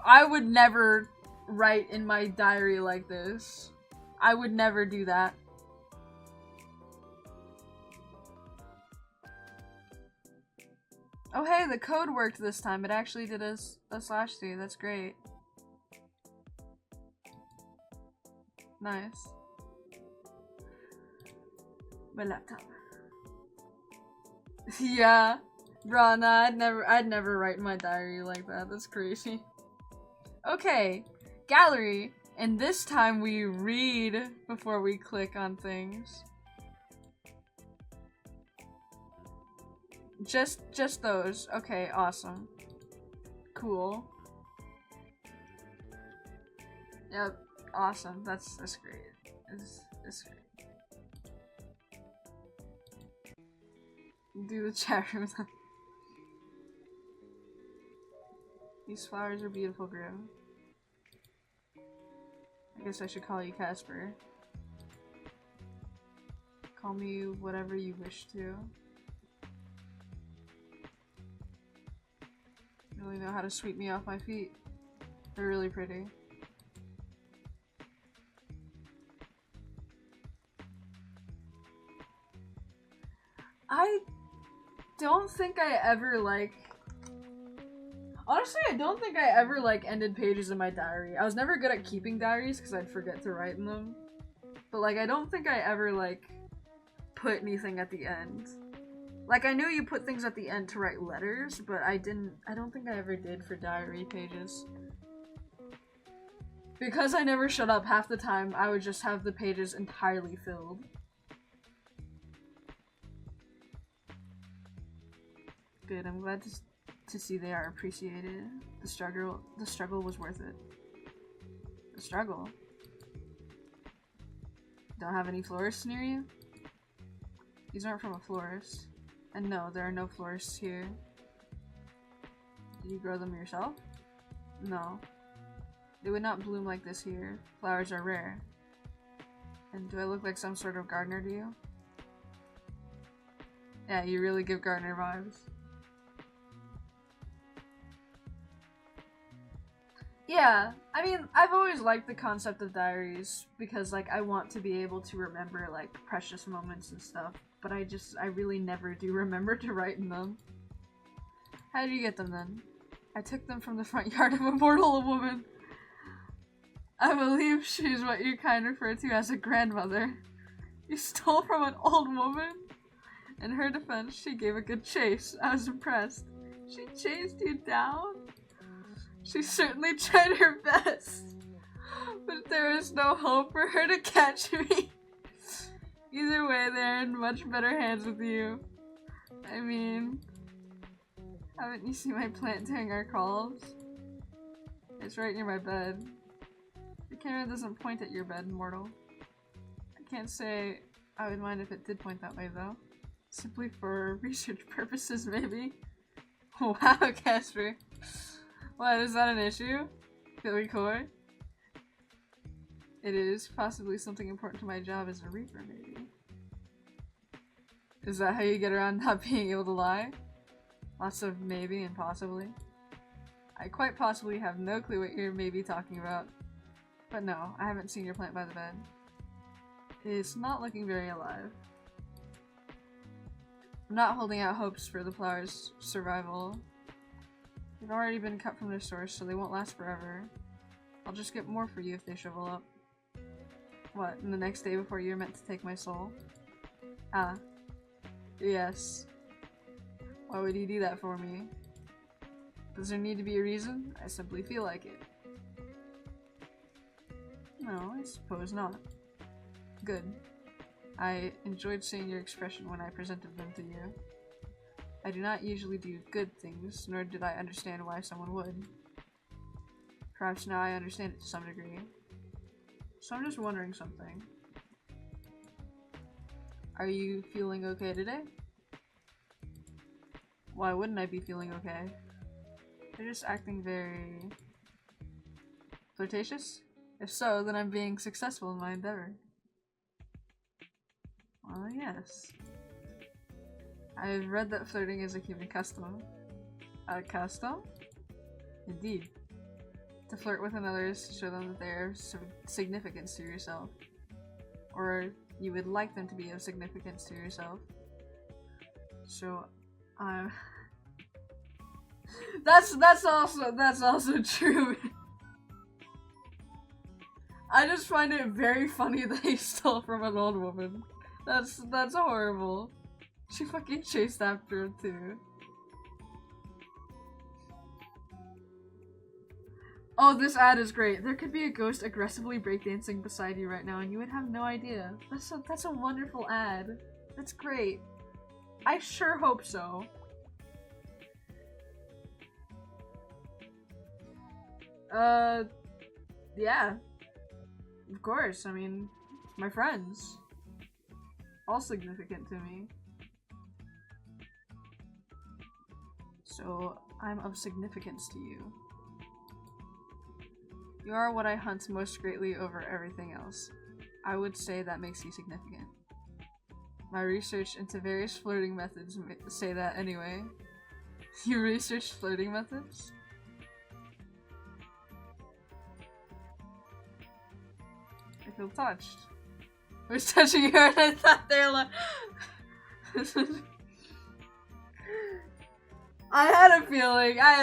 I would never write in my diary like this. I would never do that. Oh hey, the code worked this time. It actually did a /2. That's great. Nice. My laptop. Yeah. Bruh, nah, I'd never write in my diary like that. That's crazy. Okay. Gallery. And this time we read before we click on things. Just those. Okay, awesome. Cool. Yep, awesome. That's great. That's great. Do the chat room. These flowers are beautiful, Grim. I guess I should call you Casper. Call me whatever you wish to. You really know how to sweep me off my feet. They're really pretty. I don't think I ever honestly, I don't think I ever ended pages in my diary. I was never good at keeping diaries because I'd forget to write in them. But I don't think I ever put anything at the end. I knew you put things at the end to write letters, but I don't think I ever did for diary pages. Because I never shut up half the time, I would just have the pages entirely filled. Good, I'm glad to see they are appreciated. The struggle was worth it. The struggle? Don't have any florists near you? These aren't from a florist. And no, there are no florists here. Did you grow them yourself? No. They would not bloom like this here. Flowers are rare. And do I look like some sort of gardener to you? Yeah, you really give gardener vibes. Yeah, I mean, I've always liked the concept of diaries because, I want to be able to remember, precious moments and stuff, but I really never do remember to write in them. How did you get them, then? I took them from the front yard of a mortal woman. I believe she's what you kind refer to as a grandmother. You stole from an old woman? In her defense, she gave a good chase. I was impressed. She chased you down? She certainly tried her best, but there is no hope for her to catch me. Either way, they're in much better hands with you. I mean, haven't you seen my plant during our calls? It's right near my bed. The camera doesn't point at your bed, mortal. I can't say I would mind if it did point that way, though. Simply for research purposes, maybe. Wow, Casper. What, is that an issue? Billy Coy? It is. Possibly something important to my job as a reaper, maybe. Is that how you get around not being able to lie? Lots of maybe and possibly. I quite possibly have no clue what you're maybe talking about. But no, I haven't seen your plant by the bed. It's not looking very alive. I'm not holding out hopes for the flower's survival. They've already been cut from their source, so they won't last forever. I'll just get more for you if they shrivel up. What, and the next day before you're meant to take my soul? Ah. Yes. Why would you do that for me? Does there need to be a reason? I simply feel like it. No, I suppose not. Good. I enjoyed seeing your expression when I presented them to you. I do not usually do good things, nor did I understand why someone would. Perhaps now I understand it to some degree. So I'm just wondering something. Are you feeling okay today? Why wouldn't I be feeling okay? You're just acting very... flirtatious? If so, then I'm being successful in my endeavor. Well, yes. I've read that flirting is a human custom. A custom? Indeed. To flirt with another is to show them that they are of significance to yourself. Or you would like them to be of significance to yourself. So, I'm... That's also true. I just find it very funny that he stole from an old woman. That's horrible. She fucking chased after him too. Oh, this ad is great. There could be a ghost aggressively breakdancing beside you right now and you would have no idea. That's a wonderful ad. That's great. I sure hope so. Yeah. Of course, I mean, my friends. All significant to me. So, I'm of significance to you. You are what I hunt most greatly over everything else. I would say that makes you significant. My research into various flirting methods say that anyway. You researched flirting methods? I feel touched. Who's touching her? I thought they were like... I had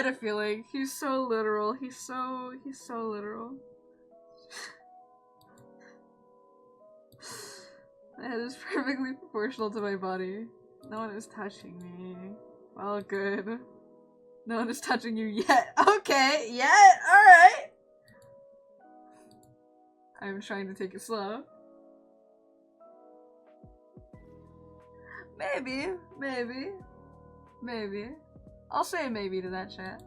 a feeling. He's so literal. He's so literal. My head is perfectly proportional to my body. No one is touching me. Well, good. No one is touching you yet. Okay, yet? Alright. I'm trying to take it slow. Maybe. I'll say maybe to that chat.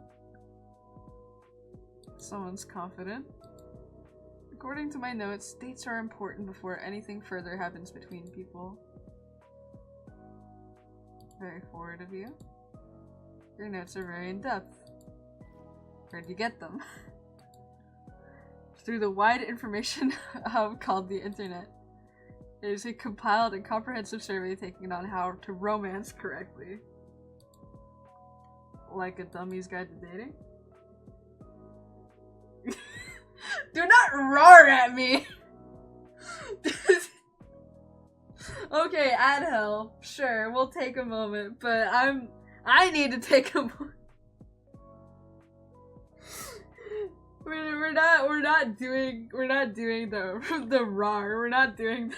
Someone's confident. According to my notes, dates are important before anything further happens between people. Very forward of you. Your notes are very in-depth. Where'd you get them? Through the wide information hub called the internet. It is a compiled and comprehensive survey taking on how to romance correctly. Like a dummy's guide to dating? Do not roar at me! Okay, ad hell. Sure, we'll take a moment, but I need to take a moment. We're not doing the rar. We're not doing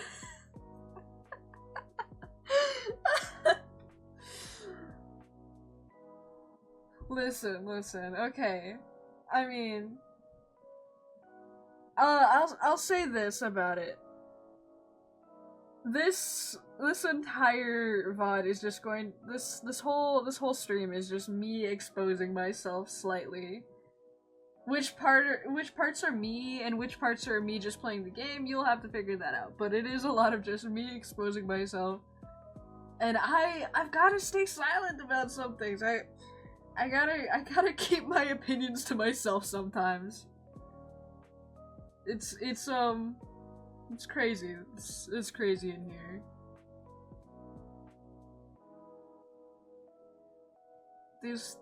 Listen, okay. I mean, I'll say this about it. This entire VOD is just going, this whole stream is just me exposing myself slightly. Which parts are me and which parts are me just playing the game, you'll have to figure that out. But it is a lot of just me exposing myself. And I've gotta stay silent about some things. I gotta keep my opinions to myself sometimes. It's crazy. It's crazy in here. These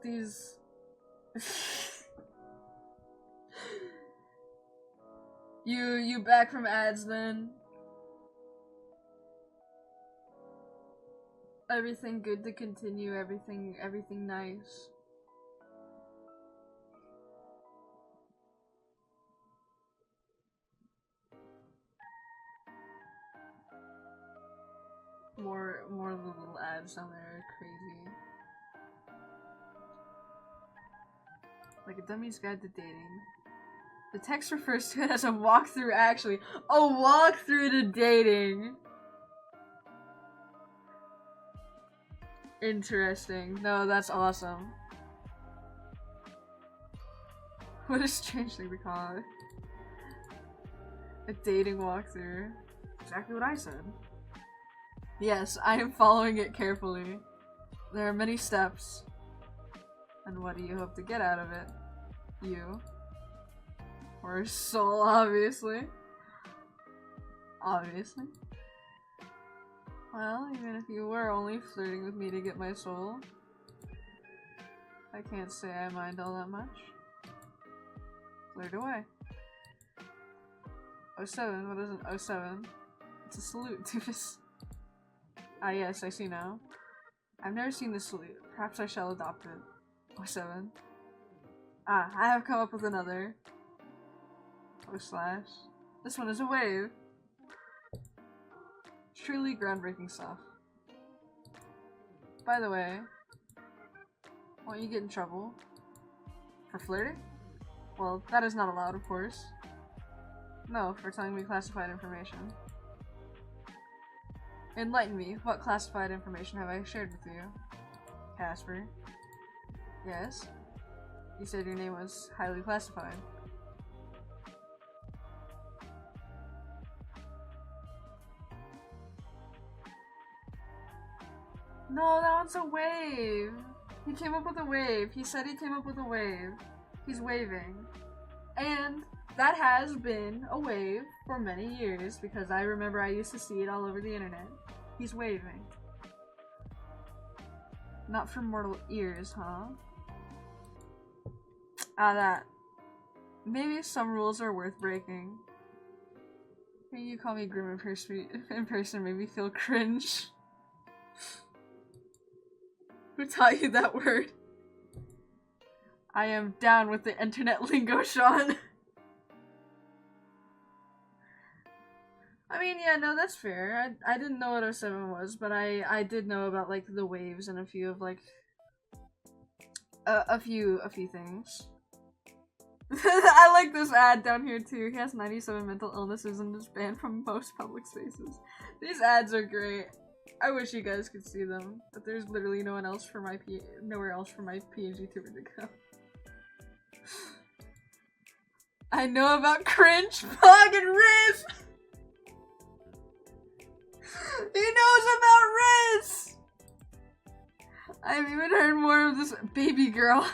You back from ads then? Everything good to continue, everything nice. More of the little ads down there are crazy. Like a dummy's guide to dating. The text refers to it as a walkthrough actually. A walkthrough to dating! Interesting. No, that's awesome. What a strange thing to call it. A dating walkthrough. Exactly what I said. Yes, I am following it carefully. There are many steps. And what do you hope to get out of it? You. Or a soul, obviously. Obviously. Well, even if you were only flirting with me to get my soul, I can't say I mind all that much. Flirt away. 07, what is an 07? It's a salute, doofus. Ah yes, I see now. I've never seen this salute. Perhaps I shall adopt it. 07. Ah, I have come up with another. / This one is a wave. Truly groundbreaking stuff. By the way, won't you get in trouble? For flirting? Well, that is not allowed, of course. No, for telling me classified information. Enlighten me. What classified information have I shared with you? Casper. Yes? You said your name was highly classified. No, that one's a wave. He came up with a wave. He said he came up with a wave. He's waving. And that has been a wave for many years because I remember I used to see it all over the internet. He's waving. Not for mortal ears, huh? Ah, that. Maybe some rules are worth breaking. Maybe you call me grim in person made me feel cringe. Who taught you that word? I am down with the internet lingo, Sean. I mean, yeah, no, that's fair. I didn't know what 07 was, but I did know about, like, the waves and a few of, like, a few things. I like this ad down here, too. He has 97 mental illnesses and is banned from most public spaces. These ads are great. I wish you guys could see them, but there's literally nowhere else for my PNG tuber to go. I know about cringe, Pog, and Rizz! He knows about Rizz! I've even heard more of this baby girl.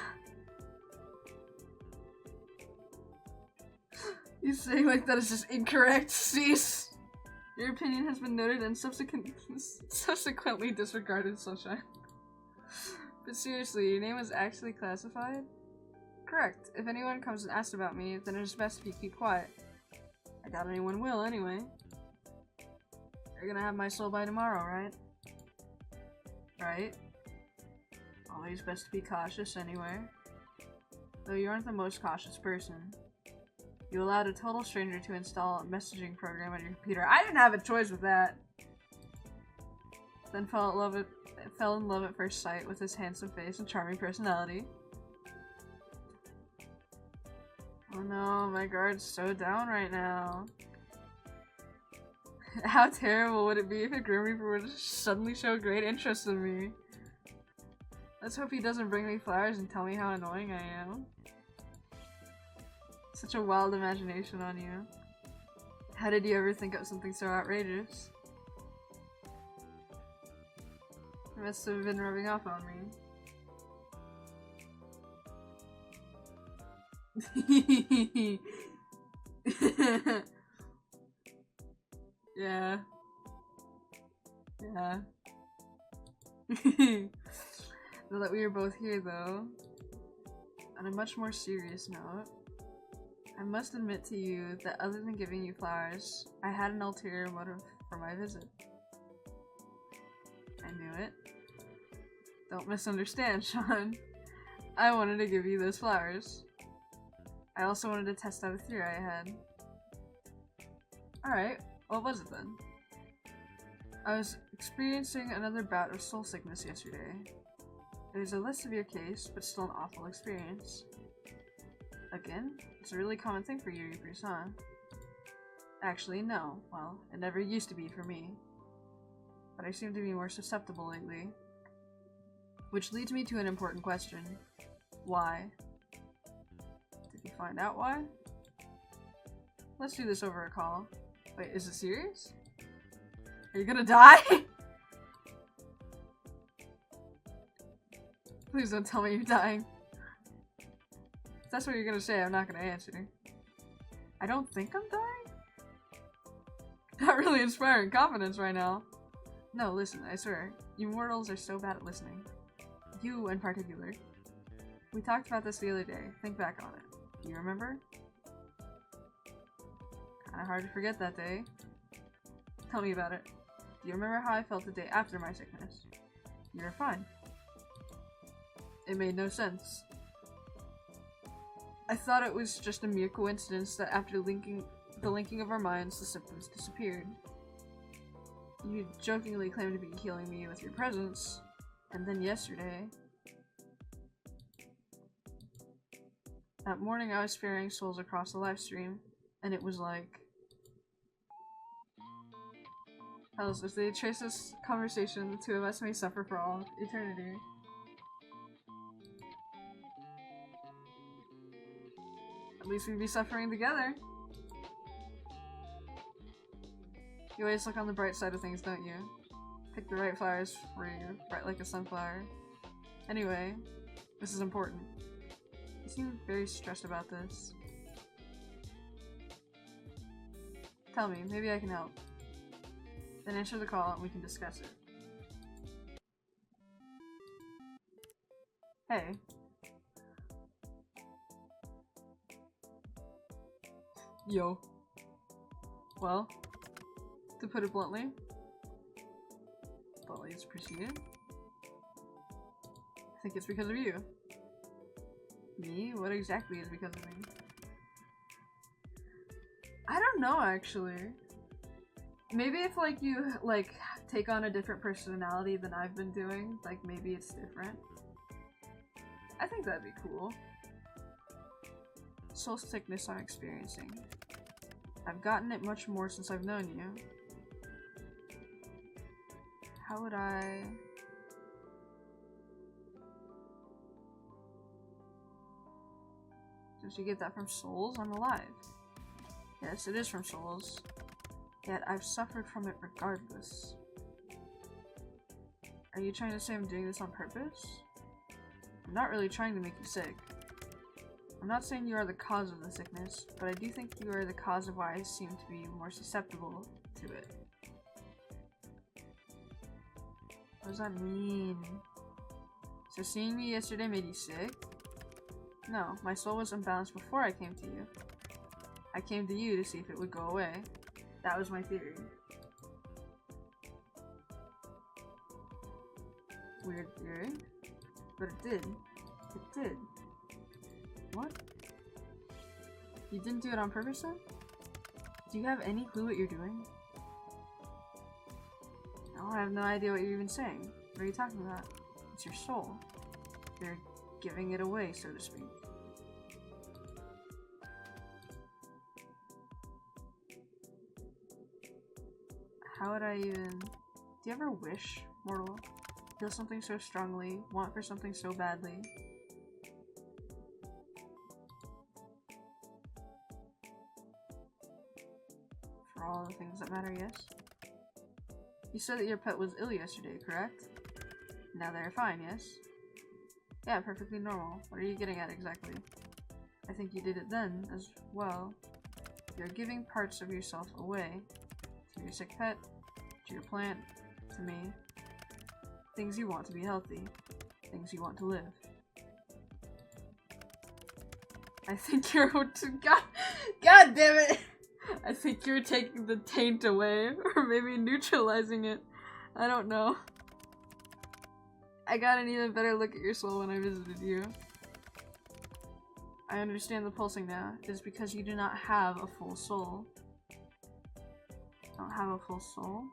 You saying like that is just incorrect, cease! Your opinion has been noted and subsequently disregarded, Sunshine. But seriously, your name was actually classified? Correct. If anyone comes and asks about me, then it is best if you keep quiet. I doubt anyone will, anyway. You're gonna have my soul by tomorrow, right? Right? Always best to be cautious, anyway. Though you aren't the most cautious person. You allowed a total stranger to install a messaging program on your computer. I didn't have a choice with that. Then fell in love at first sight with his handsome face and charming personality. Oh no, my guard's so down right now. How terrible would it be if a Grim Reaper were to suddenly show great interest in me? Let's hope he doesn't bring me flowers and tell me how annoying I am. Such a wild imagination on you. How did you ever think of something so outrageous? You must have been rubbing off on me. Yeah. Yeah. Now that we are both here, though, on a much more serious note, I must admit to you that other than giving you flowers, I had an ulterior motive for my visit. I knew it. Don't misunderstand, Sean. I wanted to give you those flowers. I also wanted to test out a theory I had. Alright, what was it then? I was experiencing another bout of soul sickness yesterday. It was a less severe case, but still an awful experience. Again? It's a really common thing for you Reapers, huh? Actually, no. Well, it never used to be for me. But I seem to be more susceptible lately. Which leads me to an important question. Why? Did you find out why? Let's do this over a call. Wait, is it serious? Are you gonna die? Please don't tell me you're dying. If that's what you're gonna say, I'm not gonna answer. I don't think I'm dying? Not really inspiring confidence right now. No, listen, I swear. You mortals are so bad at listening. You in particular. We talked about this the other day. Think back on it. Do you remember? Kinda hard to forget that day. Tell me about it. Do you remember how I felt the day after my sickness? You were fine. It made no sense. I thought it was just a mere coincidence that after the linking of our minds, the symptoms disappeared. You jokingly claimed to be healing me with your presence, and then yesterday... That morning I was ferrying souls across the live stream, and it was like... Hells, if they trace this conversation, the two of us may suffer for all eternity. At least we'd be suffering together. You always look on the bright side of things, don't you? Pick the right flowers for you, bright like a sunflower. Anyway, this is important. You seem very stressed about this. Tell me, maybe I can help. Then answer the call and we can discuss it. Hey. Yo. Well, to put it bluntly, let's proceed. I think it's because of you. Me? What exactly is because of me? I don't know, actually. Maybe if, like, you, like, take on a different personality than I've been doing, like, maybe it's different. I think that'd be cool. Soul sickness I'm experiencing. I've gotten it much more since I've known you. How would I... Did you get that from souls? I'm alive. Yes, it is from souls. Yet I've suffered from it regardless. Are you trying to say I'm doing this on purpose? I'm not really trying to make you sick. I'm not saying you are the cause of the sickness, but I do think you are the cause of why I seem to be more susceptible to it. What does that mean? So seeing me yesterday made you sick? No, my soul was unbalanced before I came to you. I came to you to see if it would go away. That was my theory. Weird theory. But it did. It did. What? You didn't do it on purpose then? Do you have any clue what you're doing? No, I have no idea what you're even saying. What are you talking about? It's your soul. You're giving it away, so to speak. How would I even... Do you ever wish, mortal? Feel something so strongly, want for something so badly? For all the things that matter, yes? You said that your pet was ill yesterday, correct? Now they're fine, yes? Yeah, perfectly normal. What are you getting at exactly? I think you did it then, as well. You're giving parts of yourself away. To your sick pet, to your plant, to me. Things you want to be healthy. Things you want to live. I think you're God damn it! I think you're taking the taint away, or maybe neutralizing it. I don't know. I got an even better look at your soul when I visited you. I understand the pulsing now. It is because you do not have a full soul. Don't have a full soul?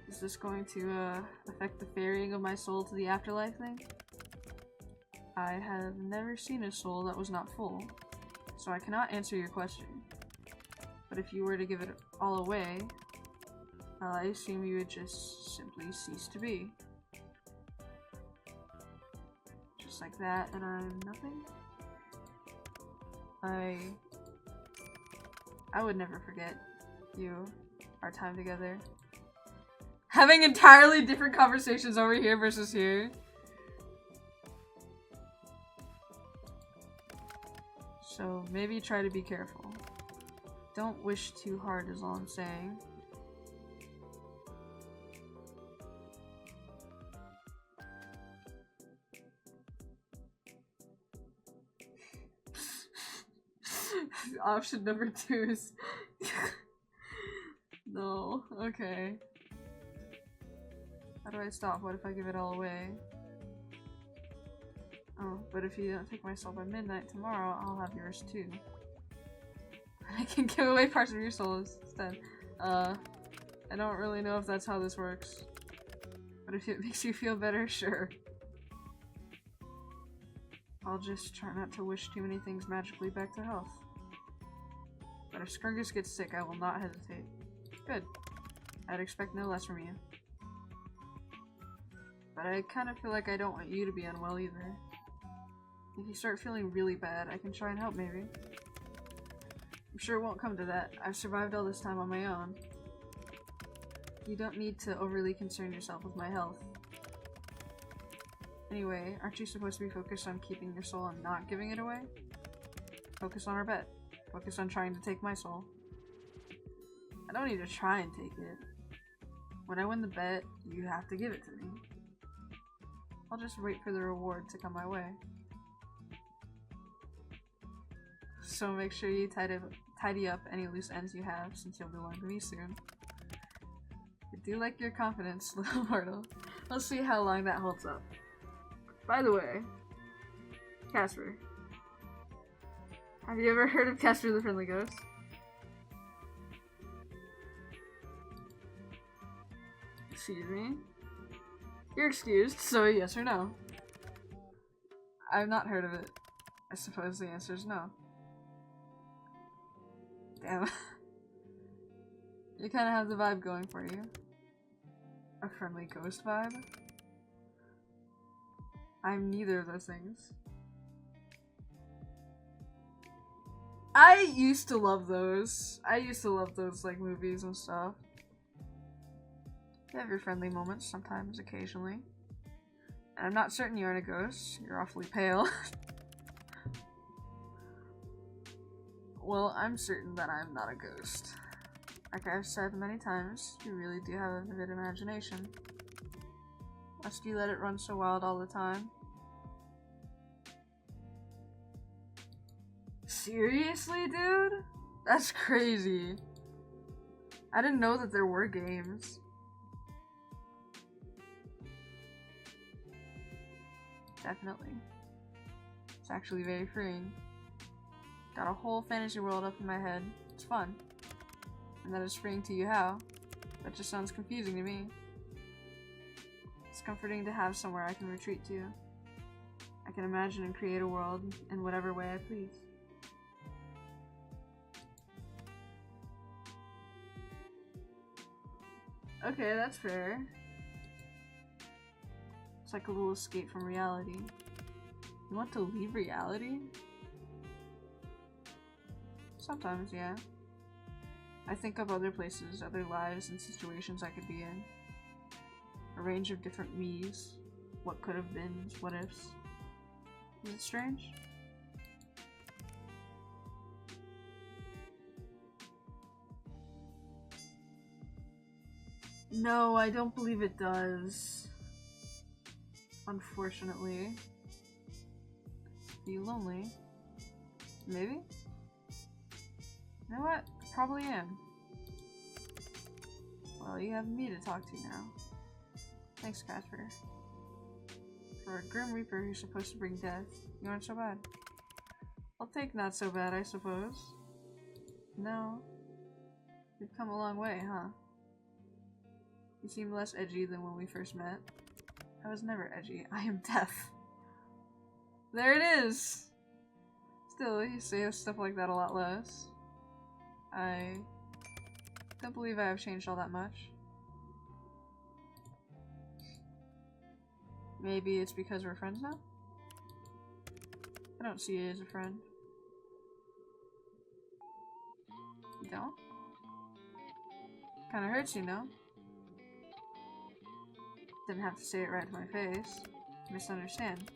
Is this going to affect the ferrying of my soul to the afterlife thing? I have never seen a soul that was not full, so I cannot answer your question. But if you were to give it all away, I assume you would just simply cease to be. Just like that, and I'm nothing? I would never forget you, our time together. Having entirely different conversations over here versus here. So maybe try to be careful. Don't wish too hard is all I'm saying. Option number 2 is no, okay. How do I stop? What if I give it all away? Oh, but if you don't take my soul by midnight tomorrow, I'll have yours too. I can give away parts of your soul instead. I don't really know if that's how this works. But if it makes you feel better, sure. I'll just try not to wish too many things magically back to health. But if Skrungus gets sick, I will not hesitate. Good. I'd expect no less from you. But I kind of feel like I don't want you to be unwell either. If you start feeling really bad, I can try and help maybe. I'm sure it won't come to that. I've survived all this time on my own. You don't need to overly concern yourself with my health. Anyway, aren't you supposed to be focused on keeping your soul and not giving it away? Focus on our bet. Focus on trying to take my soul. I don't need to try and take it. When I win the bet, you have to give it to me. I'll just wait for the reward to come my way. So make sure you tidy up any loose ends you have, since you'll belong to me soon. I do like your confidence, little mortal. We'll see how long that holds up. By the way, Casper. Have you ever heard of Casper the Friendly Ghost? Excuse me? You're excused, so yes or no. I've not heard of it. I suppose the answer is no. Damn. You kind of have the vibe going for you. A friendly ghost vibe? I'm neither of those things. I used to love those. Like movies and stuff. You have your friendly moments sometimes, occasionally. And I'm not certain you aren't a ghost. You're awfully pale. Well, I'm certain that I'm not a ghost. Like I've said many times, you really do have a vivid imagination. Must you let it run so wild all the time? Seriously, dude? That's crazy. I didn't know that there were games. Definitely. It's actually very freeing. Got a whole fantasy world up in my head. It's fun. And that is freeing to you how? That just sounds confusing to me. It's comforting to have somewhere I can retreat to. I can imagine and create a world in whatever way I please. Okay, that's fair. It's like a little escape from reality. You want to leave reality? Sometimes, yeah. I think of other places, other lives, and situations I could be in. A range of different me's. What could have been, what ifs. Is it strange? No, I don't believe it does. Unfortunately. Are you lonely? Maybe? You know what? Probably am. Well, you have me to talk to now. Thanks, Casper. For a Grim Reaper who's supposed to bring death, you aren't so bad. I'll take not so bad, I suppose. No. We've come a long way, huh? You seem less edgy than when we first met. I was never edgy. I am deaf. There it is! Still, you say stuff like that a lot less. I don't believe I have changed all that much. Maybe it's because we're friends now? I don't see you as a friend. You don't? Kinda hurts, you know? Didn't have to say it right to my face. Misunderstand.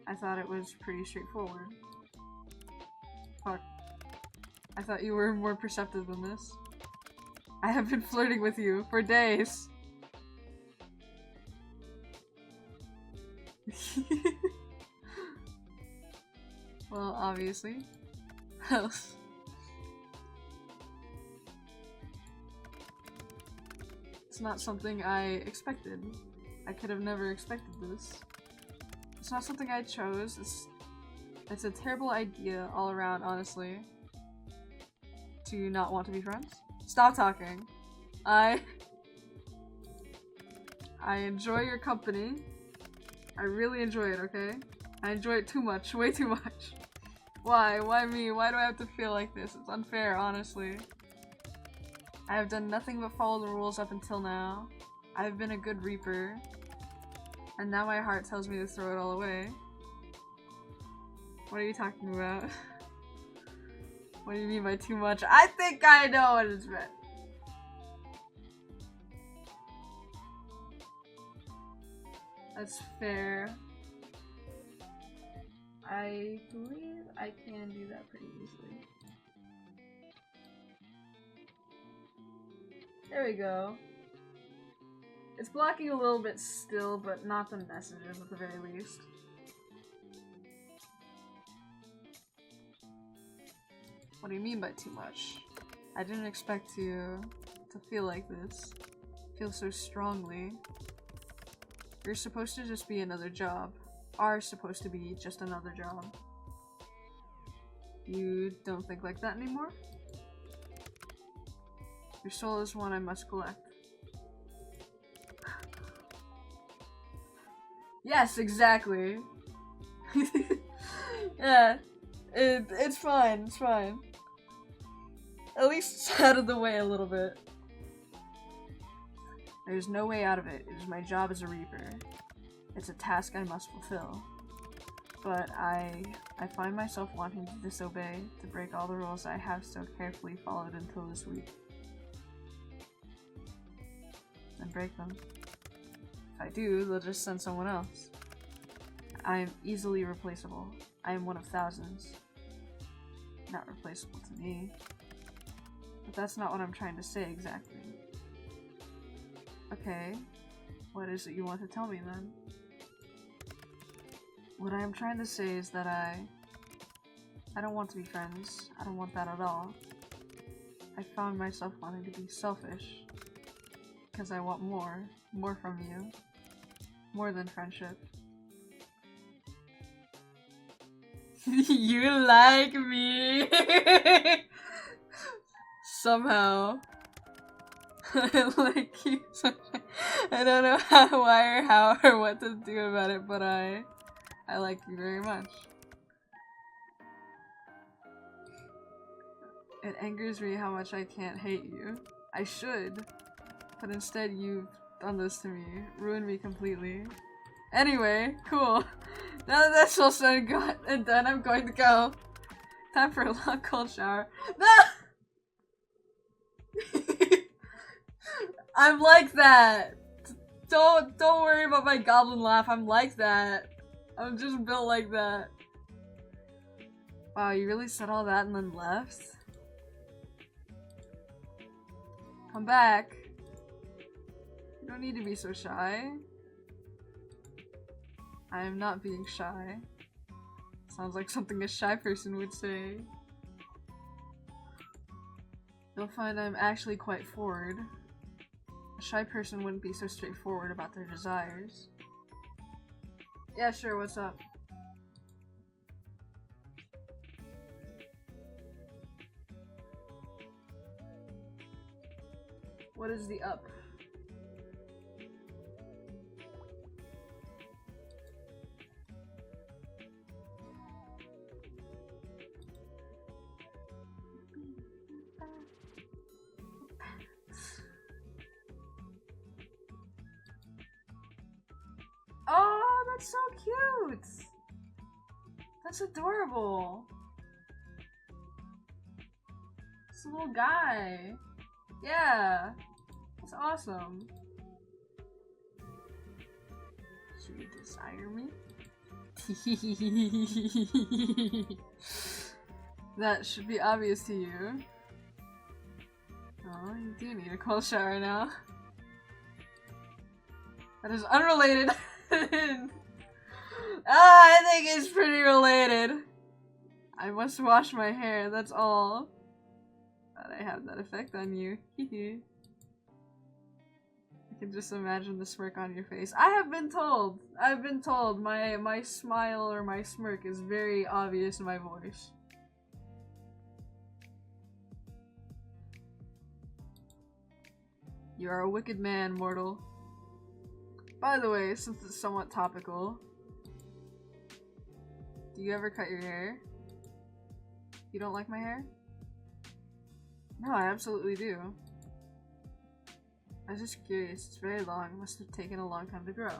I thought it was pretty straightforward. Fuck. I thought you were more perceptive than this. I have been flirting with you for days. Well, obviously. Else. It's not something I expected. I could have never expected this. It's not something I chose. It's a terrible idea all around, honestly. To not want to be friends. Stop talking. I enjoy your company. I really enjoy it, okay? I enjoy it too much. Way too much. Why? Why me? Why do I have to feel like this? It's unfair, honestly. I have done nothing but follow the rules up until now. I have been a good Reaper. And now my heart tells me to throw it all away. What are you talking about? What do you mean by too much? I think I know what it's meant. That's fair. I believe I can do that pretty easily. There we go. It's blocking a little bit still, but not the messages at the very least. What do you mean by too much? I didn't expect you to feel like this. Feel so strongly. You're supposed to just be another job. Are supposed to be just another job. You don't think like that anymore? Your soul is one I must collect. Yes, exactly. Yeah, it's fine, it's fine. At least it's out of the way a little bit. There's no way out of it. It is my job as a Reaper. It's a task I must fulfill. But I find myself wanting to disobey, to break all the rules I have so carefully followed until this week. And break them. If I do, they'll just send someone else. I am easily replaceable. I am one of thousands. Not replaceable to me. But that's not what I'm trying to say exactly. Okay, what is it you want to tell me then? What I am trying to say is that I don't want to be friends. I don't want that at all. I found myself wanting to be selfish. Because I want more from you. More than friendship. You like me! Somehow. I like you so much. I don't know why or how or what to do about it, but I like you very much. It angers me how much I can't hate you. I should. But instead you've done this to me. Ruined me completely. Anyway, cool. Now that that's all said and done, I'm going to go. Time for a long cold shower. No! I'm like that. Don't worry about my goblin laugh. I'm like that. I'm just built like that. Wow, you really said all that and then left? Come back. You don't need to be so shy. I am not being shy. Sounds like something a shy person would say. You'll find I'm actually quite forward. A shy person wouldn't be so straightforward about their desires. Yeah, sure, what's up? What is the up? Oh, that's so cute! That's adorable! It's a little guy. Yeah! That's awesome. Should you desire me? That should be obvious to you. Oh, you do need a cold shower now. That is unrelated. I think it's pretty related. I must wash my hair, that's all. But I have that effect on you. I can just imagine the smirk on your face. I've been told my smile or my smirk is very obvious in my voice. You are a wicked man, mortal. By the way, since it's somewhat topical, do you ever cut your hair? You don't like my hair? No, I absolutely do. I was just curious. It's very long. It must have taken a long time to grow.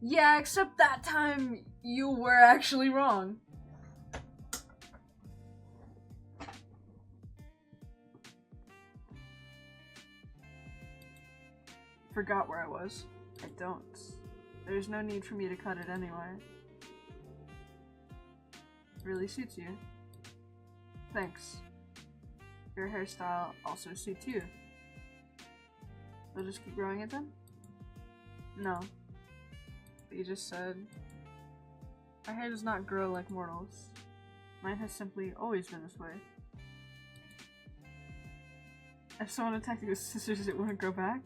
Yeah, except that time you were actually wrong. Forgot where I was. I don't. There's no need for me to cut it anyway. It really suits you. Thanks. Your hairstyle also suits you. I'll just keep growing it then? No. But you just said... My hair does not grow like mortals. Mine has simply always been this way. If someone attacked you with scissors, it wouldn't grow back?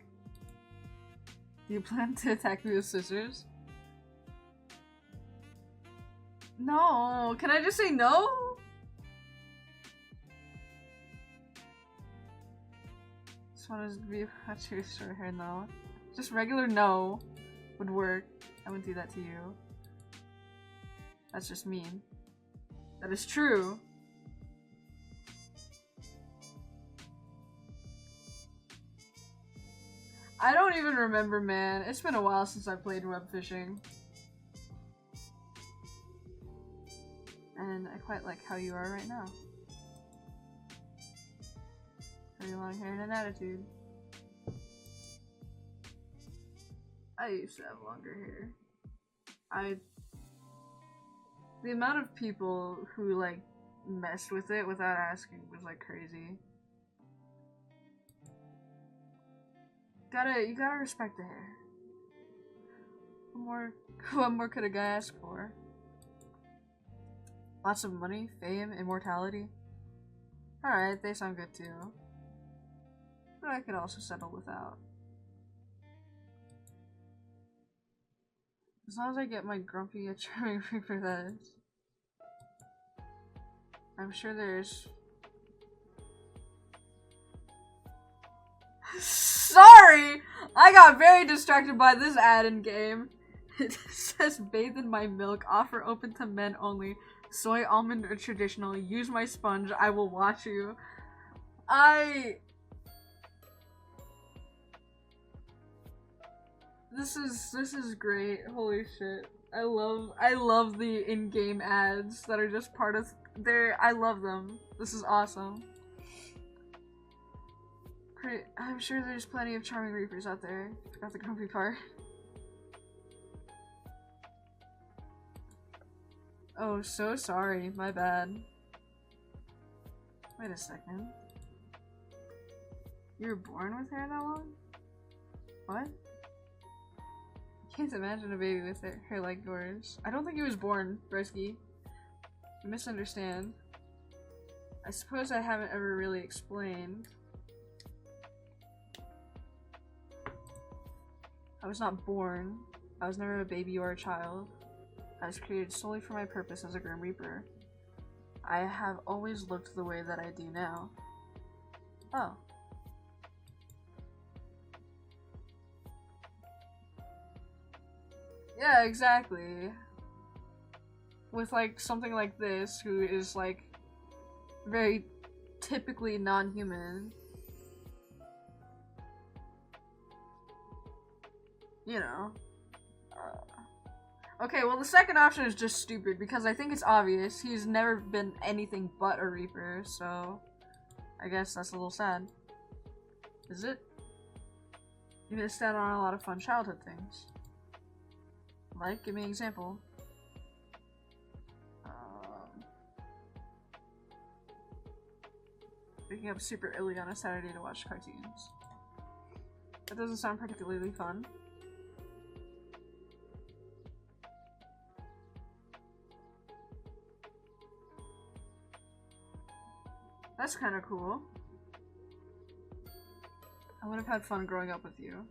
Do you plan to attack me with scissors? No! Can I just say no? Just wanted to be about your short hair, no. Just regular no would work. I wouldn't do that to you. That's just mean. That is true. I don't even remember, man. It's been a while since I played web fishing. And I quite like how you are right now. Very long hair and an attitude. I used to have longer hair. The amount of people who, like, messed with it without asking was, like, crazy. You gotta respect the hair. What more could a guy ask for? Lots of money, fame, immortality. Alright, they sound good too. But I could also settle without. As long as I get my grumpy yet charming reaper, that is. I'm sure there's... Sorry! I got very distracted by this ad in game. It says bathe in my milk, offer open to men only, soy, almond, or traditional, use my sponge, I will watch you. This is great. Holy shit. I love the in-game ads that are just part of I love them. This is awesome. I'm sure there's plenty of charming reapers out there. Forgot the grumpy part. Oh, so sorry. My bad. Wait a second. You were born with hair that long? What? Can't imagine a baby with hair like yours. I don't think he was born, Brisky. You misunderstand. I suppose I haven't ever really explained. I was not born. I was never a baby or a child. I was created solely for my purpose as a Grim Reaper. I have always looked the way that I do now. Oh. Yeah, exactly. With like something like this, who is like very typically non-human. You know. Okay, well the second option is just stupid because I think it's obvious. He's never been anything but a Reaper, so I guess that's a little sad. Is it? You missed out on a lot of fun childhood things. Like, give me an example. Waking up super early on a Saturday to watch cartoons. That doesn't sound particularly fun. That's kind of cool. I would have had fun growing up with you.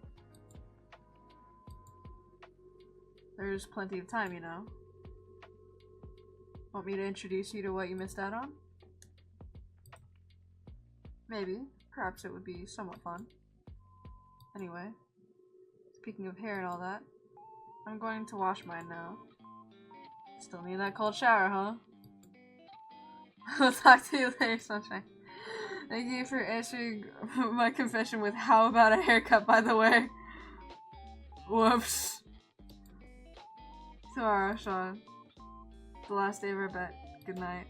There's plenty of time, you know. Want me to introduce you to what you missed out on? Maybe. Perhaps it would be somewhat fun. Anyway, speaking of hair and all that, I'm going to wash mine now. Still need that cold shower, huh? I'll talk to you later, Sunshine. Thank you for answering my confession with how about a haircut, by the way. Whoops. Tomorrow, Sean. The last day of our bet. Good night.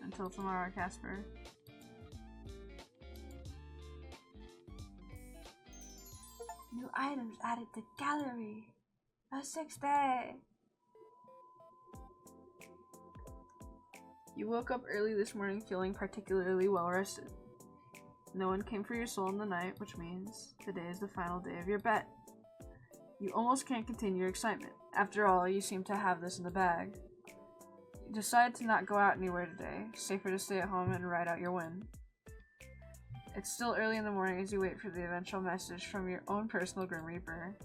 Until tomorrow, Casper. New items added to gallery. A 6th day. You woke up early this morning feeling particularly well rested. No one came for your soul in the night, which means today is the final day of your bet. You almost can't contain your excitement. After all, you seem to have this in the bag. You decide to not go out anywhere today. Safer to stay at home and ride out your win. It's still early in the morning as you wait for the eventual message from your own personal Grim Reaper.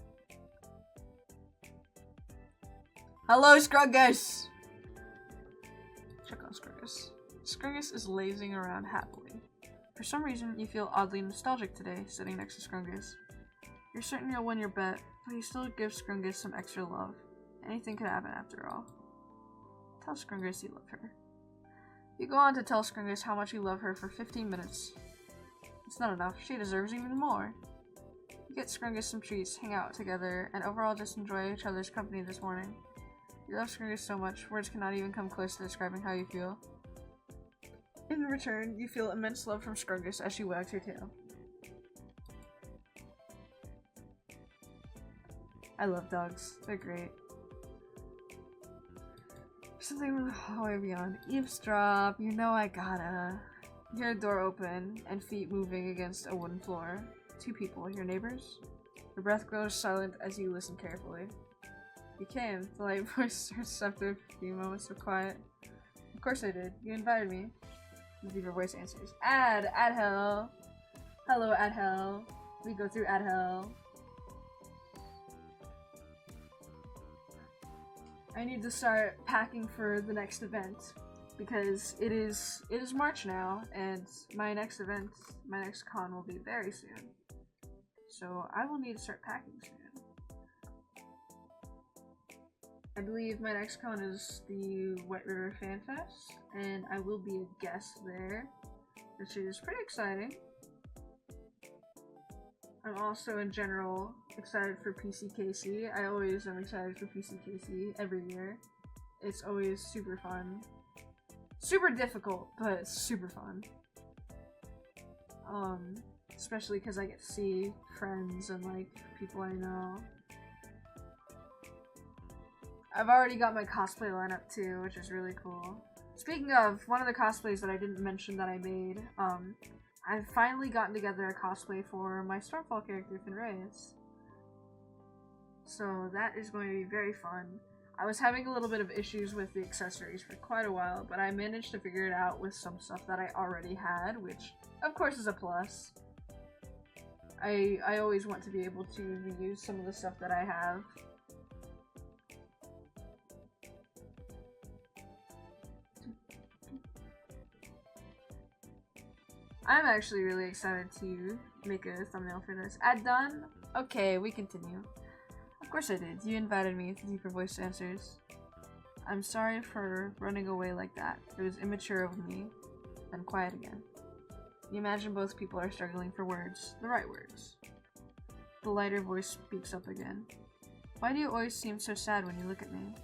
Hello, Scruggus! Check on Scruggus. Scruggus is lazing around happily. For some reason, you feel oddly nostalgic today, sitting next to Scruggus. You're certain you'll win your bet, but you still give Scruggus some extra love. Anything could happen after all. Tell Scruggus you love her. You go on to tell Scruggus how much you love her for 15 minutes. It's not enough, she deserves even more. You get Scruggus some treats, hang out together, and overall just enjoy each other's company this morning. You love Scruggus so much, words cannot even come close to describing how you feel. In return, you feel immense love from Scruggus as she wags her tail. I love dogs. They're great. Something from the hallway beyond. Eavesdrop. You know I gotta. You hear a door open and feet moving against a wooden floor. 2 people. Your neighbors? Your breath grows silent as you listen carefully. You came. The light voice starts after a few moments of quiet. Of course I did. You invited me. The deeper voice answers. Adhel. Hello, Adhel. We go through Adhel. I need to start packing for the next event because it is March now, and my next event, my next con will be very soon. So I will need to start packing soon. I believe my next con is the White River Fan Fest, and I will be a guest there, which is pretty exciting. I'm also, in general, excited for PCKC. I always am excited for PCKC every year. It's always super fun. Super difficult, but super fun. Especially because I get to see friends and, like, people I know. I've already got my cosplay lineup too, which is really cool. Speaking of, one of the cosplays that I didn't mention that I made, I've finally gotten together a cosplay for my Stormfall character, Rizzes. So that is going to be very fun. I was having a little bit of issues with the accessories for quite a while, but I managed to figure it out with some stuff that I already had, which of course is a plus. I always want to be able to reuse some of the stuff that I have. I'm actually really excited to make a thumbnail for this. Add done? Okay, we continue. Of course I did. You invited me to deeper voice answers. I'm sorry for running away like that. It was immature of me. Then quiet again. You imagine both people are struggling for words. The right words. The lighter voice speaks up again. Why do you always seem so sad when you look at me?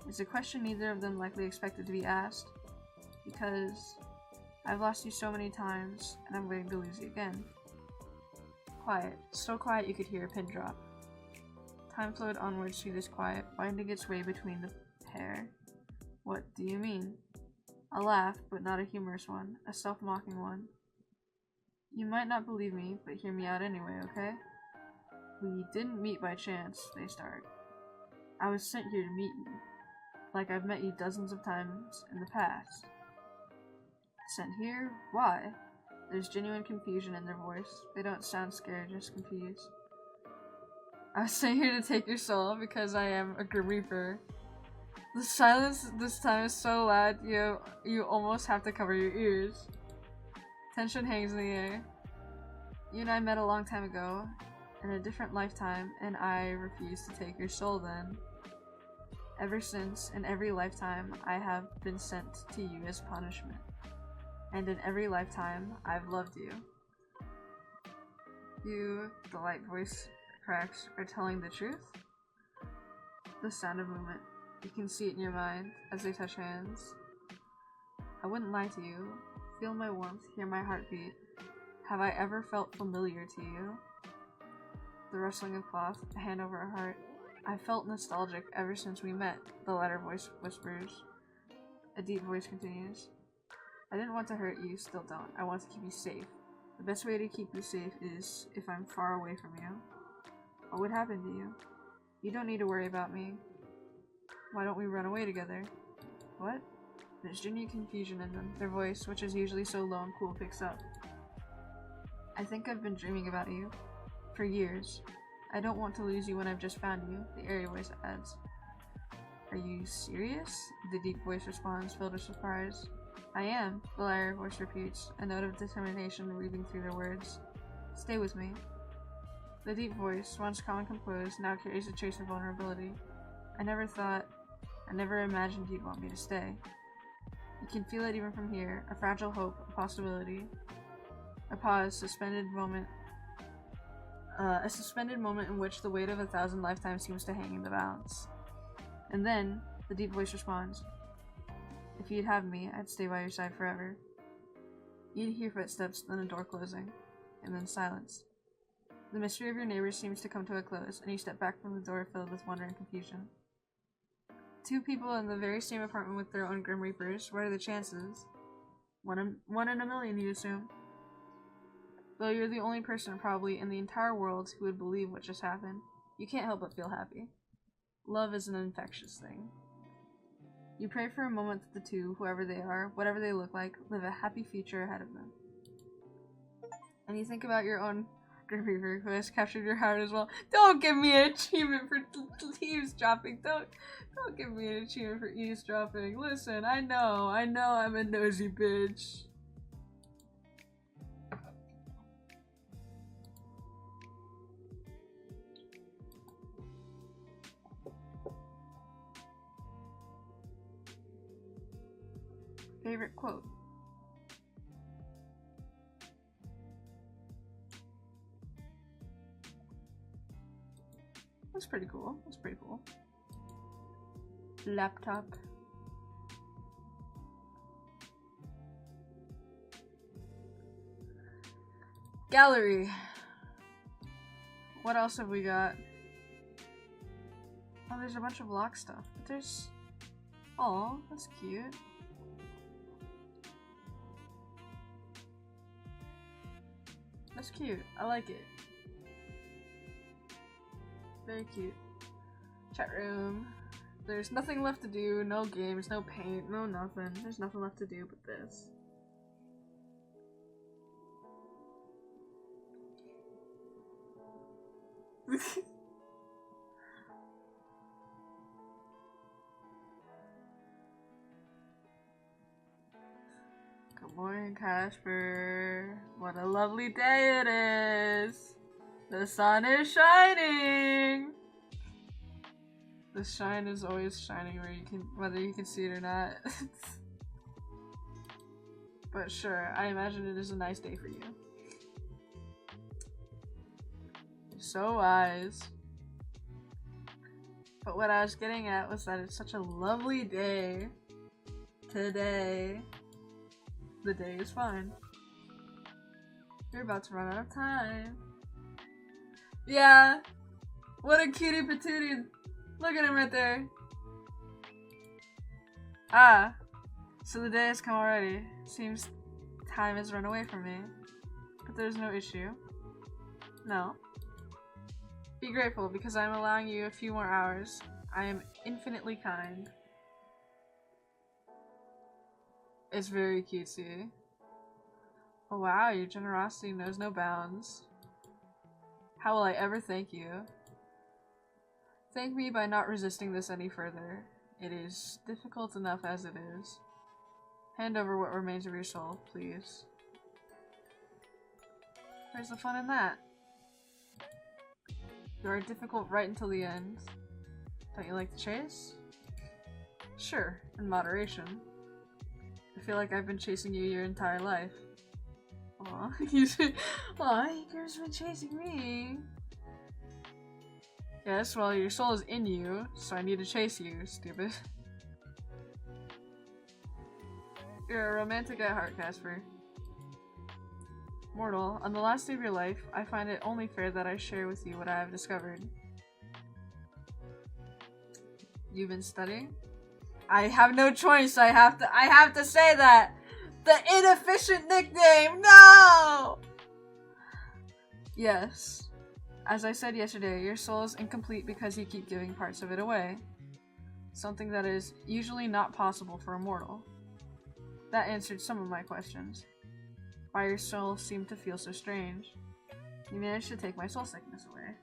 It's a question neither of them likely expected to be asked. Because I've lost you so many times, and I'm waiting to lose you again. Quiet. So quiet you could hear a pin drop. Time flowed onwards through this quiet, winding its way between the pair. What do you mean? A laugh, but not a humorous one. A self-mocking one. You might not believe me, but hear me out anyway, okay? We didn't meet by chance, they start. I was sent here to meet you. Like I've met you dozens of times in the past. Sent here? Why? There's genuine confusion in their voice. They don't sound scared, just confused. I was sent here to take your soul because I am a Grim Reaper. The silence this time is so loud you almost have to cover your ears. Tension hangs in the air. You and I met a long time ago, in a different lifetime, and I refused to take your soul then. Ever since, in every lifetime, I have been sent to you as punishment. And in every lifetime, I've loved you. You, the light voice cracks, are telling the truth? The sound of movement. You can see it in your mind as they touch hands. I wouldn't lie to you. Feel my warmth, hear my heartbeat. Have I ever felt familiar to you? The rustling of cloth, a hand over a heart. I felt nostalgic ever since we met, the lighter voice whispers. A deep voice continues. I didn't want to hurt you, still don't. I want to keep you safe. The best way to keep you safe is if I'm far away from you. What would happen to you? You don't need to worry about me. Why don't we run away together? What? There's genuine confusion in them. Their voice, which is usually so low and cool, picks up. I think I've been dreaming about you. For years. I don't want to lose you when I've just found you, the airy voice adds. Are you serious? The deep voice responds, filled with surprise. I am, the lighter voice repeats, a note of determination weaving through their words. Stay with me. The deep voice, once calm and composed, now carries a trace of vulnerability. I never imagined you'd want me to stay. You can feel it even from here, a fragile hope, a possibility. A pause, a suspended moment in which the weight of 1,000 lifetimes seems to hang in the balance. And then, the deep voice responds. If you'd have me, I'd stay by your side forever. You'd hear footsteps, then a door closing, and then silence. The mystery of your neighbors seems to come to a close, and you step back from the door filled with wonder and confusion. Two people in the very same apartment with their own Grim Reapers. What are the chances? One in a million, you'd assume. Though you're the only person probably in the entire world who would believe what just happened, you can't help but feel happy. Love is an infectious thing. You pray for a moment that the two, whoever they are, whatever they look like, live a happy future ahead of them. And you think about your own Grim Reaper who has captured your heart as well. Don't give me an achievement for eavesdropping. Don't give me an achievement for eavesdropping. Listen, I know I'm a nosy bitch. Favorite quote? That's pretty cool. That's pretty cool. Laptop. Gallery. What else have we got? Oh, there's a bunch of lock stuff. But there's... Oh, that's cute. That's cute. I like it. Very cute. Chat room. There's nothing left to do, no games, no paint, no nothing. There's nothing left to do but this. Good morning, Casper. What a lovely day it is. The sun is shining. The shine is always shining whether you can see it or not. But sure, I imagine it is a nice day for you. You're so wise. But what I was getting at was that it's such a lovely day today. The day is fine. You're about to run out of time. Yeah. What a cutie patootie. Look at him right there. Ah. So the day has come already. Seems time has run away from me. But there's no issue. No. Be grateful because I'm allowing you a few more hours. I am infinitely kind. It's very cutesy. Oh wow, your generosity knows no bounds. How will I ever thank you? Thank me by not resisting this any further. It is difficult enough as it is. Hand over what remains of your soul, please. Where's the fun in that? You are difficult right until the end. Don't you like the chase? Sure, in moderation. I feel like I've been chasing you your entire life. Aw, you've been chasing me. Yes, well, your soul is in you, so I need to chase you, stupid. You're a romantic at heart, Casper. Mortal, on the last day of your life, I find it only fair that I share with you what I have discovered. You've been studying? I have no choice, I have to say that! The inefficient nickname, no! Yes. As I said yesterday, your soul is incomplete because you keep giving parts of it away. Something that is usually not possible for a mortal. That answered some of my questions. Why your soul seemed to feel so strange. You managed to take my soul sickness away.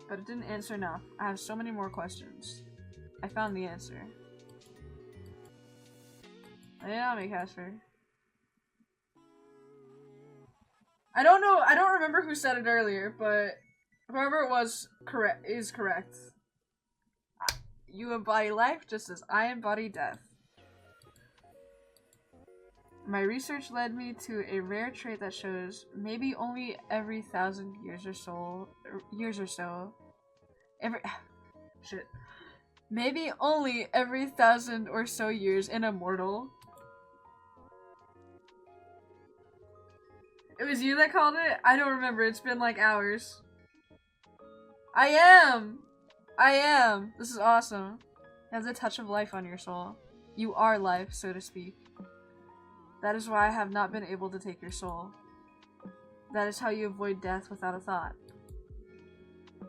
But it didn't answer enough. I have so many more questions. I found the answer. Lay it on me, Casper. I don't know, I don't remember who said it earlier, but whoever it was is correct. You embody life just as I embody death. My research led me to a rare trait that shows maybe only every 1,000 years or so. Maybe only every 1,000 or so years in a mortal. It was you that called it? I don't remember. It's been like hours. I am! This is awesome. It has a touch of life on your soul. You are life, so to speak. That is why I have not been able to take your soul. That is how you avoid death without a thought.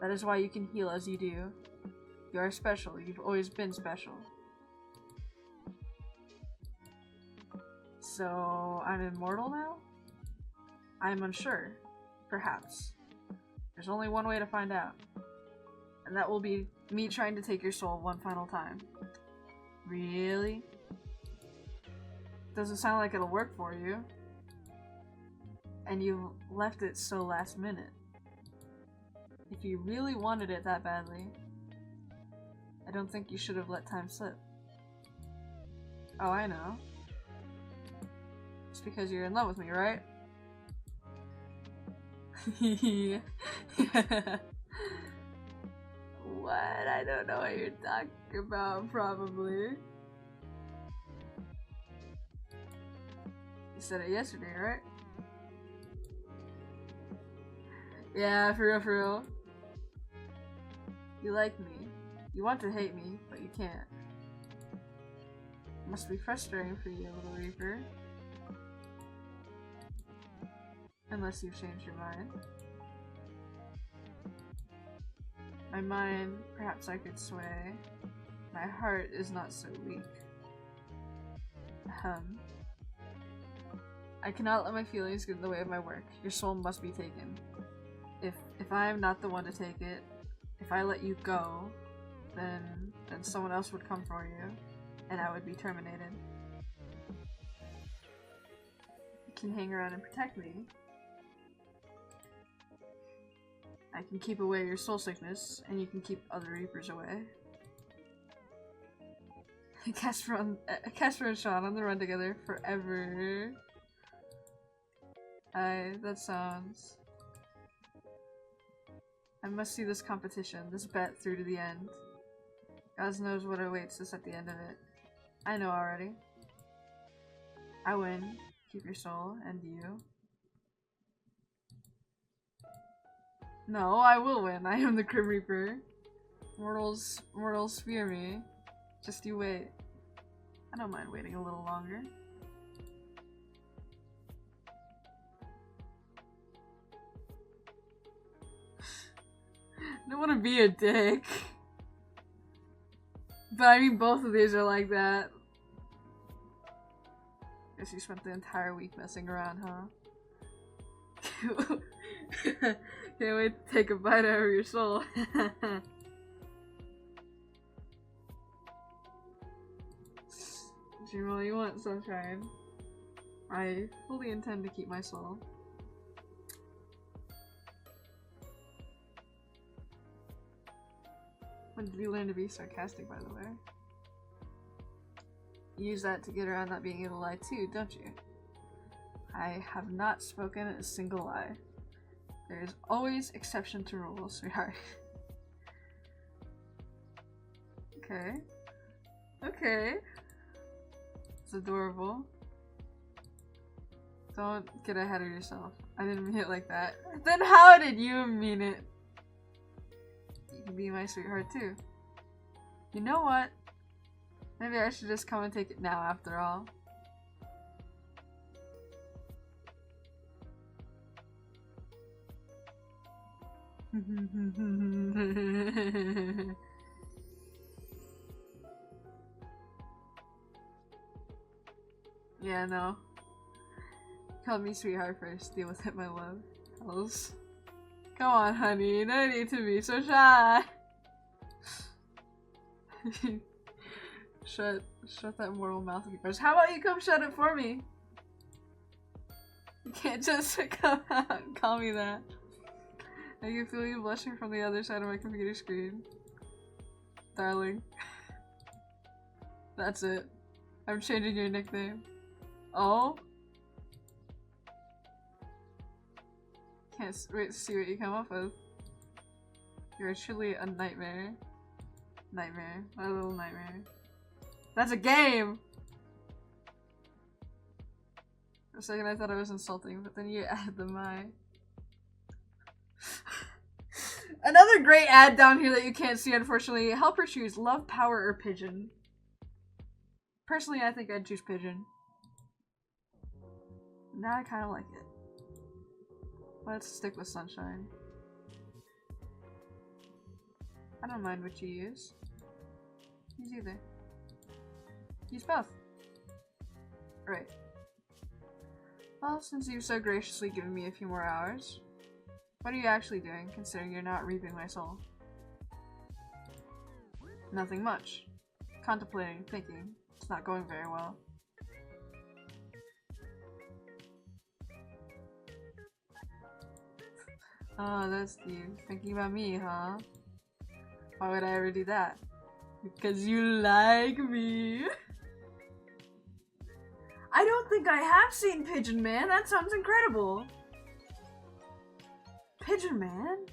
That is why you can heal as you do. You are special. You've always been special. So, I'm immortal now? I'm unsure. Perhaps. There's only one way to find out. And that will be me trying to take your soul one final time. Really? Doesn't sound like it'll work for you. And you left it so last minute. If you really wanted it that badly, I don't think you should have let time slip. Oh, I know. It's because you're in love with me, right? Yeah. What? I don't know what you're talking about, probably. You said it yesterday, right? Yeah, for real. You like me. You want to hate me, but you can't. It must be frustrating for you, little Reaper. Unless you've changed your mind. My mind, perhaps I could sway. My heart is not so weak. I cannot let my feelings get in the way of my work. Your soul must be taken. If I am not the one to take it, if I let you go, then someone else would come for you, and I would be terminated. You can hang around and protect me. I can keep away your soul sickness, and you can keep other reapers away. Casper and Sean on the run together forever. That sounds... I must see this competition, this bet through to the end. God knows what awaits us at the end of it. I know already. I win. Keep your soul, and you. No, I will win. I am the Grim Reaper. Mortals fear me. Just you wait. I don't mind waiting a little longer. I don't want to be a dick. But I mean, both of these are like that. Guess you spent the entire week messing around, huh? Can't wait to take a bite out of your soul. Dream all you want, sunshine. I fully intend to keep my soul. When did you learn to be sarcastic, by the way? You use that to get around not being able to lie too, don't you? I have not spoken a single lie. There is always exception to rules, sweetheart. Okay. Okay. It's adorable. Don't get ahead of yourself. I didn't mean it like that. Then how did you mean it? You can be my sweetheart too. You know what? Maybe I should just come and take it now after all. Yeah, no. Call me sweetheart first. Deal with it, my love. Hells. Come on, honey. No need to be so shy. Shut that mortal mouth of yours. How about you come shut it for me? You can't just come out and call me that. I can feel you blushing from the other side of my computer screen. Darling. That's it. I'm changing your nickname. Oh? Can't wait to see what you come up with. You're truly a nightmare. Nightmare. My little nightmare. That's a game! For a second I thought I was insulting, but then you added the my. Another great ad down here that you can't see, unfortunately. Help her choose love, power, or pigeon. Personally, I think I'd choose pigeon. Now I kind of like it. Let's stick with sunshine. I don't mind what you use. Use either. Use both. Right. Well, since you've so graciously given me a few more hours, what are you actually doing, considering you're not reaping my soul? Nothing much. Contemplating, thinking. It's not going very well. Oh, that's cute. Thinking about me, huh? Why would I ever do that? Because you like me. I don't think I have seen Pigeon Man. That sounds incredible. Pigeon Man?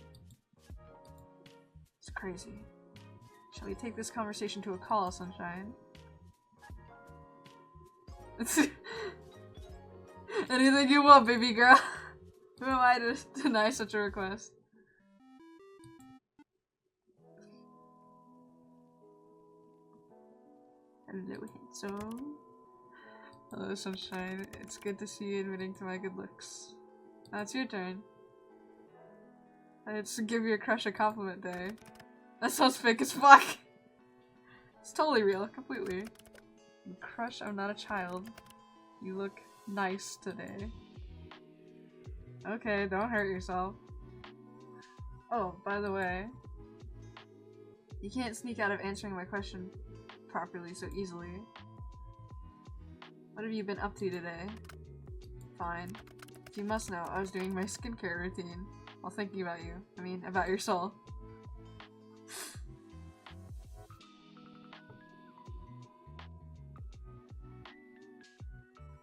It's crazy. Shall we take this conversation to a call, sunshine? Anything you want, baby girl. Who am I to deny such a request? Hello, handsome. Hello, sunshine. It's good to see you admitting to my good looks. Now it's your turn. It's to give your crush a compliment day. That sounds fake as fuck. It's totally real, completely. Crush, I'm not a child. You look nice today. Okay, don't hurt yourself. Oh, by the way, you can't sneak out of answering my question properly so easily. What have you been up to today? Fine. You must know, I was doing my skincare routine while thinking about you. I mean, about your soul.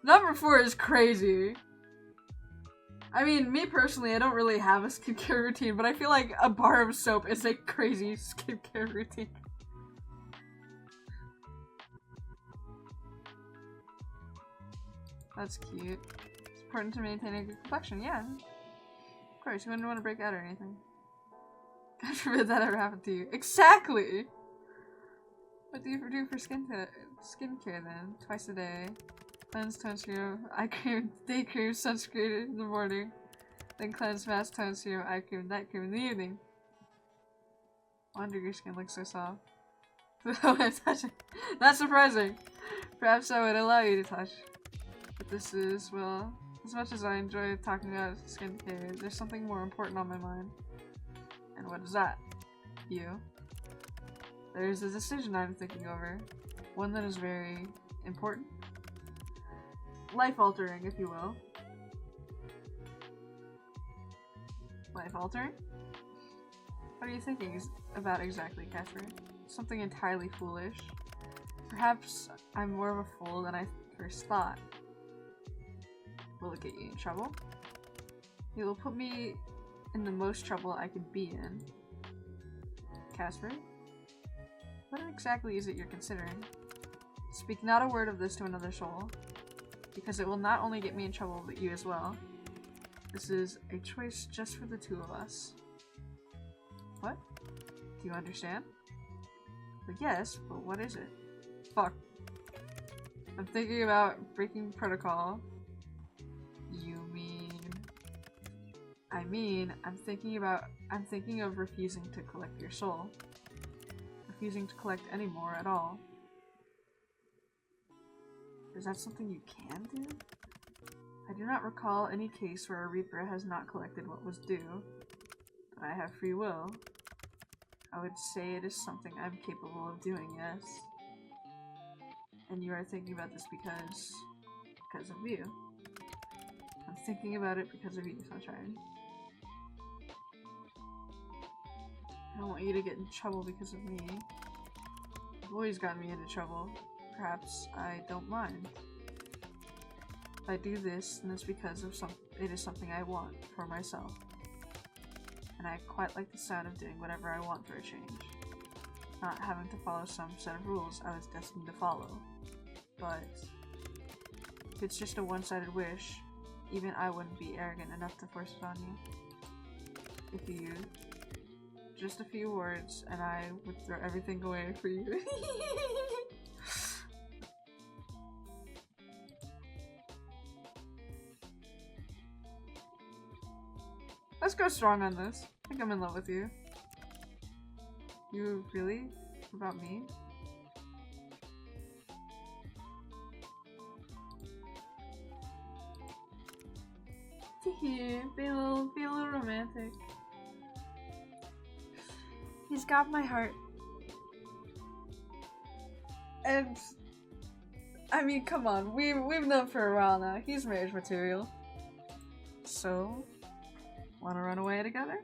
Number 4 is crazy. I mean, me personally, I don't really have a skincare routine, but I feel like a bar of soap is a crazy skincare routine. That's cute. It's important to maintain a good complexion, yeah. Of course, you wouldn't want to break out or anything. God forbid that ever happened to you. Exactly! What do you do for skincare then? Twice a day. Cleanse, tone serum, eye cream, day cream, sunscreen in the morning. Then cleanse, mask, tone serum, eye cream, night cream in the evening. Wonder your skin looks so soft. Touch it. Not surprising. Perhaps I would allow you to touch. But this is, well, as much as I enjoy talking about skincare, there's something more important on my mind. And what is that? You. There's a decision I'm thinking over. One that is very important. Life-altering, if you will. Life-altering? What are you thinking about exactly, Casper? Something entirely foolish. Perhaps I'm more of a fool than I first thought. Will it get you in trouble? It will put me in the most trouble I could be in. Casper? What exactly is it you're considering? Speak not a word of this to another soul, because it will not only get me in trouble, but you as well. This is a choice just for the two of us. What? Do you understand? But yes, but what is it? Fuck. I'm thinking about breaking protocol. You mean... I mean, I'm thinking of refusing to collect your soul. Refusing to collect any more at all. Is that something you can do? I do not recall any case where a Reaper has not collected what was due, but I have free will. I would say it is something I'm capable of doing, yes. And you are thinking about this because of you. I'm thinking about it because of you, Sunshine. I don't want you to get in trouble because of me. You've always gotten me into trouble. Perhaps I don't mind. If I do this, then it's because of it is something I want for myself. And I quite like the sound of doing whatever I want for a change. Not having to follow some set of rules I was destined to follow. But if it's just a one-sided wish, even I wouldn't be arrogant enough to force it on you. If you... just a few words, and I would throw everything away for you. Let's go strong on this. I think I'm in love with you. You really? About me? Teehee, be a little romantic. He's got my heart. And I mean, come on, we've known for a while now. He's marriage material. So, wanna run away together?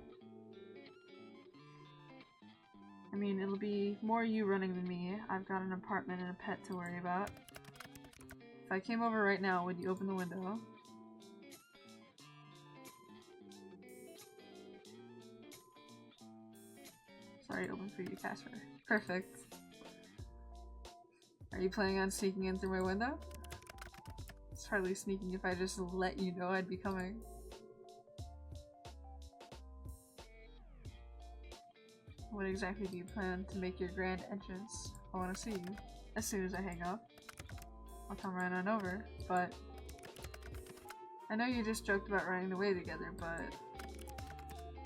I mean, it'll be more you running than me. I've got an apartment and a pet to worry about. If I came over right now, would you open the window? Sorry, open for you, Casper. Perfect. Are you planning on sneaking in through my window? It's hardly sneaking if I just let you know I'd be coming. What exactly do you plan to make your grand entrance? I want to see you. As soon as I hang up, I'll come right on over, but... I know you just joked about running away together, but...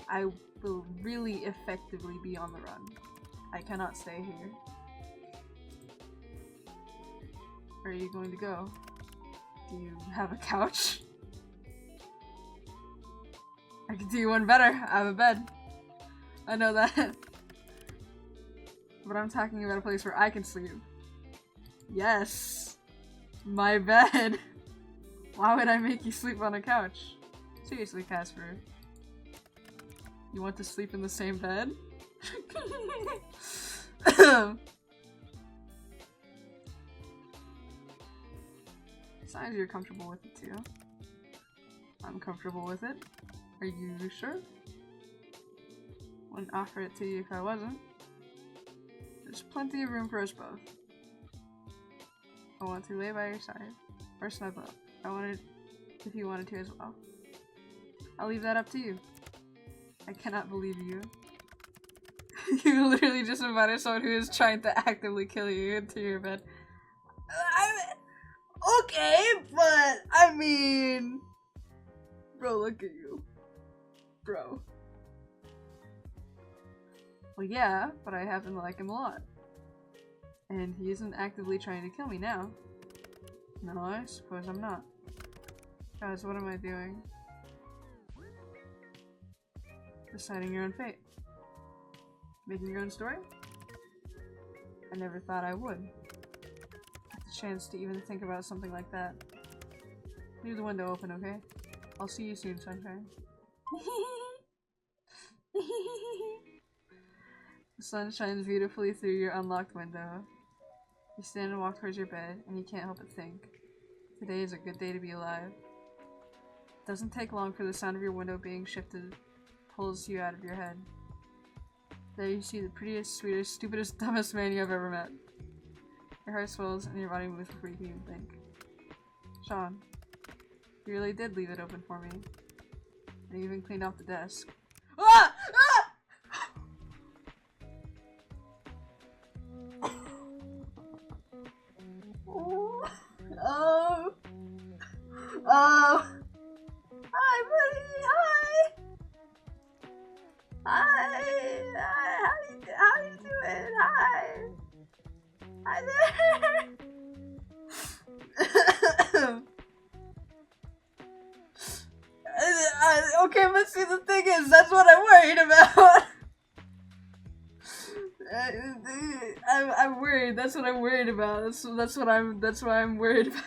I will really effectively be on the run. I cannot stay here. Where are you going to go? Do you have a couch? I can do you one better. I have a bed. I know that. But I'm talking about a place where I can sleep. Yes! My bed! Why would I make you sleep on a couch? Seriously, Casper. You want to sleep in the same bed? Sounds you're comfortable with it too. I'm comfortable with it. Are you sure? Wouldn't offer it to you if I wasn't. There's plenty of room for us both. I want to lay by your side, or snuggle up. I wanted, if you wanted to as well. I'll leave that up to you. I cannot believe you. You literally just invited someone who is trying to actively kill you into your bed. Okay, but I mean, bro, look at you, bro. Well, yeah, but I happen to like him a lot. And he isn't actively trying to kill me now. No, I suppose I'm not. Guys, what am I doing? Deciding your own fate. Making your own story? I never thought I would. Get the chance to even think about something like that. Leave the window open, okay? I'll see you soon, sunshine. The sun shines beautifully through your unlocked window. You stand and walk towards your bed, and you can't help but think. Today is a good day to be alive. It doesn't take long for the sound of your window being shifted pulls you out of your head. There you see the prettiest, sweetest, stupidest, dumbest man you have ever met. Your heart swells and your body moves before you can even think. Sean, you really did leave it open for me. And you even cleaned off the desk. Ah! Ah! Hi, buddy. Hi. Hi. How you doing? Hi. Hi there. Okay, but see, the thing is, that's what I'm worried about. I'm worried. That's what I'm worried about. That's why I'm worried about.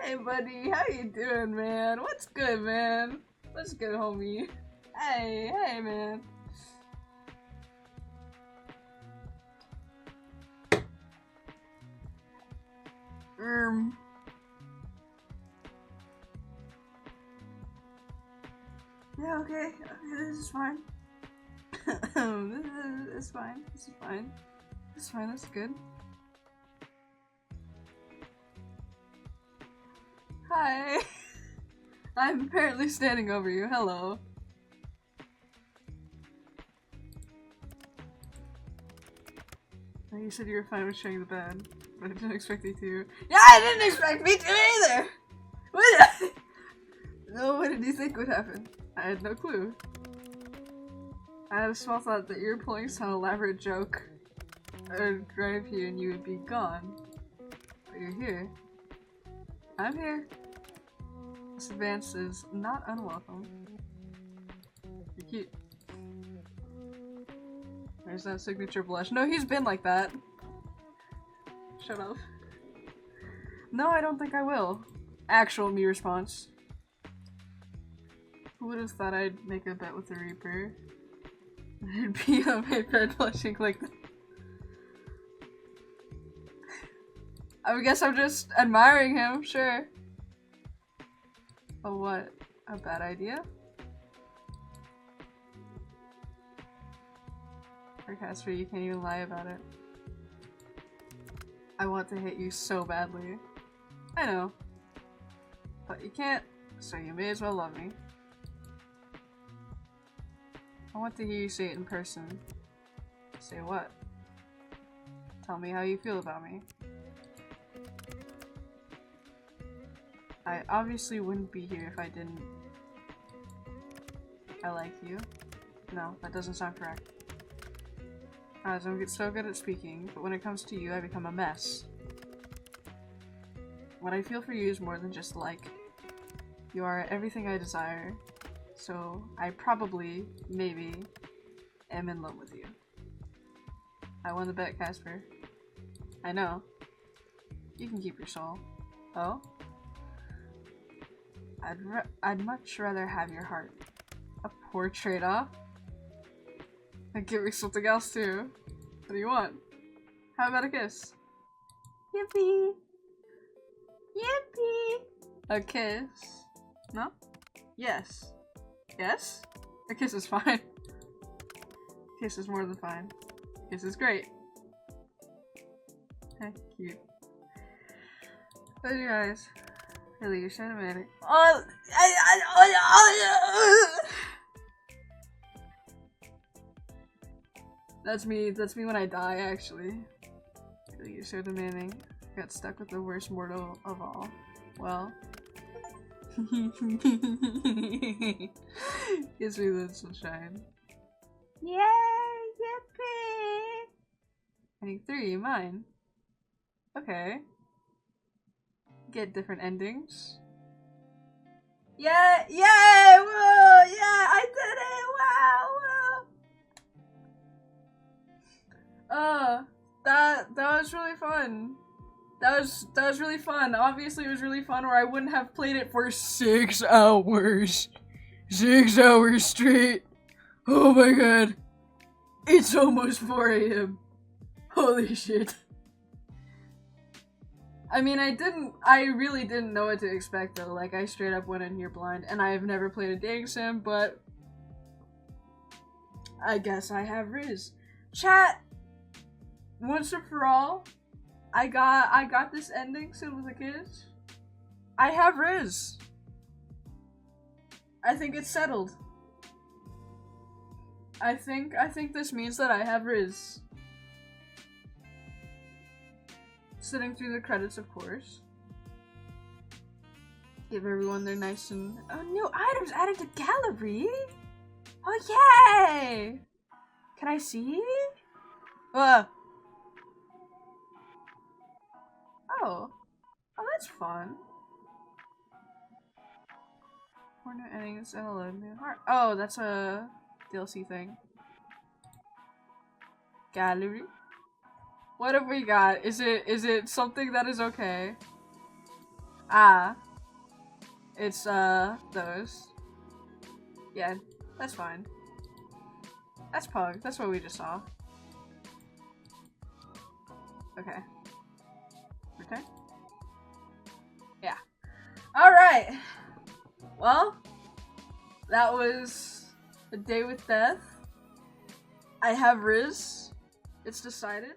Hey buddy, how you doing, man? What's good, man? What's good, homie? Hey man. Yeah, okay, this is fine. This is fine. That's good. Hi. I'm apparently standing over you. Hello. You said you were fine with sharing the bed, but I didn't expect you to. Yeah, I didn't expect me to either! What? No, what did you think would happen? I had no clue. I had a small thought that you were pulling some elaborate joke. I would drive you and you would be gone. But you're here. I'm here. This advance is not unwelcome. You're cute. There's that signature blush. No, he's been like that. Shut up. No, I don't think I will. Actual me response. Who would have thought I'd make a bet with the Reaper? I'd be on my bed blushing like that. I guess I'm just admiring him, sure. Oh, what? A bad idea? Or Casper, you can't even lie about it. I want to hit you so badly. I know. But you can't, so you may as well love me. I want to hear you say it in person. Say what? Tell me how you feel about me. I obviously wouldn't be here if I didn't. I like you. No, that doesn't sound correct. As I'm so good at speaking, but when it comes to you, I become a mess. What I feel for you is more than just like. You are everything I desire, so I probably, maybe, am in love with you. I won the bet, Casper. I know. You can keep your soul. Oh? I'd much rather have your heart. A poor trade-off? I'd give me something else too. What do you want? How about a kiss? Yippee! Yippee! A kiss? No? Yes. Yes? A kiss is fine. Kiss is more than fine. Kiss is great. Heck, cute. Close your eyes. Really, you're so romantic. Oh! That's me when I die, actually. Really, you're so demanding. Got stuck with the worst mortal of all. Well. Gives me the sunshine. Yay! Yippee! I need 3, mine. Okay. Get different endings. Yeah! Yay! Whoa! Yeah! I did it! Wow! Whoa! That was really fun. That was really fun. Obviously it was really fun or I wouldn't have played it for 6 hours. 6 hours straight. Oh my god. It's almost 4 AM. Holy shit. I mean, I really didn't know what to expect though. Like, I straight up went in here blind and I have never played a dating sim, but I guess I have Rizz. Chat! Once and for all, I got this ending soon with the kids. I have Rizz. I think it's settled. I think this means that I have Rizz. Sitting through the credits, of course. Give everyone their nice and new items added to gallery. Oh yay! Can I see? Oh, that's fun. 4 new endings and a load new heart. Oh, that's a DLC thing. Gallery. What have we got? Is it something that is okay? Ah. It's those. Yeah, that's fine. That's Pug. That's what we just saw. Okay. Return? Yeah. Alright. Well, that was a day with death. I have Rizz. It's decided.